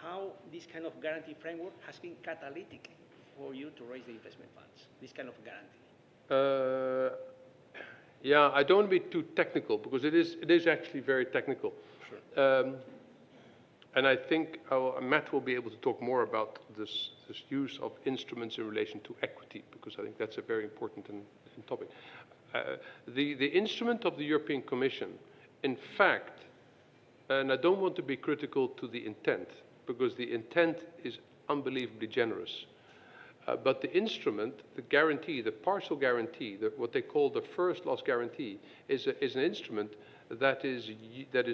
Speaker 15: how this kind of guarantee framework has been catalytic for you to raise the investment funds, this kind of guarantee?
Speaker 17: Yeah, I don't want to be too technical because it is actually very technical. Sure. And I think Matt will be able to talk more about this use of instruments in relation to equity, because I think that's a very important topic. The instrument of the European Commission, in fact, and I don't want to be critical to the intent, because the intent is unbelievably generous. But the instrument, the guarantee, the partial guarantee, what they call the first loss guarantee, is an instrument that is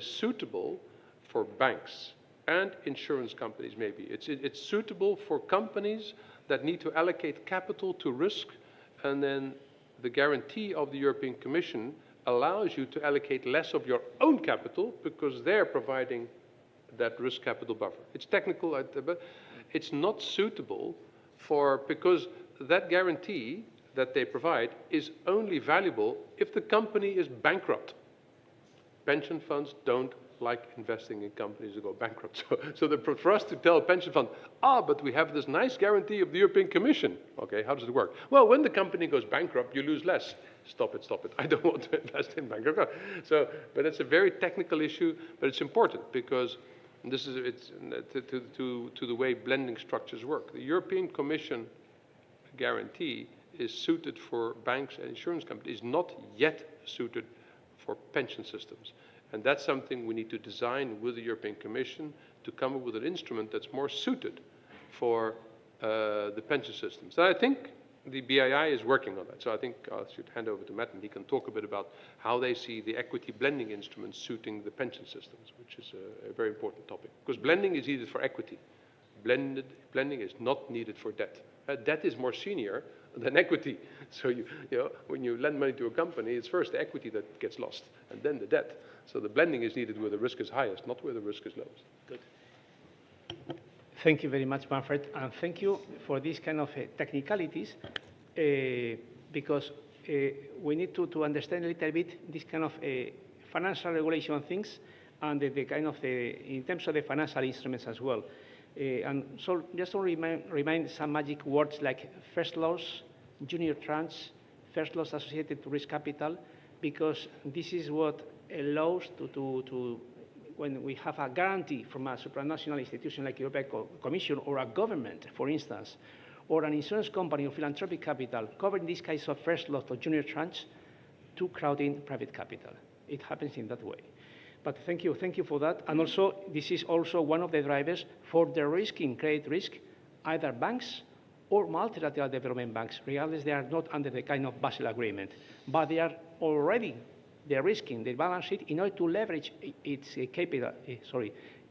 Speaker 17: suitable for banks and insurance companies, maybe. It's suitable for companies that need to allocate capital to risk, and then the guarantee of the European Commission allows you to allocate less of your own capital because they're providing that risk capital buffer. It's technical, but it's not suitable because that guarantee that they provide is only valuable if the company is bankrupt. Pension funds don't like investing in companies that go bankrupt. So for us to tell a pension fund, but we have this nice guarantee of the European Commission. Okay, how does it work? Well, when the company goes bankrupt, you lose less. Stop it. I don't want to invest in bankrupt. But it's a very technical issue, but it's important because this is to the way blending structures work. The European Commission guarantee is suited for banks and insurance companies, not yet suited for pension systems. And that's something we need to design with the European Commission to come up with an instrument that's more suited for the pension systems. And I think the BII is working on that. So I think I should hand over to Matt and he can talk a bit about how they see the equity blending instruments suiting the pension systems, which is a very important topic. Because blending is needed for equity. Blending is not needed for debt. Debt is more senior than equity. So when you lend money to a company, it's first the equity that gets lost and then the debt. So the blending is needed where the risk is highest, not where the risk is lowest.
Speaker 15: Good. Thank you very much, Manfred, and thank you for these kind of technicalities, because we need to understand a little bit this kind of financial regulation things and the kind of in terms of the financial instruments as well. And so just to remind some magic words like first loss, junior tranche, first loss associated to risk capital, because this is what allows to when we have a guarantee from a supranational institution like European Commission or a government, for instance, or an insurance company or philanthropic capital, covering this case of first loss or junior tranche to crowd in private capital. It happens in that way. But thank you for that. And also, this is also one of the drivers for the risk in credit risk, either banks or multilateral development banks, regardless they are not under the kind of Basel Agreement, but they are already de-risking their balance sheet in order to leverage its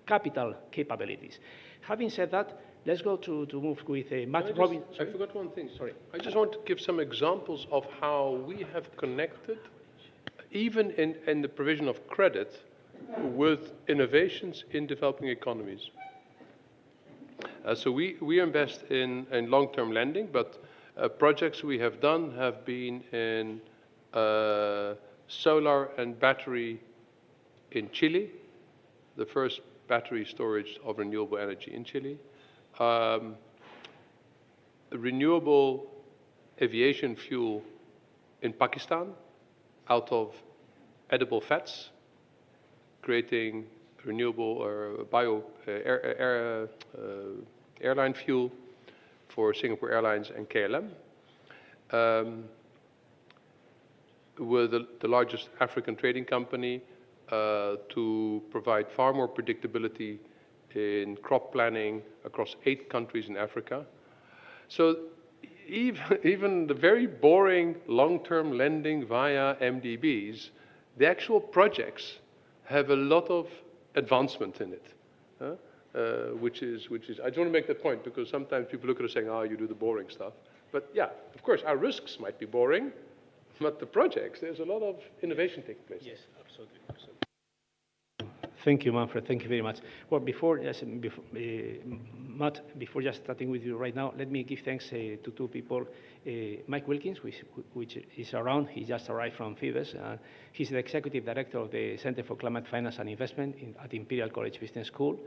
Speaker 15: capital capabilities. Having said that, let's go to move with Matt Robinson.
Speaker 17: I forgot one thing. Sorry. I just want to give some examples of how we have connected, even in the provision of credit, with innovations in developing economies. So we invest in long-term lending, but projects we have done have been in solar and battery in Chile, the first battery storage of renewable energy in Chile, renewable aviation fuel in Pakistan out of edible fats, creating renewable or airline fuel for Singapore Airlines and KLM. We're the largest African trading company to provide far more predictability in crop planning across 8 countries in Africa. So even the very boring long-term lending via MDBs, the actual projects have a lot of advancement in it, which is, I don't want to make that point because sometimes people look at us saying, oh, you do the boring stuff. But yeah, of course, our risks might be boring, but the projects, there's a lot of innovation taking place.
Speaker 15: Yes, absolutely. Thank you, Manfred. Thank you very much. Well, Matt, before just starting with you right now, let me give thanks to 2 people. Mike Wilkins, which is around. He just arrived from Phoebus. He's the Executive Director of the Center for Climate Finance and Investment at Imperial College Business School.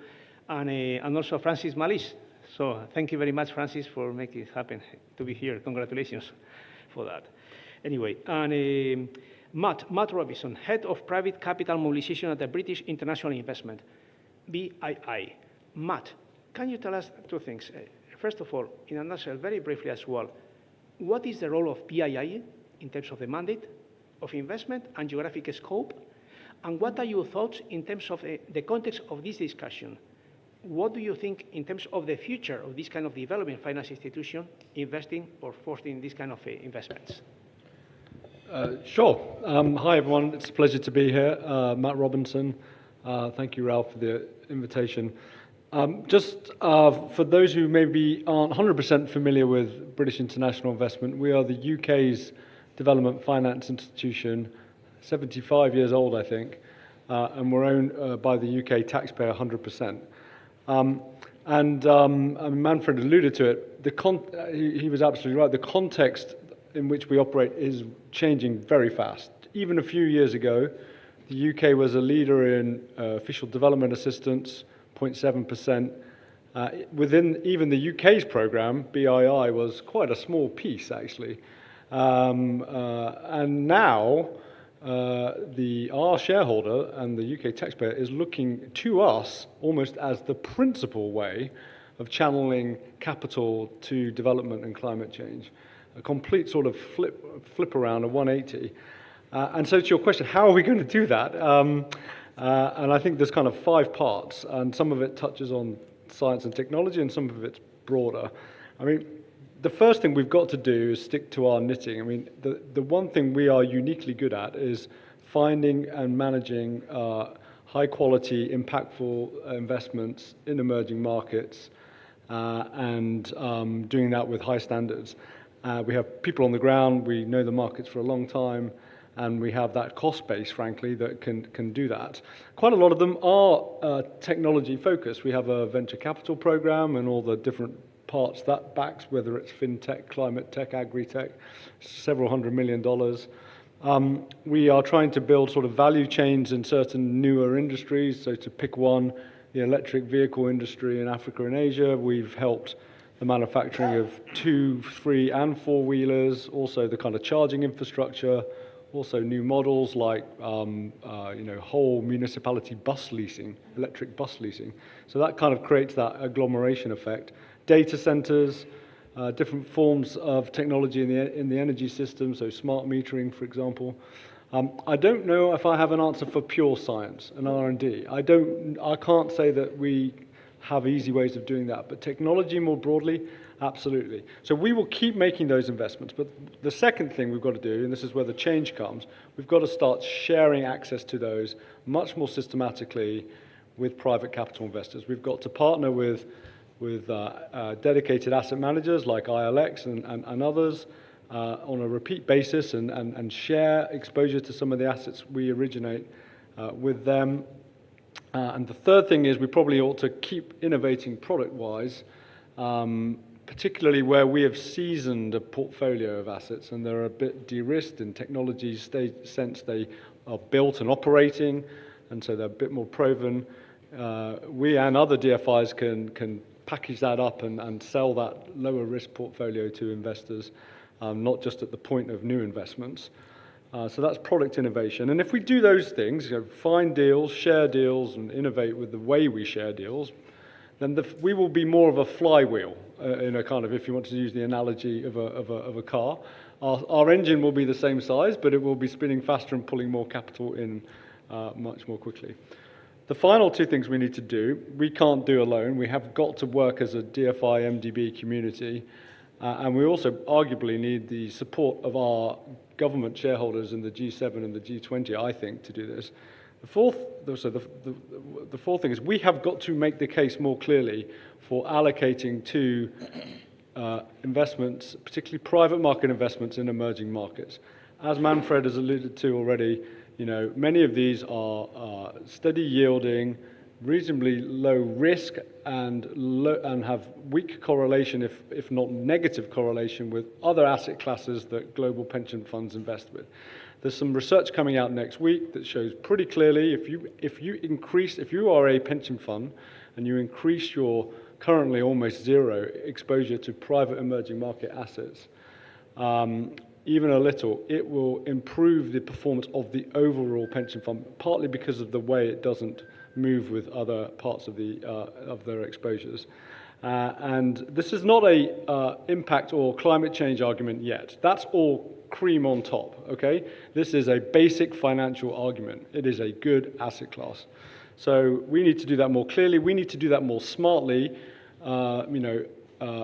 Speaker 15: And also Francis Malice. So thank you very much, Francis, for making it happen to be here. Congratulations for that. Anyway, and Matt Robinson, Head of Private Capital Mobilization at the British International Investment, BII. Matt, can you tell us 2 things? First of all, in a nutshell, very briefly as well, what is the role of BII in terms of the mandate of investment and geographic scope? And what are your thoughts in terms of the context of this discussion? What do you think in terms of the future of this kind of development finance institution investing or fostering this kind of investments?
Speaker 18: Sure. Hi, everyone. It's a pleasure to be here. Matt Robinson. Thank you, Ralph, for the invitation. Just for those who maybe aren't 100% familiar with British International Investment, we are the UK's development finance institution, 75 years old, I think, and we're owned by the UK taxpayer 100%. Manfred alluded to it. He was absolutely right. The context in which we operate is changing very fast. Even a few years ago, the UK was a leader in official development assistance, 0.7%. Within even the UK's program, BII was quite a small piece, actually. And now, our shareholder and the UK taxpayer is looking to us almost as the principal way of channeling capital to development and climate change. A complete sort of flip around, a 180. And so to your question, how are we going to do that? And I think there's kind of 5 parts, and some of it touches on science and technology, and some of it's broader. I mean, the first thing we've got to do is stick to our knitting. I mean, the one thing we are uniquely good at is finding and managing high-quality, impactful investments in emerging markets, and doing that with high standards. We have people on the ground, we know the markets for a long time, and we have that cost base, frankly, that can do that. Quite a lot of them are technology focused. We have a venture capital program and all the different parts that backs, whether it's fintech, climate tech, agri-tech, several $100 million. We are trying to build sort of value chains in certain newer industries. So to pick one, the electric vehicle industry in Africa and Asia, we've helped the manufacturing of 2-, 3-, and 4-wheelers, also the kind of charging infrastructure, also new models like whole municipality bus leasing, electric bus leasing. So that kind of creates that agglomeration effect. Data centers, different forms of technology in the energy system, so smart metering, for example. I don't know if I have an answer for pure science and R&D. I can't say that we have easy ways of doing that. But technology more broadly, absolutely. So we will keep making those investments. But the second thing we've got to do, and this is where the change comes, we've got to start sharing access to those much more systematically with private capital investors. We've got to partner with dedicated asset managers like ILX and others on a repeat basis and share exposure to some of the assets we originate with them. And the third thing is we probably ought to keep innovating product-wise, particularly where we have seasoned a portfolio of assets and they're a bit de-risked in technology sense. They are built and operating, and so they're a bit more proven. We and other DFIs can package that up and sell that lower risk portfolio to investors, not just at the point of new investments. So that's product innovation. And if we do those things, find deals, share deals, and innovate with the way we share deals, then we will be more of a flywheel, in a kind of, if you want to use the analogy of a car. Our engine will be the same size, but it will be spinning faster and pulling more capital in much more quickly. The final two things we need to do, we can't do alone. We have got to work as a DFI MDB community, and we also arguably need the support of our government shareholders in the G7 and the G20, I think, to do this. The fourth thing is we have got to make the case more clearly for allocating to investments, particularly private market investments in emerging markets. As Manfred has alluded to already, many of these are steady yielding, reasonably low risk, and have weak correlation, if not negative correlation, with other asset classes that global pension funds invest with. There's some research coming out next week that shows pretty clearly if you are a pension fund and you increase your currently almost zero exposure to private emerging market assets, even a little, it will improve the performance of the overall pension fund, partly because of the way it doesn't move with other parts of their exposures. And this is not a impact or climate change argument yet. That's all cream on top, okay? This is a basic financial argument. It is a good asset class. So we need to do that more clearly. We need to do that more smartly.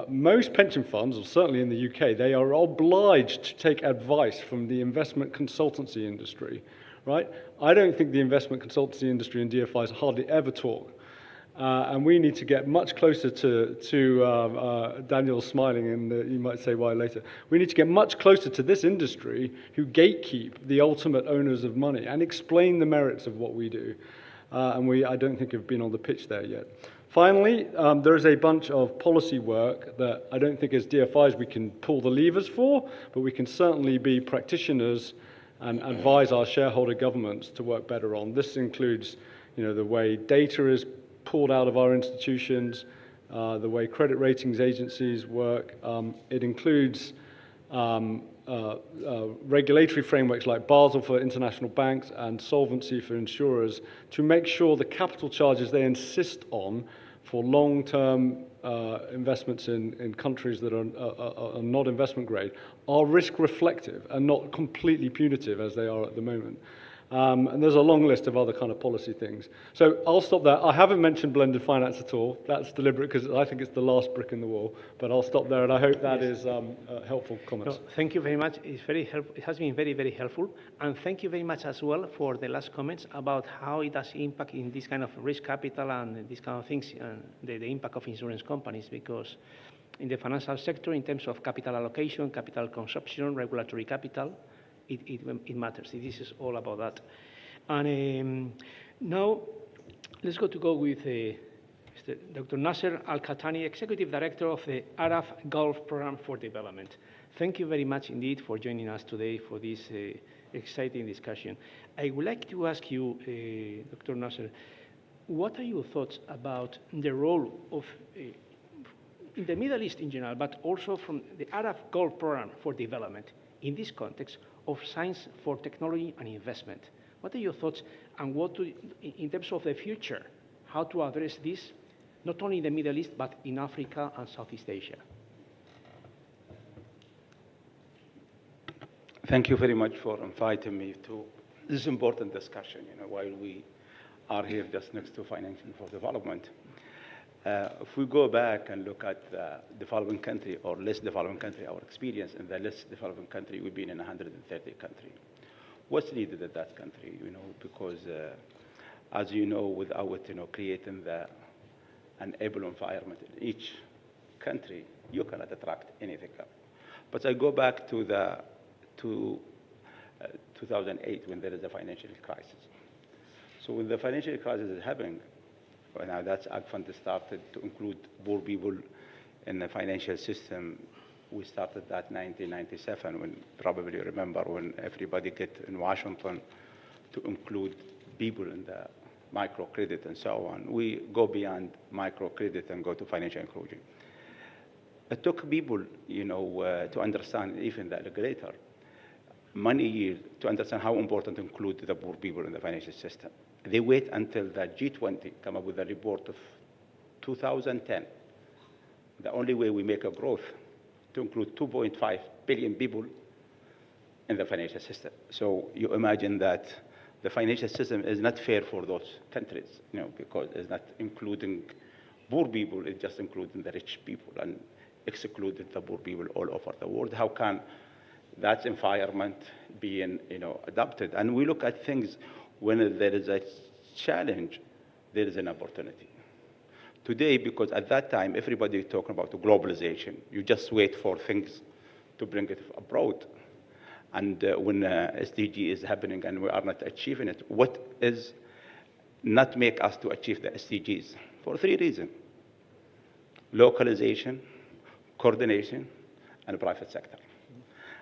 Speaker 18: Most pension funds, or certainly in the UK, they are obliged to take advice from the investment consultancy industry, right? I don't think the investment consultancy industry and DFIs hardly ever talk. And we need to get much closer to Daniel's smiling, and you might say why later. We need to get much closer to this industry who gatekeep the ultimate owners of money and explain the merits of what we do. And I don't think have been on the pitch there yet. Finally, there is a bunch of policy work that I don't think as DFIs we can pull the levers for, but we can certainly be practitioners and advise our shareholder governments to work better on. This includes, the way data is pulled out of our institutions, the way credit ratings agencies work. It includes regulatory frameworks like Basel for international banks and solvency for insurers to make sure the capital charges they insist on for long-term investments in countries that are not investment grade are risk reflective and not completely punitive as they are at the moment. And there's a long list of other kind of policy things. So I'll stop there. I haven't mentioned blended finance at all. That's deliberate because I think it's the last brick in the wall. But I'll stop there, and I hope that is helpful comments.
Speaker 15: No, thank you very much. It's very helpful. It has been very, very helpful. And thank you very much as well for the last comments about how it does impact in this kind of risk capital and these kind of things, and the impact of insurance companies, because in the financial sector, in terms of capital allocation, capital consumption, regulatory capital, it matters. This is all about that. And now let's go with Dr. Nasser Al-Khattani, Executive Director of the Arab Gulf Program for Development. Thank you very much indeed for joining us today for this exciting discussion. I would like to ask you, Dr. Nasser, what are your thoughts about the role of in the Middle East in general, but also from the Arab Gulf Program for Development in this context of science for technology and investment? What are your thoughts, and in terms of the future, how to address this, not only in the Middle East, but in Africa and Southeast Asia?
Speaker 19: Thank you very much for inviting me to this important discussion, while we are here just next to Financing for Development. If we go back and look at the developing country or less developing country, our experience in the less developing country, we've been in 130 countries. What's needed in that country, because as you know, without, creating an able environment in each country, you cannot attract anything up. But I go back to 2008 when there is a financial crisis. So when the financial crisis is happening, well, now that's Ag Fund started to include poor people in the financial system. We started that 1997, when probably you remember when everybody get in Washington to include people in the microcredit and so on. We go beyond microcredit and go to financial inclusion. It took people, to understand, even the regulator, many years to understand how important to include the poor people in the financial system. They wait until the G20 come up with a report of 2010. The only way we make a growth to include 2.5 billion people in the financial system. So you imagine that the financial system is not fair for those countries, because it's not including poor people, it's just including the rich people and excluding the poor people all over the world. How can that environment be, adopted? And we look at things when there is a challenge, there is an opportunity. Today, because at that time, everybody is talking about globalization. You just wait for things to bring it abroad. And when SDG is happening and we are not achieving it, what is not make us to achieve the SDGs? For 3 reasons: localization, coordination, and private sector.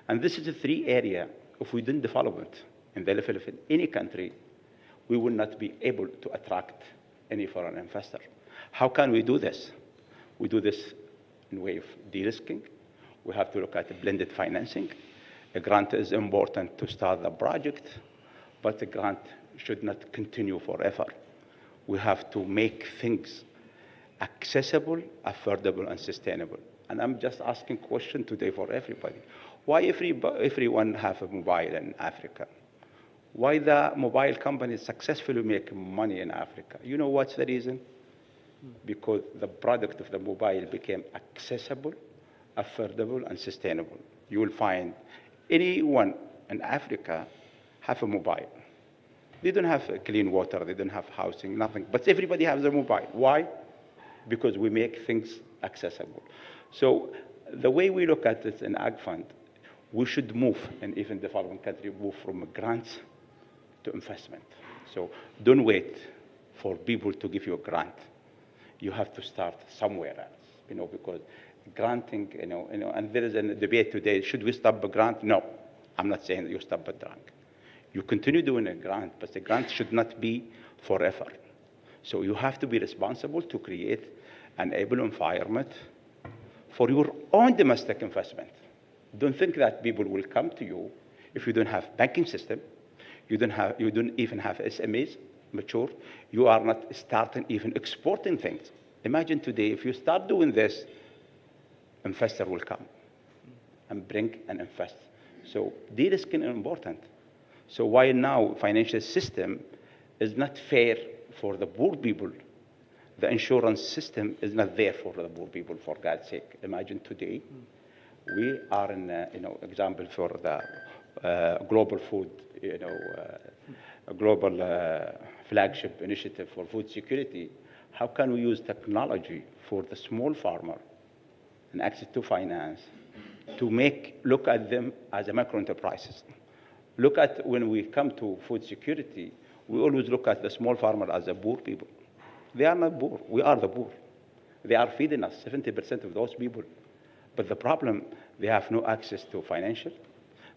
Speaker 19: And this is the 3 areas, if we didn't develop it in the level of any country, we will not be able to attract any foreign investor. How can we do this? We do this in way of de-risking. We have to look at blended financing. A grant is important to start the project, but the grant should not continue forever. We have to make things accessible, affordable, and sustainable. And I'm just asking a question today for everybody. Why everyone have a mobile in Africa? Why the mobile companies successfully make money in Africa? You know what's the reason? Because the product of the mobile became accessible, affordable, and sustainable. You will find anyone in Africa have a mobile. They don't have clean water, they don't have housing, nothing, but everybody has a mobile. Why? Because we make things accessible. So the way we look at it in Ag Fund, we should move, and even developing country move from grants to investment. So don't wait for people to give you a grant. You have to start somewhere else, because granting, and there is a debate today, should we stop a grant? No, I'm not saying that you stop a grant. You continue doing a grant, but the grant should not be forever. So you have to be responsible to create an able environment for your own domestic investment. Don't think that people will come to you if you don't have banking system, you don't even have SMEs mature, you are not starting even exporting things. Imagine today, if you start doing this, investor will come and bring and invest. So de-risking is important. So why now financial system is not fair for the poor people, the insurance system is not there for the poor people, for God's sake. Imagine today, we are in, example for the global food, a global flagship initiative for food security. How can we use technology for the small farmer and access to finance to look at them as a micro enterprises? Look at when we come to food security, we always look at the small farmer as a poor people. They are not poor, we are the poor. They are feeding us, 70% of those people. But the problem, they have no access to financial,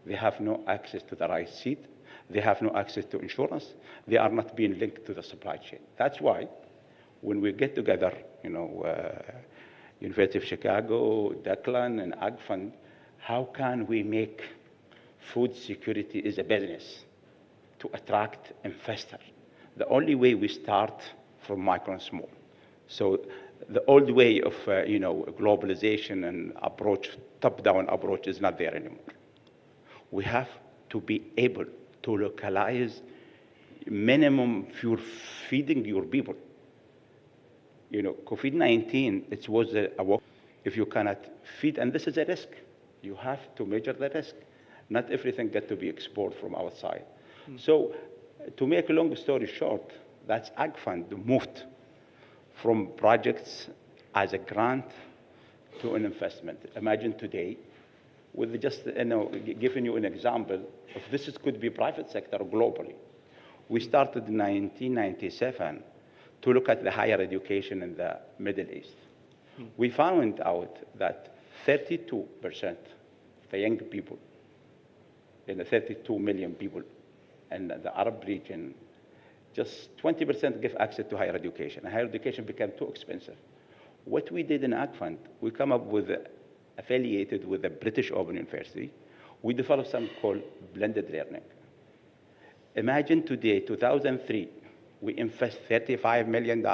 Speaker 19: they have no access to the right seed, they have no access to insurance, they are not being linked to the supply chain. That's why when we get together, University of Chicago, Declan, and Ag Fund, how can we make food security is a business to attract investors? The only way we start from micro and small. So the old way of globalization and approach, top-down approach, is not there anymore. We have to be able to localize minimum if you're feeding your people. COVID-19, it was a work. If you cannot feed, and this is a risk, you have to measure the risk. Not everything got to be exported from outside. So to make a long story short, that's Ag Fund moved from projects as a grant to an investment. Imagine today, with just giving you an example, if this could be private sector globally. We started in 1997 to look at the higher education in the Middle East. We found out that 32% of the young people, 32 million people in the Arab region, just 20% give access to higher education. And higher education became too expensive. What we did in Ag Fund, we come up with, affiliated with the British Open University, we developed something called blended learning. Imagine today, 2003, we invest $35 million.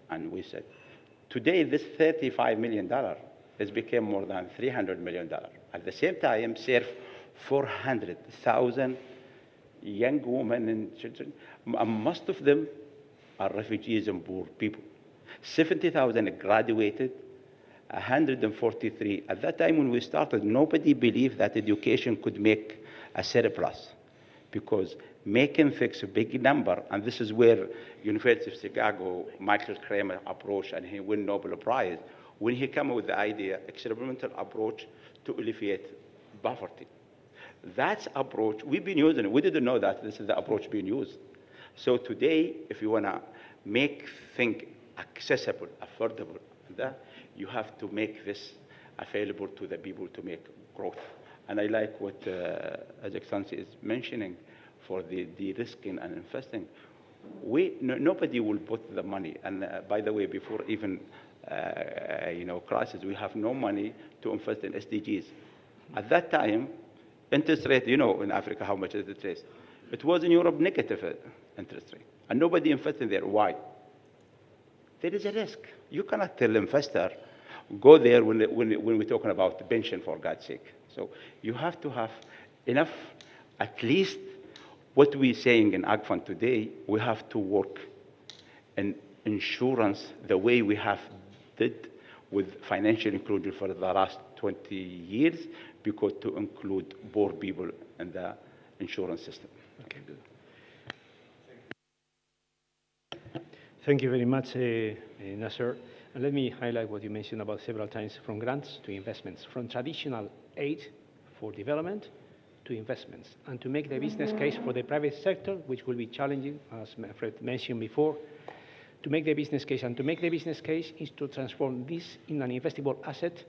Speaker 19: And we said, today this $35 million has become more than $300 million. At the same time, serve 400,000 young women and children. Most of them are refugees and poor people. 70,000 graduated, 143. At that time when we started, nobody believed that education could make a surplus, because making things a big number, and this is where University of Chicago, Michael Kramer approach, and he won Nobel Prize, when he came up with the idea, experimental approach to alleviate poverty. That approach, we've been using it. We didn't know that this is the approach being used. So today, if you want to make things accessible, affordable, you have to make this available to the people to make growth. And I like what His Excellency is mentioning for the de-risking and investing. Nobody will put the money. And by the way, before even crisis, we have no money to invest in SDGs. At that time, interest rate, in Africa, how much is the interest? It was in Europe negative interest rate. And nobody invested there. Why? There is a risk. You cannot tell investor, go there when we're talking about the pension, for God's sake. So you have to have enough, at least what we're saying in Ag Fund today, we have to work in insurance the way we have did with financial inclusion for the last 20 years, because to include poor people in the insurance system.
Speaker 15: Okay, good. Thank you very much, Nasser. And let me highlight what you mentioned about several times, from grants to investments, from traditional aid for development to investments, and to make the business case for the private sector, which will be challenging, as Fred mentioned before, to make the business case. And to make the business case is to transform this in an investable asset,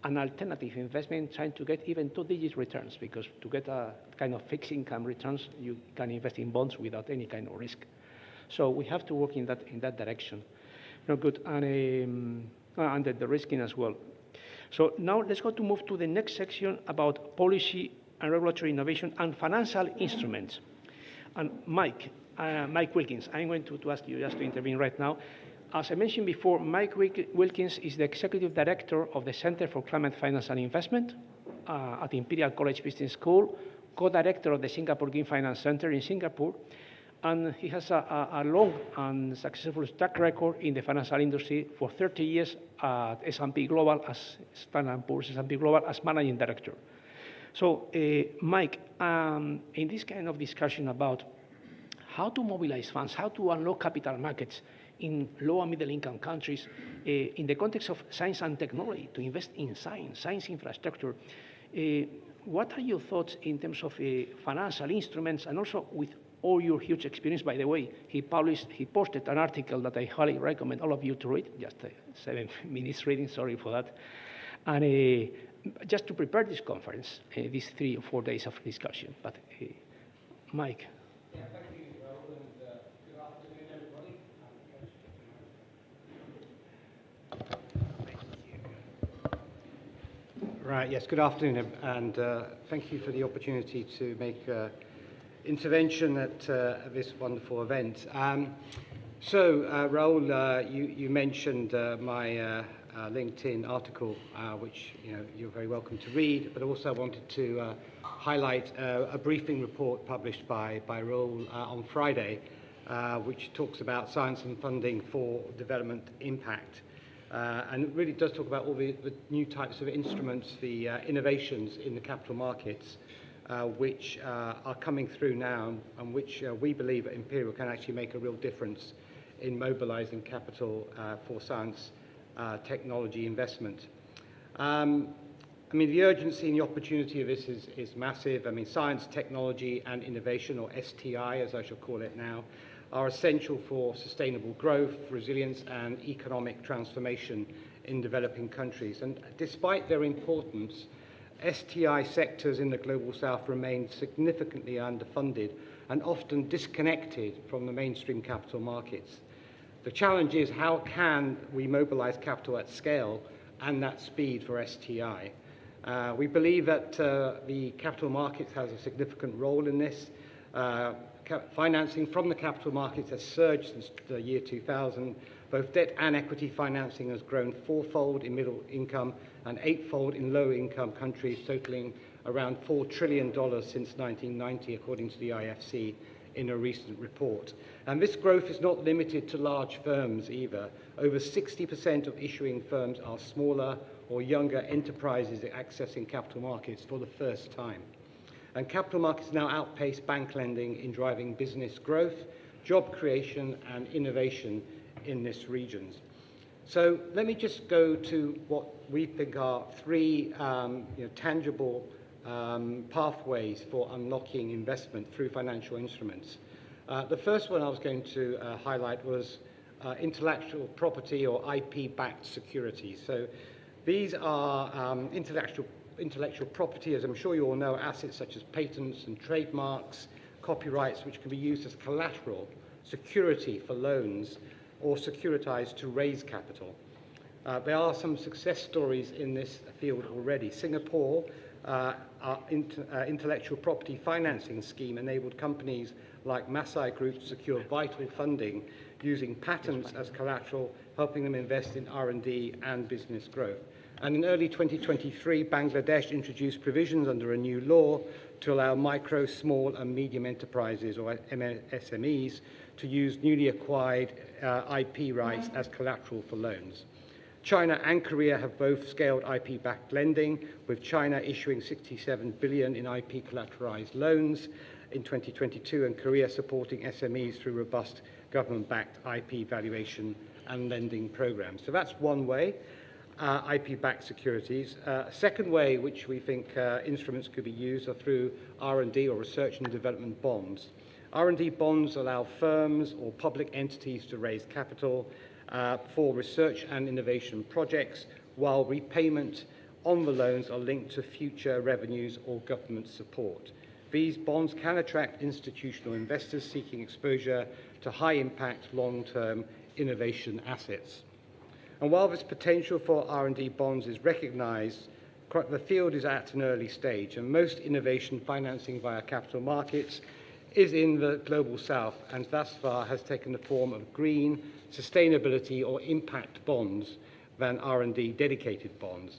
Speaker 15: an alternative investment, trying to get even 2-digit returns, because to get a kind of fixed income returns, you can invest in bonds without any kind of risk. So we have to work in that direction. Good, and the risking as well. So now let's move to the next section about policy and regulatory innovation and financial instruments. And Mike Wilkins, I'm going to ask you just to intervene right now. As I mentioned before, Mike Wilkins is the Executive Director of the Center for Climate Finance and Investment at Imperial College Business School, co-director of the Singapore Green Finance Center in Singapore, and he has a long and successful track record in the financial industry for 30 years at S&P Global, as Standard & Poor's S&P Global, as Managing Director. So, Mike, in this kind of discussion about how to mobilize funds, how to unlock capital markets in low and middle income countries, in the context of science and technology, to invest in science infrastructure, what are your thoughts in terms of financial instruments, and also with all your huge experience? By the way, he posted an article that I highly recommend all of you to read, just 7 minutes reading, sorry for that. And just to prepare this conference, these 3 or 4 days of discussion. But Mike.
Speaker 20: Yeah, thank you, Raul, and good afternoon, everybody. Right, yes, good afternoon, and thank you for the opportunity to make intervention at this wonderful event. Raul, you mentioned my LinkedIn article, which you're very welcome to read, but also I wanted to highlight a briefing report published by Raul on Friday, which talks about science and funding for development impact. And it really does talk about all the new types of instruments, the innovations in the capital markets, which are coming through now, and which we believe at Imperial can actually make a real difference in mobilizing capital for science technology investment. I mean, the urgency and the opportunity of this is massive. I mean, science, technology, and innovation, or STI, as I shall call it now, are essential for sustainable growth, resilience, and economic transformation in developing countries. And despite their importance, STI sectors in the Global South remain significantly underfunded and often disconnected from the mainstream capital markets. The challenge is, how can we mobilize capital at scale and at speed for STI? We believe that the capital markets has a significant role in this. Financing from the capital markets has surged since the year 2000. Both debt and equity financing has grown fourfold in middle income and eightfold in low income countries, totaling around $4 trillion since 1990, according to the IFC in a recent report. And this growth is not limited to large firms either. Over 60% of issuing firms are smaller or younger enterprises accessing capital markets for the first time. And capital markets now outpace bank lending in driving business growth, job creation, and innovation in these regions. So let me just go to what we think are three tangible pathways for unlocking investment through financial instruments. The first one I was going to highlight was intellectual property or IP-backed securities. So these are intellectual property, as I'm sure you all know, assets such as patents and trademarks, copyrights, which can be used as collateral, security for loans, or securitized to raise capital. There are some success stories in this field already. Singapore, our intellectual property financing scheme enabled companies like Masai Group to secure vital funding using patents as collateral, helping them invest in R&D and business growth. And in early 2023, Bangladesh introduced provisions under a new law to allow micro, small, and medium enterprises, or SMEs, to use newly acquired IP rights as collateral for loans. China and Korea have both scaled IP-backed lending, with China issuing $67 billion in IP collateralized loans in 2022, and Korea supporting SMEs through robust government-backed IP valuation and lending programs. So that's one way. IP-backed securities. Second way which we think instruments could be used are through R&D or research and development bonds. R&D bonds allow firms or public entities to raise capital for research and innovation projects, while repayment on the loans are linked to future revenues or government support. These bonds can attract institutional investors seeking exposure to high-impact, long-term innovation assets. And while this potential for R&D bonds is recognized, the field is at an early stage, and most innovation financing via capital markets is in the Global South, and thus far has taken the form of green, sustainability, or impact bonds than R&D dedicated bonds.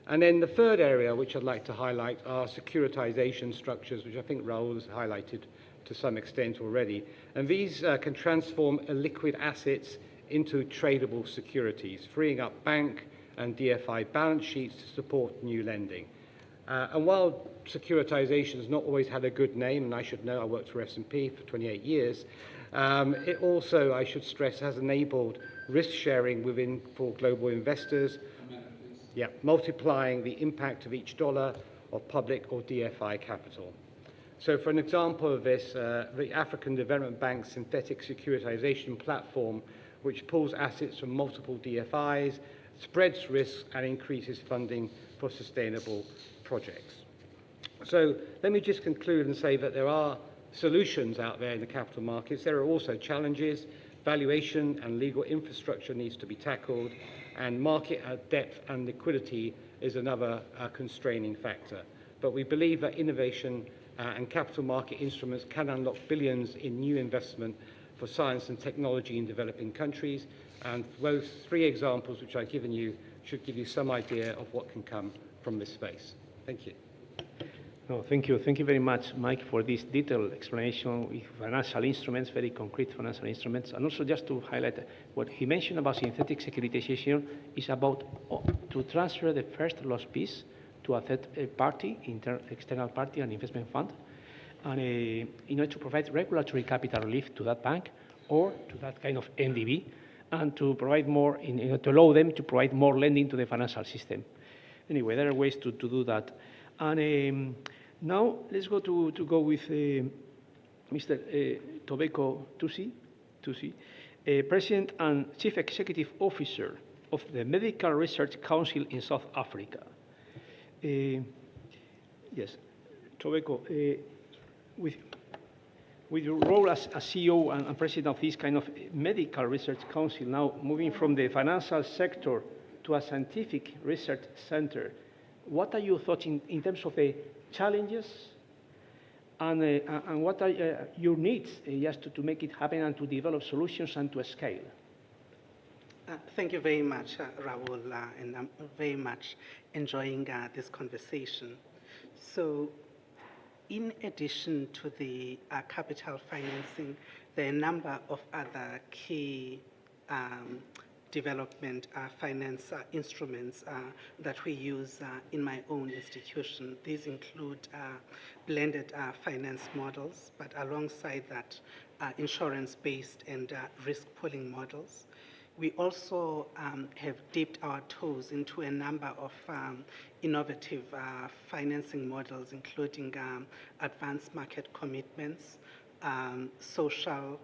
Speaker 20: And then the third area which I'd like to highlight are securitization structures, which I think Raoul has highlighted to some extent already. And these can transform illiquid assets into tradable securities, freeing up bank and DFI balance sheets to support new lending. And while securitization has not always had a good name, and I should know, I worked for S&P for 28 years, it also, I should stress, has enabled risk sharing for global investors, multiplying the impact of each dollar of public or DFI capital. So for an example of this, the African Development Bank synthetic securitization platform, which pulls assets from multiple DFIs, spreads risks, and increases funding for sustainable projects. So let me just conclude and say that there are solutions out there in the capital markets. There are also challenges. Valuation and legal infrastructure needs to be tackled, and market depth and liquidity is another constraining factor. But we believe that innovation and capital market instruments can unlock billions in new investment for science and technology in developing countries, and those three examples which I've given you should give you some idea of what can come from this space. Thank you.
Speaker 15: No, thank you. Thank you very much, Mike, for this detailed explanation with financial instruments, very concrete financial instruments. And also just to highlight what he mentioned about synthetic securitization is about to transfer the first loss piece to a third party, external party, an investment fund, and in order to provide regulatory capital relief to that bank or to that kind of NDB, and to provide more, to allow them to provide more lending to the financial system. Anyway, there are ways to do that. And now let's go with Mr. Tobeko Tusi, President and Chief Executive Officer of the Medical Research Council in South Africa. Yes, Tobeko, with your role as CEO and President of this kind of medical research council, now moving from the financial sector to a scientific research center, what are your thoughts in terms of the challenges and what are your needs just to make it happen and to develop solutions and to scale?
Speaker 1: Thank you very much, Rahul, and I'm very much enjoying this conversation. So, in addition to the capital financing, there are a number of other key development finance instruments that we use in my own institution. These include blended finance models, but alongside that, insurance-based and risk pooling models. We also have dipped our toes into a number of innovative financing models, including advanced market commitments, social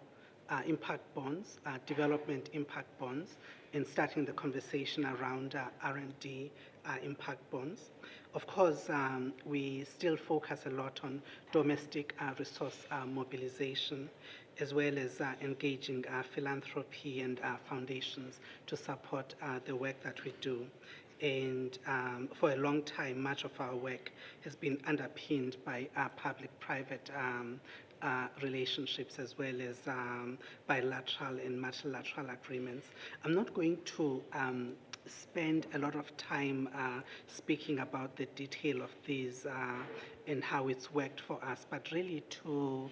Speaker 1: impact bonds, development impact bonds, and starting the conversation around R&D impact bonds. Of course, we still focus a lot on domestic resource mobilization, as well as engaging philanthropy and foundations to support the work that we do. And for a long time, much of our work has been underpinned by public-private relationships, as well as bilateral and multilateral agreements. I'm not going to spend a lot of time speaking about the detail of these and how it's worked for us, but really to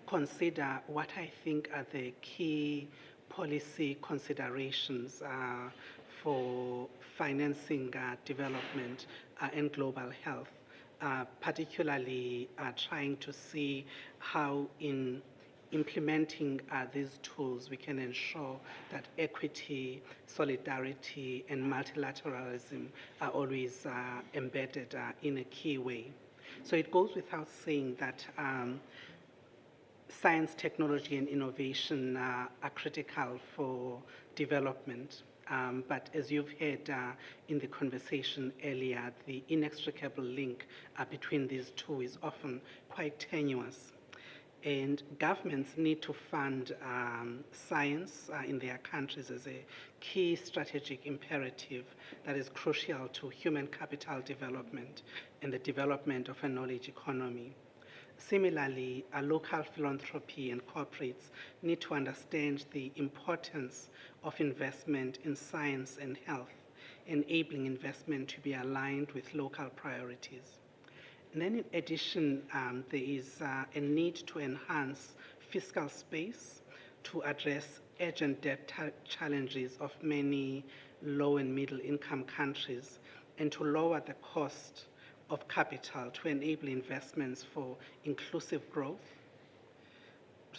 Speaker 1: consider what I think are the key policy considerations for financing development and global health, particularly trying to see how in implementing these tools we can ensure that equity, solidarity, and multilateralism are always embedded in a key way. So it goes without saying that science, technology, and innovation are critical for development. But as you've heard in the conversation earlier, the inextricable link between these two is often quite tenuous. And governments need to fund science in their countries as a key strategic imperative that is crucial to human capital development and the development of a knowledge economy. Similarly, local philanthropy and corporates need to understand the importance of investment in science and health, enabling investment to be aligned with local priorities. And then in addition, there is a need to enhance fiscal space to address urgent debt challenges of many low and middle income countries and to lower the cost of capital to enable investments for inclusive growth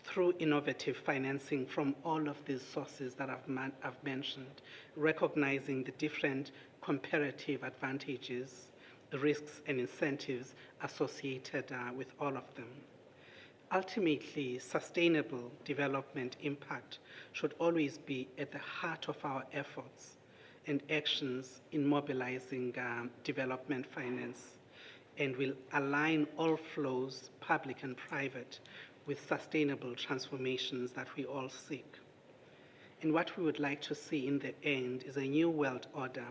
Speaker 1: through innovative financing from all of these sources that I've mentioned, recognizing the different comparative advantages, risks, and incentives associated with all of them. Ultimately, sustainable development impact should always be at the heart of our efforts and actions in mobilizing development finance, and will align all flows, public and private, with sustainable transformations that we all seek. And what we would like to see in the end is a new world order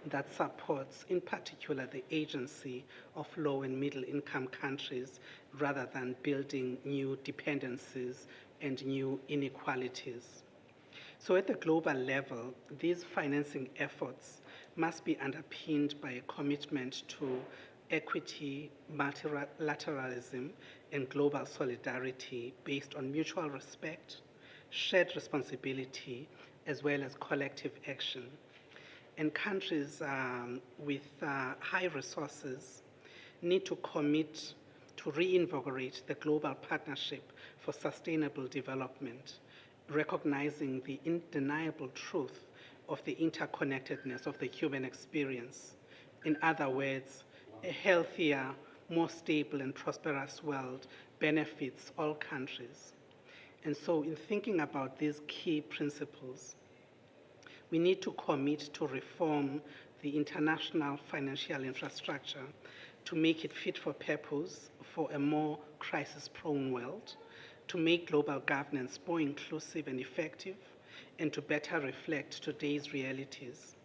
Speaker 1: that supports, in particular, the agency of low and middle income countries rather than building new dependencies and new inequalities. So at the global level, these financing efforts must be underpinned by a commitment to equity, multilateralism, and global solidarity based on mutual respect, shared responsibility, as well as collective action. And countries with high resources need to commit to reinvigorate the global partnership for sustainable development, recognizing the undeniable truth of the interconnectedness of the human experience. In other words, a healthier, more stable and prosperous world benefits all countries. And so in thinking about these key principles, we need to commit to reform the international financial infrastructure to make it fit for purpose for a more crisis-prone world, to make global governance more inclusive and effective, and to better reflect today's realities.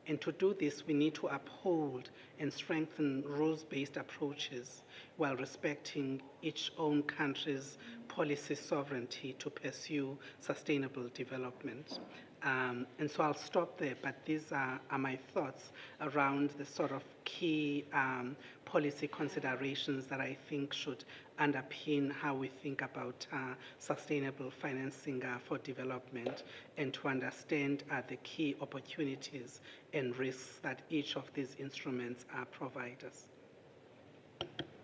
Speaker 1: And to do this, we need to uphold and strengthen rules-based approaches while respecting each own country's policy sovereignty to pursue sustainable development. And so I'll stop there, but these are my thoughts around the sort of key policy considerations that I think should underpin how we think about sustainable financing for development, and to understand the key opportunities and risks that each of these instruments provide us.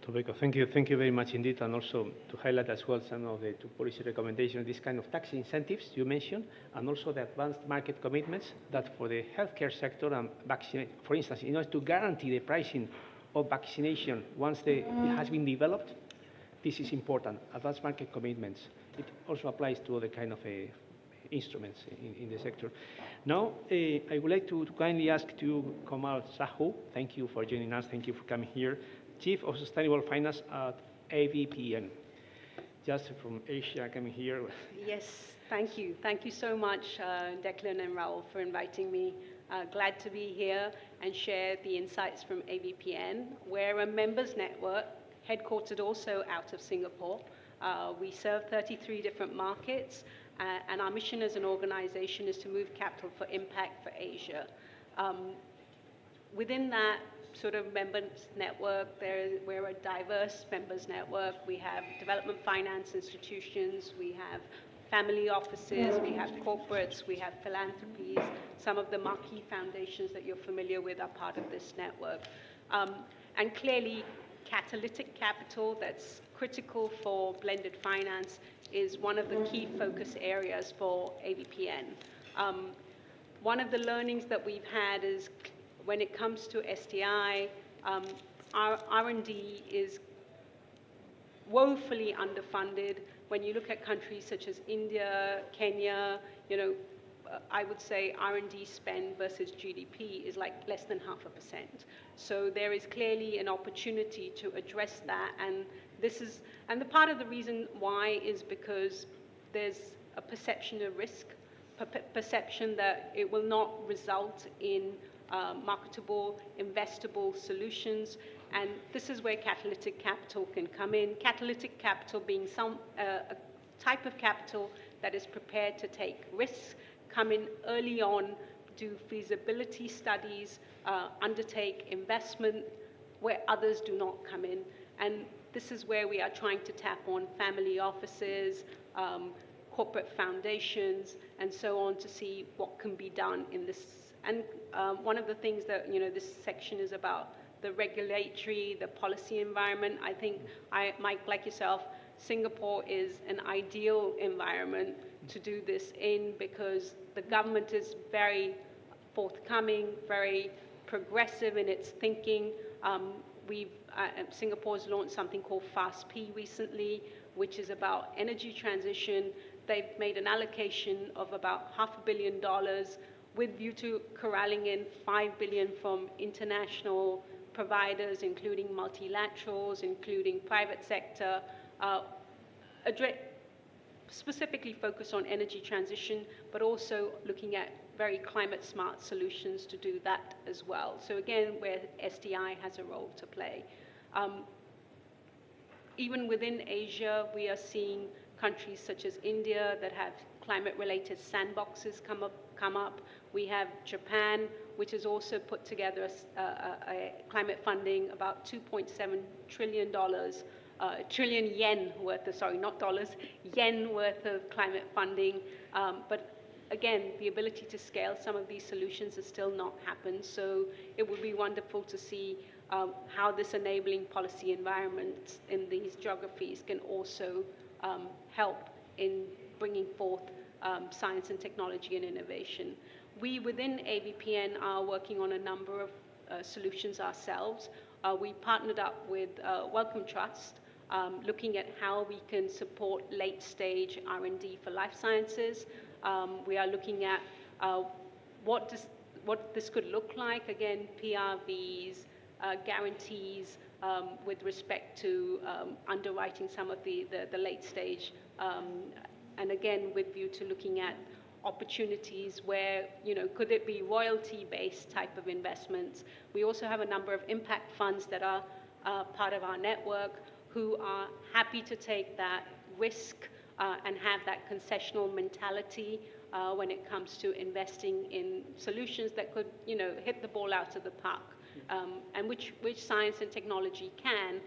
Speaker 15: Tobeko, thank you very much indeed, and also to highlight as well some of the two policy recommendations, this kind of tax incentives you mentioned, and also the advanced market commitments that for the healthcare sector and vaccination, for instance, in order to guarantee the pricing of vaccination once it has been developed, this is important, advanced market commitments. It also applies to other kind of instruments in the sector. Now, I would like to kindly ask to Komal Sahu. Thank you for joining us. Thank you for coming here. Chief of Sustainable Finance at AVPN. Just from Asia coming here.
Speaker 2: Yes, thank you. Thank you so much, Declan and Raul, for inviting me. Glad to be here and share the insights from AVPN. We're a members network, headquartered also out of Singapore. We serve 33 different markets, and our mission as an organization is to move capital for impact for Asia. Within that sort of members network, we're a diverse members network. We have development finance institutions, we have family offices, we have corporates, we have philanthropies. Some of the marquee foundations that you're familiar with are part of this network. And clearly, catalytic capital that's critical for blended finance is one of the key focus areas for AVPN. One of the learnings that we've had is when it comes to STI, our R&D is woefully underfunded. When you look at countries such as India, Kenya, I would say R&D spend versus GDP is like less than 0.5%. So there is clearly an opportunity to address that, and the part of the reason why is because there's a perception of risk, perception that it will not result in marketable, investable solutions, and this is where catalytic capital can come in. Catalytic capital being a type of capital that is prepared to take risks, come in early on, do feasibility studies, undertake investment where others do not come in. And this is where we are trying to tap on family offices, corporate foundations, and so on, to see what can be done in this. And one of the things that, this section is about, the regulatory, the policy environment. I think, Mike, like yourself, Singapore is an ideal environment to do this in, because the government is very forthcoming, very progressive in its thinking. Singapore's launched something called FAST-P recently, which is about energy transition. They've made an allocation of about $500 million with view to corralling in $5 billion from international providers, including multilaterals, including private sector, specifically focus on energy transition, but also looking at very climate smart solutions to do that as well. So again, where STI has a role to play. Even within Asia, we are seeing countries such as India that have climate-related sandboxes come up. We have Japan, which has also put together a climate funding about $2.7 trillion, trillion yen worth of, sorry, not dollars, yen worth of climate funding. But again, the ability to scale some of these solutions has still not happened. So it would be wonderful to see how this enabling policy environment in these geographies can also help in bringing forth science and technology and innovation. We within ABPN are working on a number of solutions ourselves. We partnered up with Wellcome Trust, looking at how we can support late-stage R&D for life sciences. We are looking at what this could look like, again, PRVs, guarantees with respect to underwriting some of the late stage, and again, with view to looking at opportunities where, could it be royalty-based type of investments? We also have a number of impact funds that are part of our network who are happy to take that risk and have that concessional mentality when it comes to investing in solutions that could, hit the ball out of the park. And which science and technology can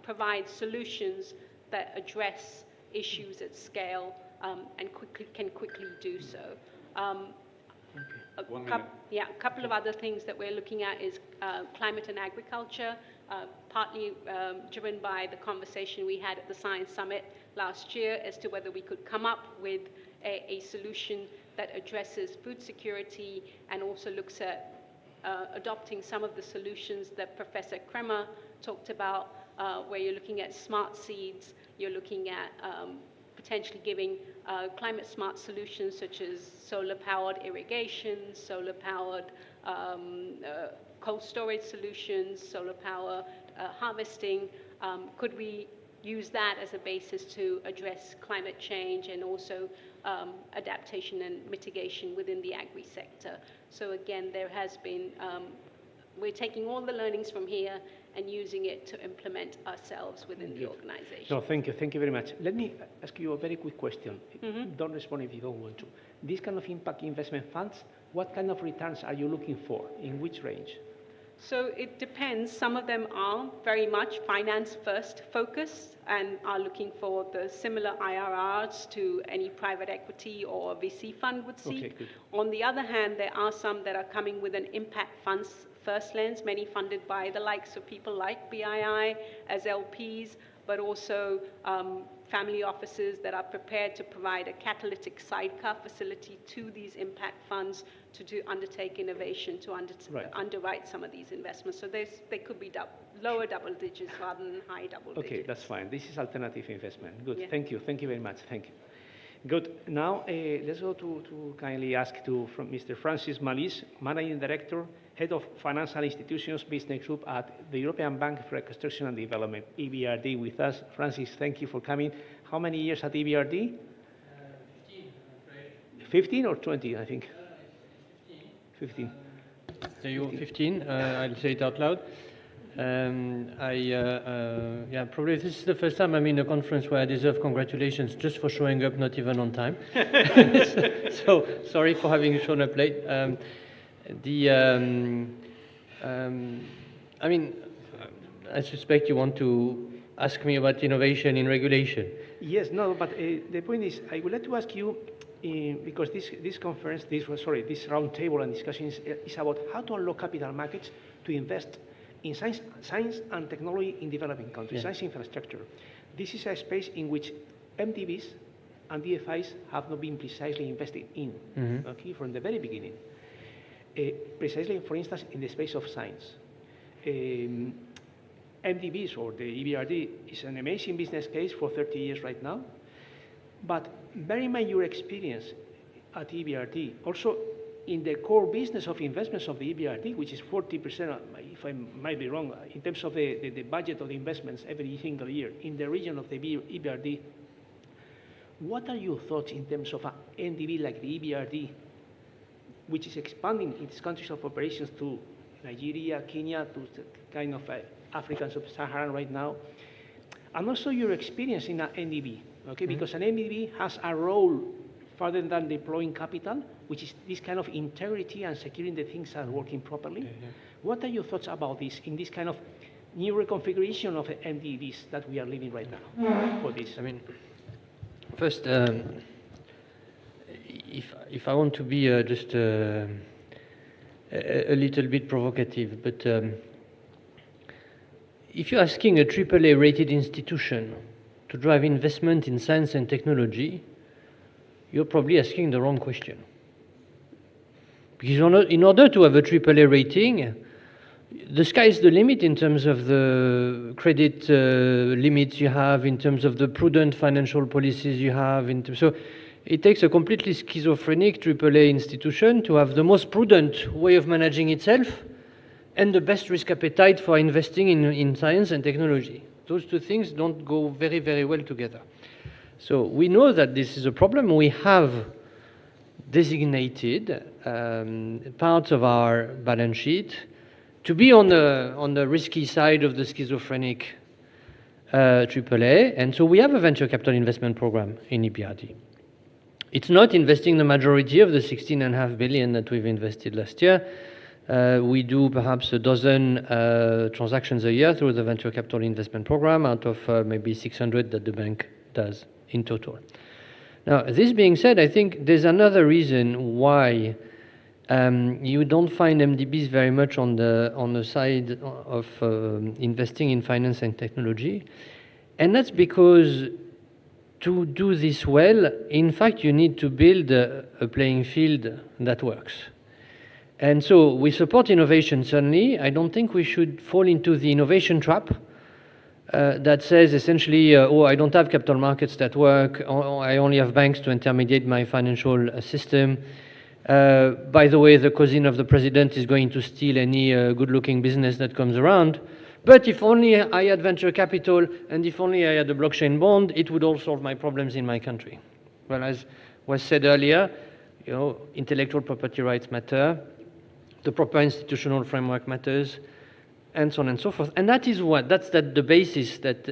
Speaker 2: provide solutions that address issues at scale and can quickly do so. A couple of other things that we're looking at is climate and agriculture, partly driven by the conversation we had at the Science Summit last year as to whether we could come up with a solution that addresses food security and also looks at adopting some of the solutions that Professor Kremer talked about, where you're looking at smart seeds, you're looking at potentially giving climate-smart solutions such as solar-powered irrigation, solar-powered cold storage solutions, solar power harvesting. Could we use that as a basis to address climate change and also adaptation and mitigation within the agri sector? So again, there has been, we're taking all the learnings from here and using it to implement ourselves within the organization.
Speaker 15: No, thank you very much. Let me ask you a very quick question. Don't respond if you don't want to. These kind of impact investment funds, what kind of returns are you looking for? In which range?
Speaker 2: So it depends. Some of them are very much finance first focused and are looking for the similar IRRs to any private equity or VC fund would see.
Speaker 15: Okay, good.
Speaker 2: On the other hand, there are some that are coming with an impact funds first lens, many funded by the likes of people like BII as LPs, but also family offices that are prepared to provide a catalytic sidecar facility to these impact funds to undertake innovation, to underwrite some of these investments. So they could be lower double digits rather than high double digits.
Speaker 15: Okay, that's fine. This is alternative investment. Good,
Speaker 2: Yeah.
Speaker 15: Thank you very much, thank you. Good, now let's go to kindly ask from Mr. Francis Malice, Managing Director, Head of Financial Institutions Business Group at the European Bank for Reconstruction and Development, EBRD, with us. Francis, thank you for coming. How many years at EBRD? 15 or 20, I think? 15.
Speaker 6: So you're 15, I'll say it out loud. Probably this is the first time I'm in a conference where I deserve congratulations just for showing up not even on time. So sorry for having shown up late. I suspect you want to ask me about innovation in regulation.
Speaker 15: Yes, no, but the point is, I would like to ask you, because this conference, this roundtable and discussion is about how to unlock capital markets to invest in science and technology in developing countries, science infrastructure. This is a space in which MDBs and DFIs have not been precisely invested in, okay, from the very beginning. Precisely, for instance, in the space of science. MDBs, or the EBRD, is an amazing business case for 30 years right now, but bear in mind your experience at EBRD, also in the core business of investments of the EBRD, which is 40%, if I might be wrong, in terms of the budget of the investments every single year in the region of the EBRD. What are your thoughts in terms of an NDB like the EBRD, which is expanding its countries of operations to Nigeria, Kenya, to kind of African sub-Saharan right now, and also your experience in an NDB, okay? Because an MDB has a role further than deploying capital, which is this kind of integrity and securing the things are working properly. What are your thoughts about this in this kind of new reconfiguration of MDBs that we are living right now for this?
Speaker 6: I mean, first, if I want to be just a little bit provocative, but if you're asking a AAA rated institution to drive investment in science and technology, you're probably asking the wrong question. Because in order to have a AAA rating, the sky is the limit in terms of the credit limits you have, in terms of the prudent financial policies you have. So it takes a completely schizophrenic AAA institution to have the most prudent way of managing itself and the best risk appetite for investing in science and technology. Those two things don't go very, very well together. So we know that this is a problem. We have designated parts of our balance sheet to be on the risky side of the schizophrenic AAA, and so we have a venture capital investment program in EBRD. It's not investing the majority of the 16.5 billion that we've invested last year. We do perhaps a dozen transactions a year through the venture capital investment program out of maybe 600 that the bank does in total. Now, this being said, I think there's another reason why you don't find MDBs very much on the side of investing in finance and technology, and that's because to do this well, in fact, you need to build a playing field that works. And so we support innovation, certainly. I don't think we should fall into the innovation trap that says essentially, oh, I don't have capital markets that work, or I only have banks to intermediate my financial system. By the way, the cousin of the president is going to steal any good-looking business that comes around. But if only I had venture capital and if only I had a blockchain bond, it would all solve my problems in my country. Well, as was said earlier, intellectual property rights matter, the proper institutional framework matters, and so on and so forth. And that is the basis that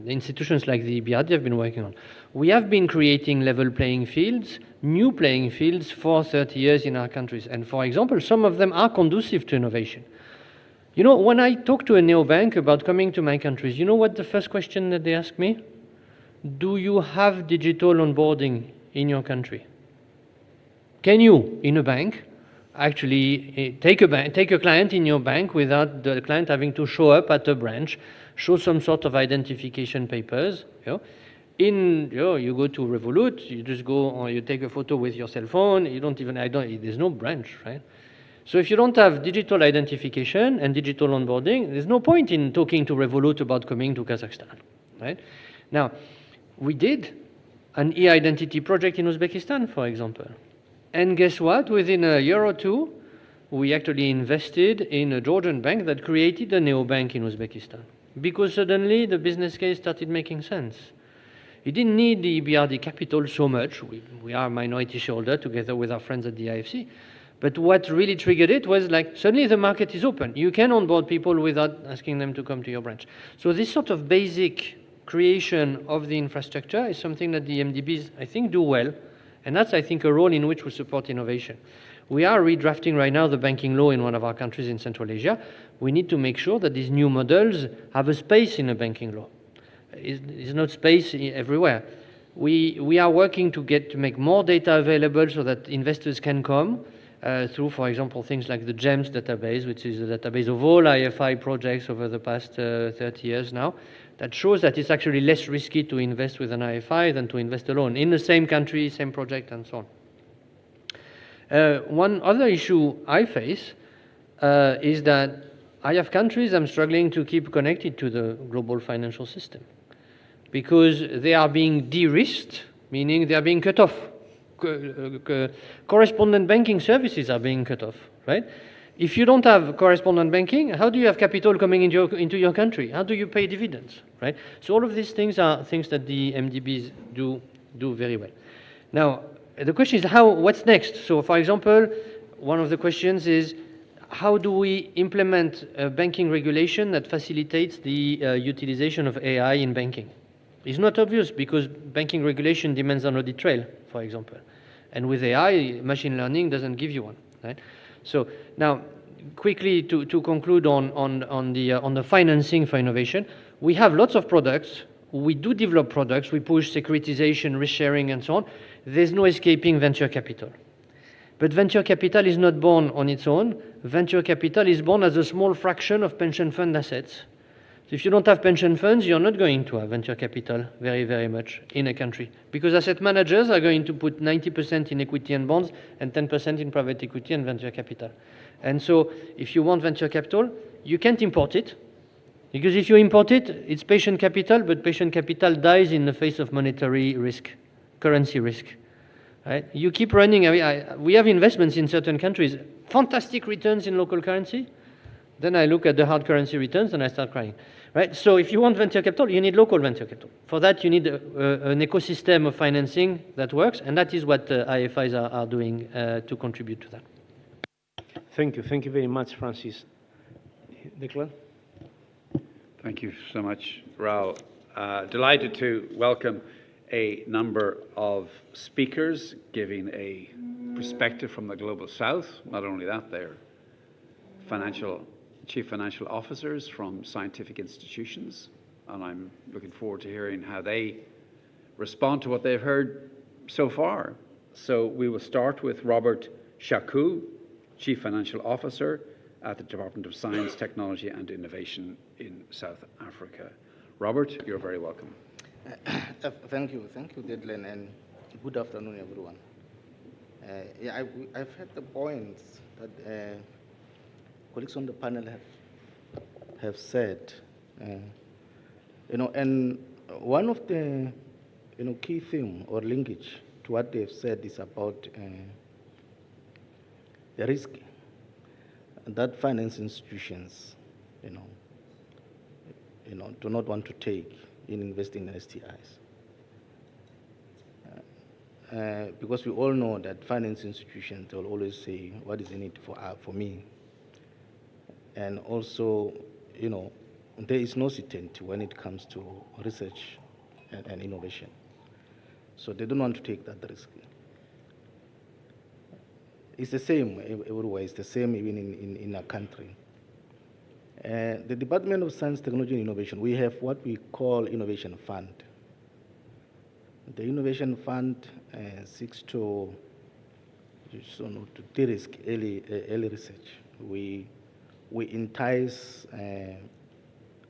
Speaker 6: institutions like the EBRD have been working on. We have been creating level playing fields, new playing fields for 30 years in our countries. And for example, some of them are conducive to innovation. When I talk to a neobank about coming to my countries, you know what the first question that they ask me? Do you have digital onboarding in your country? Can you, in a bank, actually take a client in your bank without the client having to show up at a branch, show some sort of identification papers? You go to Revolut, you just go, or you take a photo with your cell phone. There's no branch, right? So if you don't have digital identification and digital onboarding, there's no point in talking to Revolut about coming to Kazakhstan, right? Now, we did an e-identity project in Uzbekistan, for example. And guess what? Within a year or two, we actually invested in a Georgian bank that created a neobank in Uzbekistan. Because suddenly the business case started making sense. You didn't need the EBRD capital so much. We are a minority shareholder together with our friends at the IFC. But what really triggered it was suddenly the market is open. You can onboard people without asking them to come to your branch. So this sort of basic creation of the infrastructure is something that the MDBs, I think, do well. And that's, I think, a role in which we support innovation. We are redrafting right now the banking law in one of our countries in Central Asia. We need to make sure that these new models have a space in a banking law. There's not space everywhere. We are working to make more data available so that investors can come through, for example, things like the GEMS database, which is a database of all IFI projects over the past 30 years now, that shows that it's actually less risky to invest with an IFI than to invest alone in the same country, same project, and so on. One other issue I face is that I have countries I'm struggling to keep connected to the global financial system because they are being de-risked, meaning they are being cut off. Correspondent banking services are being cut off, right? If you don't have correspondent banking, how do you have capital coming into your country? How do you pay dividends, right? So all of these things are things that the MDBs do very well. Now, the question is what's next? So, for example, one of the questions is, how do we implement a banking regulation that facilitates the utilization of AI in banking? It's not obvious because banking regulation demands an audit trail, for example. And with AI, machine learning doesn't give you one, right? So now, quickly to conclude on the financing for innovation, we have lots of products. We do develop products. We push securitization, risk sharing, and so on. There's no escaping venture capital. But venture capital is not born on its own. Venture capital is born as a small fraction of pension fund assets. So if you don't have pension funds, you're not going to have venture capital very, very much in a country. Because asset managers are going to put 90% in equity and bonds and 10% in private equity and venture capital. And so if you want venture capital, you can't import it. Because if you import it, it's patient capital, but patient capital dies in the face of monetary risk, currency risk. Right? You keep running. We have investments in certain countries, fantastic returns in local currency. Then I look at the hard currency returns and I start crying. Right? So if you want venture capital, you need local venture capital. For that, you need an ecosystem of financing that works, and that is what IFIs are doing to contribute to that.
Speaker 15: Thank you. Thank you very much, Francis. Declan?
Speaker 7: Thank you so much, Raul. Delighted to welcome a number of speakers giving a perspective from the Global South. Not only that, they're chief financial officers from scientific institutions, and I'm looking forward to hearing how they respond to what they've heard so far. So we will start with Robert Shaku, Chief Financial Officer at the Department of Science, Technology and Innovation in South Africa. Robert, you're very welcome.
Speaker 11: Thank you, Declan, and good afternoon, everyone. I've heard the points that colleagues on the panel have said, and one of the key theme or linkage to what they've said is about the risk that finance institutions, do not want to take in investing in STIs. Because we all know that finance institutions will always say, what is in it for me? And also, there is no certainty when it comes to research and innovation. So they don't want to take that risk. It's the same everywhere. It's the same even in our country. The Department of Science, Technology and Innovation, we have what we call Innovation Fund. The Innovation Fund seeks to de-risk early research. We entice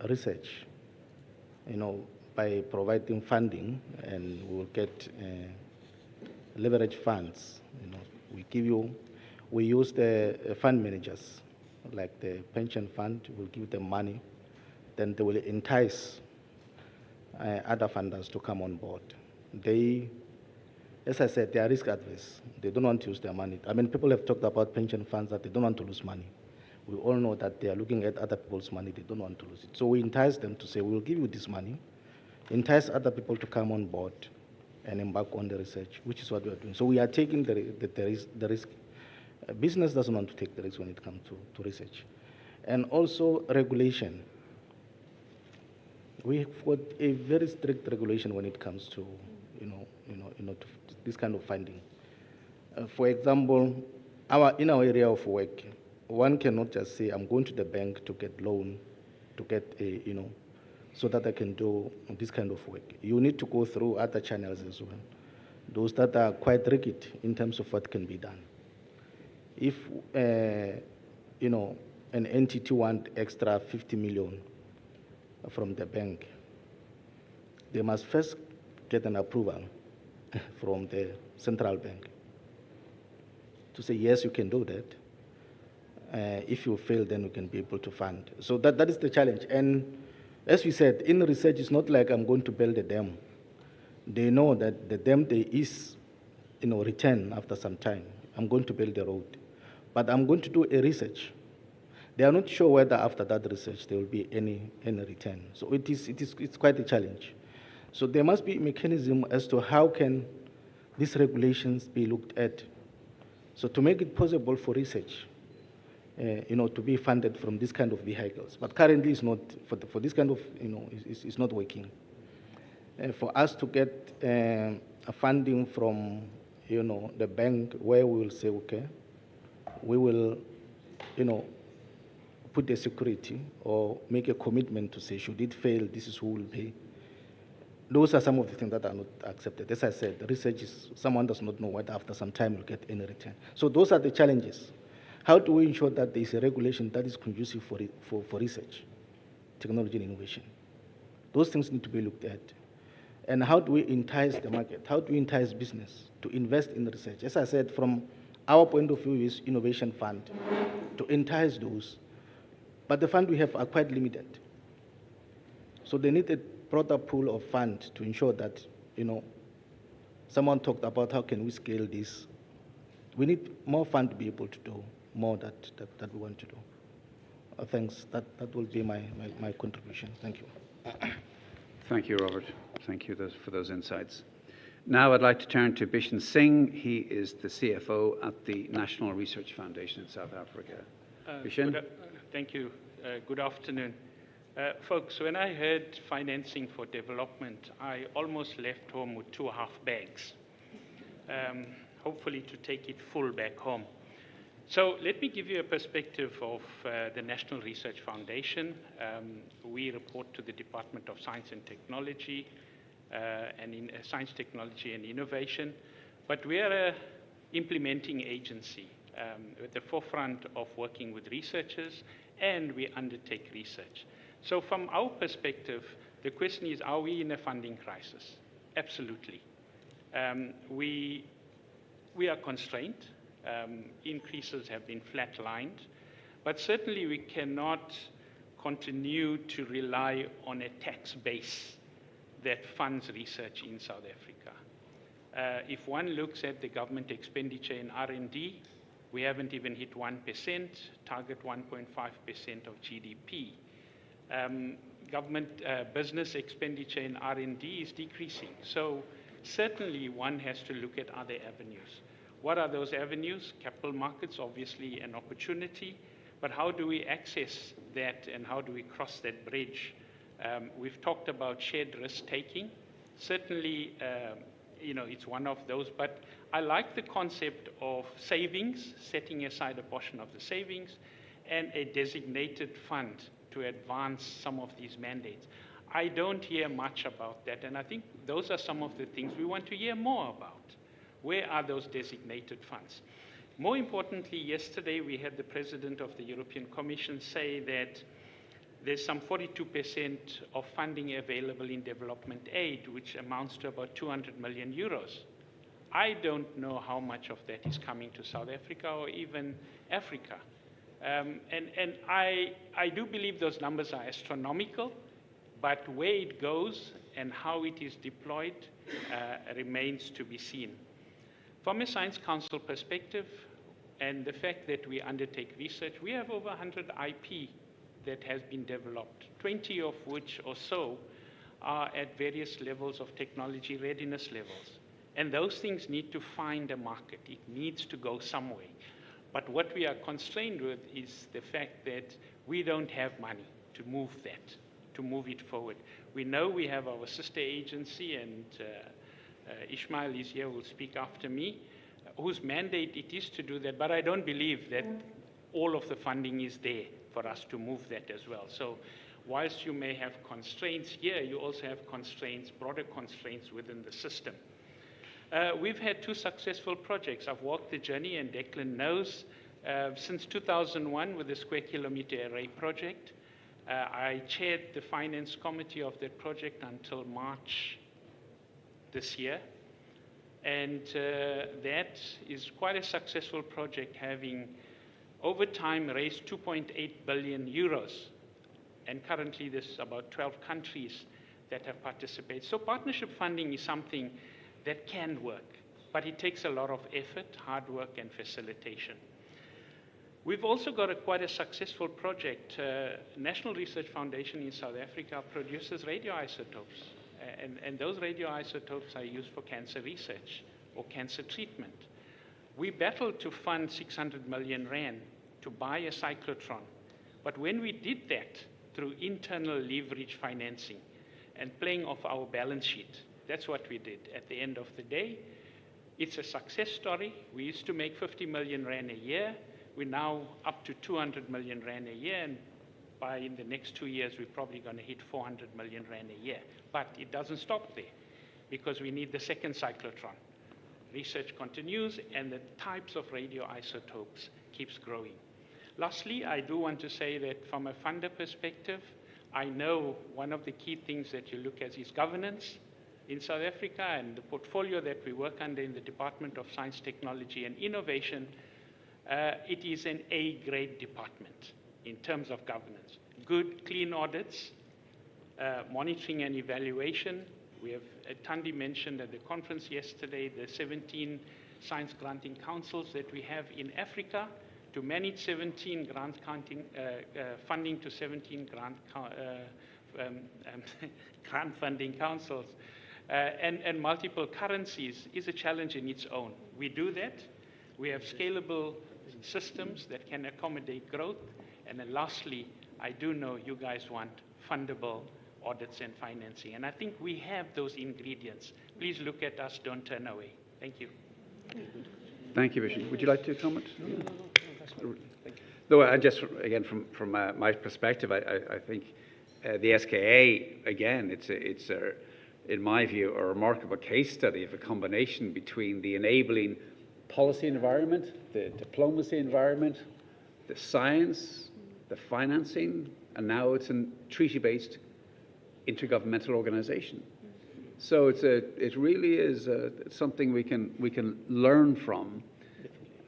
Speaker 11: research, by providing funding, and we will get leverage funds. We use the fund managers, like the pension fund, will give them money, then they will entice other funders to come on board. They, as I said, they are risk adverse. They don't want to use their money. People have talked about pension funds that they don't want to lose money. We all know that they are looking at other people's money, they don't want to lose it. So we entice them to say, we'll give you this money, entice other people to come on board and embark on the research, which is what we are doing. So we are taking the risk. Business doesn't want to take the risk when it comes to research. And also regulation. We've got a very strict regulation when it comes to, to this kind of funding. For example, in our area of work, one cannot just say, I'm going to the bank to get loan, to get so that I can do this kind of work. You need to go through other channels as well, those that are quite rigid in terms of what can be done. If, an entity wants extra 50 million from the bank, they must first get an approval from the central bank to say, yes, you can do that. If you fail, then we can be able to fund. So that is the challenge. And as we said, in research, it's not like I'm going to build a dam. They know that the dam, there is, return after some time. I'm going to build the road. But I'm going to do a research. They are not sure whether after that research there will be any return. So it's quite a challenge. So there must be a mechanism as to how can these regulations be looked at. So to make it possible for research to be funded from this kind of vehicles. But currently, it's not for this kind of, it's not working. For us to get a funding from, the bank, where we will say, okay, we will, put the security or make a commitment to say, should it fail, this is who will pay. Those are some of the things that are not accepted. As I said, the research is, someone does not know whether after some time will get any return. So those are the challenges. How do we ensure that there is a regulation that is conducive for research, technology and innovation? Those things need to be looked at. And how do we entice the market? How do we entice business to invest in research? As I said, from our point of view is innovation fund to entice those. But the fund we have are quite limited. So they need a broader pool of funds to ensure that, someone talked about how can we scale this. We need more fund to be able to do more that we want to do. Thanks. That will be my contribution. Thank you.
Speaker 7: Thank you, Robert. Thank you for those insights. Now I'd like to turn to Bishan Singh. He is the CFO at the National Research Foundation in South Africa. Bishan?
Speaker 16: Thank you. Good afternoon. Folks, when I heard financing for development, I almost left home with 2.5 bags, hopefully to take it full back home. So let me give you a perspective of the National Research Foundation. We report to the Department of Science and Technology, Science, Technology and Innovation, but we are an implementing agency at the forefront of working with researchers, and we undertake research. So from our perspective, the question is, are we in a funding crisis? Absolutely. We are constrained. Increases have been flatlined, but certainly we cannot continue to rely on a tax base that funds research in South Africa. If one looks at the government expenditure in R&D, we haven't even hit 1%, target 1.5% of GDP. Government business expenditure in R&D is decreasing. So certainly one has to look at other avenues. What are those avenues? Capital markets, obviously an opportunity, but how do we access that and how do we cross that bridge? We've talked about shared risk-taking. Certainly, it's one of those, but I like the concept of savings, setting aside a portion of the savings, and a designated fund to advance some of these mandates. I don't hear much about that, and I think those are some of the things we want to hear more about. Where are those designated funds? More importantly, yesterday we had the President of the European Commission say that there's some 42% of funding available in development aid, which amounts to about 200 million euros. I don't know how much of that is coming to South Africa or even Africa. And I do believe those numbers are astronomical, but where it goes and how it is deployed remains to be seen. From a Science Council perspective, and the fact that we undertake research, we have over 100 IP that has been developed, 20 of which or so are at various levels of technology readiness levels. And those things need to find a market. It needs to go somewhere. But what we are constrained with is the fact that we don't have money to move that, to move it forward. We know we have our sister agency, and Ishmael is here, will speak after me, whose mandate it is to do that, but I don't believe that all of the funding is there for us to move that as well. So whilst you may have constraints here, you also have constraints, broader constraints within the system. We've had 2 successful projects. I've walked the journey, and Declan knows, since 2001 with the Square Kilometre Array project. I chaired the finance committee of that project until March this year. And that is quite a successful project, having over time raised 2.8 billion euros. And currently there's about 12 countries that have participated. So partnership funding is something that can work, but it takes a lot of effort, hard work, and facilitation. We've also got quite a successful project. National Research Foundation in South Africa produces radioisotopes. And those radioisotopes are used for cancer research or cancer treatment. We battled to fund 600 million rand to buy a cyclotron. But when we did that through internal leverage financing and playing off our balance sheet, that's what we did. At the end of the day, it's a success story. We used to make 50 million rand a year. We're now up to 200 million rand a year, and in the next 2 years, we're probably going to hit 400 million rand a year. But it doesn't stop there, because we need the second cyclotron. Research continues, and the types of radioisotopes keeps growing. Lastly, I do want to say that from a funder perspective, I know one of the key things that you look at is governance in South Africa, and the portfolio that we work under in the Department of Science, Technology and Innovation. It is an A-grade department in terms of governance. Good, clean audits, monitoring and evaluation. We have, Thandi mentioned at the conference yesterday, the 17 science granting councils that we have in Africa to manage 17 grant funding to 17 grant funding councils and multiple currencies is a challenge in its own. We do that. We have scalable systems that can accommodate growth. And then lastly, I do know you guys want fundable audits and financing. And I think we have those ingredients. Please look at us, don't turn away. Thank you.
Speaker 13: Thank you, Vishen. Would you like to comment? No, and just again from my perspective, I think the SKA, again, it's in my view, a remarkable case study of a combination between the enabling policy environment, the diplomacy environment, the science, the financing, and now it's a treaty-based intergovernmental organization. So it really is something we can learn from,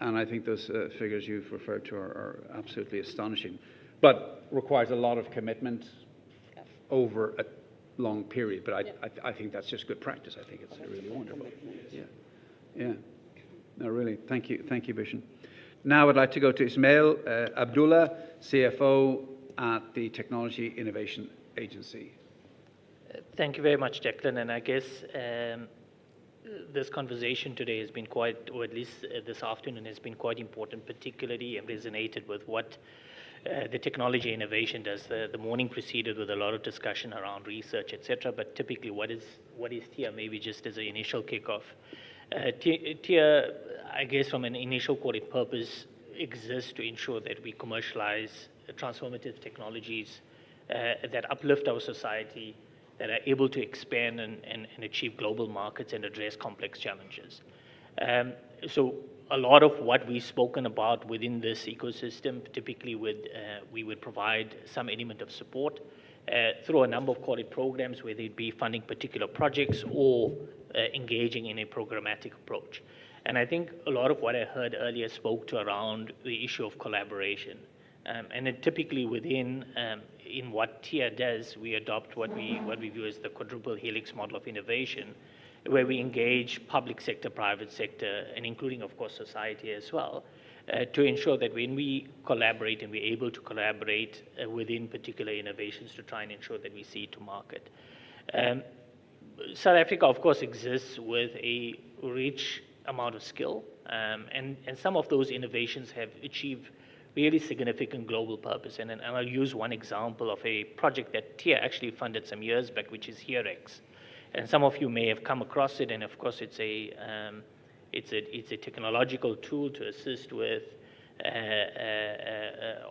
Speaker 13: and I think those figures you've referred to are absolutely astonishing, but requires a lot of commitment over a long period. But I think that's just good practice. I think it's really wonderful. Yeah. No, really. Thank you, Vishen. Now I'd like to go to Ismail Abdullah, CFO at the Technology Innovation Agency.
Speaker 10: Thank you very much, Declan. And I guess this conversation today has been quite, or at least this afternoon has been quite important, particularly resonated with what the technology innovation does. The morning preceded with a lot of discussion around research, etc. But typically, what is TIA? Maybe just as an initial kickoff. TIA, I guess, from an initial purpose, exists to ensure that we commercialize transformative technologies that uplift our society, that are able to expand and achieve global markets and address complex challenges. So a lot of what we've spoken about within this ecosystem, typically we would provide some element of support through a number of programs, whether it be funding particular projects or engaging in a programmatic approach. And I think a lot of what I heard earlier spoke to around the issue of collaboration. And it typically within in what TIA does, we adopt what we view as the quadruple helix model of innovation, where we engage public sector, private sector, and including, of course, society as well, to ensure that when we collaborate and we're able to collaborate within particular innovations to try and ensure that we see it to market. South Africa, of course, exists with a rich amount of skill, and some of those innovations have achieved really significant global purpose. And I'll use one example of a project that TIA actually funded some years back, which is HereX. And some of you may have come across it, and of course it's a technological tool to assist with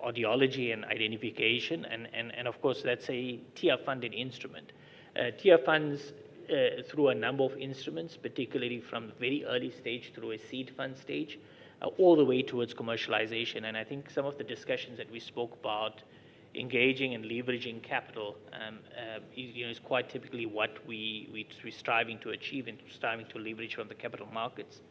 Speaker 10: audiology and identification, and of course that's a TIA-funded instrument. TIA funds through a number of instruments, particularly from the very early stage through a seed fund stage, all the way towards commercialization. And I think some of the discussions that we spoke about, engaging and leveraging capital, is quite typically what we're striving to achieve and striving to leverage from the capital markets.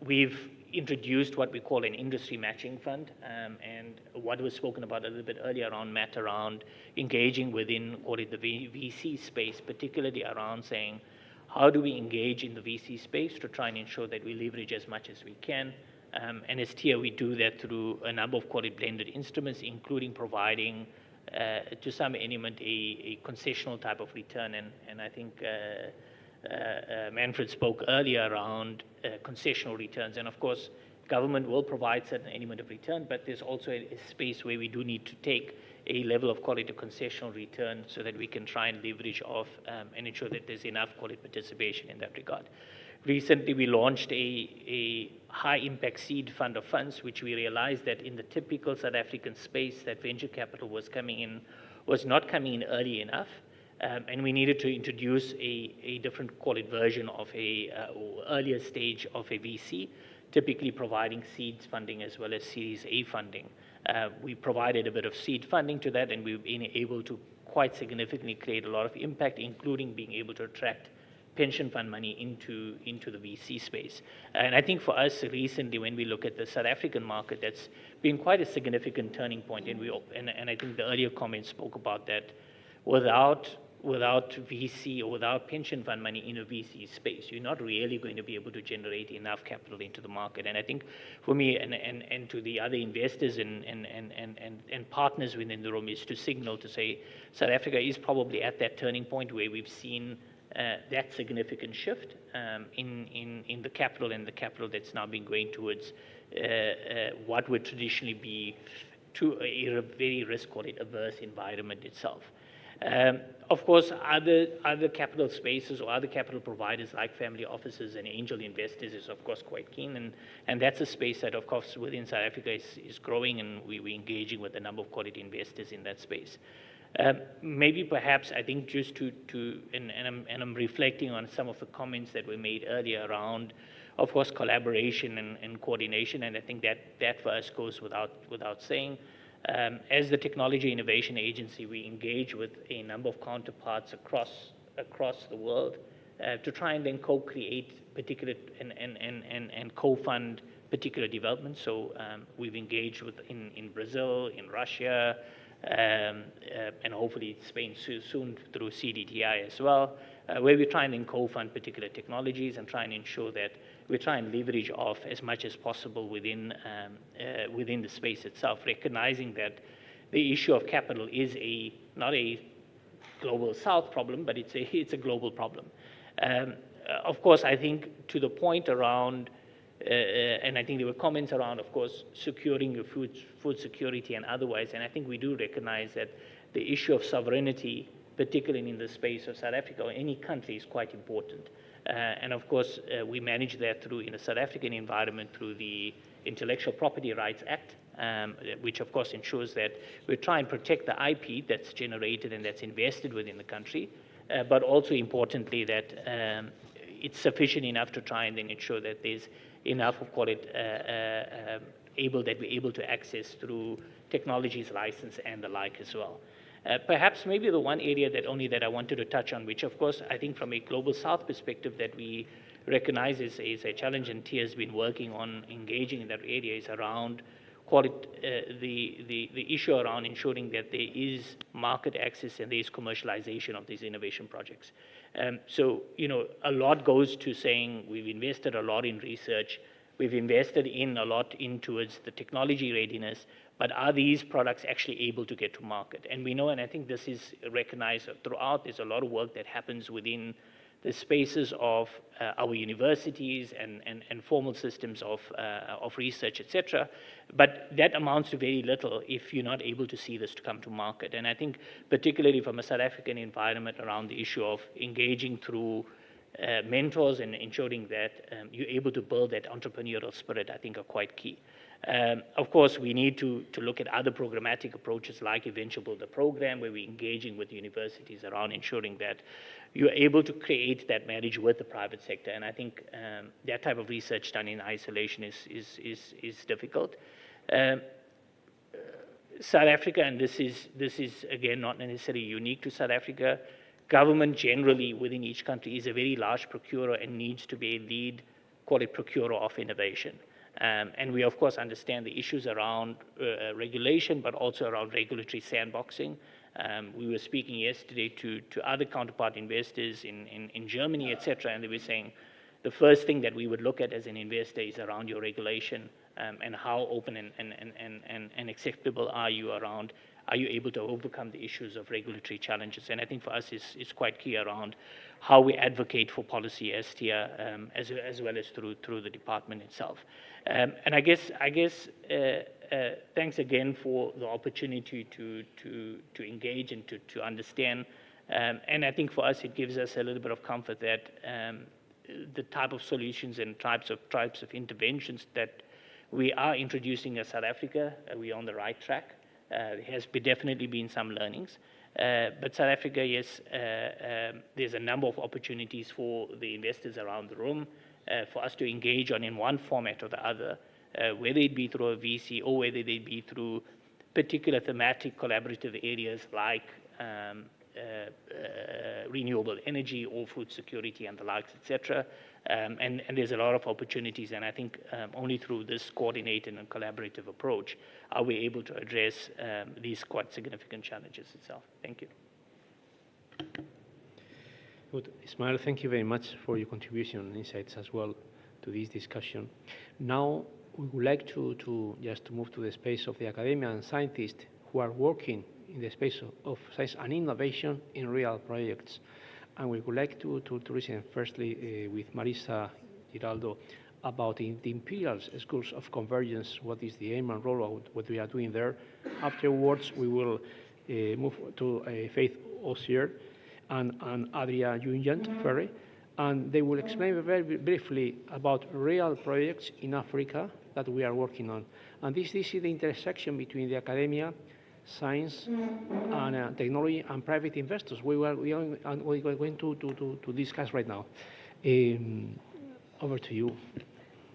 Speaker 10: We've introduced what we call an industry matching fund, and what was spoken about a little bit earlier on, Matt, around engaging within, call it the VC space, particularly around saying, how do we engage in the VC space to try and ensure that we leverage as much as we can? And as TIA, we do that through a number of blended instruments, including providing, to some element, a concessional type of return. And I think Manfred spoke earlier around concessional returns. And of course, government will provide certain element of return, but there's also a space where we do need to take a level of, call it a concessional return, so that we can try and leverage off and ensure that there's enough, call it participation in that regard. Recently, we launched a high impact seed fund of funds, which we realized that in the typical South African space that venture capital was not coming in early enough. And we needed to introduce a different, call it version of or earlier stage of a VC, typically providing seeds funding as well as Series A funding. We provided a bit of seed funding to that, and we've been able to quite significantly create a lot of impact, including being able to attract pension fund money into the VC space. And I think for us recently, when we look at the South African market, that's been quite a significant turning point. And I think the earlier comments spoke about that. Without VC or without pension fund money in a VC space, you're not really going to be able to generate enough capital into the market. And I think for me and to the other investors and partners within the room is to signal to say South Africa is probably at that turning point where we've seen that significant shift in the capital, and the capital that's now been going towards what would traditionally be to a very risk, call it averse environment itself. Of course, other capital spaces or other capital providers like family offices and angel investors is of course quite keen, and that's a space that of course within South Africa is growing, and we're engaging with a number of quality investors in that space. Maybe perhaps I think just I'm reflecting on some of the comments that were made earlier around, of course, collaboration and coordination, and I think that for us goes without saying. As the Technology Innovation Agency, we engage with a number of counterparts across the world to try and then co-create particular and co-fund particular developments. So we've engaged in Brazil, in Russia, and hopefully Spain soon through CDTI as well, where we try and then co-fund particular technologies and try and ensure that we try and leverage off as much as possible within the space itself, recognizing that the issue of capital is not a global south problem, but it's a global problem. Of course, I think to the point around, and I think there were comments around, of course, securing your food security and otherwise, and I think we do recognize that the issue of sovereignty, particularly in the space of South Africa or any country, is quite important. And of course, we manage that in a South African environment through the Intellectual Property Rights Act, which of course ensures that we try and protect the IP that's generated and that's invested within the country, but also importantly that it's sufficient enough to try and then ensure that there's enough of, call it, that we're able to access through technologies license and the like as well. Perhaps maybe the one area that I wanted to touch on, which of course I think from a Global South perspective that we recognize is a challenge, and TIA has been working on engaging in that area, is around, call it, the issue around ensuring that there is market access and there is commercialization of these innovation projects. So, a lot goes to saying we've invested a lot in research, we've invested a lot towards the technology readiness, but are these products actually able to get to market? And we know, and I think this is recognized throughout, there's a lot of work that happens within the spaces of our universities and formal systems of research, etc. But that amounts to very little if you're not able to see this to come to market. And I think particularly from a South African environment around the issue of engaging through mentors and ensuring that you're able to build that entrepreneurial spirit, I think are quite key. Of course, we need to look at other programmatic approaches like a Venture Builder program, where we're engaging with universities around ensuring that you're able to create that marriage with the private sector. And I think that type of research done in isolation is difficult. South Africa, and this is again not necessarily unique to South Africa, government generally within each country is a very large procurer and needs to be a lead, call it, procurer of innovation. And we, of course, understand the issues around regulation, but also around regulatory sandboxing. We were speaking yesterday to other counterpart investors in Germany, etc., and they were saying the first thing that we would look at as an investor is around your regulation and how open and acceptable are you around are you able to overcome the issues of regulatory challenges? And I think for us it's quite key around how we advocate for policy as TIA, as well as through the department itself. And I guess thanks again for the opportunity to engage and to understand. And I think for us it gives us a little bit of comfort that the type of solutions and types of interventions that we are introducing as South Africa, we're on the right track. There has definitely been some learnings. But South Africa, yes, there's a number of opportunities for the investors around the room for us to engage on in one format or the other, whether it be through a VC or whether they be through particular thematic collaborative areas like renewable energy or food security and the likes, etc. And there's a lot of opportunities, and I think only through this coordinated and collaborative approach are we able to address these quite significant challenges itself. Thank you.
Speaker 15: Good. Ismail, thank you very much for your contribution and insights as well to this discussion. Now, we would like to just move to the space of the academia and scientists who are working in the space of science and innovation in real projects. And we would like to listen firstly with Marisa Giraldo about the Imperial Schools of Convergence, what is the aim and rollout, what we are doing there. Afterwards, we will move to Faith Osier and Adria Jungent Ferry, and they will explain very briefly about real projects in Africa that we are working on. And this is the intersection between the academia, science, and technology, and private investors. We are going to discuss right now. Over to you,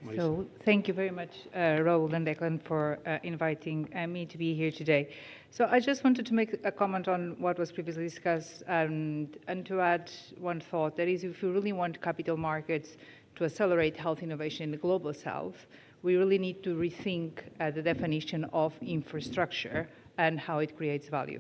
Speaker 15: Marisa.
Speaker 4: So thank you very much, Raoul and Declan, for inviting me to be here today. So I just wanted to make a comment on what was previously discussed and to add one thought. That is, if we really want capital markets to accelerate health innovation in the global south, we really need to rethink the definition of infrastructure and how it creates value.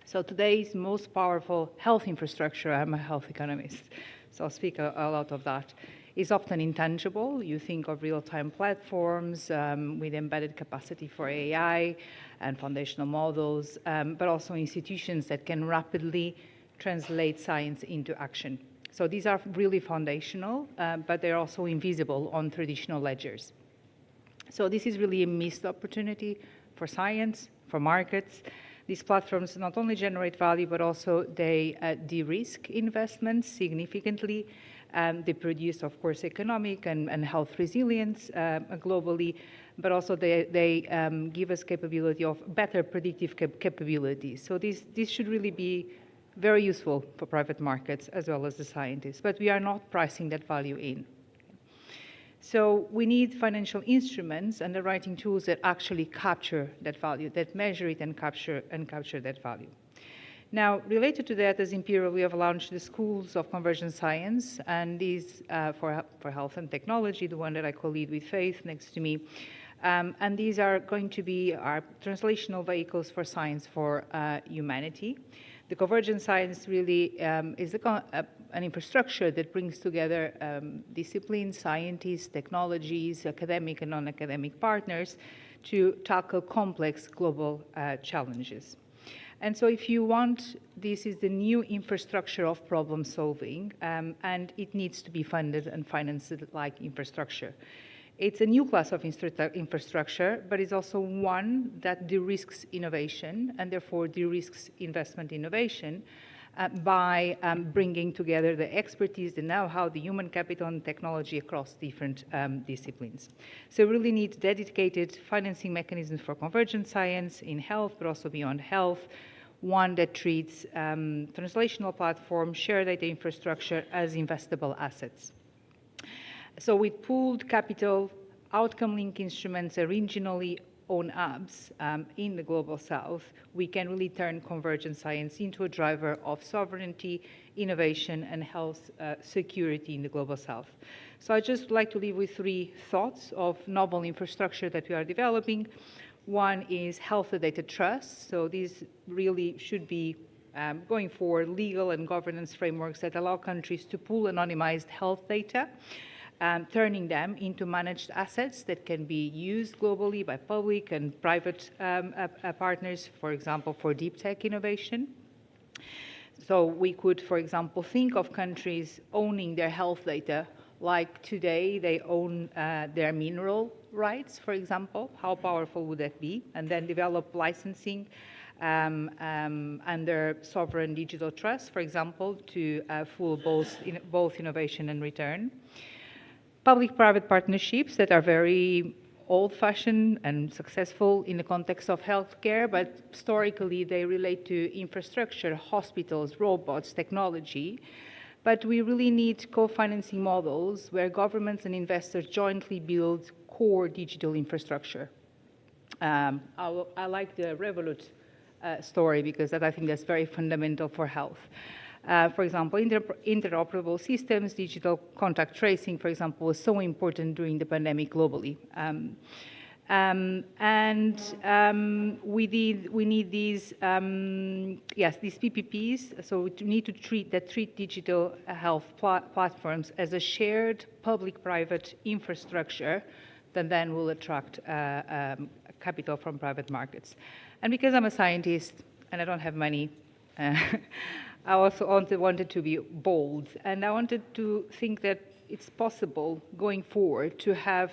Speaker 4: So today's most powerful health infrastructure, I'm a health economist, so I'll speak a lot of that, is often intangible. You think of real-time platforms with embedded capacity for AI and foundational models, but also institutions that can rapidly translate science into action. So these are really foundational, but they're also invisible on traditional ledgers. So this is really a missed opportunity for science, for markets. These platforms not only generate value, but also they de-risk investments significantly. They produce, of course, economic and health resilience globally, but also they give us capability of better predictive capabilities. So this should really be very useful for private markets as well as the scientists, but we are not pricing that value in. So we need financial instruments, underwriting tools that actually capture that value, that measure it and capture that value. Now, related to that, as Imperial, we have launched the Schools of Convergent Science, and these for health and technology, the one that I co-lead with Faith next to me. And these are going to be our translational vehicles for science for humanity. The Convergent Science really is an infrastructure that brings together disciplines, scientists, technologies, academic and non-academic partners to tackle complex global challenges. And so if you want, this is the new infrastructure of problem solving, and it needs to be funded and financed like infrastructure. It's a new class of infrastructure, but it's also one that de-risks innovation and therefore de-risks investment innovation by bringing together the expertise, the know-how, the human capital and technology across different disciplines. So we really need dedicated financing mechanisms for convergent science in health, but also beyond health, one that treats translational platforms, shared data infrastructure as investable assets. So with pooled capital, outcome-linked instruments, and regionally owned hubs in the Global South, we can really turn convergent science into a driver of sovereignty, innovation, and health security in the Global South. So I'd just like to leave with three thoughts of novel infrastructure that we are developing. One is health data trust. So these really should be going forward legal and governance frameworks that allow countries to pool anonymized health data turning them into managed assets that can be used globally by public and private partners, for example, for deep tech innovation. So we could, for example, think of countries owning their health data, like today they own their mineral rights, for example. How powerful would that be? And then develop licensing under sovereign digital trust, for example, to fuel both innovation and return. Public-private partnerships that are very old-fashioned and successful in the context of healthcare, but historically they relate to infrastructure, hospitals, robots, technology. But we really need co-financing models where governments and investors jointly build core digital infrastructure. I like the Revolut story because I think that's very fundamental for health. For example, interoperable systems, digital contact tracing, for example, was so important during the pandemic globally. We need these, these PPPs. So we need to treat digital health platforms as a shared public-private infrastructure that then will attract capital from private markets. And because I'm a scientist and I don't have money, I also wanted to be bold, and I wanted to think that it's possible going forward to have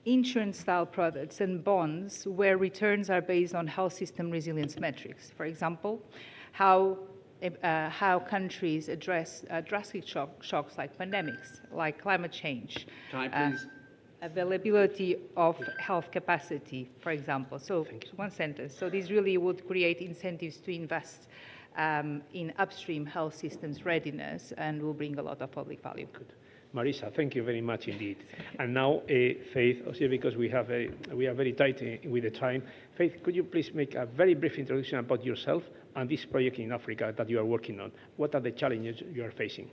Speaker 4: insurance-style products and bonds where returns are based on health system resilience metrics. For example, how countries address drastic shocks like pandemics, like climate change.
Speaker 13: Time, please.
Speaker 4: Availability of health capacity, for example. So one sentence. So this really would create incentives to invest in upstream health systems readiness and will bring a lot of public value.
Speaker 15: Good. Marisa, thank you very much indeed. And now, Faith, also because we are very tight with the time. Faith, could you please make a very brief introduction about yourself and this project in Africa that you are working on? What are the challenges you are facing?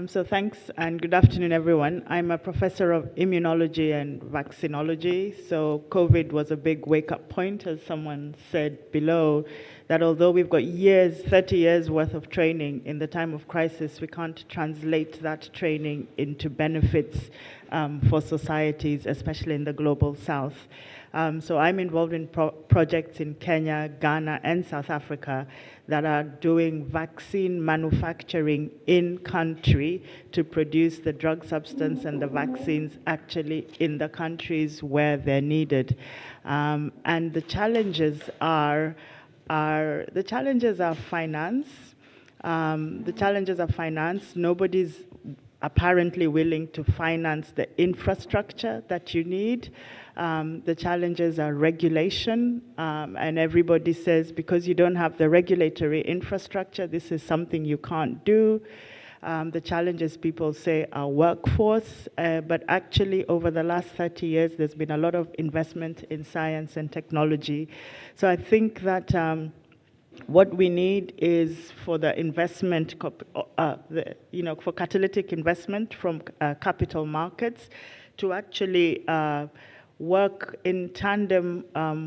Speaker 12: So thanks and good afternoon, everyone. I'm a professor of immunology and vaccinology. So COVID was a big wake-up point, as someone said below, that although we've got 30 years worth of training in the time of crisis, we can't translate that training into benefits for societies, especially in the global south. So I'm involved in projects in Kenya, Ghana, and South Africa that are doing vaccine manufacturing in country to produce the drug substance and the vaccines actually in the countries where they're needed. And the challenges are finance. The challenges are finance. Nobody's apparently willing to finance the infrastructure that you need. The challenges are regulation, and everybody says because you don't have the regulatory infrastructure, this is something you can't do. The challenges, people say, are workforce, but actually over the last 30 years, there's been a lot of investment in science and technology. So I think that what we need is for the investment, for catalytic investment from capital markets to actually work in tandem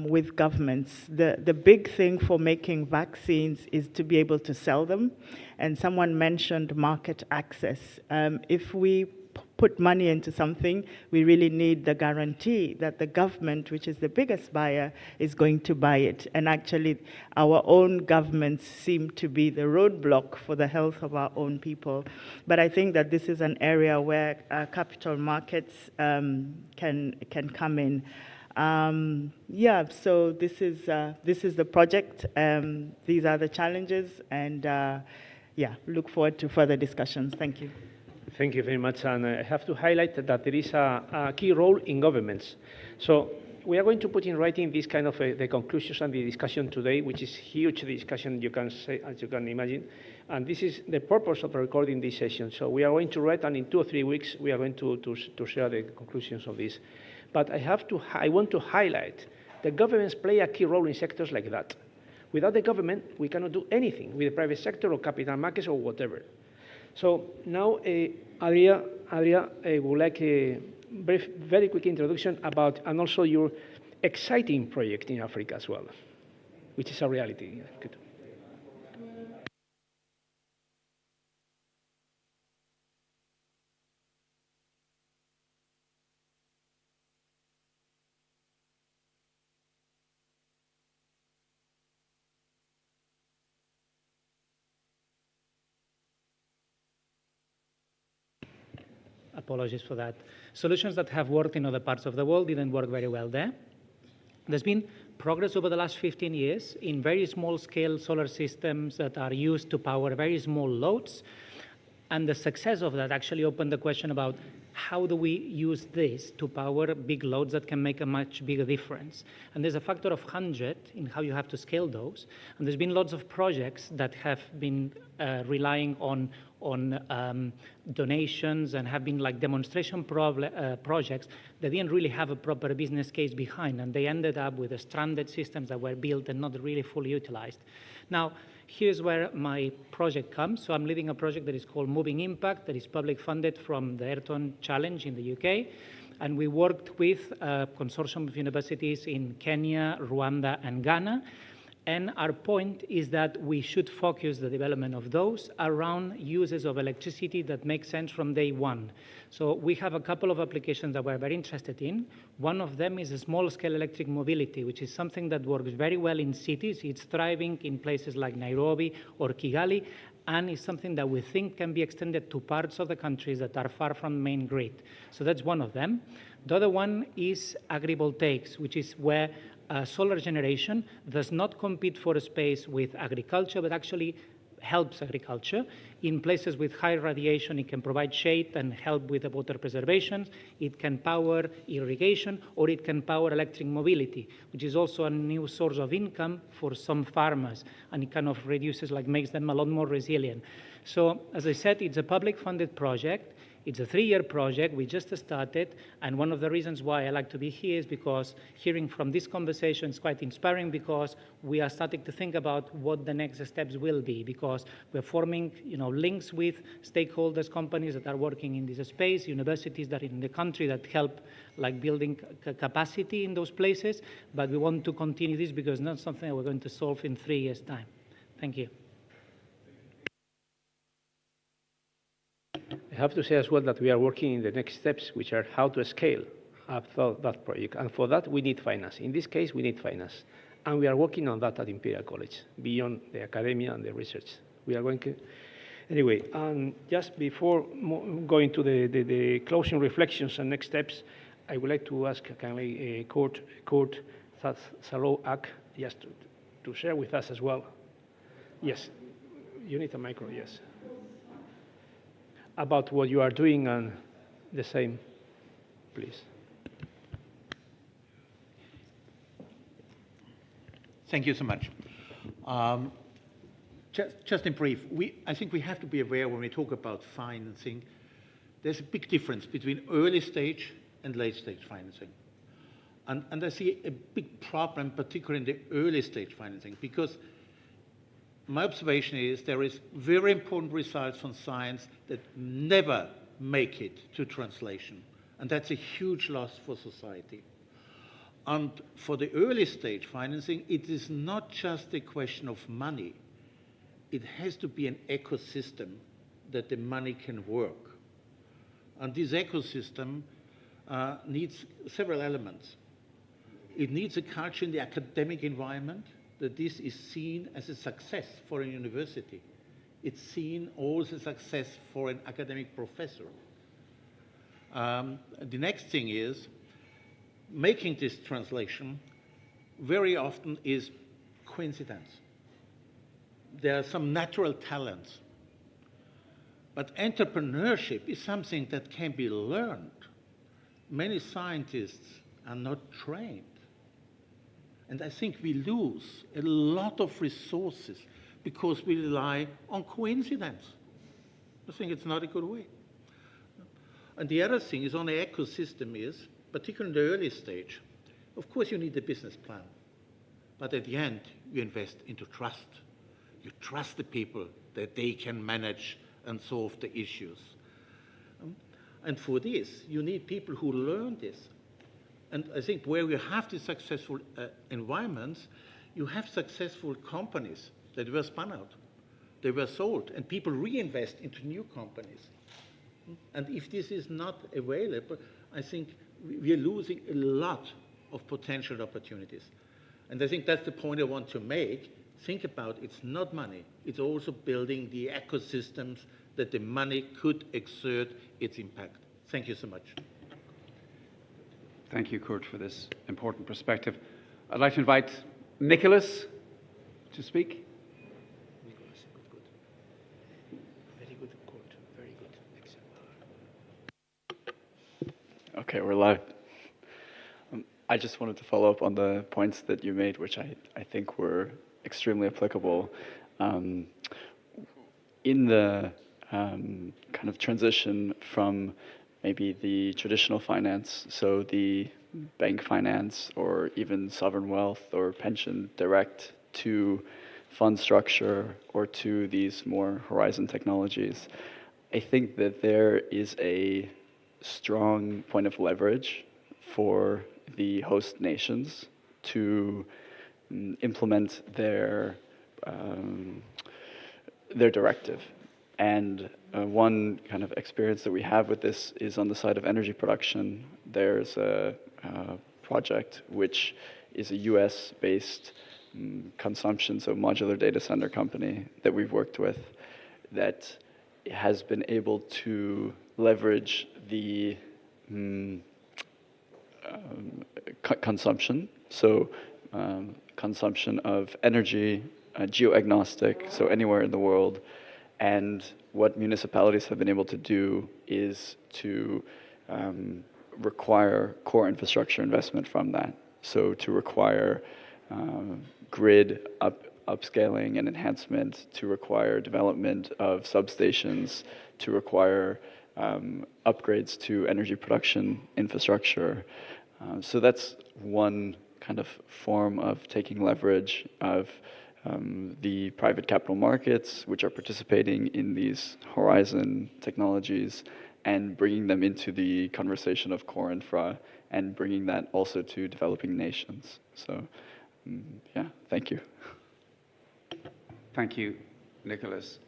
Speaker 12: with governments. The big thing for making vaccines is to be able to sell them. And someone mentioned market access. If we put money into something, we really need the guarantee that the government, which is the biggest buyer, is going to buy it. And actually, our own governments seem to be the roadblock for the health of our own people. But I think that this is an area where capital markets can come in. So this is the project. These are the challenges, and look forward to further discussions. Thank you.
Speaker 15: Thank you very much. And I have to highlight that there is a key role in governments. So we are going to put in writing this kind of the conclusions and the discussion today, which is huge discussion, you can say, as you can imagine. And this is the purpose of recording this session. So we are going to write, and in 2 or 3 weeks, we are going to share the conclusions of this. But I want to highlight that governments play a key role in sectors like that. Without the government, we cannot do anything with the private sector or capital markets or whatever. So now, Adria would like a brief, very quick introduction about, and also your exciting project in Africa as well, which is a reality. Good.
Speaker 5: Apologies for that. Solutions that have worked in other parts of the world didn't work very well there. There's been progress over the last 15 years in very small-scale solar systems that are used to power very small loads. And the success of that actually opened the question about how do we use this to power big loads that can make a much bigger difference. And there's a factor of 100 in how you have to scale those. And there's been lots of projects that have been relying on donations and have been like demonstration projects that didn't really have a proper business case behind, and they ended up with stranded systems that were built and not really fully utilized. Now, here's where my project comes. So I'm leading a project that is called Moving Impact, that is public funded from the Ayrton Challenge in the UK. And we worked with a consortium of universities in Kenya, Rwanda, and Ghana. And our point is that we should focus the development of those around uses of electricity that make sense from day one. So we have a couple of applications that we're very interested in. One of them is a small-scale electric mobility, which is something that works very well in cities. It's thriving in places like Nairobi or Kigali, and is something that we think can be extended to parts of the countries that are far from the main grid. So that's one of them. The other one is agrivoltaics, which is where solar generation does not compete for a space with agriculture, but actually helps agriculture. In places with high radiation, it can provide shade and help with the water preservation. It can power irrigation, or it can power electric mobility, which is also a new source of income for some farmers, and it kind of reduces, like makes them a lot more resilient. So, as I said, it's a public funded project. It's a 3-year project. We just started, and one of the reasons why I like to be here is because hearing from this conversation is quite inspiring, because we are starting to think about what the next steps will be, because we're forming links with stakeholders, companies that are working in this space, universities that are in the country that help like building capacity in those places, but we want to continue this because it's not something that we're going to solve in 3 years' time. Thank you.
Speaker 15: I have to say as well that we are working in the next steps, which are how to scale up that project. And for that, we need finance. In this case, we need finance. And we are working on that at Imperial College, beyond the academia and the research. We are going to... Anyway, just before going to the closing reflections and next steps, I would like to ask kindly Kurt Salo-Ak just to share with us as well. Yes, you need a micro, yes. About what you are doing and the same, please.
Speaker 21: Thank you so much. Just in brief, I think we have to be aware when we talk about financing, there's a big difference between early stage and late stage financing. And I see a big problem, particularly in the early stage financing, because my observation is there is very important results from science that never make it to translation. And that's a huge loss for society. And for the early stage financing, it is not just a question of money. It has to be an ecosystem that the money can work. And this ecosystem needs several elements. It needs a culture in the academic environment, that this is seen as a success for a university. It's seen also as a success for an academic professor. The next thing is, making this translation very often is coincidence. There are some natural talents, but entrepreneurship is something that can be learned. Many scientists are not trained. And I think we lose a lot of resources because we rely on coincidence. I think it's not a good way. And the other thing is on the ecosystem is, particularly in the early stage, of course you need a business plan. But at the end, you invest into trust. You trust the people that they can manage and solve the issues. And for this, you need people who learn this. And I think where you have these successful environments, you have successful companies that were spun out, they were sold, and people reinvest into new companies. And if this is not available, I think we are losing a lot of potential opportunities. And I think that's the point I want to make. Think about it's not money, it's also building the ecosystems that the money could exert its impact. Thank you so much.
Speaker 7: Thank you, Kurt, for this important perspective. I'd like to invite Nicholas to speak.
Speaker 15: Very good, Kurt. Very good. Excellent.
Speaker 3: Okay, we're live. I just wanted to follow up on the points that you made, which I think were extremely applicable. In the kind of transition from maybe the traditional finance, so the bank finance or even sovereign wealth or pension direct, to fund structure or to these more horizon technologies, I think that there is a strong point of leverage for the host nations to implement their directive. And one kind of experience that we have with this is on the side of energy production. There's a project which is a US-based consumption, so modular data center company that we've worked with that has been able to leverage the consumption, so consumption of energy, geo-agnostic, so anywhere in the world. And what municipalities have been able to do is to require core infrastructure investment from that. So to require grid upscaling and enhancement, to require development of substations, to require upgrades to energy production infrastructure. So that's one kind of form of taking leverage of the private capital markets, which are participating in these horizon technologies, and bringing them into the conversation of core infra, and bringing that also to developing nations. So, yeah, thank you.
Speaker 7: Thank you, Nicholas.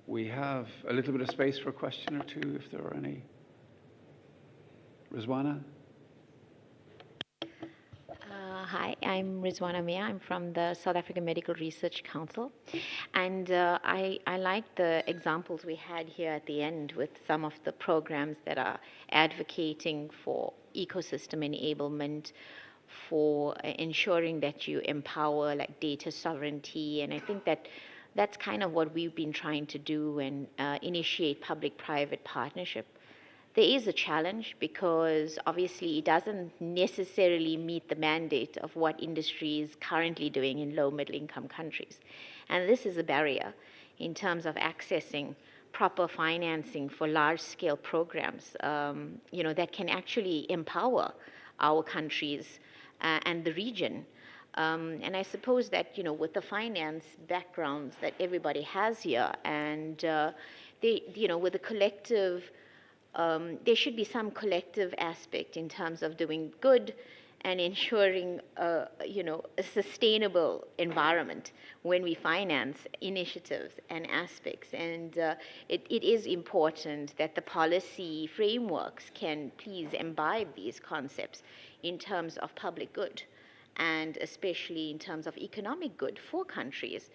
Speaker 7: We have a little bit of space for a question or two, if there are any. Rizwana?
Speaker 14: Hi, I'm Rizwana Mia. I'm from the South African Medical Research Council. And I like the examples we had here at the end with some of the programs that are advocating for ecosystem enablement, for ensuring that you empower like data sovereignty. And I think that that's kind of what we've been trying to do and initiate public-private partnership. There is a challenge because obviously it doesn't necessarily meet the mandate of what industry is currently doing in low middle income countries. And this is a barrier in terms of accessing proper financing for large scale programs, that can actually empower our countries and the region. And I suppose that, with the finance backgrounds that everybody has here and with the collective there should be some collective aspect in terms of doing good and ensuring, a sustainable environment when we finance initiatives and aspects. And it is important that the policy frameworks can please imbibe these concepts in terms of public good, and especially in terms of economic good for countries,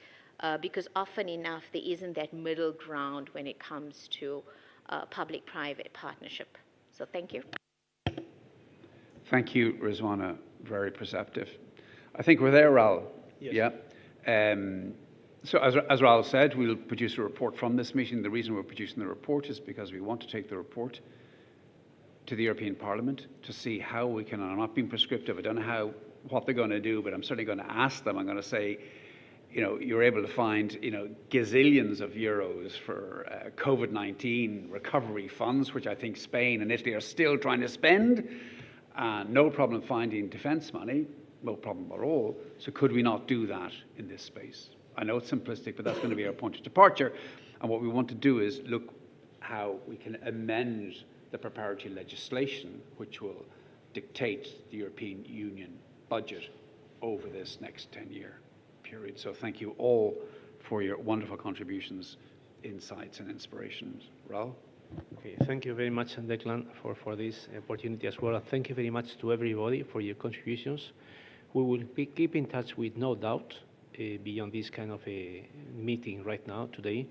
Speaker 14: because often enough there isn't that middle ground when it comes to public-private partnership. So thank you.
Speaker 7: Thank you, Rizwana. Very perceptive. I think we're there, Raul.
Speaker 15: Yes.
Speaker 7: Yeah. So as Raul said, we'll produce a report from this meeting. The reason we're producing the report is because we want to take the report to the European Parliament to see how we can, and I'm not being prescriptive, I don't know what they're going to do, but I'm certainly going to ask them. I'm going to say, you're able to find, gazillions of euros for COVID-19 recovery funds, which I think Spain and Italy are still trying to spend. No problem finding defense money, no problem at all. So could we not do that in this space? I know it's simplistic, but that's going to be our point of departure. And what we want to do is look how we can amend the preparatory legislation, which will dictate the European Union budget over this next 10-year period. So thank you all for your wonderful contributions, insights and inspirations. Raul?
Speaker 15: Okay, thank you very much, Declan, for this opportunity as well. And thank you very much to everybody for your contributions. We will keep in touch with no doubt beyond this kind of a meeting right now, today.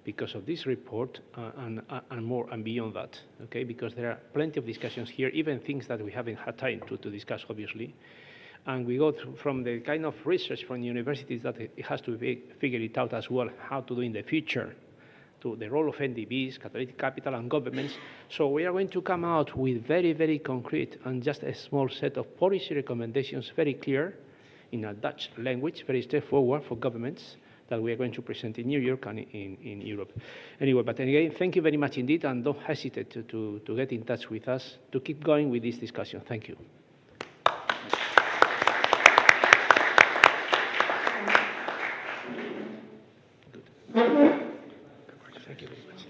Speaker 15: because of this report and more and beyond that, okay? Because there are plenty of discussions here, even things that we haven't had time to discuss, obviously. And we go from the kind of research from universities that it has to be figure it out as well, how to do in the future, to the role of NDBs, catalytic capital, and governments. So we are going to come out with very, very concrete and just a small set of policy recommendations, very clear, in a Dutch language, very straightforward for governments, that we are going to present in New York and in Europe. Anyway, but again, thank you very much indeed, and don't hesitate to get in touch with us to keep going with this discussion. Thank you. Thank you very much.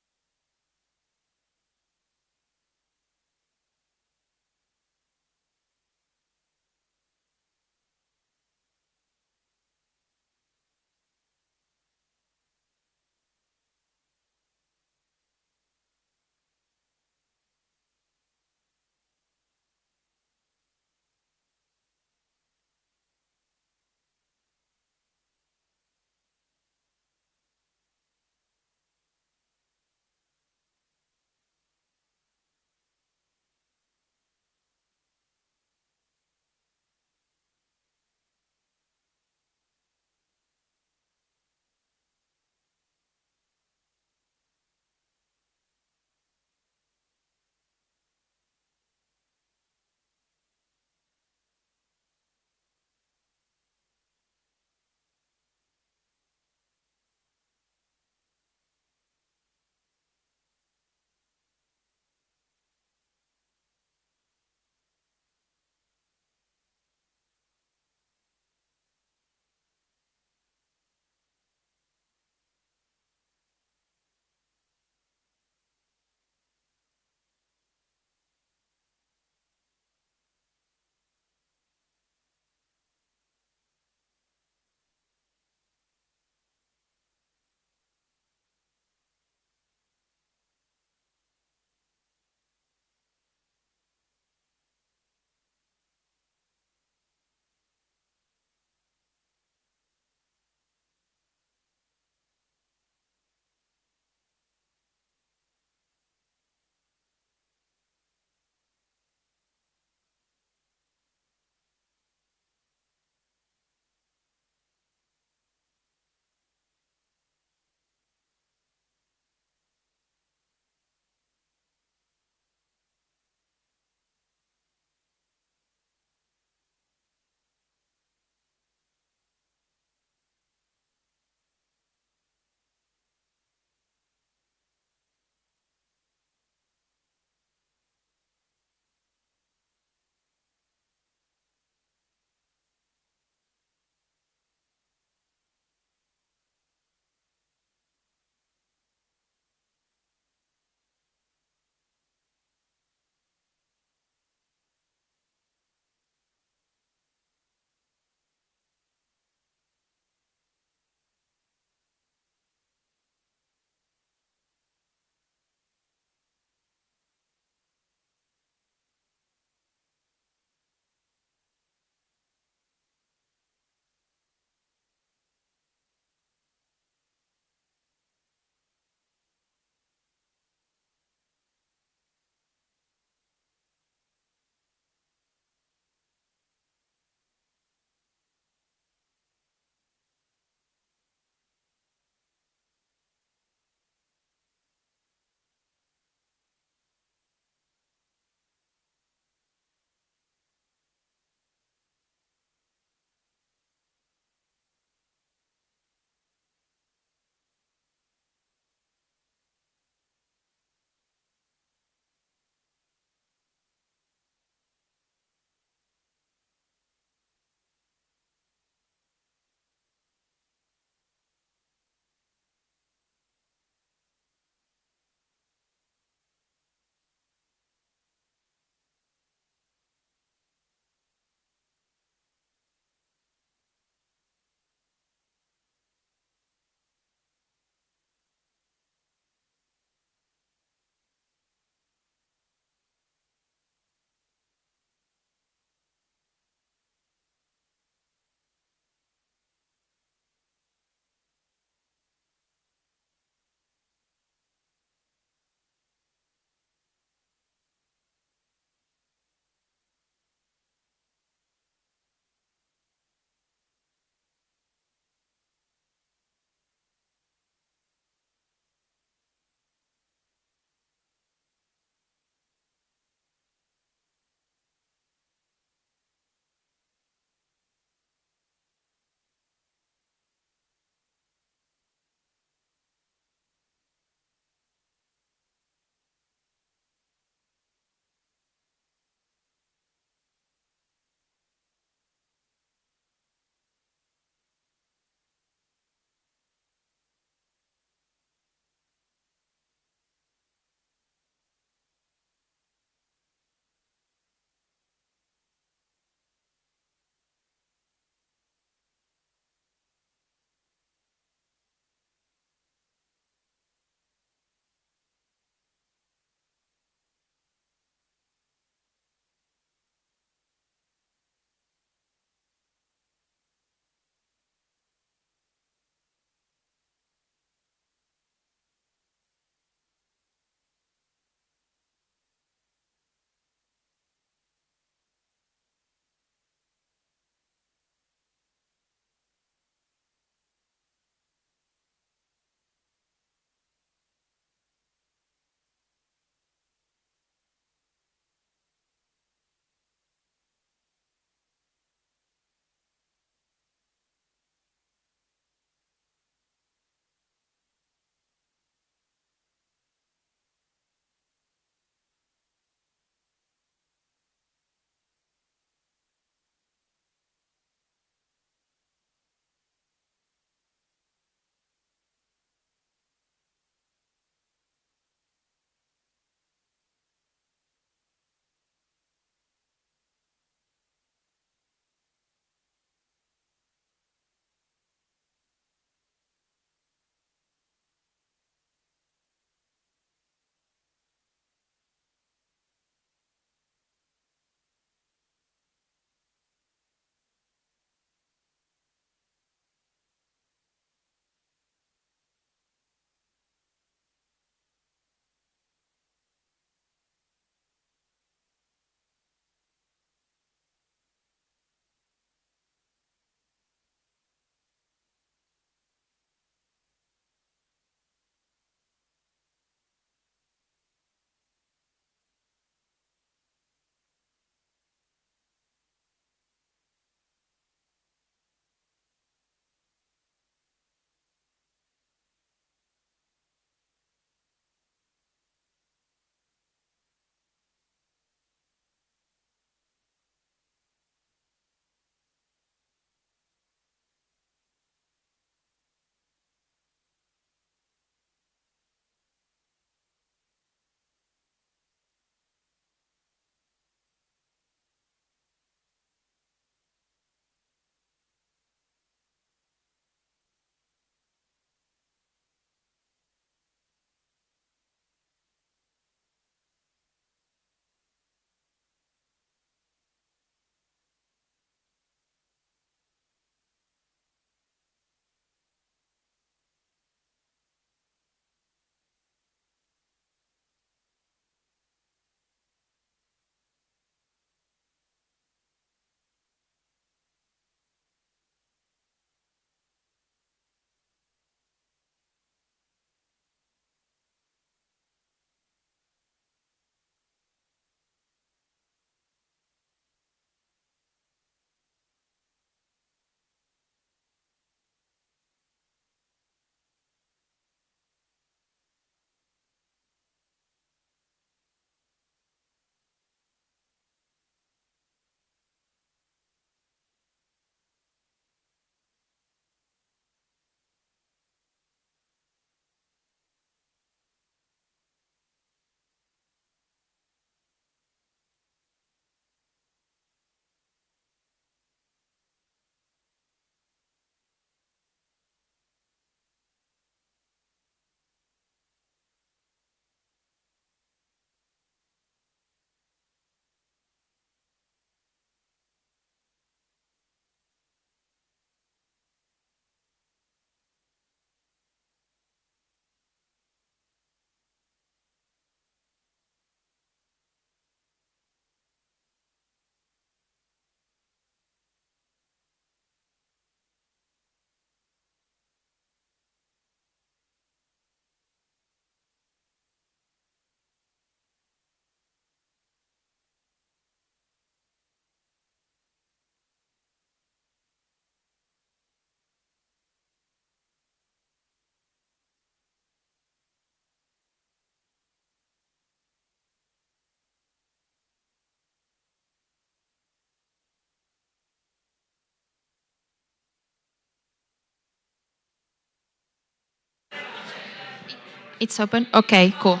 Speaker 9: It's open? Okay, cool.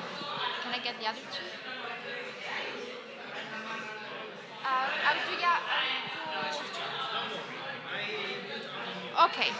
Speaker 9: Can I get the other two? Okay.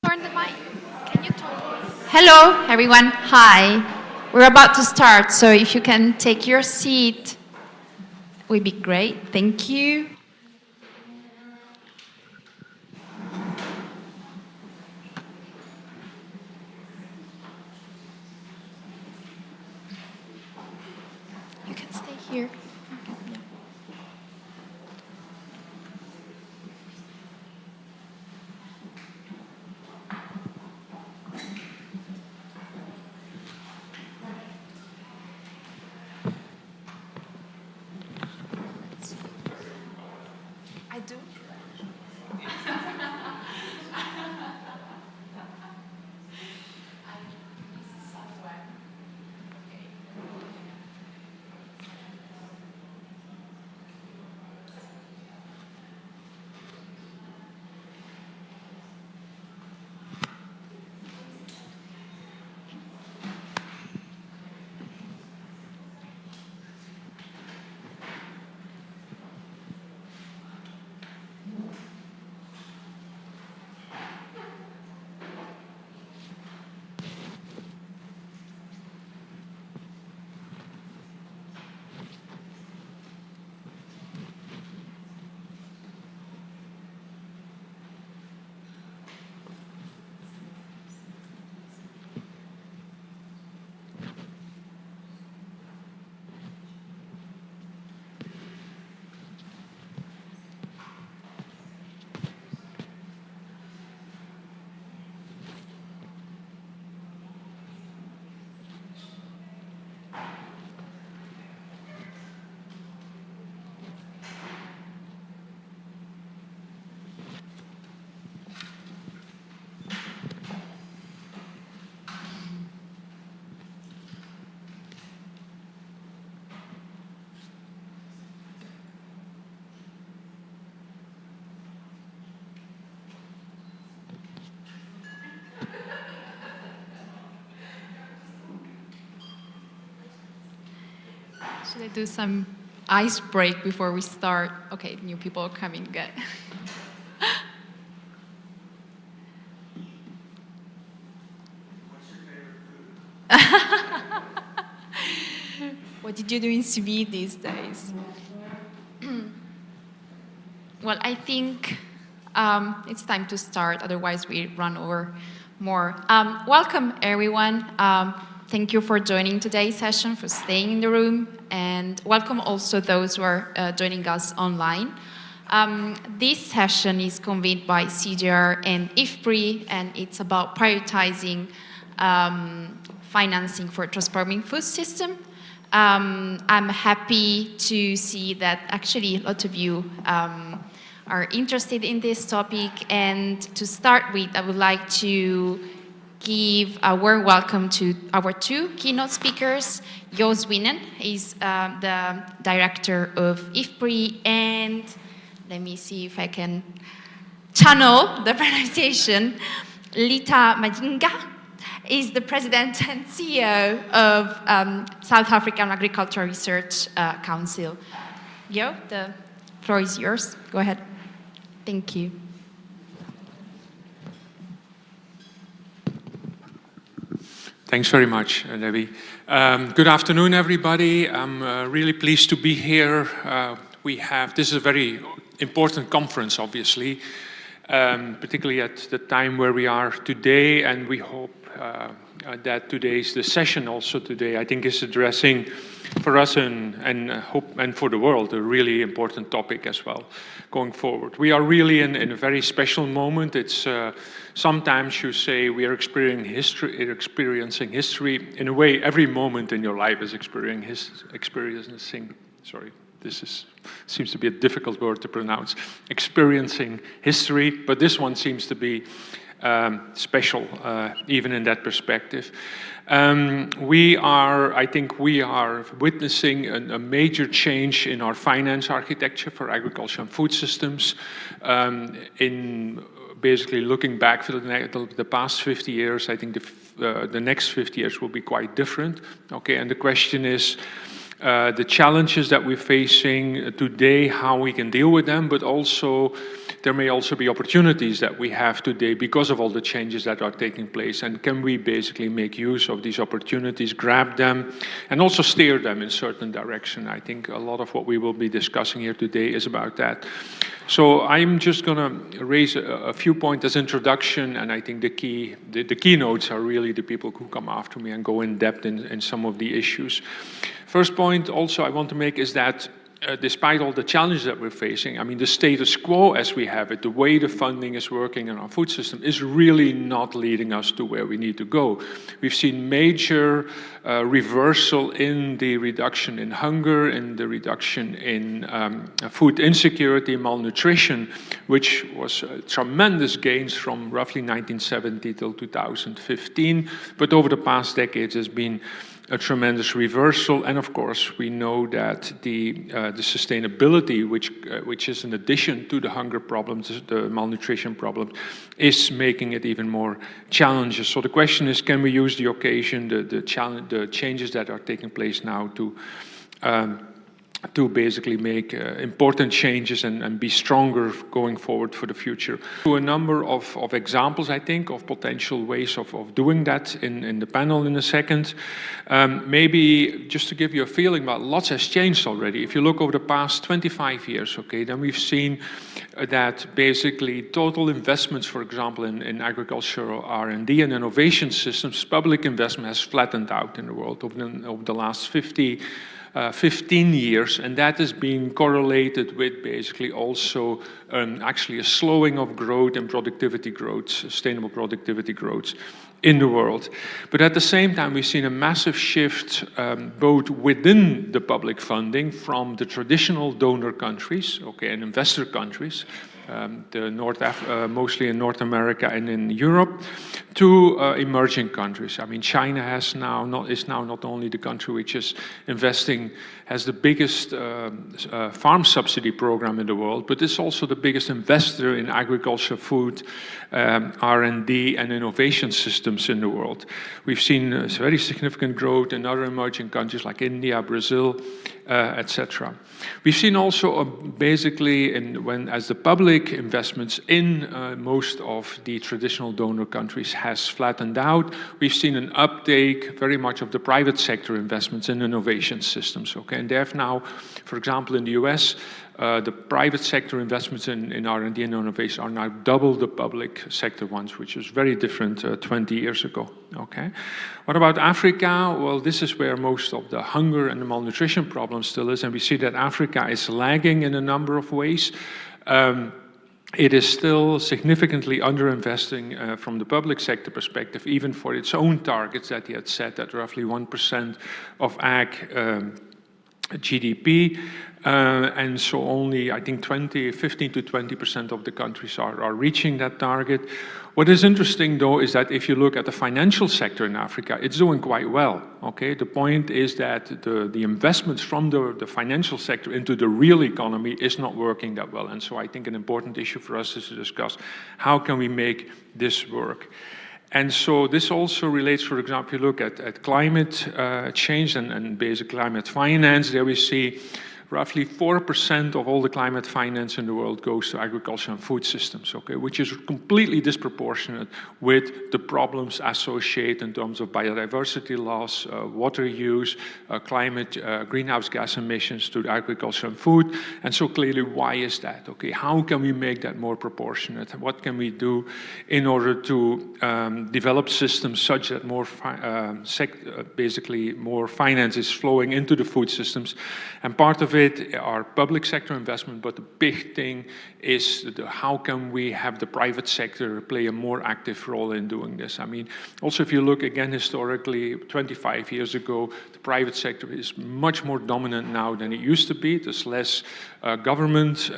Speaker 9: Turn the mic. Can you talk? Hello, everyone. Hi. We're about to start, so if you can take your seat, would be great. Thank you. You can stay here. Yeah. I do. Should I do some ice break before we start? Okay, new people are coming. Good. What did you do in CB these days? Well, I think it's time to start, otherwise we run over more. Welcome, everyone. Thank you for joining today's session, for staying in the room, and welcome also those who are joining us online. This session is convened by CGR and IFPRI, and it's about prioritizing financing for transforming food system. I'm happy to see that actually a lot of you are interested in this topic. And to start with, I would like to give a warm welcome to our two keynote speakers. Jos Wienen is the director of IFPRI, and let me see if I can channel the pronunciation. Lita Majinga is the president and CEO of South African Agricultural Research Council. Jo, the floor is yours. Go ahead. Thank you.
Speaker 8: Thanks very much, Debbie. Good afternoon, everybody. I'm really pleased to be here. This is a very important conference, obviously, particularly at the time where we are today, and we hope that the session also today, I think, is addressing for us and for the world a really important topic as well going forward. We are really in a very special moment. It's sometimes you say we are experiencing history. In a way, every moment in your life is experiencing. Sorry, seems to be a difficult word to pronounce. Experiencing history, but this one seems to be special, even in that perspective. I think we are witnessing a major change in our finance architecture for agriculture and food systems. In basically looking back for the past 50 years, I think the next 50 years will be quite different. Okay, and the question is, the challenges that we're facing today, how we can deal with them, but also there may also be opportunities that we have today because of all the changes that are taking place, and can we basically make use of these opportunities, grab them, and also steer them in a certain direction. I think a lot of what we will be discussing here today is about that. So I'm just going to raise a few points as introduction, and I think the keynotes are really the people who come after me and go in depth in some of the issues. First point also I want to make is that despite all the challenges that we're facing, I mean, the status quo as we have it, the way the funding is working in our food system is really not leading us to where we need to go. We've seen major reversal in the reduction in hunger, in the reduction in food insecurity, malnutrition, which was tremendous gains from roughly 1970 till 2015. But over the past decades has been a tremendous reversal, and of course we know that the sustainability, which is in addition to the hunger problems, the malnutrition problem, is making it even more challenging. So the question is, can we use the occasion, the changes that are taking place now to basically make important changes and be stronger going forward for the future. To a number of examples, I think, of potential ways of doing that in the panel in a second. Maybe just to give you a feeling about lots has changed already. If you look over the past 25 years, okay, then we've seen that basically total investments, for example, in agricultural R&D and innovation systems, public investment has flattened out in the world over the last 15 years, and that is being correlated with basically also actually a slowing of growth and productivity growth, sustainable productivity growth in the world. But at the same time, we've seen a massive shift both within the public funding from the traditional donor countries, okay, and investor countries, mostly in North America and in Europe, to emerging countries. I mean, China is now not only the country which is investing, has the biggest farm subsidy program in the world, but it's also the biggest investor in agriculture, food, R&D, and innovation systems in the world. We've seen very significant growth in other emerging countries like India, Brazil, etc. We've seen also basically as the public investments in most of the traditional donor countries has flattened out, we've seen an uptake very much of the private sector investments in innovation systems. Okay, and they have now, for example, in the US, the private sector investments in R&D and innovation are now double the public sector ones, which is very different 20 years ago. Okay, what about Africa? Well, this is where most of the hunger and the malnutrition problem still is, and we see that Africa is lagging in a number of ways. it is still significantly underinvesting from the public sector perspective, even for its own targets that he had set at roughly 1% of ag GDP. And so only, I think, 15 to 20% of the countries are reaching that target. What is interesting, though, is that if you look at the financial sector in Africa, it's doing quite well, okay? The point is that the investments from the financial sector into the real economy is not working that well. And so I think an important issue for us is to discuss how can we make this work. And so this also relates, for example, if you look at climate change and basic climate finance, there we see roughly 4% of all the climate finance in the world goes to agriculture and food systems, okay, which is completely disproportionate with the problems associated in terms of biodiversity loss, water use, climate, greenhouse gas emissions to agriculture and food. And so clearly, why is that? Okay, how can we make that more proportionate? What can we do in order to develop systems such that more basically more finance is flowing into the food systems? And part of it are public sector investment, but the big thing is how can we have the private sector play a more active role in doing this? I mean, also if you look again historically, 25 years ago, the private sector is much more dominant now than it used to be. There's less government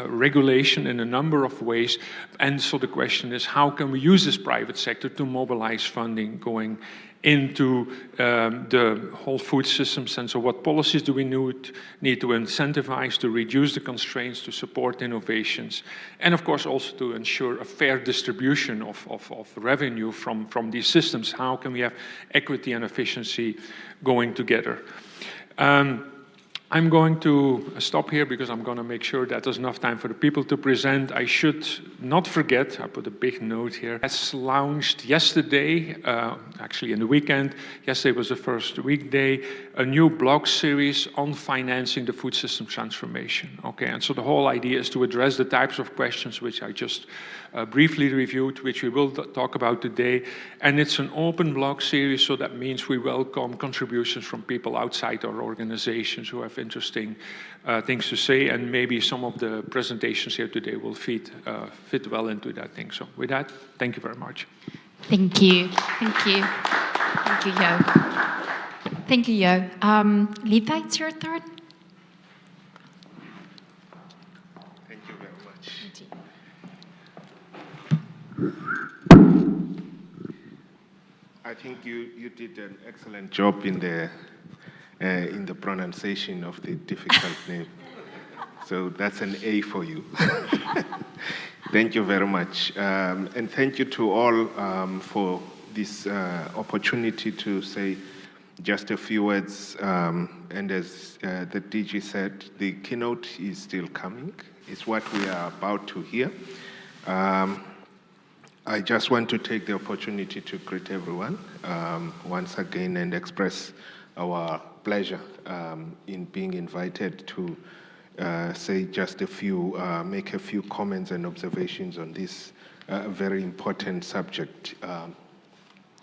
Speaker 8: regulation in a number of ways. And so the question is, how can we use this private sector to mobilize funding going into the whole food systems? And so what policies do we need to incentivize to reduce the constraints, to support innovations, and of course also to ensure a fair distribution of revenue from these systems? How can we have equity and efficiency going together? I'm going to stop here because I'm going to make sure that there's enough time for the people to present. I should not forget, I put a big note here, has launched yesterday, actually in the weekend, yesterday was the first weekday, a new blog series on financing the food system transformation. Okay, and so the whole idea is to address the types of questions which I just briefly reviewed, which we will talk about today. And it's an open blog series, so that means we welcome contributions from people outside our organizations who have interesting things to say, and maybe some of the presentations here today will fit well into that thing. So with that, thank you very much.
Speaker 9: Thank you. Thank you. Thank you, Jo. Thank you, Jo. Lita, it's your turn.
Speaker 17: Thank you very much. I think you did an excellent job in the pronunciation of the difficult name. So that's an A for you. Thank you very much. And thank you to all for this opportunity to say just a few words. And as the DG said, the keynote is still coming. It's what we are about to hear. I just want to take the opportunity to greet everyone once again and express our pleasure in being invited to say just a few, make a few comments and observations on this very important subject.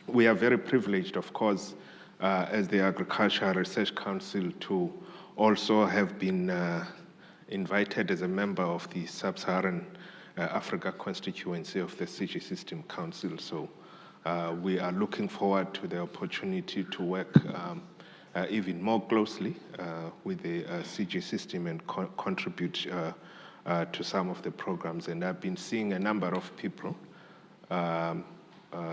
Speaker 17: We are very privileged, of course, as the Agricultural Research Council to also have been invited as a member of the Sub-Saharan Africa constituency of the CG System Council. So we are looking forward to the opportunity to work even more closely with the CG system and contribute to some of the programs. And I've been seeing a number of people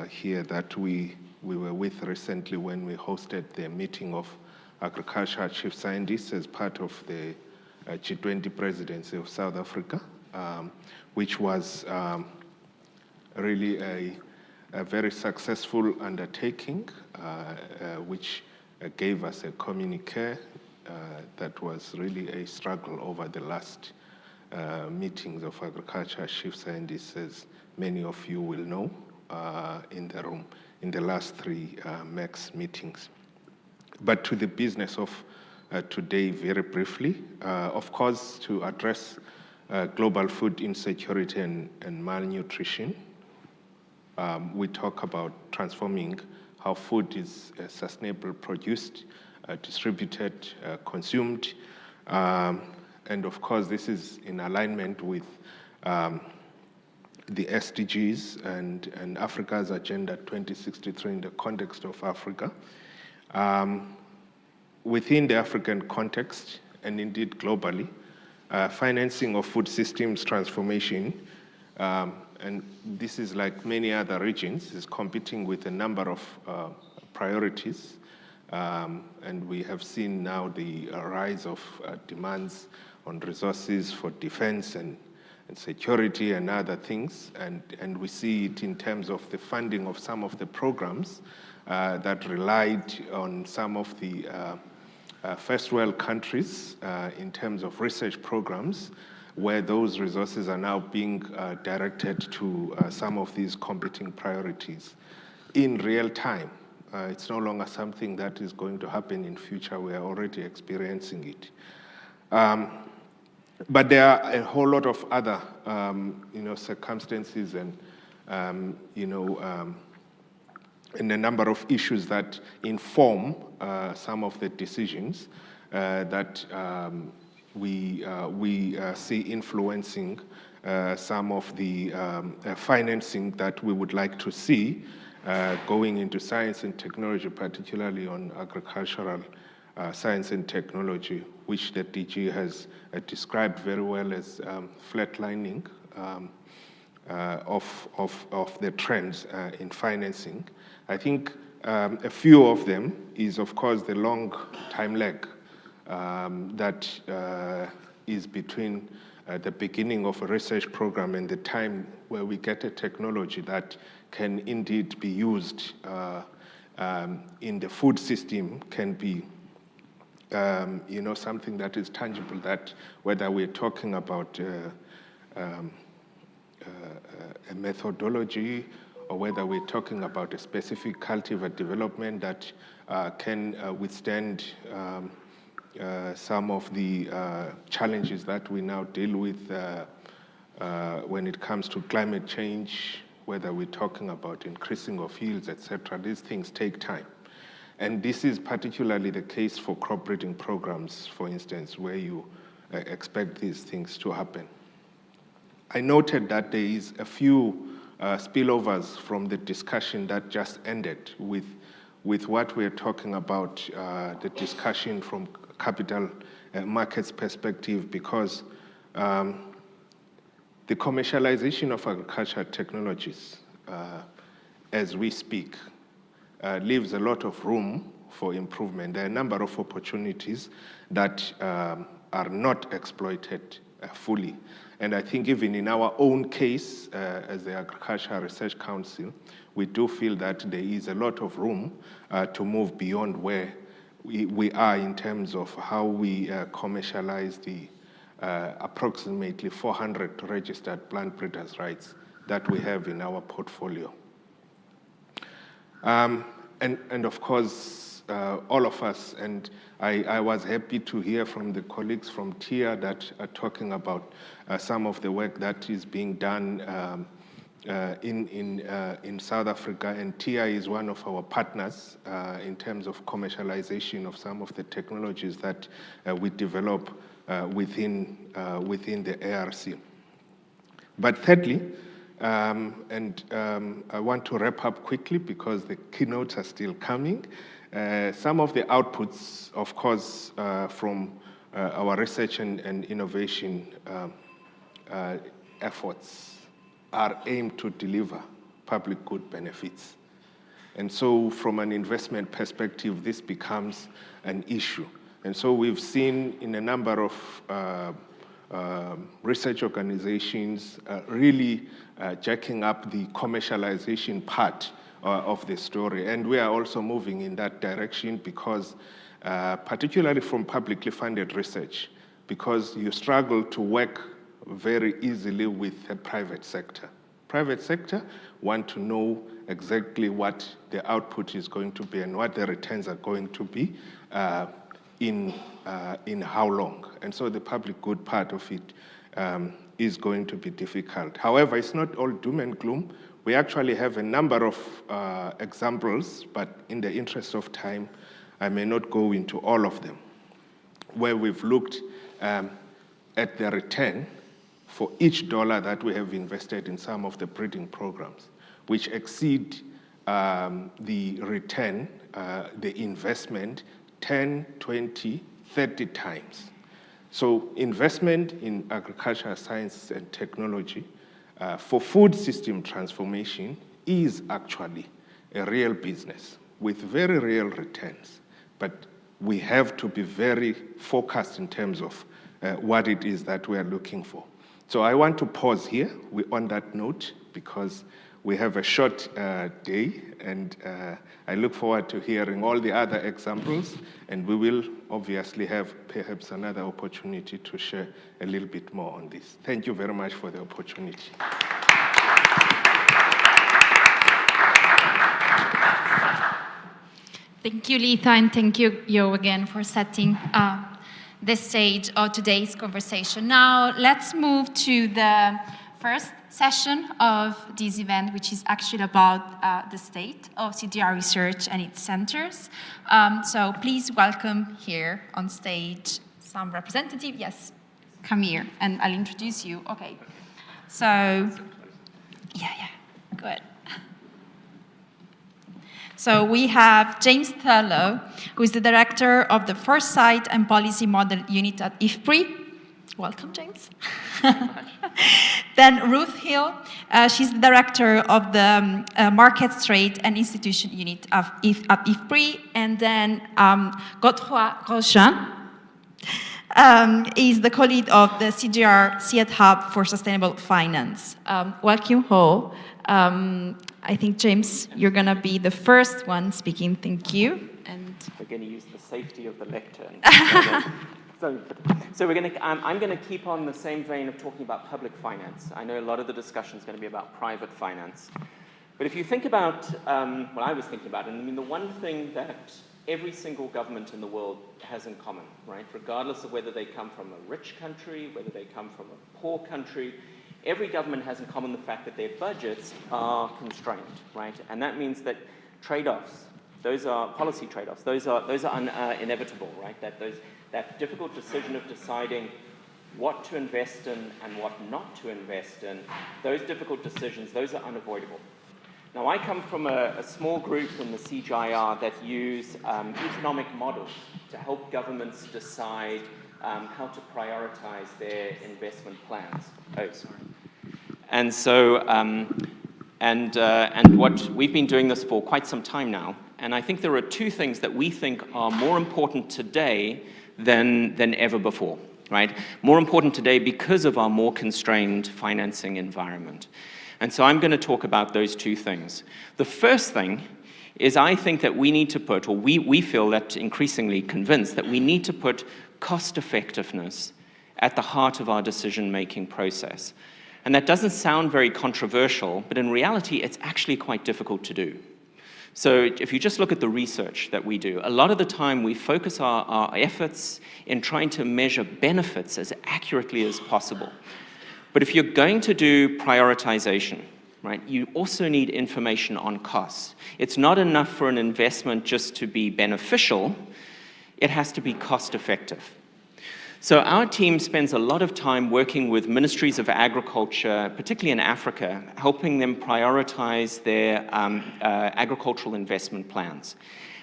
Speaker 17: here that we were with recently when we hosted the meeting of agricultural chief scientists as part of the G20 presidency of South Africa, which was really a very successful undertaking, which gave us a communique that was really a struggle over the last meetings of agriculture chief scientists, as many of you will know in the room, in the last 3 MEX meetings. But to the business of today, very briefly, of course, to address global food insecurity and malnutrition, we talk about transforming how food is sustainably produced, distributed, consumed, And of course, this is in alignment with the SDGs and Africa's Agenda 2063 in the context of Africa. Within the African context, and indeed globally, financing of food systems transformation, and this is like many other regions, is competing with a number of priorities. And we have seen now the rise of demands on resources for defense and security and other things. And we see it in terms of the funding of some of the programs that relied on some of the first world countries in terms of research programs, where those resources are now being directed to some of these competing priorities in real time. It's no longer something that is going to happen in future. We are already experiencing it. But there are a whole lot of other, circumstances and, and a number of issues that inform some of the decisions that we see influencing some of the financing that we would like to see going into science and technology, particularly on agricultural science and technology, which the DG has described very well as flatlining of the trends in financing. I think a few of them is, of course, the long time lag that is between the beginning of a research program and the time where we get a technology that can indeed be used in the food system, can be something that is tangible, that whether we're talking about a methodology or whether we're talking about a specific cultivar development that can withstand some of the challenges that we now deal with when it comes to climate change, whether we're talking about increasing of yields, etc. These things take time. And this is particularly the case for crop breeding programs, for instance, where you expect these things to happen. I noted that there is a few spillovers from the discussion that just ended with what we're talking about, the discussion from capital markets perspective, because the commercialization of agricultural technologies as we speak leaves a lot of room for improvement. There are a number of opportunities that are not exploited fully. And I think even in our own case, as the Agricultural Research Council, we do feel that there is a lot of room to move beyond where we are in terms of how we commercialize the approximately 400 registered plant breeders' rights that we have in our portfolio. And of course, all of us, and I was happy to hear from the colleagues from TIA that are talking about some of the work that is being done in South Africa, and TIA is one of our partners in terms of commercialization of some of the technologies that we develop within the ARC. But thirdly, and I want to wrap up quickly because the keynotes are still coming. Some of the outputs, of course, from our research and innovation efforts are aimed to deliver public good benefits. And so from an investment perspective, this becomes an issue. And so we've seen in a number of research organizations really jacking up the commercialization part of the story. And we are also moving in that direction because, particularly from publicly funded research, because you struggle to work very easily with the private sector. Private sector want to know exactly what the output is going to be and what the returns are going to be in how long. And so the public good part of it is going to be difficult. However, it's not all doom and gloom. We actually have a number of examples, but in the interest of time, I may not go into all of them, where we've looked at the return for each dollar that we have invested in some of the breeding programs, which exceed the return, the investment 10, 20, 30 times. So investment in agriculture, science, and technology for food system transformation is actually a real business with very real returns. But we have to be very focused in terms of what it is that we are looking for. So I want to pause here on that note because we have a short day, and I look forward to hearing all the other examples, and we will obviously have perhaps another opportunity to share a little bit more on this. Thank you very much for the opportunity.
Speaker 9: Thank you, Letha, and thank you, Jo, again, for setting the stage of today's conversation. Now, let's move to the first session of this event, which is actually about the state of CDR research and its centers. So please welcome here on stage some representative. Yes, come here, and I'll introduce you. Okay. So, yeah, go ahead. So we have James Thurlow, who is the director of the Foresight and Policy Model Unit at IFPRI. Welcome, James. Then Ruth Hill, she's the director of the Markets, Trade and Institution Unit at IFPRI. And then Godefroy Grosjean is the co-lead of the CGR CIAT Hub for Sustainable Finance. Welcome all. I think, James, you're going to be the first one speaking. Thank you. And
Speaker 18: we're going to use the safety of the lectern. So we're going to, I'm going to keep on the same vein of talking about public finance. I know a lot of the discussion is going to be about private finance. But if you think about what I was thinking about, and I mean, the one thing that every single government in the world has in common, right, regardless of whether they come from a rich country, whether they come from a poor country, every government has in common the fact that their budgets are constrained, right? And that means that trade-offs, those are policy trade-offs, those are inevitable, right? That difficult decision of deciding what to invest in and what not to invest in, those difficult decisions, those are unavoidable. Now, I come from a small group in the CGIAR that use economic models to help governments decide how to prioritize their investment plans. Oh, sorry. And so, and what we've been doing this for quite some time now, and I think there are two things that we think are more important today than ever before, right? More important today because of our more constrained financing environment. And so I'm going to talk about those two things. The first thing is I think that we need to put, or we feel that increasingly convinced that we need to put cost effectiveness at the heart of our decision-making process. And that doesn't sound very controversial, but in reality, it's actually quite difficult to do. So if you just look at the research that we do, a lot of the time we focus our efforts in trying to measure benefits as accurately as possible. But if you're going to do prioritization, right, you also need information on costs. It's not enough for an investment just to be beneficial, it has to be cost effective. So our team spends a lot of time working with ministries of agriculture, particularly in Africa, helping them prioritize their agricultural investment plans.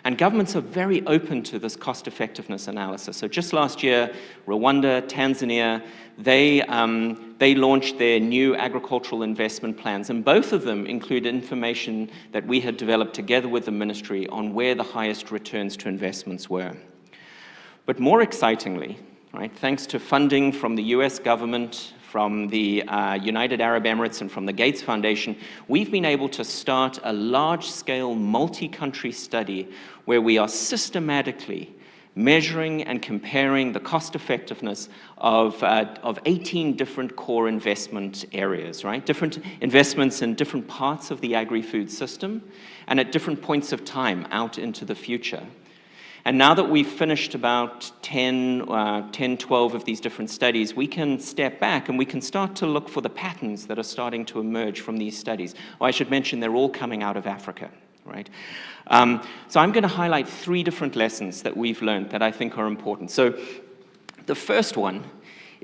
Speaker 18: And governments are very open to this cost effectiveness analysis. So just last year, Rwanda, Tanzania, they launched their new agricultural investment plans, and both of them include information that we had developed together with the ministry on where the highest returns to investments were. But more excitingly, right, thanks to funding from the US government, from the United Arab Emirates, and from the Gates Foundation, we've been able to start a large-scale multi-country study where we are systematically measuring and comparing the cost effectiveness of 18 different core investment areas, right? Different investments in different parts of the agri-food system and at different points of time out into the future. And now that we've finished about 10, 12 of these different studies, we can step back and we can start to look for the patterns that are starting to emerge from these studies. Oh, I should mention they're all coming out of Africa, right? So I'm going to highlight 3 different lessons that we've learned that I think are important. So the first one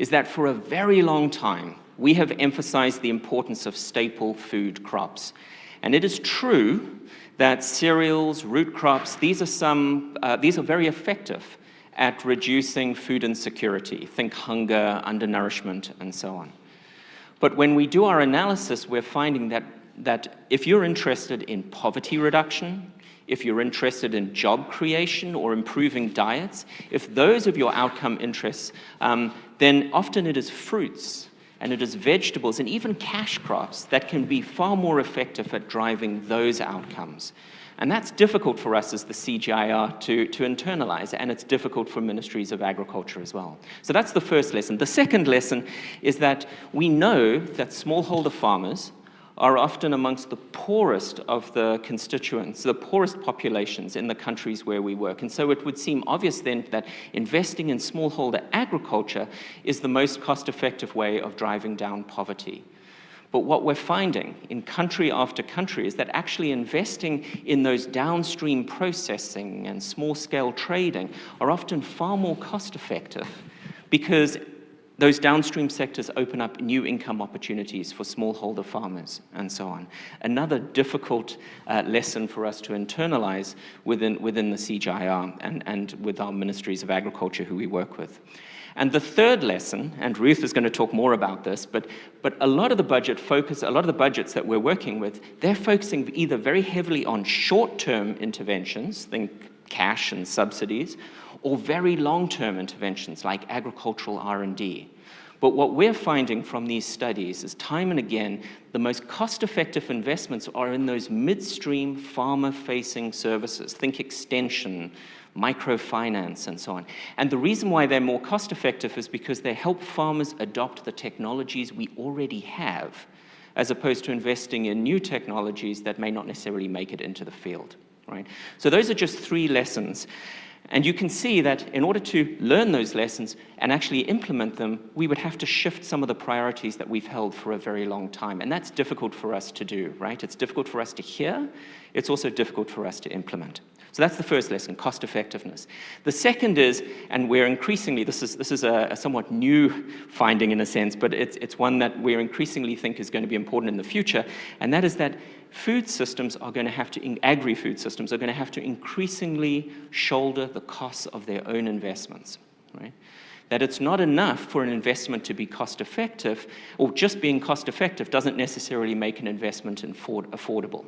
Speaker 18: is that for a very long time, we have emphasized the importance of staple food crops. And it is true that cereals, root crops, these are very effective at reducing food insecurity. Think hunger, undernourishment, and so on. But when we do our analysis, we're finding that if you're interested in poverty reduction, if you're interested in job creation or improving diets, if those are your outcome interests, then often it is fruits and it is vegetables and even cash crops that can be far more effective at driving those outcomes. And that's difficult for us as the CGIAR to internalize, and it's difficult for ministries of agriculture as well. So that's the first lesson. The second lesson is that we know that smallholder farmers are often amongst the poorest of the constituents, the poorest populations in the countries where we work. And so it would seem obvious then that investing in smallholder agriculture is the most cost-effective way of driving down poverty. But what we're finding in country after country is that actually investing in those downstream processing and small-scale trading are often far more cost-effective because those downstream sectors open up new income opportunities for smallholder farmers and so on. Another difficult lesson for us to internalize within the CGIAR and with our ministries of agriculture who we work with. And the third lesson, and Ruth is going to talk more about this, but a lot of the budgets that we're working with, they're focusing either very heavily on short-term interventions, think cash and subsidies, or very long-term interventions like agricultural R&D. But what we're finding from these studies is time and again, the most cost-effective investments are in those midstream farmer-facing services. Think extension, microfinance, and so on. And the reason why they're more cost-effective is because they help farmers adopt the technologies we already have, as opposed to investing in new technologies that may not necessarily make it into the field, right? So those are just 3 lessons. And you can see that in order to learn those lessons and actually implement them, we would have to shift some of the priorities that we've held for a very long time. And that's difficult for us to do, right? It's difficult for us to hear. It's also difficult for us to implement. So that's the first lesson, cost effectiveness. The second is, and we're increasingly, this is a somewhat new finding in a sense, but it's one that we increasingly think is going to be important in the future, and that is that food systems are going to have to, agri-food systems are going to have to increasingly shoulder the costs of their own investments, right? That it's not enough for an investment to be cost-effective, or just being cost-effective doesn't necessarily make an investment affordable.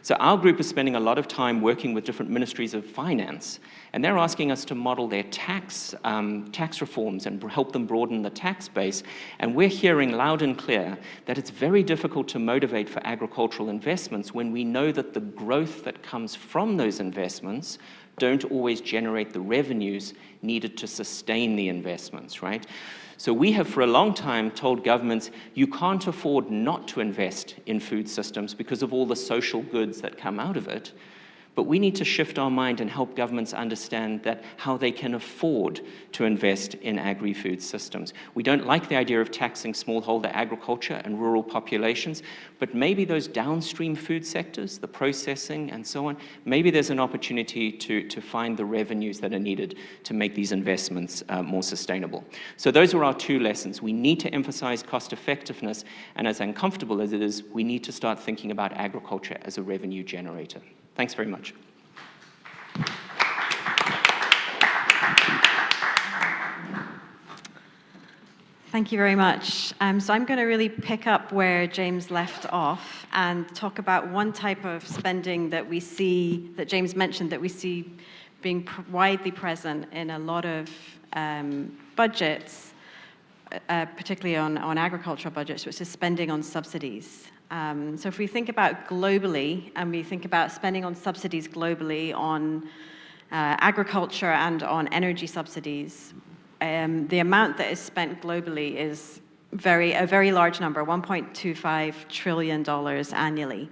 Speaker 18: So our group is spending a lot of time working with different ministries of finance, and they're asking us to model their tax reforms and help them broaden the tax base. And we're hearing loud and clear that it's very difficult to motivate for agricultural investments when we know that the growth that comes from those investments don't always generate the revenues needed to sustain the investments, right? So we have for a long time told governments, you can't afford not to invest in food systems because of all the social goods that come out of it. But we need to shift our mind and help governments understand that how they can afford to invest in agri-food systems. We don't like the idea of taxing smallholder agriculture and rural populations, but maybe those downstream food sectors, the processing and so on, maybe there's an opportunity to find the revenues that are needed to make these investments more sustainable. So those are our 2 lessons. We need to emphasize cost effectiveness, and as uncomfortable as it is, we need to start thinking about agriculture as a revenue generator. Thanks very much.
Speaker 19: Thank you very much. So I'm going to really pick up where James left off and talk about one type of spending that we see, that James mentioned, that we see being widely present in a lot of budgets, particularly on agricultural budgets, which is spending on subsidies. So if we think about globally, and we think about spending on subsidies globally on agriculture and on energy subsidies, the amount that is spent globally is a very large number, $1.25 trillion annually.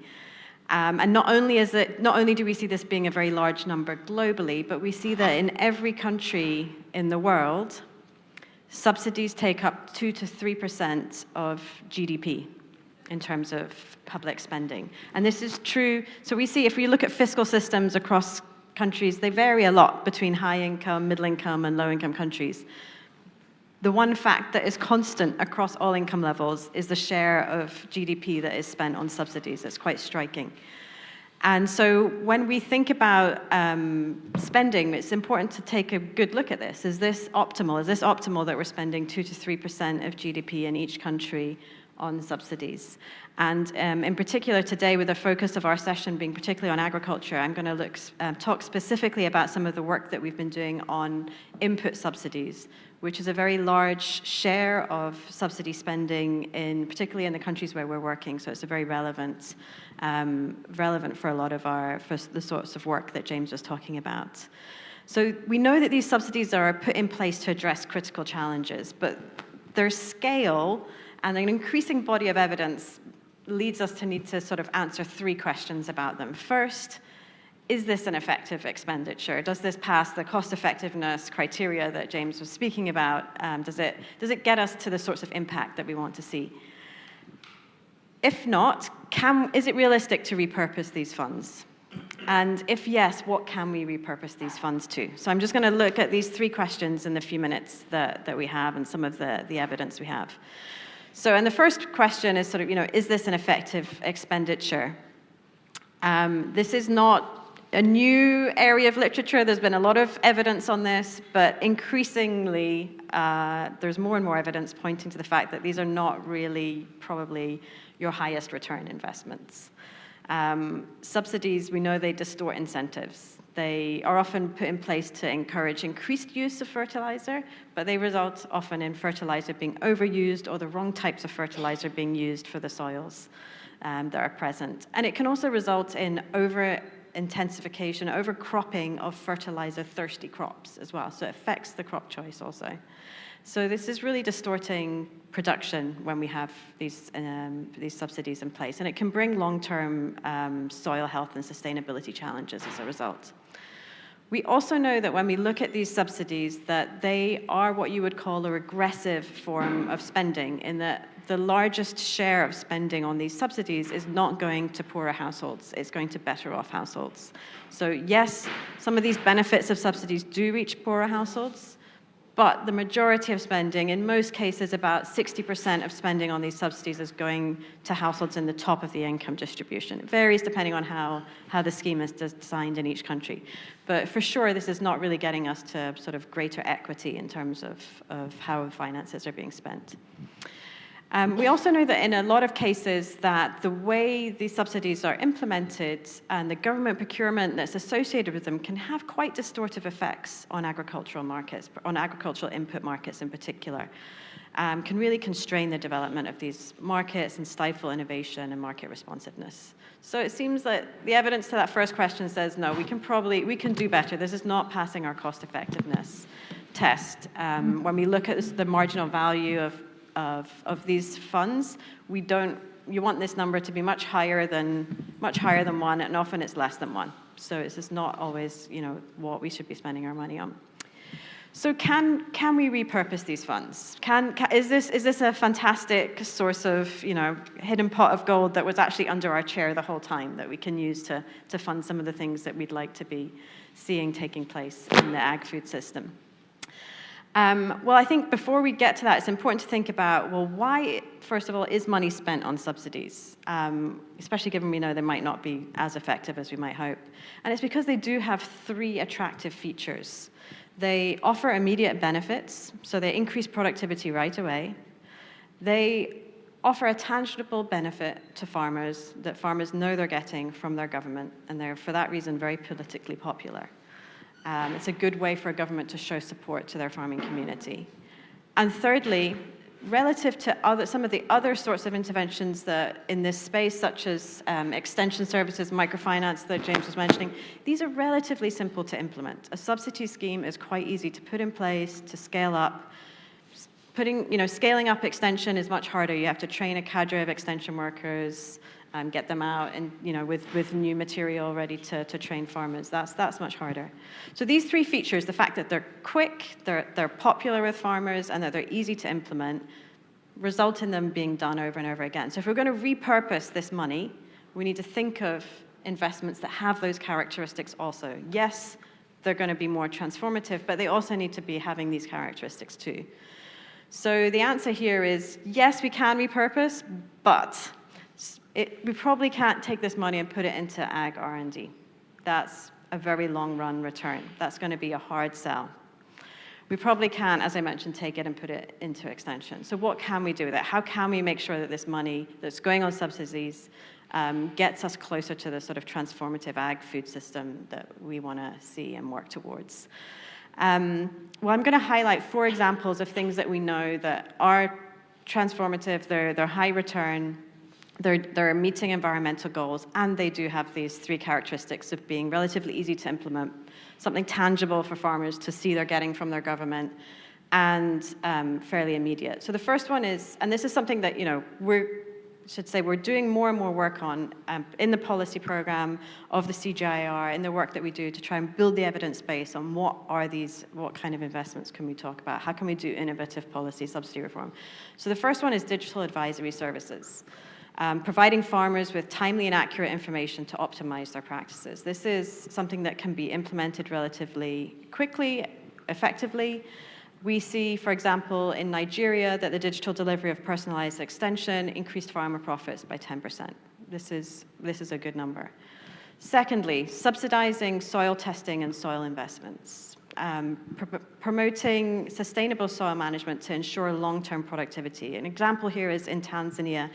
Speaker 19: And not only do we see this being a very large number globally, but we see that in every country in the world, subsidies take up 2 to 3% of GDP. In terms of public spending. And this is true, so we see if we look at fiscal systems across countries, they vary a lot between high income, middle income, and low income countries. the one fact that is constant across all income levels is the share of GDP that is spent on subsidies. It's quite striking. And so when we think about spending, it's important to take a good look at this. Is this optimal? Is this optimal that we're spending 2 to 3% of GDP in each country on subsidies? And in particular today, with the focus of our session being particularly on agriculture, I'm going to talk specifically about some of the work that we've been doing on input subsidies, which is a very large share of subsidy spending, particularly in the countries where we're working. So it's a very relevant for a lot of for the sorts of work that James was talking about. So we know that these subsidies are put in place to address critical challenges, but their scale and an increasing body of evidence leads us to need to sort of answer 3 questions about them. First, is this an effective expenditure? Does this pass the cost effectiveness criteria that James was speaking about? Does it get us to the sorts of impact that we want to see? If not, is it realistic to repurpose these funds? And if yes, what can we repurpose these funds to? So I'm just going to look at these 3 questions in the few minutes that we have and some of the evidence we have. So, and the first question is sort of, is this an effective expenditure? This is not a new area of literature. There's been a lot of evidence on this, but increasingly, there's more and more evidence pointing to the fact that these are not really probably your highest return investments. Subsidies, we know they distort incentives. They are often put in place to encourage increased use of fertilizer, but they result often in fertilizer being overused or the wrong types of fertilizer being used for the soils that are present. And it can also result in over-intensification, over-cropping of fertilizer-thirsty crops as well. So it affects the crop choice also. So this is really distorting production when we have these subsidies in place, and it can bring long-term soil health and sustainability challenges as a result. We also know that when we look at these subsidies, that they are what you would call a regressive form of spending, in that the largest share of spending on these subsidies is not going to poorer households, it's going to better off households. So yes, some of these benefits of subsidies do reach poorer households, but the majority of spending, in most cases about 60% of spending on these subsidies, is going to households in the top of the income distribution. It varies depending on how the scheme is designed in each country. But for sure, this is not really getting us to sort of greater equity in terms of how finances are being spent. We also know that in a lot of cases that the way these subsidies are implemented and the government procurement that's associated with them can have quite distortive effects on agricultural markets, on agricultural input markets in particular, can really constrain the development of these markets and stifle innovation and market responsiveness. So it seems that the evidence to that first question says, no, we can do better. This is not passing our cost effectiveness test. When we look at the marginal value of these funds, you want this number to be much higher than 1, and often it's less than 1. So this is not always, what we should be spending our money on. So can we repurpose these funds? Is this a fantastic source of, hidden pot of gold that was actually under our chair the whole time that we can use to fund some of the things that we'd like to be seeing taking place in the ag-food system? Well, I think before we get to that, it's important to think about, well, why, first of all, is money spent on subsidies? Especially given we know they might not be as effective as we might hope. And it's because they do have 3 attractive features. They offer immediate benefits, so they increase productivity right away. They offer a tangible benefit to farmers that farmers know they're getting from their government, and they're, for that reason, very politically popular. It's a good way for a government to show support to their farming community. And thirdly, relative to some of the other sorts of interventions that in this space, such as extension services, microfinance that James was mentioning, these are relatively simple to implement. A subsidy scheme is quite easy to put in place, to scale up. Scaling up extension is much harder. You have to train a cadre of extension workers, get them out and with new material ready to train farmers. That's much harder. So these 3 features, the fact that they're quick, they're popular with farmers, and that they're easy to implement, result in them being done over and over again. So if we're going to repurpose this money, we need to think of investments that have those characteristics also. Yes, they're going to be more transformative, but they also need to be having these characteristics too. So the answer here is, yes, we can repurpose, but we probably can't take this money and put it into ag R&D. That's a very long run return. That's going to be a hard sell. We probably can't, as I mentioned, take it and put it into extension. So what can we do with it? How can we make sure that this money that's going on subsidies gets us closer to the sort of transformative ag food system that we want to see and work towards? Well, I'm going to highlight 4 examples of things that we know that are transformative, they're high return, they're meeting environmental goals, and they do have these 3 characteristics of being relatively easy to implement, something tangible for farmers to see they're getting from their government, and fairly immediate. So the first one is, and this is something that, we're doing more and more work on in the policy program of the CGIAR, in the work that we do to try and build the evidence base on what kind of investments can we talk about? How can we do innovative policy subsidy reform? So the first one is digital advisory services. Providing farmers with timely and accurate information to optimize their practices. This is something that can be implemented relatively quickly, effectively. We see, for example, in Nigeria, that the digital delivery of personalized extension increased farmer profits by 10%. This is a good number. Secondly, subsidizing soil testing and soil investments. Promoting sustainable soil management to ensure long-term productivity. An example here is in Tanzania,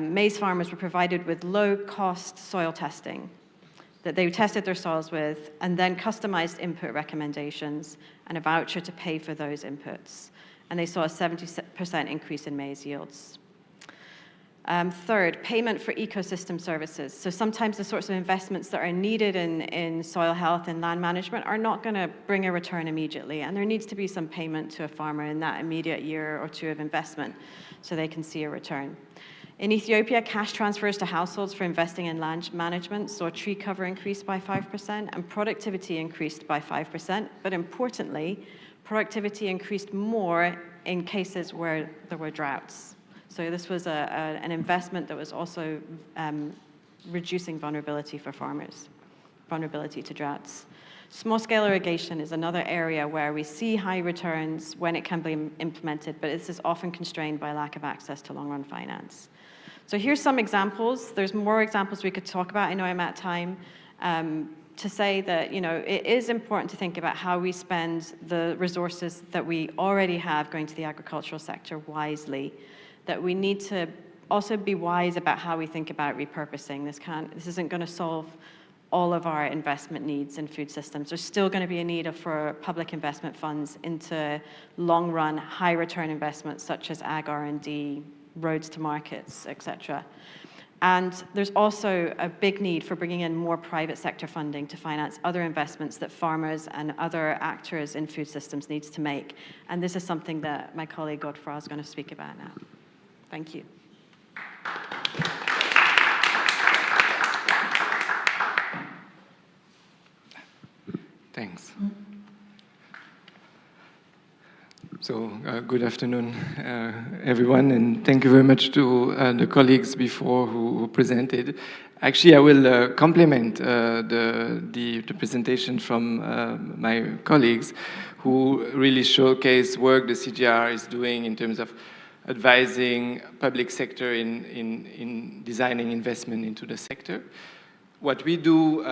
Speaker 19: maize farmers were provided with low-cost soil testing that they tested their soils with, and then customized input recommendations and a voucher to pay for those inputs. And they saw a 70% increase in maize yields. Third, payment for ecosystem services. So sometimes the sorts of investments that are needed in soil health and land management are not going to bring a return immediately, and there needs to be some payment to a farmer in that immediate year or 2 of investment so they can see a return. In Ethiopia, cash transfers to households for investing in land management saw tree cover increase by 5% and productivity increased by 5%. But importantly, productivity increased more in cases where there were droughts. So this was an investment that was also reducing vulnerability for farmers, vulnerability to droughts. Small-scale irrigation is another area where we see high returns when it can be implemented, but this is often constrained by lack of access to long-run finance. So here's some examples. There's more examples we could talk about. I know I'm at time. To say that, it is important to think about how we spend the resources that we already have going to the agricultural sector wisely, that we need to also be wise about how we think about repurposing. This isn't going to solve all of our investment needs in food systems. There's still going to be a need for public investment funds into long-run, high-return investments such as ag R&D, roads to markets, etc. And there's also a big need for bringing in more private sector funding to finance other investments that farmers and other actors in food systems needs to make. And this is something that my colleague Godfrey is going to speak about now. Thank you.
Speaker 20: Thanks. So good afternoon, everyone, and thank you very much to the colleagues before who presented. Actually, I will complement the presentation from my colleagues who really showcase work the CGIAR is doing in terms of advising public sector in designing investment into the sector. What we do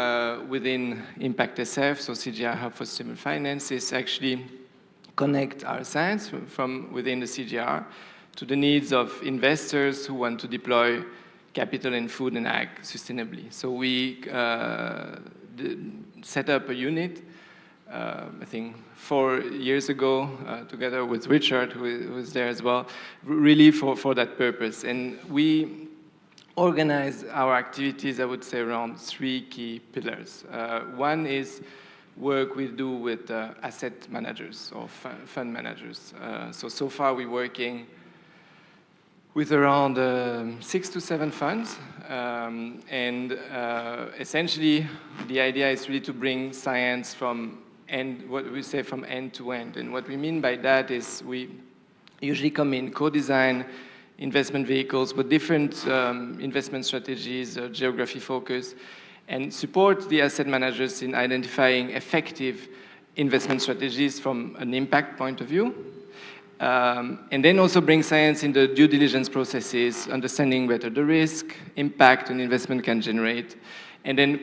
Speaker 20: within Impact SF, so CGIAR Hub for Sustainable Finance, is actually connect our science from within the CGIAR to the needs of investors who want to deploy capital in food and ag sustainably. So we set up a unit, I think 4 years ago, together with Richard, who was there as well, really for that purpose. And we organize our activities, I would say, around 3 key pillars. One is work we do with asset managers or fund managers. So far we're working with around 6 to 7 funds. Essentially, the idea is really to bring science from what we say from end to end. And what we mean by that is we usually come in, co-design investment vehicles with different investment strategies, geography focus, and support the asset managers in identifying effective investment strategies from an impact point of view, And then also bring science in the due diligence processes, understanding better the risk, impact an investment can generate. And then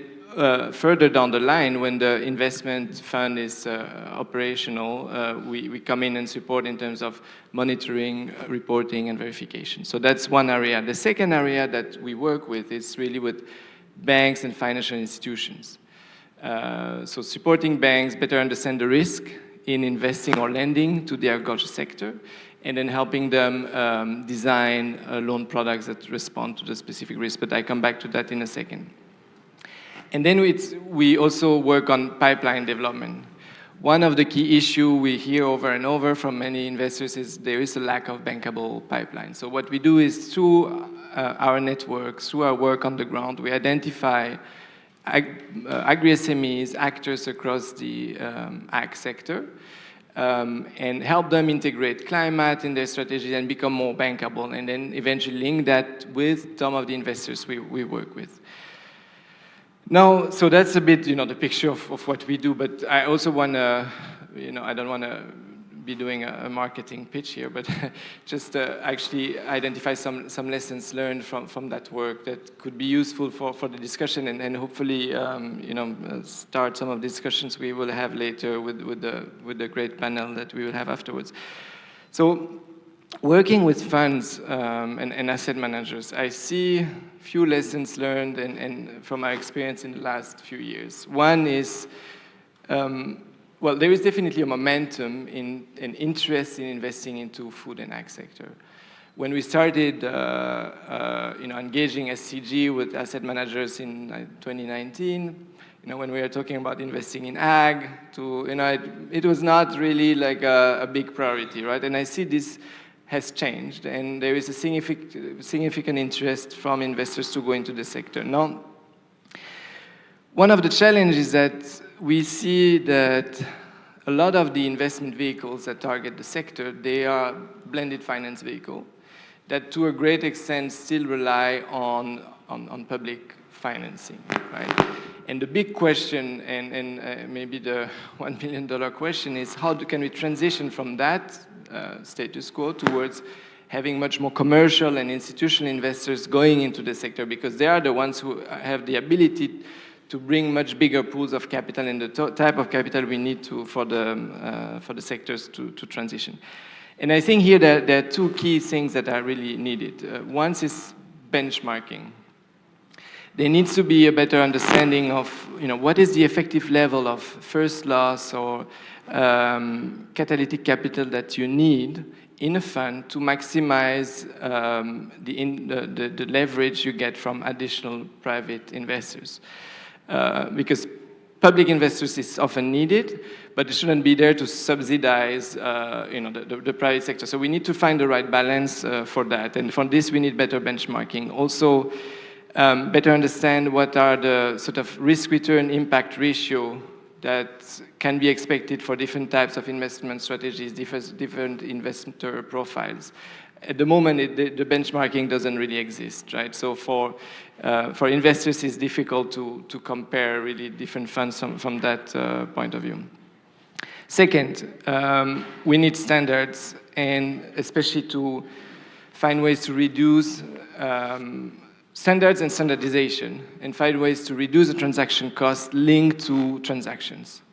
Speaker 20: further down the line, when the investment fund is operational, we come in and support in terms of monitoring, reporting, and verification. So that's one area. The second area that we work with is really with banks and financial institutions. So supporting banks better understand the risk in investing or lending to the agriculture sector, and then helping them design loan products that respond to the specific risk. But I come back to that in a second. And then we also work on pipeline development. One of the key issues we hear over and over from many investors is there is a lack of bankable pipeline. So what we do is through our networks, through our work on the ground, we identify agri-SMEs, actors across the ag sector, and help them integrate climate in their strategy and become more bankable, and then eventually link that with some of the investors we work with. Now, so that's a bit, the picture of what we do, but I also want to, I don't want to be doing a marketing pitch here, but just actually identify some lessons learned from that work that could be useful for the discussion, and hopefully, start some of the discussions we will have later with the great panel that we will have afterwards. So, working with funds and asset managers, I see few lessons learned and from my experience in the last few years. One is, well, there is definitely a momentum in an interest in investing into food and ag sector. When we started, engaging SCG with asset managers in 2019, when we were talking about investing in ag, it was not really like a big priority, right? And I see this has changed, and there is a significant interest from investors to go into the sector. Now, one of the challenges that we see that a lot of the investment vehicles that target the sector, they are blended finance vehicles that to a great extent still rely on public financing, right? And the big question, and maybe the $1 million question is, how can we transition from that status quo towards having much more commercial and institutional investors going into the sector, because they are the ones who have the ability to bring much bigger pools of capital and the type of capital we need for the sectors to transition. And I think here there are two key things that are really needed. One is benchmarking. There needs to be a better understanding of, what is the effective level of first loss or catalytic capital that you need in a fund to maximize the leverage you get from additional private investors. Because public investors is often needed, but it shouldn't be there to subsidize, the private sector. So we need to find the right balance for that, and for this we need better benchmarking. Also, better understand what are the sort of risk-return impact ratio that can be expected for different types of investment strategies, different investor profiles. At the moment, the benchmarking doesn't really exist, right? So for investors, it's difficult to compare really different funds from that point of view. Second, we need standards, and especially to find ways to reduce standards and standardization, and find ways to reduce the transaction cost linked to transactions.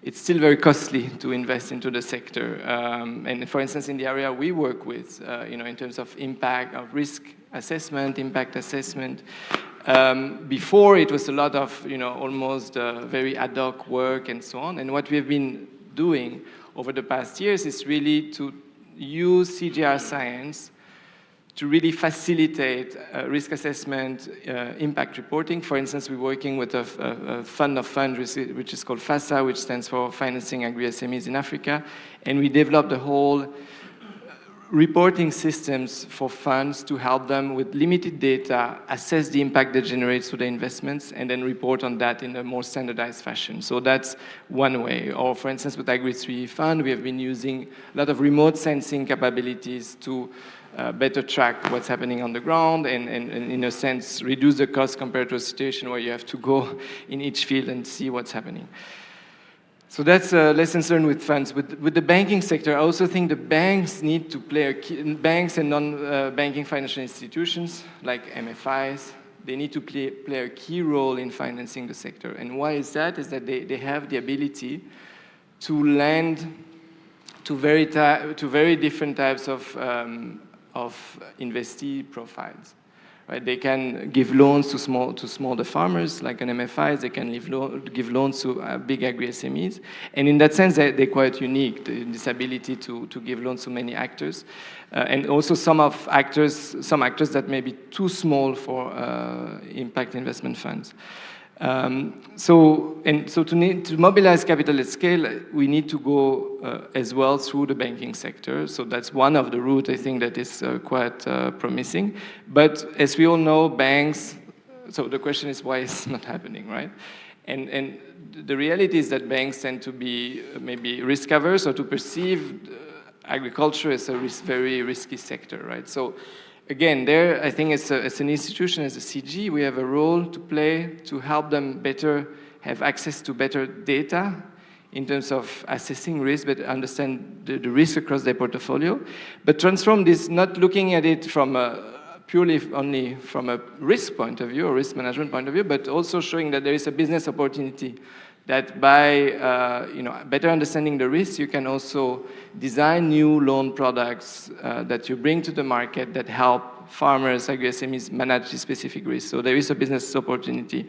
Speaker 20: It's still very costly to invest into the sector. And for instance, in the area we work with, in terms of impact, of risk assessment, impact assessment, before it was a lot of, almost very ad hoc work and so on. And what we've been doing over the past years is really to use CGR science to really facilitate risk assessment, impact reporting. For instance, we're working with a fund of funds, which is called FASA, which stands for Financing Agri-SMEs in Africa. And we developed a whole reporting systems for funds to help them with limited data, assess the impact they generate through the investments, and then report on that in a more standardized fashion. So that's one way. Or for instance, with Agri3 Fund, we have been using a lot of remote sensing capabilities to better track what's happening on the ground and in a sense, reduce the cost compared to a situation where you have to go in each field and see what's happening. So that's lessons learned with funds. With the banking sector, I also think the banks need to play banks and non-banking financial institutions like MFIs, they need to play a key role in financing the sector. And why is that? Is that they have the ability to lend to very different types of investee profiles. Right? They can give loans to smaller farmers, like an MFIs. They can give loans to big agri-SMEs. And in that sense, they're quite unique, this ability to give loans to many actors. And also some actors that may be too small for impact investment funds. So to mobilize capital at scale, we need to go as well through the banking sector. So that's one of the routes I think that is quite promising. But as we all know, banks. So the question is why it's not happening, right? And the reality is that banks tend to be maybe risk averse or to perceive agriculture as a very risky sector, right? So again, there, I think as an institution, as a CG, we have a role to play to help them have access to better data in terms of assessing risk, but understand the risk across their portfolio. But transform this, not looking at it from purely only from a risk point of view or risk management point of view, but also showing that there is a business opportunity that by better understanding the risks, you can also design new loan products that you bring to the market that help farmers, agri-SMEs manage the specific risks. So there is a business opportunity.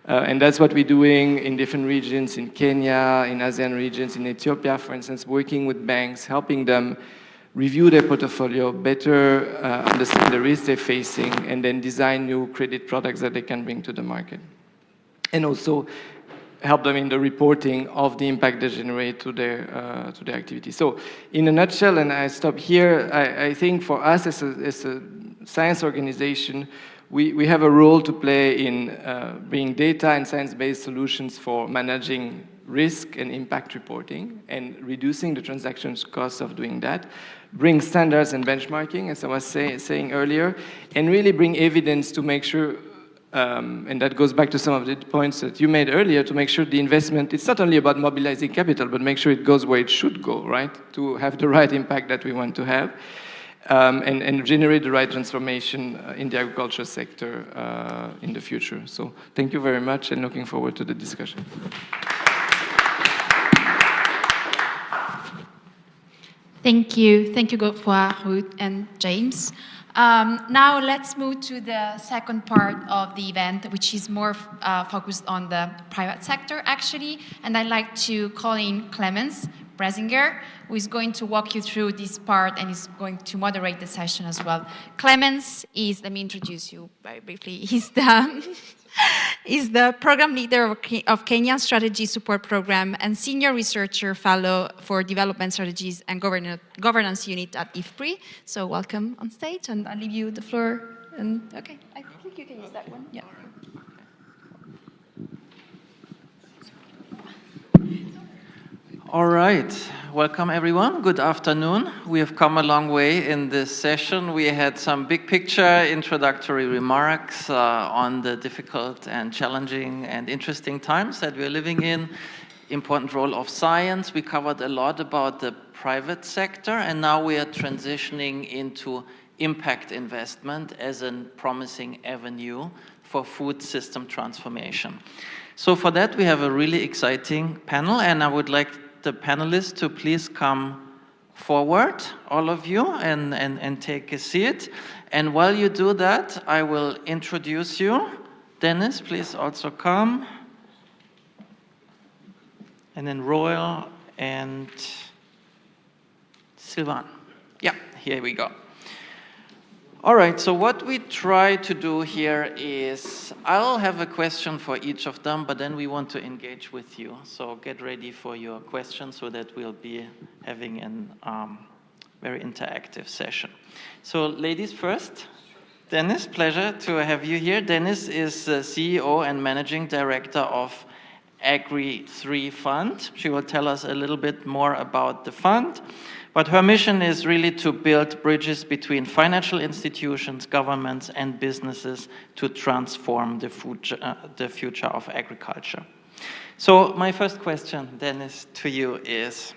Speaker 20: And that's what we're doing in different regions, in Kenya, in ASEAN regions, in Ethiopia, for instance, working with banks, helping them review their portfolio, better understand the risks they're facing, and then design new credit products that they can bring to the market. And also help them in the reporting of the impact they generate to their activity. So in a nutshell, and I stop here, I think for us as a science organization, we have a role to play in bringing data and science-based solutions for managing risk and impact reporting and reducing the transactions costs of doing that, bring standards and benchmarking, as I was saying earlier, and really bring evidence to make sure and that goes back to some of the points that you made earlier, to make sure the investment, it's not only about mobilizing capital, but make sure it goes where it should go, right? To have the right impact that we want to have, and generate the right transformation in the agriculture sector in the future. So thank you very much, and looking forward to the discussion.
Speaker 9: Thank you. Thank you, Godefroy, Ruth, and James. Now let's move to the second part of the event, which is more focused on the private sector, actually. And I'd like to call in Clemens Bresinger, who is going to walk you through this part and is going to moderate the session as well. Clemens is, let me introduce you very briefly, he's the program leader of Kenyan Strategy Support Program and Senior Researcher Fellow for Development Strategies and Governance Unit at IFPRI. So welcome on stage, and I'll leave you the floor. And okay, I think you can use that one. Yeah.
Speaker 1: All right, welcome everyone. Good afternoon. We have come a long way in this session. We had some big picture introductory remarks on the difficult and challenging and interesting times that we're living in. Important role of science. We covered a lot about the private sector, and now we are transitioning into impact investment as a promising avenue for food system transformation. So for that, we have a really exciting panel, and I would like the panelists to please come forward, all of you, and take a seat. And while you do that, I will introduce you. Dennis, please also come. And then Royal and Sylvain. Yeah, here we go. All right, so what we try to do here is, I'll have a question for each of them, but then we want to engage with you. So get ready for your questions so that we'll be having a very interactive session. So ladies first. Dennis, pleasure to have you here. Dennis is the CEO and Managing Director of Agri3 Fund. She will tell us a little bit more about the fund. But her mission is really to build bridges between financial institutions, governments, and businesses to transform the future of agriculture. So my first question, Dennis, to you is,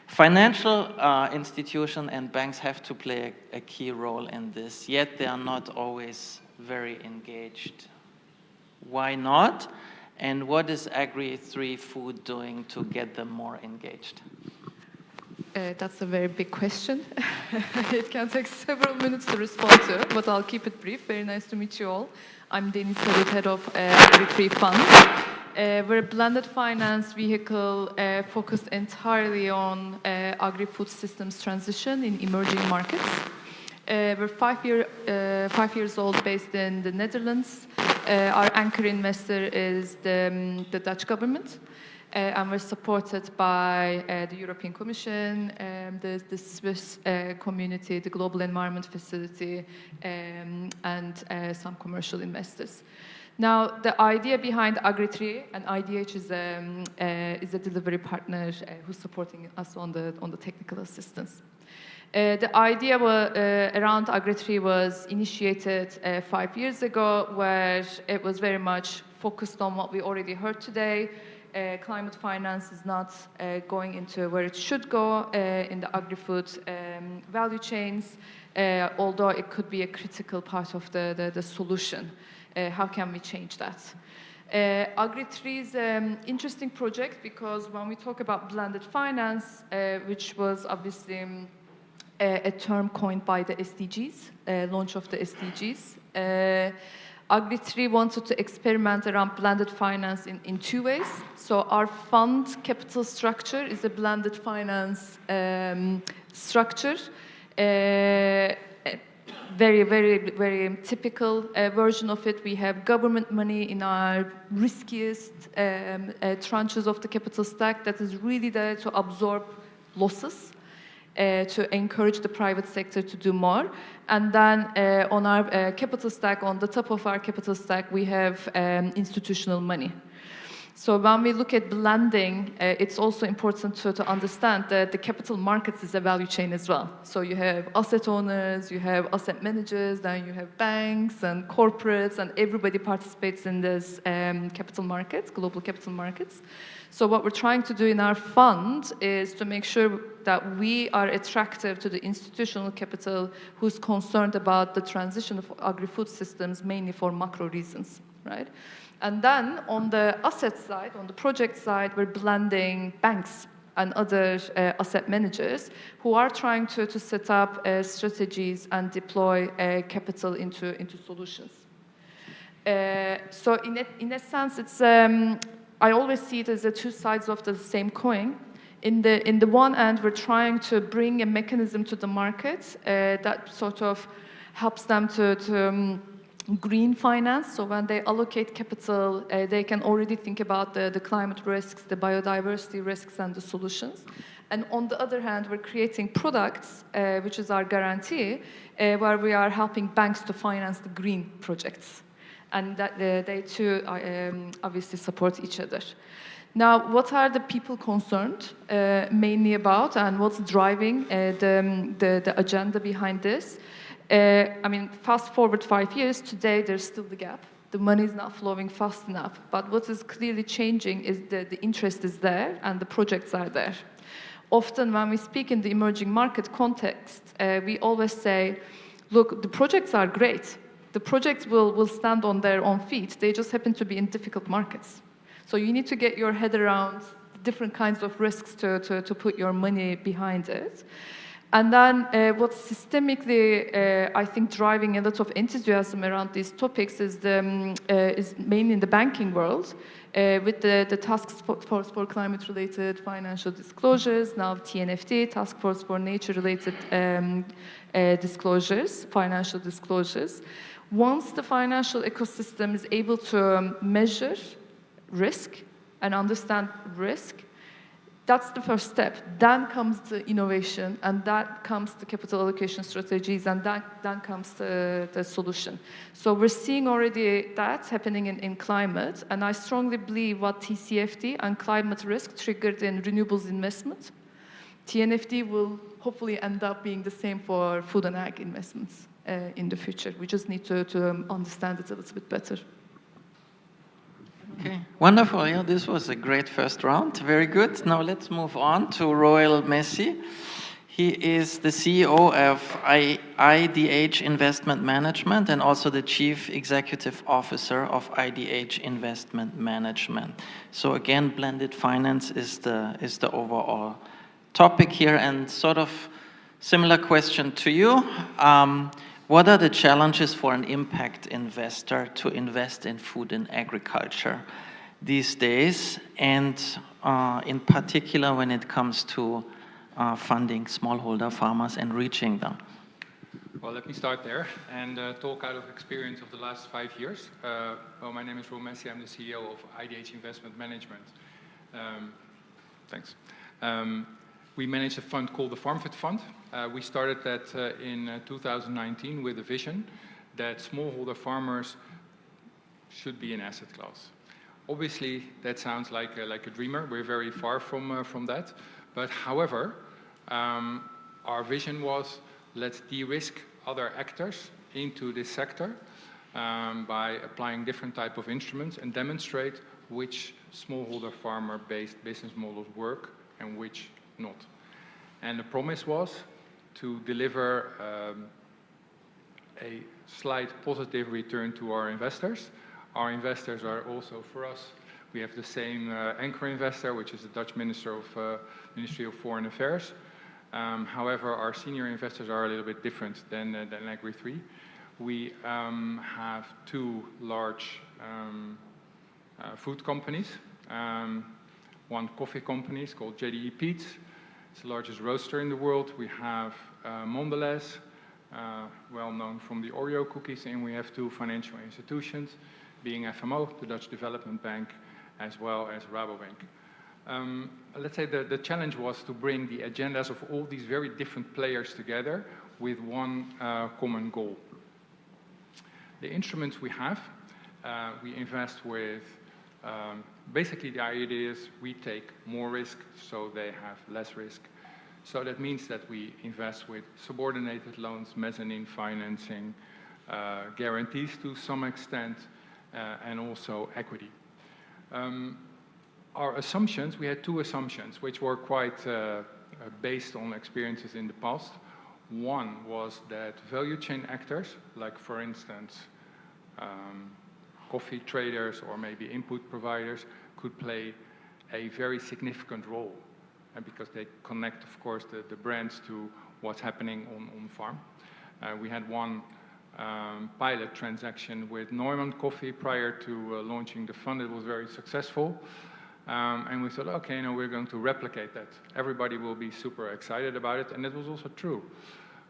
Speaker 1: financial institutions and banks have to play a key role in this, yet they are not always very engaged. Why not? And what is Agri3Food doing to get them more engaged?
Speaker 2: That's a very big question. It can take several minutes to respond to, but I'll keep it brief. Very nice to meet you all. I'm Deniz Sarut, head of Agri3 Fund. We're a blended finance vehicle focused entirely on agri-food systems transition in emerging markets. We're 5 years old, based in the Netherlands. Our anchor investor is the Dutch government. And we're supported by the European Commission, the Swiss community, the Global Environment Facility, and some commercial investors. Now, the idea behind Agri3, and IDH is a delivery partner who's supporting us on the technical assistance. The idea around Agri3 was initiated 5 years ago, where it was very much focused on what we already heard today. Climate finance is not going into where it should go in the agri-food value chains, although it could be a critical part of the solution. How can we change that? Agri3 is an interesting project because when we talk about blended finance, which was obviously a term coined by the SDGs, launch of the SDGs, Agri3 wanted to experiment around blended finance in two ways. So our fund capital structure is a blended finance structure. Very, very, very typical version of it. We have government money in our riskiest tranches of the capital stack that is really there to absorb losses, to encourage the private sector to do more. And then on our capital stack, on the top of our capital stack, we have institutional money. So when we look at blending, it's also important to understand that the capital markets is a value chain as well. So you have asset owners, you have asset managers, then you have banks and corporates, and everybody participates in this capital markets, global capital markets. So what we're trying to do in our fund is to make sure that we are attractive to the institutional capital who's concerned about the transition of agri-food systems, mainly for macro reasons, right? And then on the asset side, on the project side, we're blending banks and other asset managers who are trying to set up strategies and deploy capital into solutions. So in a sense, it's I always see it as the two sides of the same coin. In the one end, we're trying to bring a mechanism to the market that sort of helps them to green finance. So when they allocate capital, they can already think about the climate risks, the biodiversity risks, and the solutions. And on the other hand, we're creating products, which is our guarantee, where we are helping banks to finance the green projects. And that they too obviously support each other. Now, what are the people concerned mainly about, and what's driving the agenda behind this? I mean, fast forward 5 years, today there's still the gap. The money is not flowing fast enough. But what is clearly changing is that the interest is there and the projects are there. Often when we speak in the emerging market context, we always say, look, the projects are great. The projects will stand on their own feet. They just happen to be in difficult markets. So you need to get your head around different kinds of risks to put your money behind it. And then what's systemically, I think, driving a lot of enthusiasm around these topics is mainly in the banking world, with the Task Force for Climate-Related Financial Disclosures, now TNFD, Task Force for Nature-Related Disclosures, Financial Disclosures. Once the financial ecosystem is able to measure risk and understand risk, that's the first step. Then comes the innovation, and that comes the capital allocation strategies, and then comes the solution. So we're seeing already that happening in climate, and I strongly believe what TCFD and climate risk triggered in renewables investment, TNFD will hopefully end up being the same for food and ag investments in the future. We just need to understand it a little bit better.
Speaker 1: Okay, wonderful. Yeah, this was a great first round. Very good. Now let's move on to Roel Messi. He is the CEO of IDH Investment Management and also the Chief Executive Officer of IDH Investment Management. So again, blended finance is the overall topic here, and sort of similar question to you. What are the challenges for an impact investor to invest in food and agriculture these days, and in particular when it comes to funding smallholder farmers and reaching them?
Speaker 6: Well, let me start there and talk out of experience of the last 5 years. Well, my name is Roel Messi. I'm the CEO of IDH Investment Management. Thanks. We manage a fund called the FarmFit Fund. We started that in 2019 with a vision that smallholder farmers should be an asset class. Obviously, that sounds like a dreamer. We're very far from that. But however, our vision was, let's de-risk other actors into this sector by applying different type of instruments and demonstrate which smallholder farmer-based business models work and which not. And the promise was to deliver a slight positive return to our investors. Our investors are also, for us, we have the same anchor investor, which is the Dutch Ministry of Foreign Affairs. However, our senior investors are a little bit different than Agri3. We have two large food companies. One coffee company is called JDE Peet's. It's the largest roaster in the world. We have Mondelez, well known from the Oreo cookies, and we have two financial institutions, being FMO, the Dutch Development Bank, as well as Rabobank. Let's say the challenge was to bring the agendas of all these very different players together with one common goal. The instruments we have, we invest with, basically the idea is we take more risk so they have less risk. So that means that we invest with subordinated loans, mezzanine financing, guarantees to some extent, and also equity. Our assumptions, we had two assumptions which were quite based on experiences in the past. One was that value chain actors, like for instance, coffee traders or maybe input providers, could play a very significant role, and because they connect, of course, the brands to what's happening on farm. We had one pilot transaction with Neumann Coffee prior to launching the fund. It was very successful. And we thought, okay, now we're going to replicate that. Everybody will be super excited about it, and that was also true.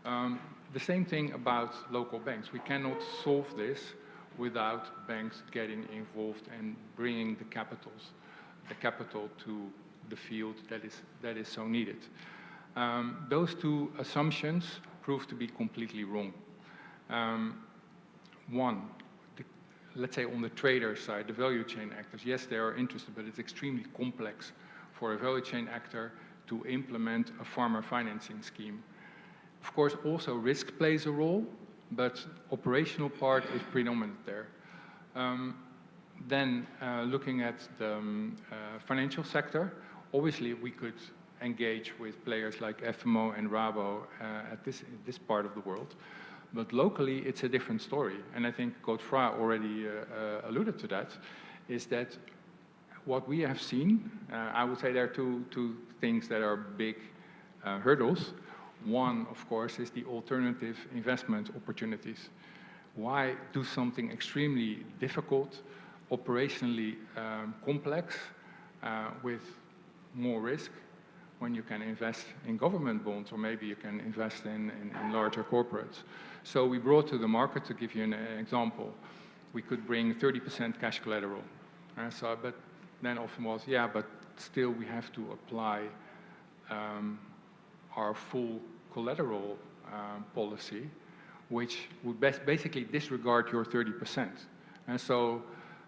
Speaker 6: The same thing about local banks. We cannot solve this without banks getting involved and bringing the capital to the field that is so needed. Those two assumptions proved to be completely wrong. One, let's say on the trader side, the value chain actors, yes, they are interested, but it's extremely complex for a value chain actor to implement a farmer financing scheme. Of course, also risk plays a role, but operational part is predominant there. Then looking at the financial sector, obviously we could engage with players like FMO and Rabo at this part of the world. But locally, it's a different story. And I think Godefroy already alluded to that, is that what we have seen, I would say there are two things that are big hurdles. One, of course, is the alternative investment opportunities. Why do something extremely difficult, operationally complex, with more risk, when you can invest in government bonds, or maybe you can invest in larger corporates? So we brought to the market, to give you an example, we could bring 30% cash collateral. But then often was, yeah, but still we have to apply our full collateral policy, which would basically disregard your 30%. And so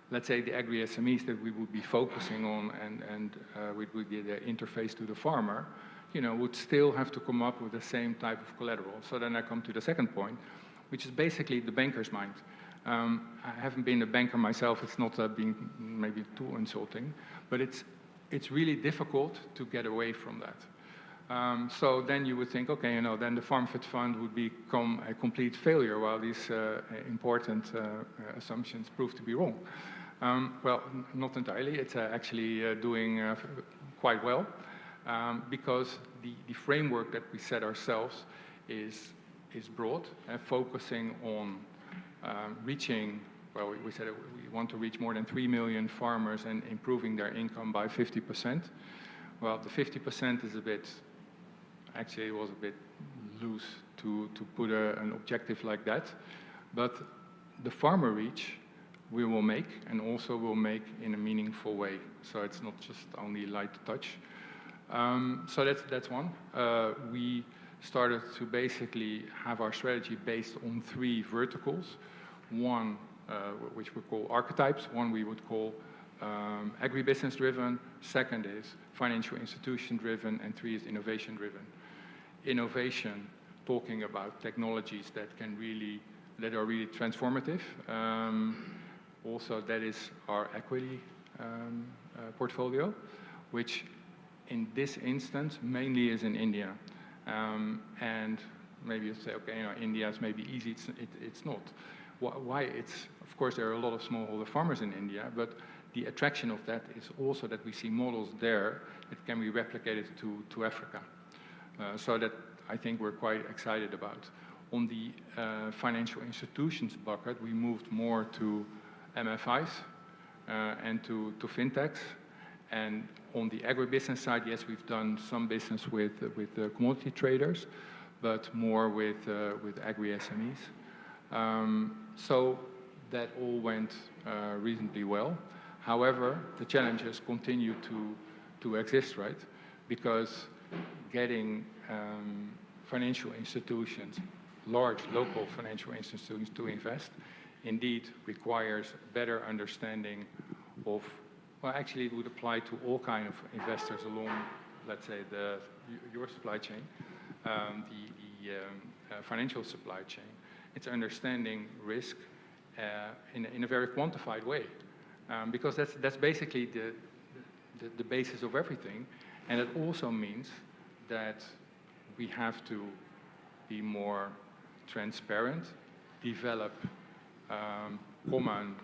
Speaker 6: let's say the agri-SMEs that we would be focusing on and would be the interface to the farmer, would still have to come up with the same type of collateral. So then I come to the second point, which is basically the banker's mind. I haven't been a banker myself. It's not being maybe too insulting, but it's really difficult to get away from that. So then you would think, okay, then the FarmFed Fund would become a complete failure while these important assumptions prove to be wrong. Well, not entirely. It's actually doing quite well because the framework that we set ourselves is broad and focusing on reaching, well, we said we want to reach more than 3 million farmers and improving their income by 50%. Well, the 50% is actually it was a bit loose to put an objective like that. But the farmer reach we will make, and also will make in a meaningful way. So it's not just only light touch. So that's one. We started to basically have our strategy based on 3 verticals. One, which we call archetypes. One we would call agribusiness driven. Second is financial institution driven. And 3 is innovation driven. Innovation, talking about technologies that are really transformative. Also, that is our equity portfolio, which in this instance mainly is in India. And maybe you say, okay, India is maybe easy. It's not. Why? Of course, there are a lot of smallholder farmers in India, but the attraction of that is also that we see models there that can be replicated to Africa. So that I think we're quite excited about. On the financial institutions bucket, we moved more to MFIs and to fintechs. And on the agribusiness side, yes, we've done some business with commodity traders, but more with agri-SMEs. So that all went reasonably well. However, the challenges continue to exist, right? Because getting financial institutions, large local financial institutions to invest, indeed requires better understanding of, well, actually it would apply to all kinds of investors along, let's say, your supply chain, the financial supply chain. It's understanding risk in a very quantified way, because that's basically the basis of everything. And it also means that we have to be more transparent, develop common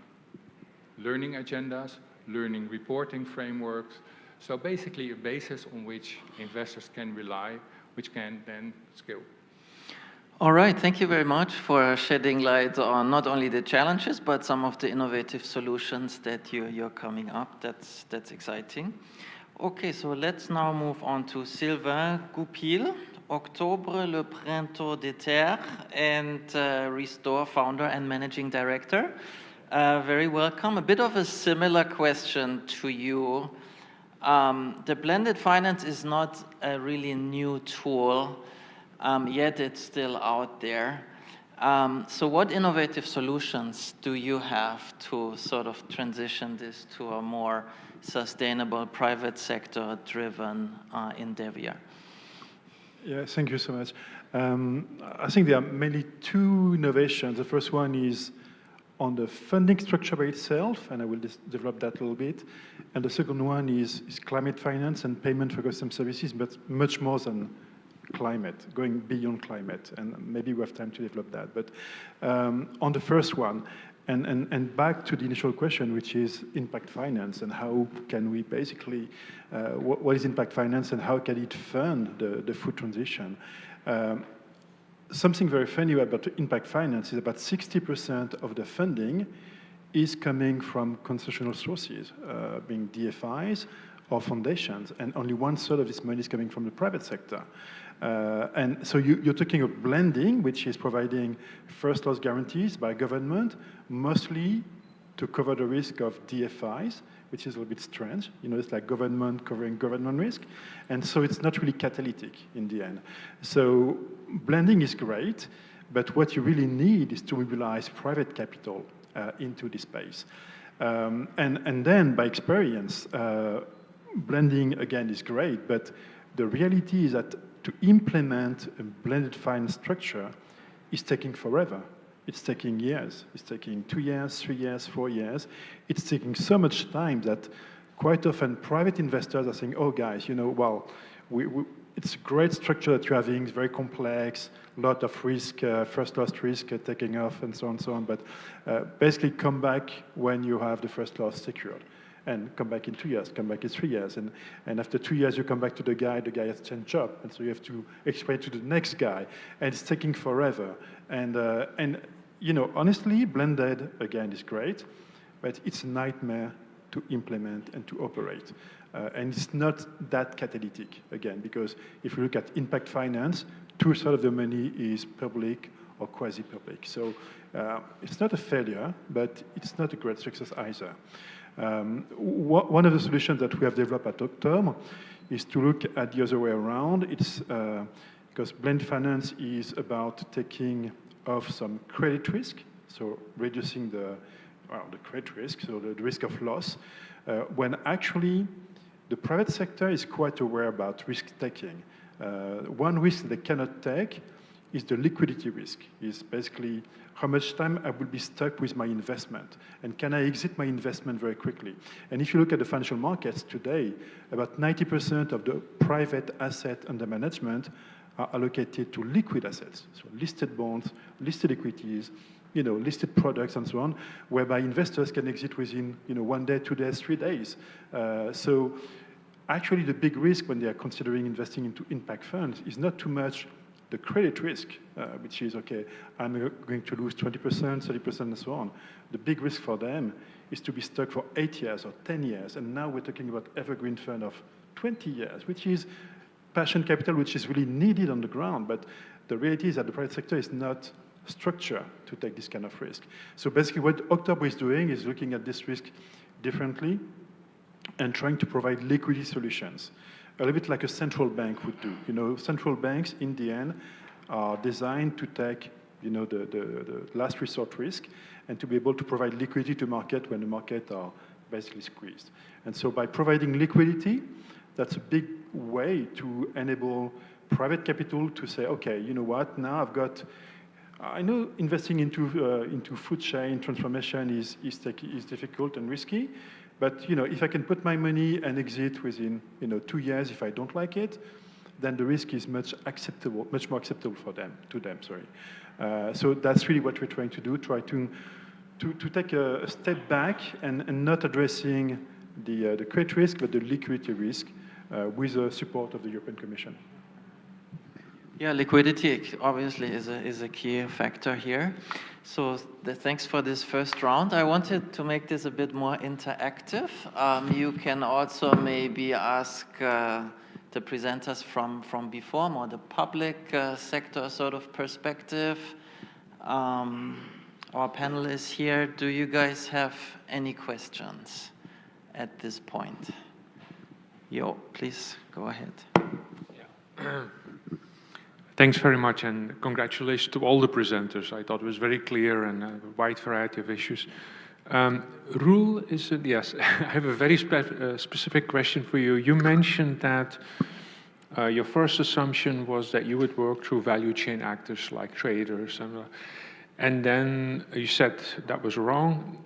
Speaker 6: learning agendas, learning reporting frameworks. So basically a basis on which investors can rely, which can then scale.
Speaker 1: All right, thank you very much for shedding light on not only the challenges, but some of the innovative solutions that you're coming up. That's exciting. Okay, so let's now move on to Sylvain Goupil, Octobre, Le Printemps des Terres, and Restore founder and managing director. Very welcome. A bit of a similar question to you. The blended finance is not a really new tool, yet it's still out there. So what innovative solutions do you have to sort of transition this to a more sustainable private sector driven endeavor?
Speaker 11: Yeah, thank you so much. I think there are mainly 2 innovations. The first one is on the funding structure by itself, and I will develop that a little bit. And the second one is climate finance and payment for custom services, but much more than climate, going beyond climate. And maybe we have time to develop that. But on the first one, and back to the initial question, which is impact finance, and how can we basically, what is impact finance and how can it fund the food transition? Something very funny about impact finance is about 60% of the funding is coming from concessional sources, being DFIs or foundations, and only 1/3 of this money is coming from the private sector. And so you're talking of blending, which is providing first loss guarantees by government, mostly to cover the risk of DFIs, which is a little bit strange. It's like government covering government risk. And so it's not really catalytic in the end. So blending is great, but what you really need is to mobilize private capital into this space. And then by experience, blending, again, is great, but the reality is that to implement a blended finance structure is taking forever. It's taking years. It's taking 2 years, 3 years, 4 years. It's taking so much time that quite often private investors are saying, oh, guys, you know, well, it's a great structure that you're having. It's very complex, a lot of risk, first loss risk taking off, and so on, but basically come back when you have the first loss secured. And come back in 2 years, come back in 3 years. And after 2 years, you come back to the guy has changed job. And so you have to explain to the next guy. And it's taking forever. And you know, honestly, blended, again, is great. But it's a nightmare to implement and to operate. And it's not that catalytic, again, because if you look at impact finance, 2/3 of the money is public or quasi-public. So it's not a failure, but it's not a great success either. One of the solutions that we have developed at Octom is to look at the other way around. It's because blend finance is about taking off some credit risk, so reducing the credit risk, so the risk of loss, when actually the private sector is quite aware about risk-taking. One risk they cannot take is the liquidity risk, is basically how much time I will be stuck with my investment, and can I exit my investment very quickly? And if you look at the financial markets today, about 90% of the private asset under management are allocated to liquid assets, so listed bonds, listed equities, you know, listed products and so on, whereby investors can exit within, you know, 1 day, 2 days, 3 days. So actually the big risk when they are considering investing into impact funds is not too much the credit risk, which is, okay, I'm going to lose 20%, 30%, and so on. The big risk for them is to be stuck for 8 years or 10 years. And now we're talking about evergreen fund of 20 years, which is passion capital, which is really needed on the ground. But the reality is that the private sector is not structured to take this kind of risk. So basically what October is doing is looking at this risk differently and trying to provide liquidity solutions. A little bit like a central bank would do. You know, central banks, in the end, are designed to take, you know, the last resort risk and to be able to provide liquidity to market when the market are basically squeezed. And so by providing liquidity, that's a big way to enable private capital to say, okay, you know what, now I know investing into food chain transformation is difficult and risky, but you know, if I can put my money and exit within 2 years if I don't like it, then the risk is much more acceptable for them. So that's really what we're trying to do: try to take a step back and not addressing the credit risk, but the liquidity risk with the support of the European Commission.
Speaker 1: Yeah, liquidity obviously is a key factor here. So thanks for this first round. I wanted to make this a bit more interactive. You can also maybe ask the presenters from before, more the public sector sort of perspective. Our panelists here, do you guys have any questions at this point? Yo, please go ahead.
Speaker 8: Yeah. Thanks very much, and congratulations to all the presenters. I thought it was very clear and a wide variety of issues. Roel, yes, I have a very specific question for you. You mentioned that your first assumption was that you would work through value chain actors like traders, and then you said that was wrong,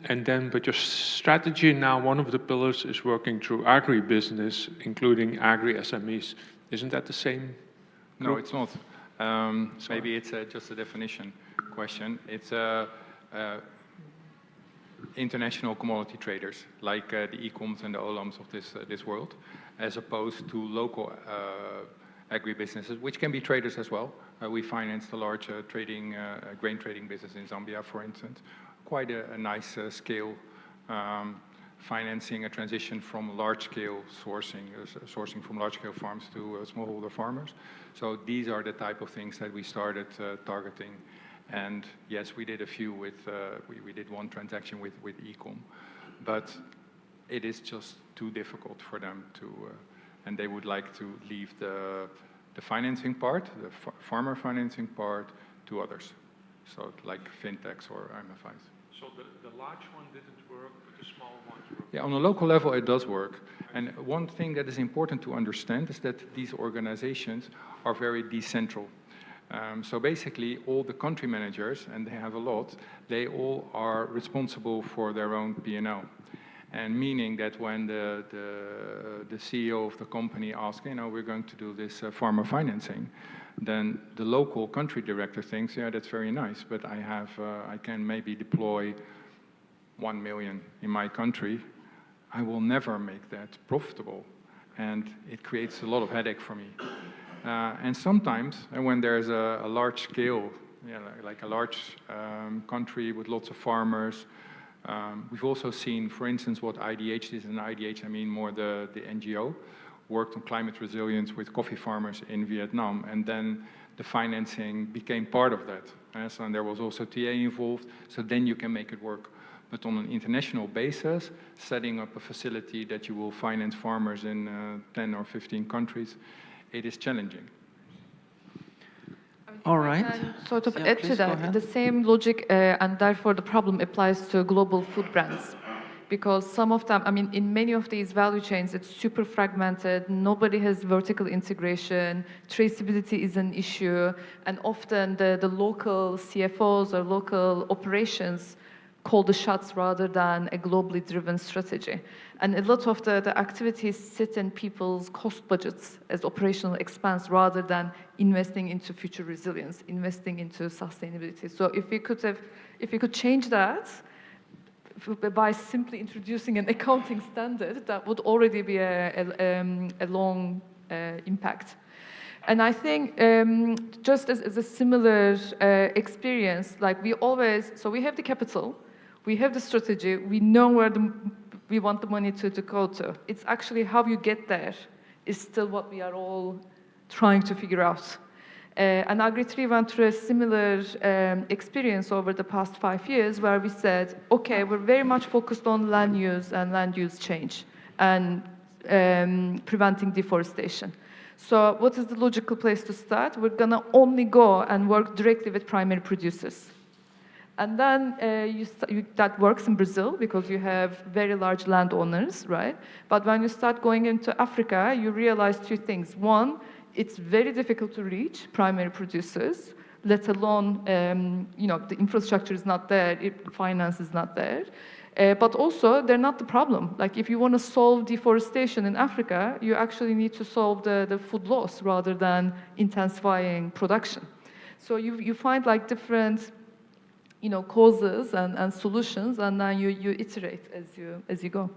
Speaker 8: but your strategy now, one of the pillars is working through agribusiness, including agri-SMEs. Isn't that the same group?
Speaker 6: No, it's not. Maybe it's just a definition question. It's international commodity traders, like the Ecoms and the Olams of this world, as opposed to local agribusinesses, which can be traders as well. We financed a large grain trading business in Zambia, for instance. Quite a nice scale financing a transition from large-scale sourcing from large-scale farms to smallholder farmers. So these are the type of things that we started targeting. And yes, we did a few with, we did one transaction with Ecom, but it is just too difficult for them to, and they would like to leave the financing part, the farmer financing part, to others. So like fintechs or MFIs.
Speaker 8: So the large one didn't work, but the small ones work?
Speaker 6: Yeah, on a local level it does work. And one thing that is important to understand is that these organizations are very decentral. So basically, all the country managers, and they have a lot, they all are responsible for their own P&L. And meaning that when the CEO of the company asks, we're going to do this farmer financing, then the local country director thinks, yeah, that's very nice, but I can maybe deploy 1 million in my country. I will never make that profitable. And it creates a lot of headache for me. And sometimes, when there's a large scale, like a large country with lots of farmers, we've also seen, for instance, what IDH is, and IDH, I mean more the NGO, worked on climate resilience with coffee farmers in Vietnam, and then the financing became part of that. So there was also TA involved, so then you can make it work. But on an international basis, setting up a facility that you will finance farmers in 10 or 15 countries, it is challenging.
Speaker 1: All right.
Speaker 2: And sort of
Speaker 1: Yeah,
Speaker 2: add
Speaker 1: please
Speaker 2: to
Speaker 1: go
Speaker 2: that,
Speaker 1: ahead.
Speaker 2: the same logic, and therefore the problem applies to global food brands. Because some of them, in many of these value chains, it's super fragmented, nobody has vertical integration, traceability is an issue, and often the local CFOs or local operations call the shots rather than a globally driven strategy. And a lot of the activities sit in people's cost budgets as operational expense rather than investing into future resilience, investing into sustainability. So if we could change that by simply introducing an accounting standard, that would already be a long impact. And I think just as a similar experience, like we have the capital, we have the strategy, we know where we want the money to go to. It's actually how you get there is still what we are all trying to figure out. And Agri3 went through a similar experience over the past 5 years where we said, okay, we're very much focused on land use and land use change and preventing deforestation. So what is the logical place to start? We're gonna only go and work directly with primary producers. And then that works in Brazil because you have very large landowners, right? But when you start going into Africa, you realize two things. One, it's very difficult to reach primary producers, let alone, the infrastructure is not there, finance is not there. But also, they're not the problem. Like, if you want to solve deforestation in Africa, you actually need to solve the food loss rather than intensifying production. So you find like different causes and solutions, and then you iterate as you go.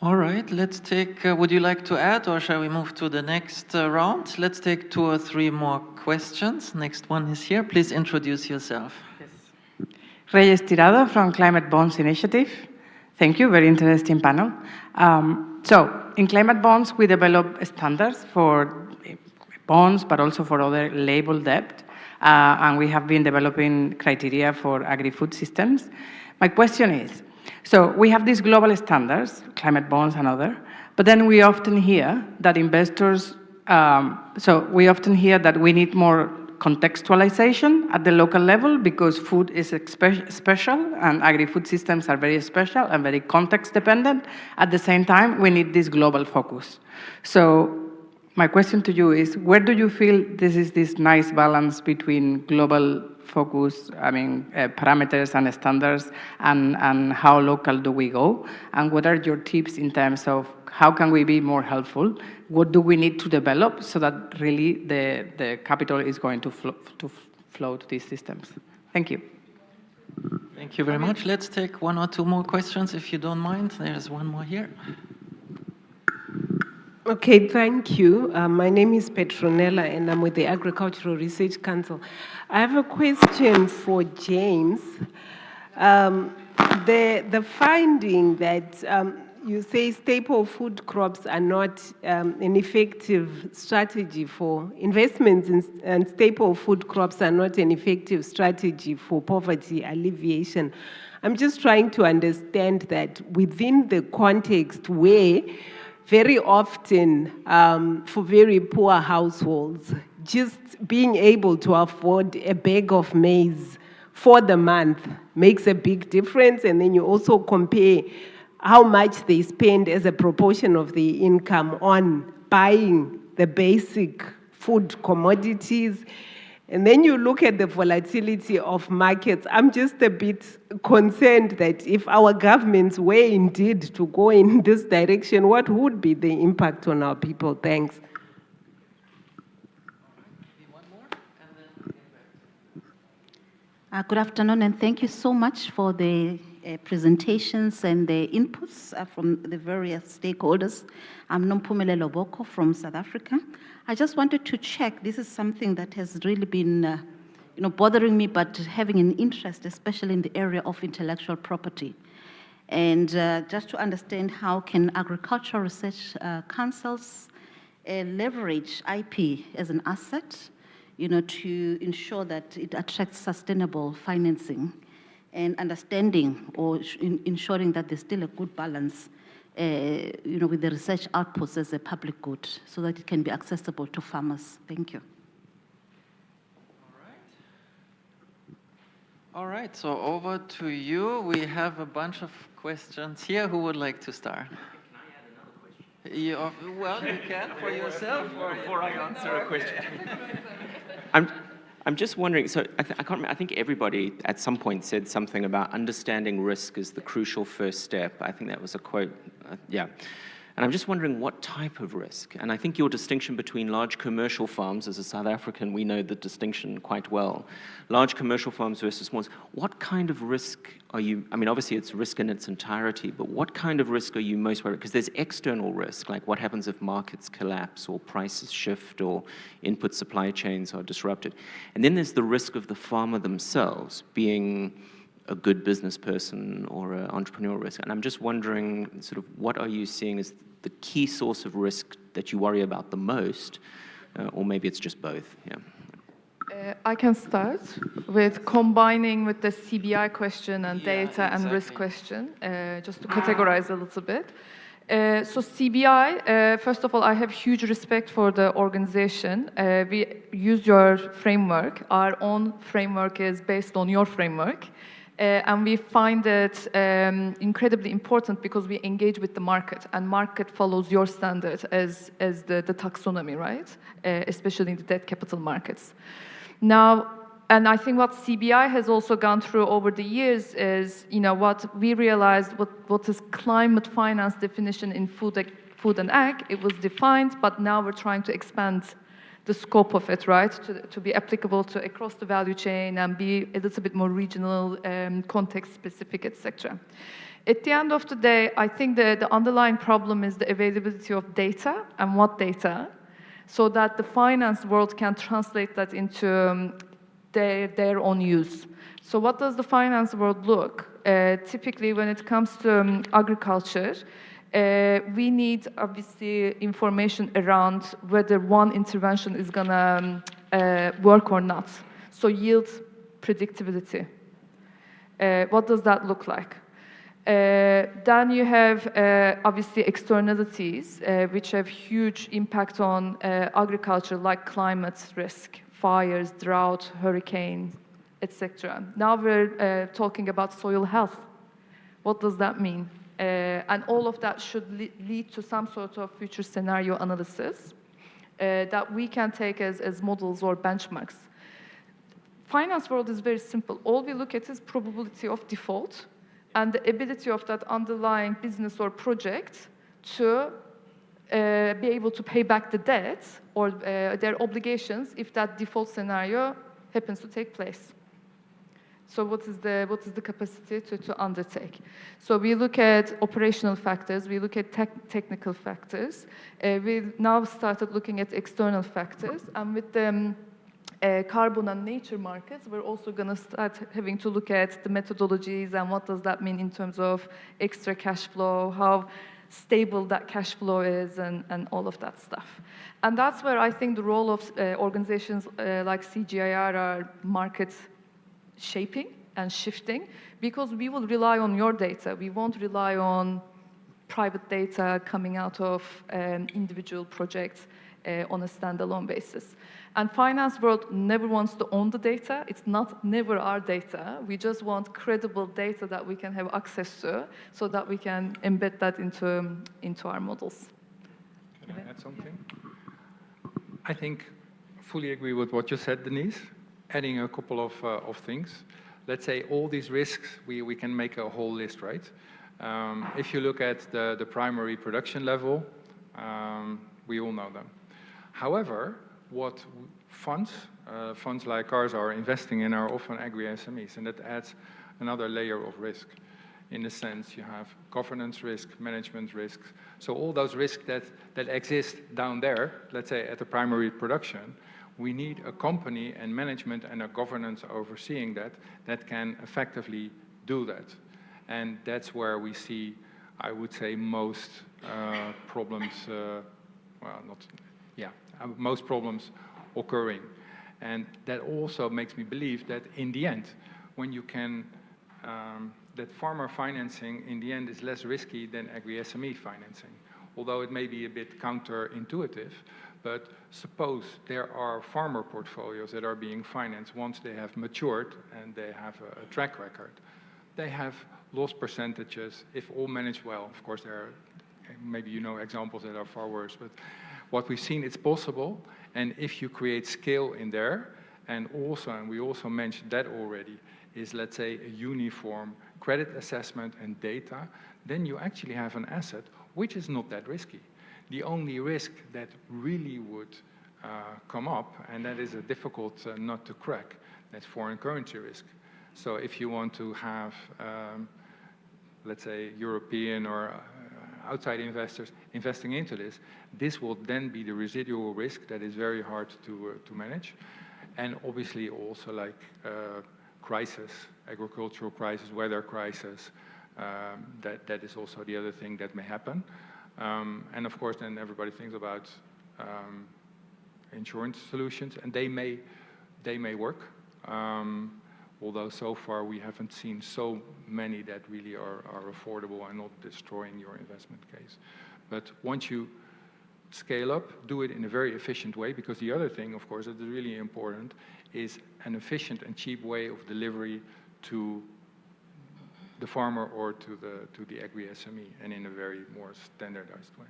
Speaker 1: All right, let's take, would you like to add, or shall we move to the next round? Let's take 2 or 3 more questions. Next one is here. Please introduce yourself.
Speaker 16: Reyes Tirado from Climate Bonds Initiative. Thank you, very interesting panel. So, in Climate Bonds, we develop standards for bonds, but also for other label debt. And we have been developing criteria for agri-food systems. My question is, so we have these global standards, climate bonds and other, but then we often hear that investors, we often hear that we need more contextualization at the local level because food is special and agri-food systems are very special and very context dependent. At the same time, we need this global focus. So my question to you is, where do you feel this nice balance between global focus, parameters and standards, and how local do we go? And what are your tips in terms of how can we be more helpful? What do we need to develop so that really the capital is going to flow to these systems? Thank you.
Speaker 1: Thank you very much. Let's take 1 or 2 more questions, if you don't mind. There's one more here.
Speaker 22: Okay, thank you. My name is Petronella, and I'm with the Agricultural Research Council. I have a question for James. The finding that you say staple food crops are not an effective strategy for investments and staple food crops are not an effective strategy for poverty alleviation. I'm just trying to understand that within the context where very often, for very poor households, just being able to afford a bag of maize for the month makes a big difference. And then you also compare how much they spend as a proportion of the income on buying the basic food commodities. And then you look at the volatility of markets. I'm just a bit concerned that if our governments were indeed to go in this direction, what would be the impact on our people? Thanks.
Speaker 10: Good afternoon, and thank you so much for the presentations and the inputs from the various stakeholders. I'm Nompumele Loboko from South Africa. I just wanted to check, this is something that has really been bothering me, but having an interest, especially in the area of intellectual property. And just to understand how can agricultural research councils leverage IP as an asset, to ensure that it attracts sustainable financing and understanding or ensuring that there's still a good balance, with the research outputs as a public good so that it can be accessible to farmers. Thank you.
Speaker 1: All right, so over to you. We have a bunch of questions here. Who would like to start? You can for yourself.
Speaker 18: Before I answer a question. I'm just wondering, so I can't remember, I think everybody at some point said something about understanding risk is the crucial first step. I think that was a quote, yeah. And I'm just wondering what type of risk? And I think your distinction between large commercial farms, as a South African, we know the distinction quite well. Large commercial farms versus small, what kind of risk are you, I mean, obviously it's risk in its entirety, but what kind of risk are you most worried? Because there's external risk, like what happens if markets collapse or prices shift or input supply chains are disrupted. And then there's the risk of the farmer themselves being a good business person or an entrepreneurial risk. And I'm just wondering, sort of, what are you seeing as the key source of risk that you worry about the most, or maybe it's just both, yeah.
Speaker 2: I can start with combining with the CBI question and data and risk question, just to categorize a little bit. So CBI, first of all, I have huge respect for the organization. We use your framework. Our own framework is based on your framework. And we find it incredibly important because we engage with the market, and market follows your standard as the taxonomy, right? Especially in the debt capital markets. Now, and I think what CBI has also gone through over the years is, what we realized, what is climate finance definition in food and ag, it was defined, but now we're trying to expand the scope of it, right, to be applicable to across the value chain and be a little bit more regional, context specific, etc. At the end of the day, I think the underlying problem is the availability of data, and what data, so that the finance world can translate that into their own use. So what does the finance world look? Typically, when it comes to agriculture, we need, obviously, information around whether one intervention is going to work or not. So yield predictability. What does that look like? Then you have, obviously, externalities, which have huge impact on agriculture, like climate risk, fires, drought, hurricanes, etc. Now we're talking about soil health. What does that mean? And all of that should lead to some sort of future scenario analysis that we can take as models or benchmarks. Finance world is very simple. All we look at is probability of default and the ability of that underlying business or project to be able to pay back the debt or their obligations if that default scenario happens to take place. So what is the capacity to undertake? So we look at operational factors, we look at technical factors. We've now started looking at external factors, and with the carbon and nature markets, we're also going to start having to look at the methodologies and what does that mean in terms of extra cash flow, how stable that cash flow is, and all of that stuff. And that's where I think the role of organizations like CGIAR are market shaping and shifting, because we will rely on your data. We won't rely on private data coming out of individual projects on a standalone basis. And finance world never wants to own the data. It's never our data. We just want credible data that we can have access to so that we can embed that into our models.
Speaker 6: Can I add something? I think fully agree with what you said, Denise. Adding a couple of things. Let's say all these risks, we can make a whole list, right? If you look at the primary production level, we all know them. However, what funds like ours are investing in are often agri-SMEs, and that adds another layer of risk. In a sense, you have governance risk, management risks. So all those risks that exist down there, let's say at the primary production, we need a company and management and a governance overseeing that can effectively do that. And that's where we see, I would say, most problems, most problems occurring. And that also makes me believe that in the end, when you can, that farmer financing in the end is less risky than agri-SME financing. Although it may be a bit counterintuitive, but suppose there are farmer portfolios that are being financed once they have matured and they have a track record. They have loss percentages, if all managed well. Of course, there are, maybe you know examples that are far worse, but what we've seen, it's possible. And if you create scale in there, and we also mentioned that already, is let's say a uniform credit assessment and data, then you actually have an asset which is not that risky. The only risk that really would come up, and that is a difficult nut to crack, that's foreign currency risk. So if you want to have, let's say, European or outside investors investing into this, this will then be the residual risk that is very hard to manage. And obviously also like crisis, agricultural crisis, weather crisis, that is also the other thing that may happen. And of course, then everybody thinks about insurance solutions, and they may work. Although so far we haven't seen so many that really are affordable and not destroying your investment case. But once you scale up, do it in a very efficient way, because the other thing, of course, that is really important, is an efficient and cheap way of delivery to the farmer or to the agri-SME, and in a very more standardized way.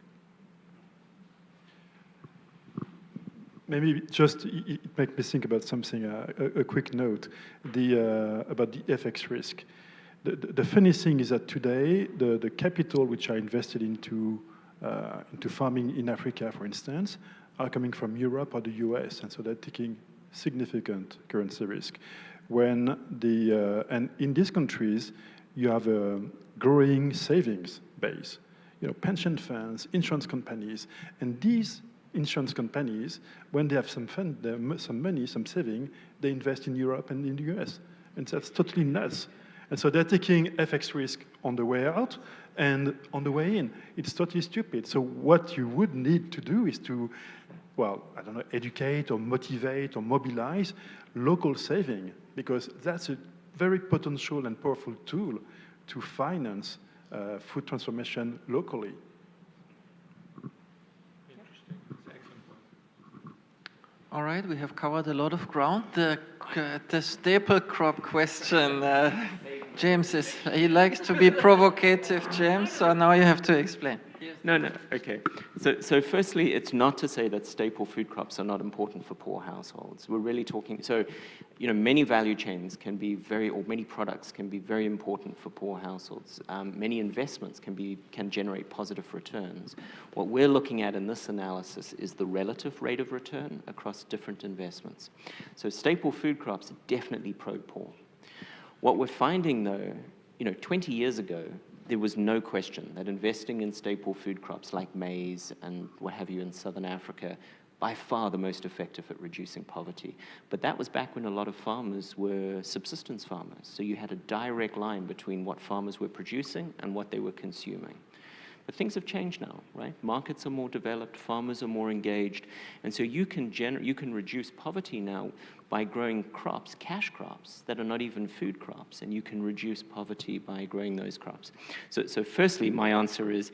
Speaker 11: Maybe just, it makes me think about something, a quick note, about the FX risk. The funny thing is that today, the capital which are invested into farming in Africa, for instance, are coming from Europe or the US, and so they're taking significant currency risk. And in these countries, you have a growing savings base, pension funds, insurance companies, and these insurance companies, when they have some money, some saving, they invest in Europe and in the US. And that's totally nuts. And so they're taking FX risk on the way out and on the way in. It's totally stupid. So what you would need to do is to, educate or motivate or mobilize local saving, because that's a very potential and powerful tool to finance food transformation locally.
Speaker 1: All right, we have covered a lot of ground. The staple crop question, James, he likes to be provocative, James, so now you have to explain.
Speaker 18: No, okay. So firstly, it's not to say that staple food crops are not important for poor households. We're really talking, many value chains can be many products can be very important for poor households. Many investments can generate positive returns. What we're looking at in this analysis is the relative rate of return across different investments. So staple food crops are definitely pro-poor. What we're finding though, 20 years ago, there was no question that investing in staple food crops like maize and what have you in Southern Africa, by far the most effective at reducing poverty. But that was back when a lot of farmers were subsistence farmers. So you had a direct line between what farmers were producing and what they were consuming. But things have changed now, right? Markets are more developed, farmers are more engaged, and so you can reduce poverty now by growing crops, cash crops, that are not even food crops, and you can reduce poverty by growing those crops. So firstly, my answer is,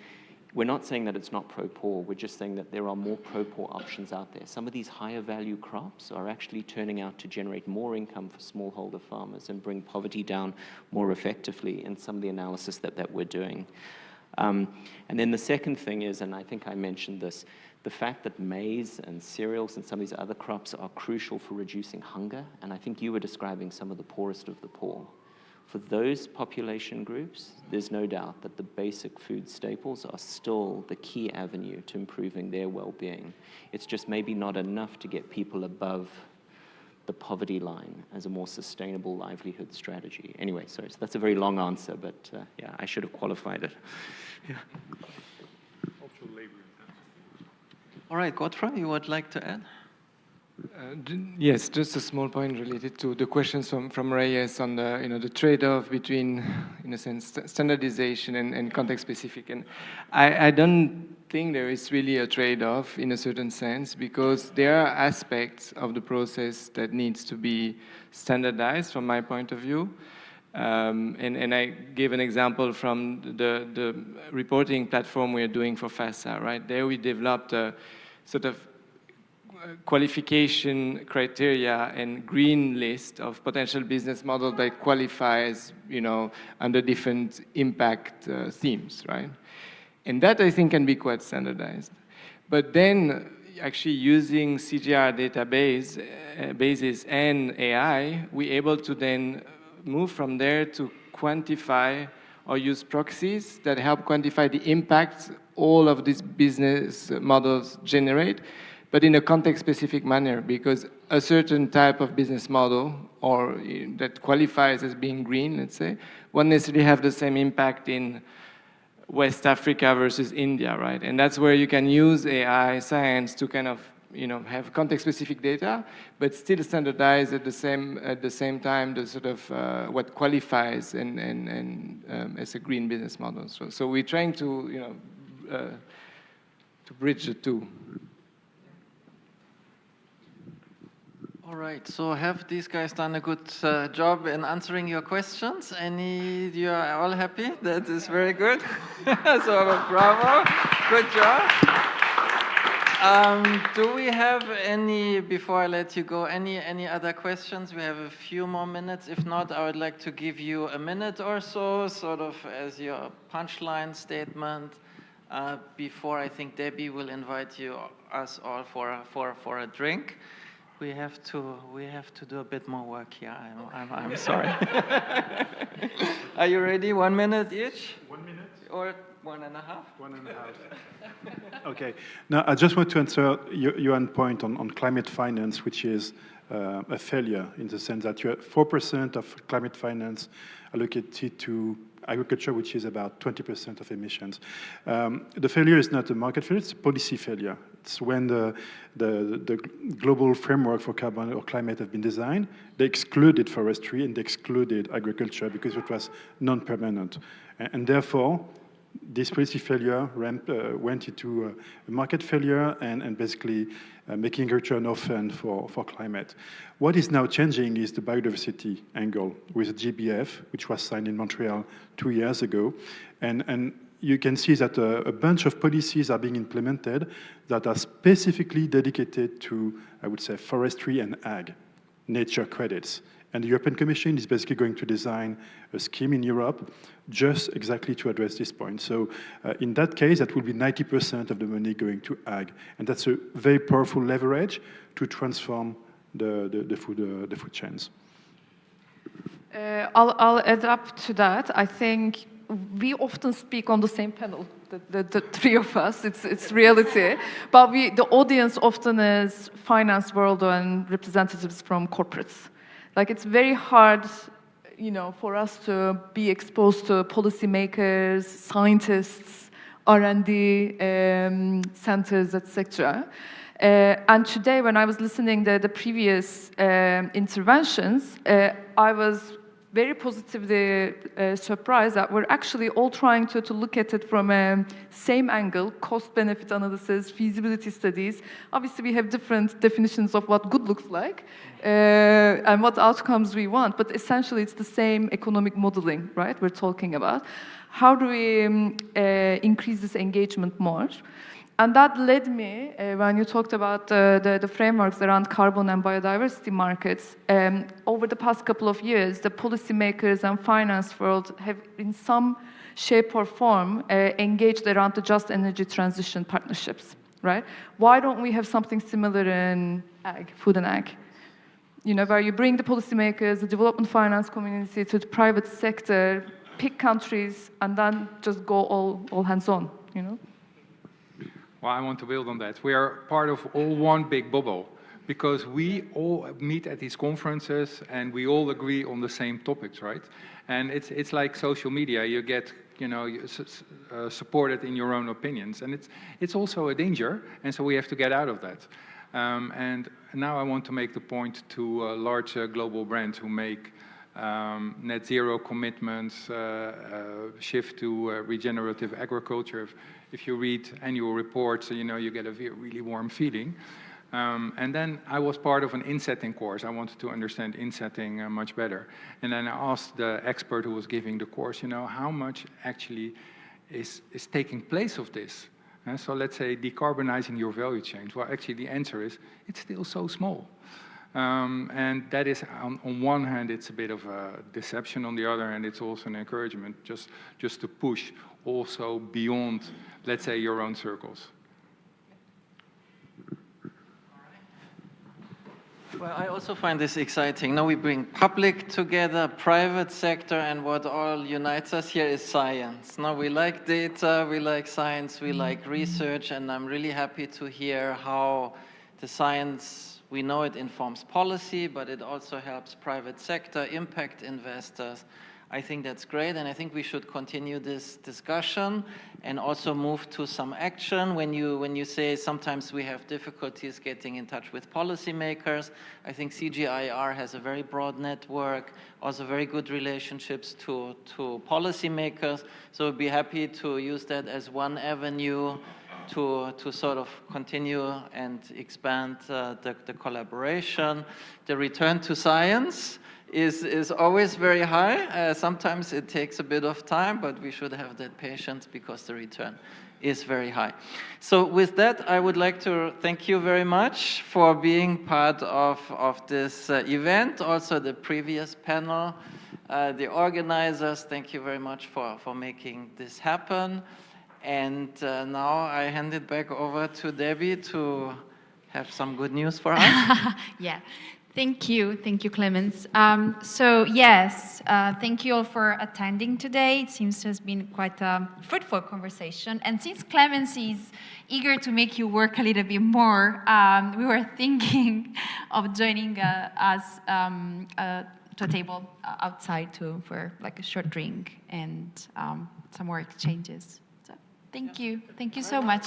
Speaker 18: we're not saying that it's not pro-poor, we're just saying that there are more pro-poor options out there. Some of these higher value crops are actually turning out to generate more income for smallholder farmers and bring poverty down more effectively in some of the analysis that we're doing. And then the second thing is, and I think I mentioned this, the fact that maize and cereals and some of these other crops are crucial for reducing hunger, and I think you were describing some of the poorest of the poor. For those population groups, there's no doubt that the basic food staples are still the key avenue to improving their well-being. It's just maybe not enough to get people above the poverty line as a more sustainable livelihood strategy. Anyway, sorry, so that's a very long answer, but yeah, I should have qualified it. Yeah.
Speaker 1: All right, Godfrey, you would like to add?
Speaker 20: Yes, just a small point related to the questions from Reyes on the the trade-off between, in a sense, standardization and context-specific. And I don't think there is really a trade-off in a certain sense, because there are aspects of the process that needs to be standardized from my point of view. And I gave an example from the reporting platform we are doing for FASA, right? There we developed a sort of qualification criteria and green list of potential business models that qualifies, under different impact themes, right? And that, I think, can be quite standardized. But then, actually using CGR bases and AI, we're able to then move from there to quantify or use proxies that help quantify the impact all of these business models generate, but in a context-specific manner, because a certain type of business model or that qualifies as being green, let's say, won't necessarily have the same impact in West Africa versus India, right? And that's where you can use AI science to kind of, have context-specific data, but still standardize at the same time the sort of what qualifies and as a green business model. So we're trying to, to bridge the two.
Speaker 1: All right, so have these guys done a good job in answering your questions? You are all happy? That is very good. So bravo, good job. Do we have any, before I let you go, any other questions? We have a few more minutes. If not, I would like to give you a minute or so, sort of as your punchline statement, before I think Debbie will invite us all for a drink. We have to do a bit more work here. I'm sorry. Are you ready? 1 minute each? 1 minute? Or 1.5?
Speaker 11: 1.5. Okay. Now, I just want to answer your point on climate finance, which is a failure in the sense that you have 4% of climate finance allocated to agriculture, which is about 20% of emissions. The failure is not a market failure, it's a policy failure. It's when the global framework for carbon or climate have been designed, they excluded forestry and they excluded agriculture because it was non-permanent. And therefore, this policy failure went into a market failure and basically making agriculture an orphan for climate. What is now changing is the biodiversity angle with the GBF, which was signed in Montreal 2 years ago. And you can see that a bunch of policies are being implemented that are specifically dedicated to, I would say, forestry and ag, nature credits. And the European Commission is basically going to design a scheme in Europe just exactly to address this point. So in that case, that will be 90% of the money going to ag. And that's a very powerful leverage to transform the food chains.
Speaker 2: I'll add up to that. I think we often speak on the same panel, the three of us. It's reality. But the audience often is finance world and representatives from corporates. Like, it's very hard, for us to be exposed to policymakers, scientists, R&D centers, etc. And today, when I was listening to the previous interventions, I was very positively surprised that we're actually all trying to look at it from a same angle, cost-benefit analysis, feasibility studies. Obviously, we have different definitions of what good looks like and what outcomes we want, but essentially it's the same economic modeling, right, we're talking about. How do we increase this engagement more? And that led me, when you talked about the frameworks around carbon and biodiversity markets, over the past couple of years, the policymakers and finance world have, in some shape or form, engaged around the just energy transition partnerships, right? Why don't we have something similar in ag, food and ag? Where you bring the policymakers, the development finance community to the private sector, pick countries, and then just go all hands on,
Speaker 6: Well, I want to build on that. We are part of all one big bubble because we all meet at these conferences and we all agree on the same topics, right? And it's like social media. You get supported in your own opinions, and it's also a danger. And so we have to get out of that. And now I want to make the point to large global brands who make net zero commitments, shift to regenerative agriculture. If you read annual reports, you get a really warm feeling. And then I was part of an insetting course. I wanted to understand insetting much better. And then I asked the expert who was giving the course, how much actually is taking place of this? So let's say decarbonizing your value chain. Well, actually the answer is it's still so small. And that is, on one hand, it's a bit of a deception. On the other hand, it's also an encouragement just to push also beyond, let's say, your own circles.
Speaker 1: Well, I also find this exciting. Now we bring public together, private sector, and what all unites us here is science. Now we like data, we like science, we like research, and I'm really happy to hear how the science, we know it informs policy, but it also helps private sector, impact investors. I think that's great, and I think we should continue this discussion and also move to some action. When you say sometimes we have difficulties getting in touch with policymakers, I think CGIAR has a very broad network, also very good relationships to policymakers. So we'd be happy to use that as one avenue to sort of continue and expand the collaboration. The return to science is always very high. Sometimes it takes a bit of time, but we should have that patience because the return is very high. So with that, I would like to thank you very much for being part of this event, also the previous panel, the organizers. Thank you very much for making this happen. And now I hand it back over to Debbie to have some good news for us.
Speaker 9: Yeah. Thank you, Clemens. So yes, thank you all for attending today. It seems to have been quite a fruitful conversation. And since Clemens is eager to make you work a little bit more, we were thinking of joining us to a table outside for like a short drink and some more exchanges. So thank you so much.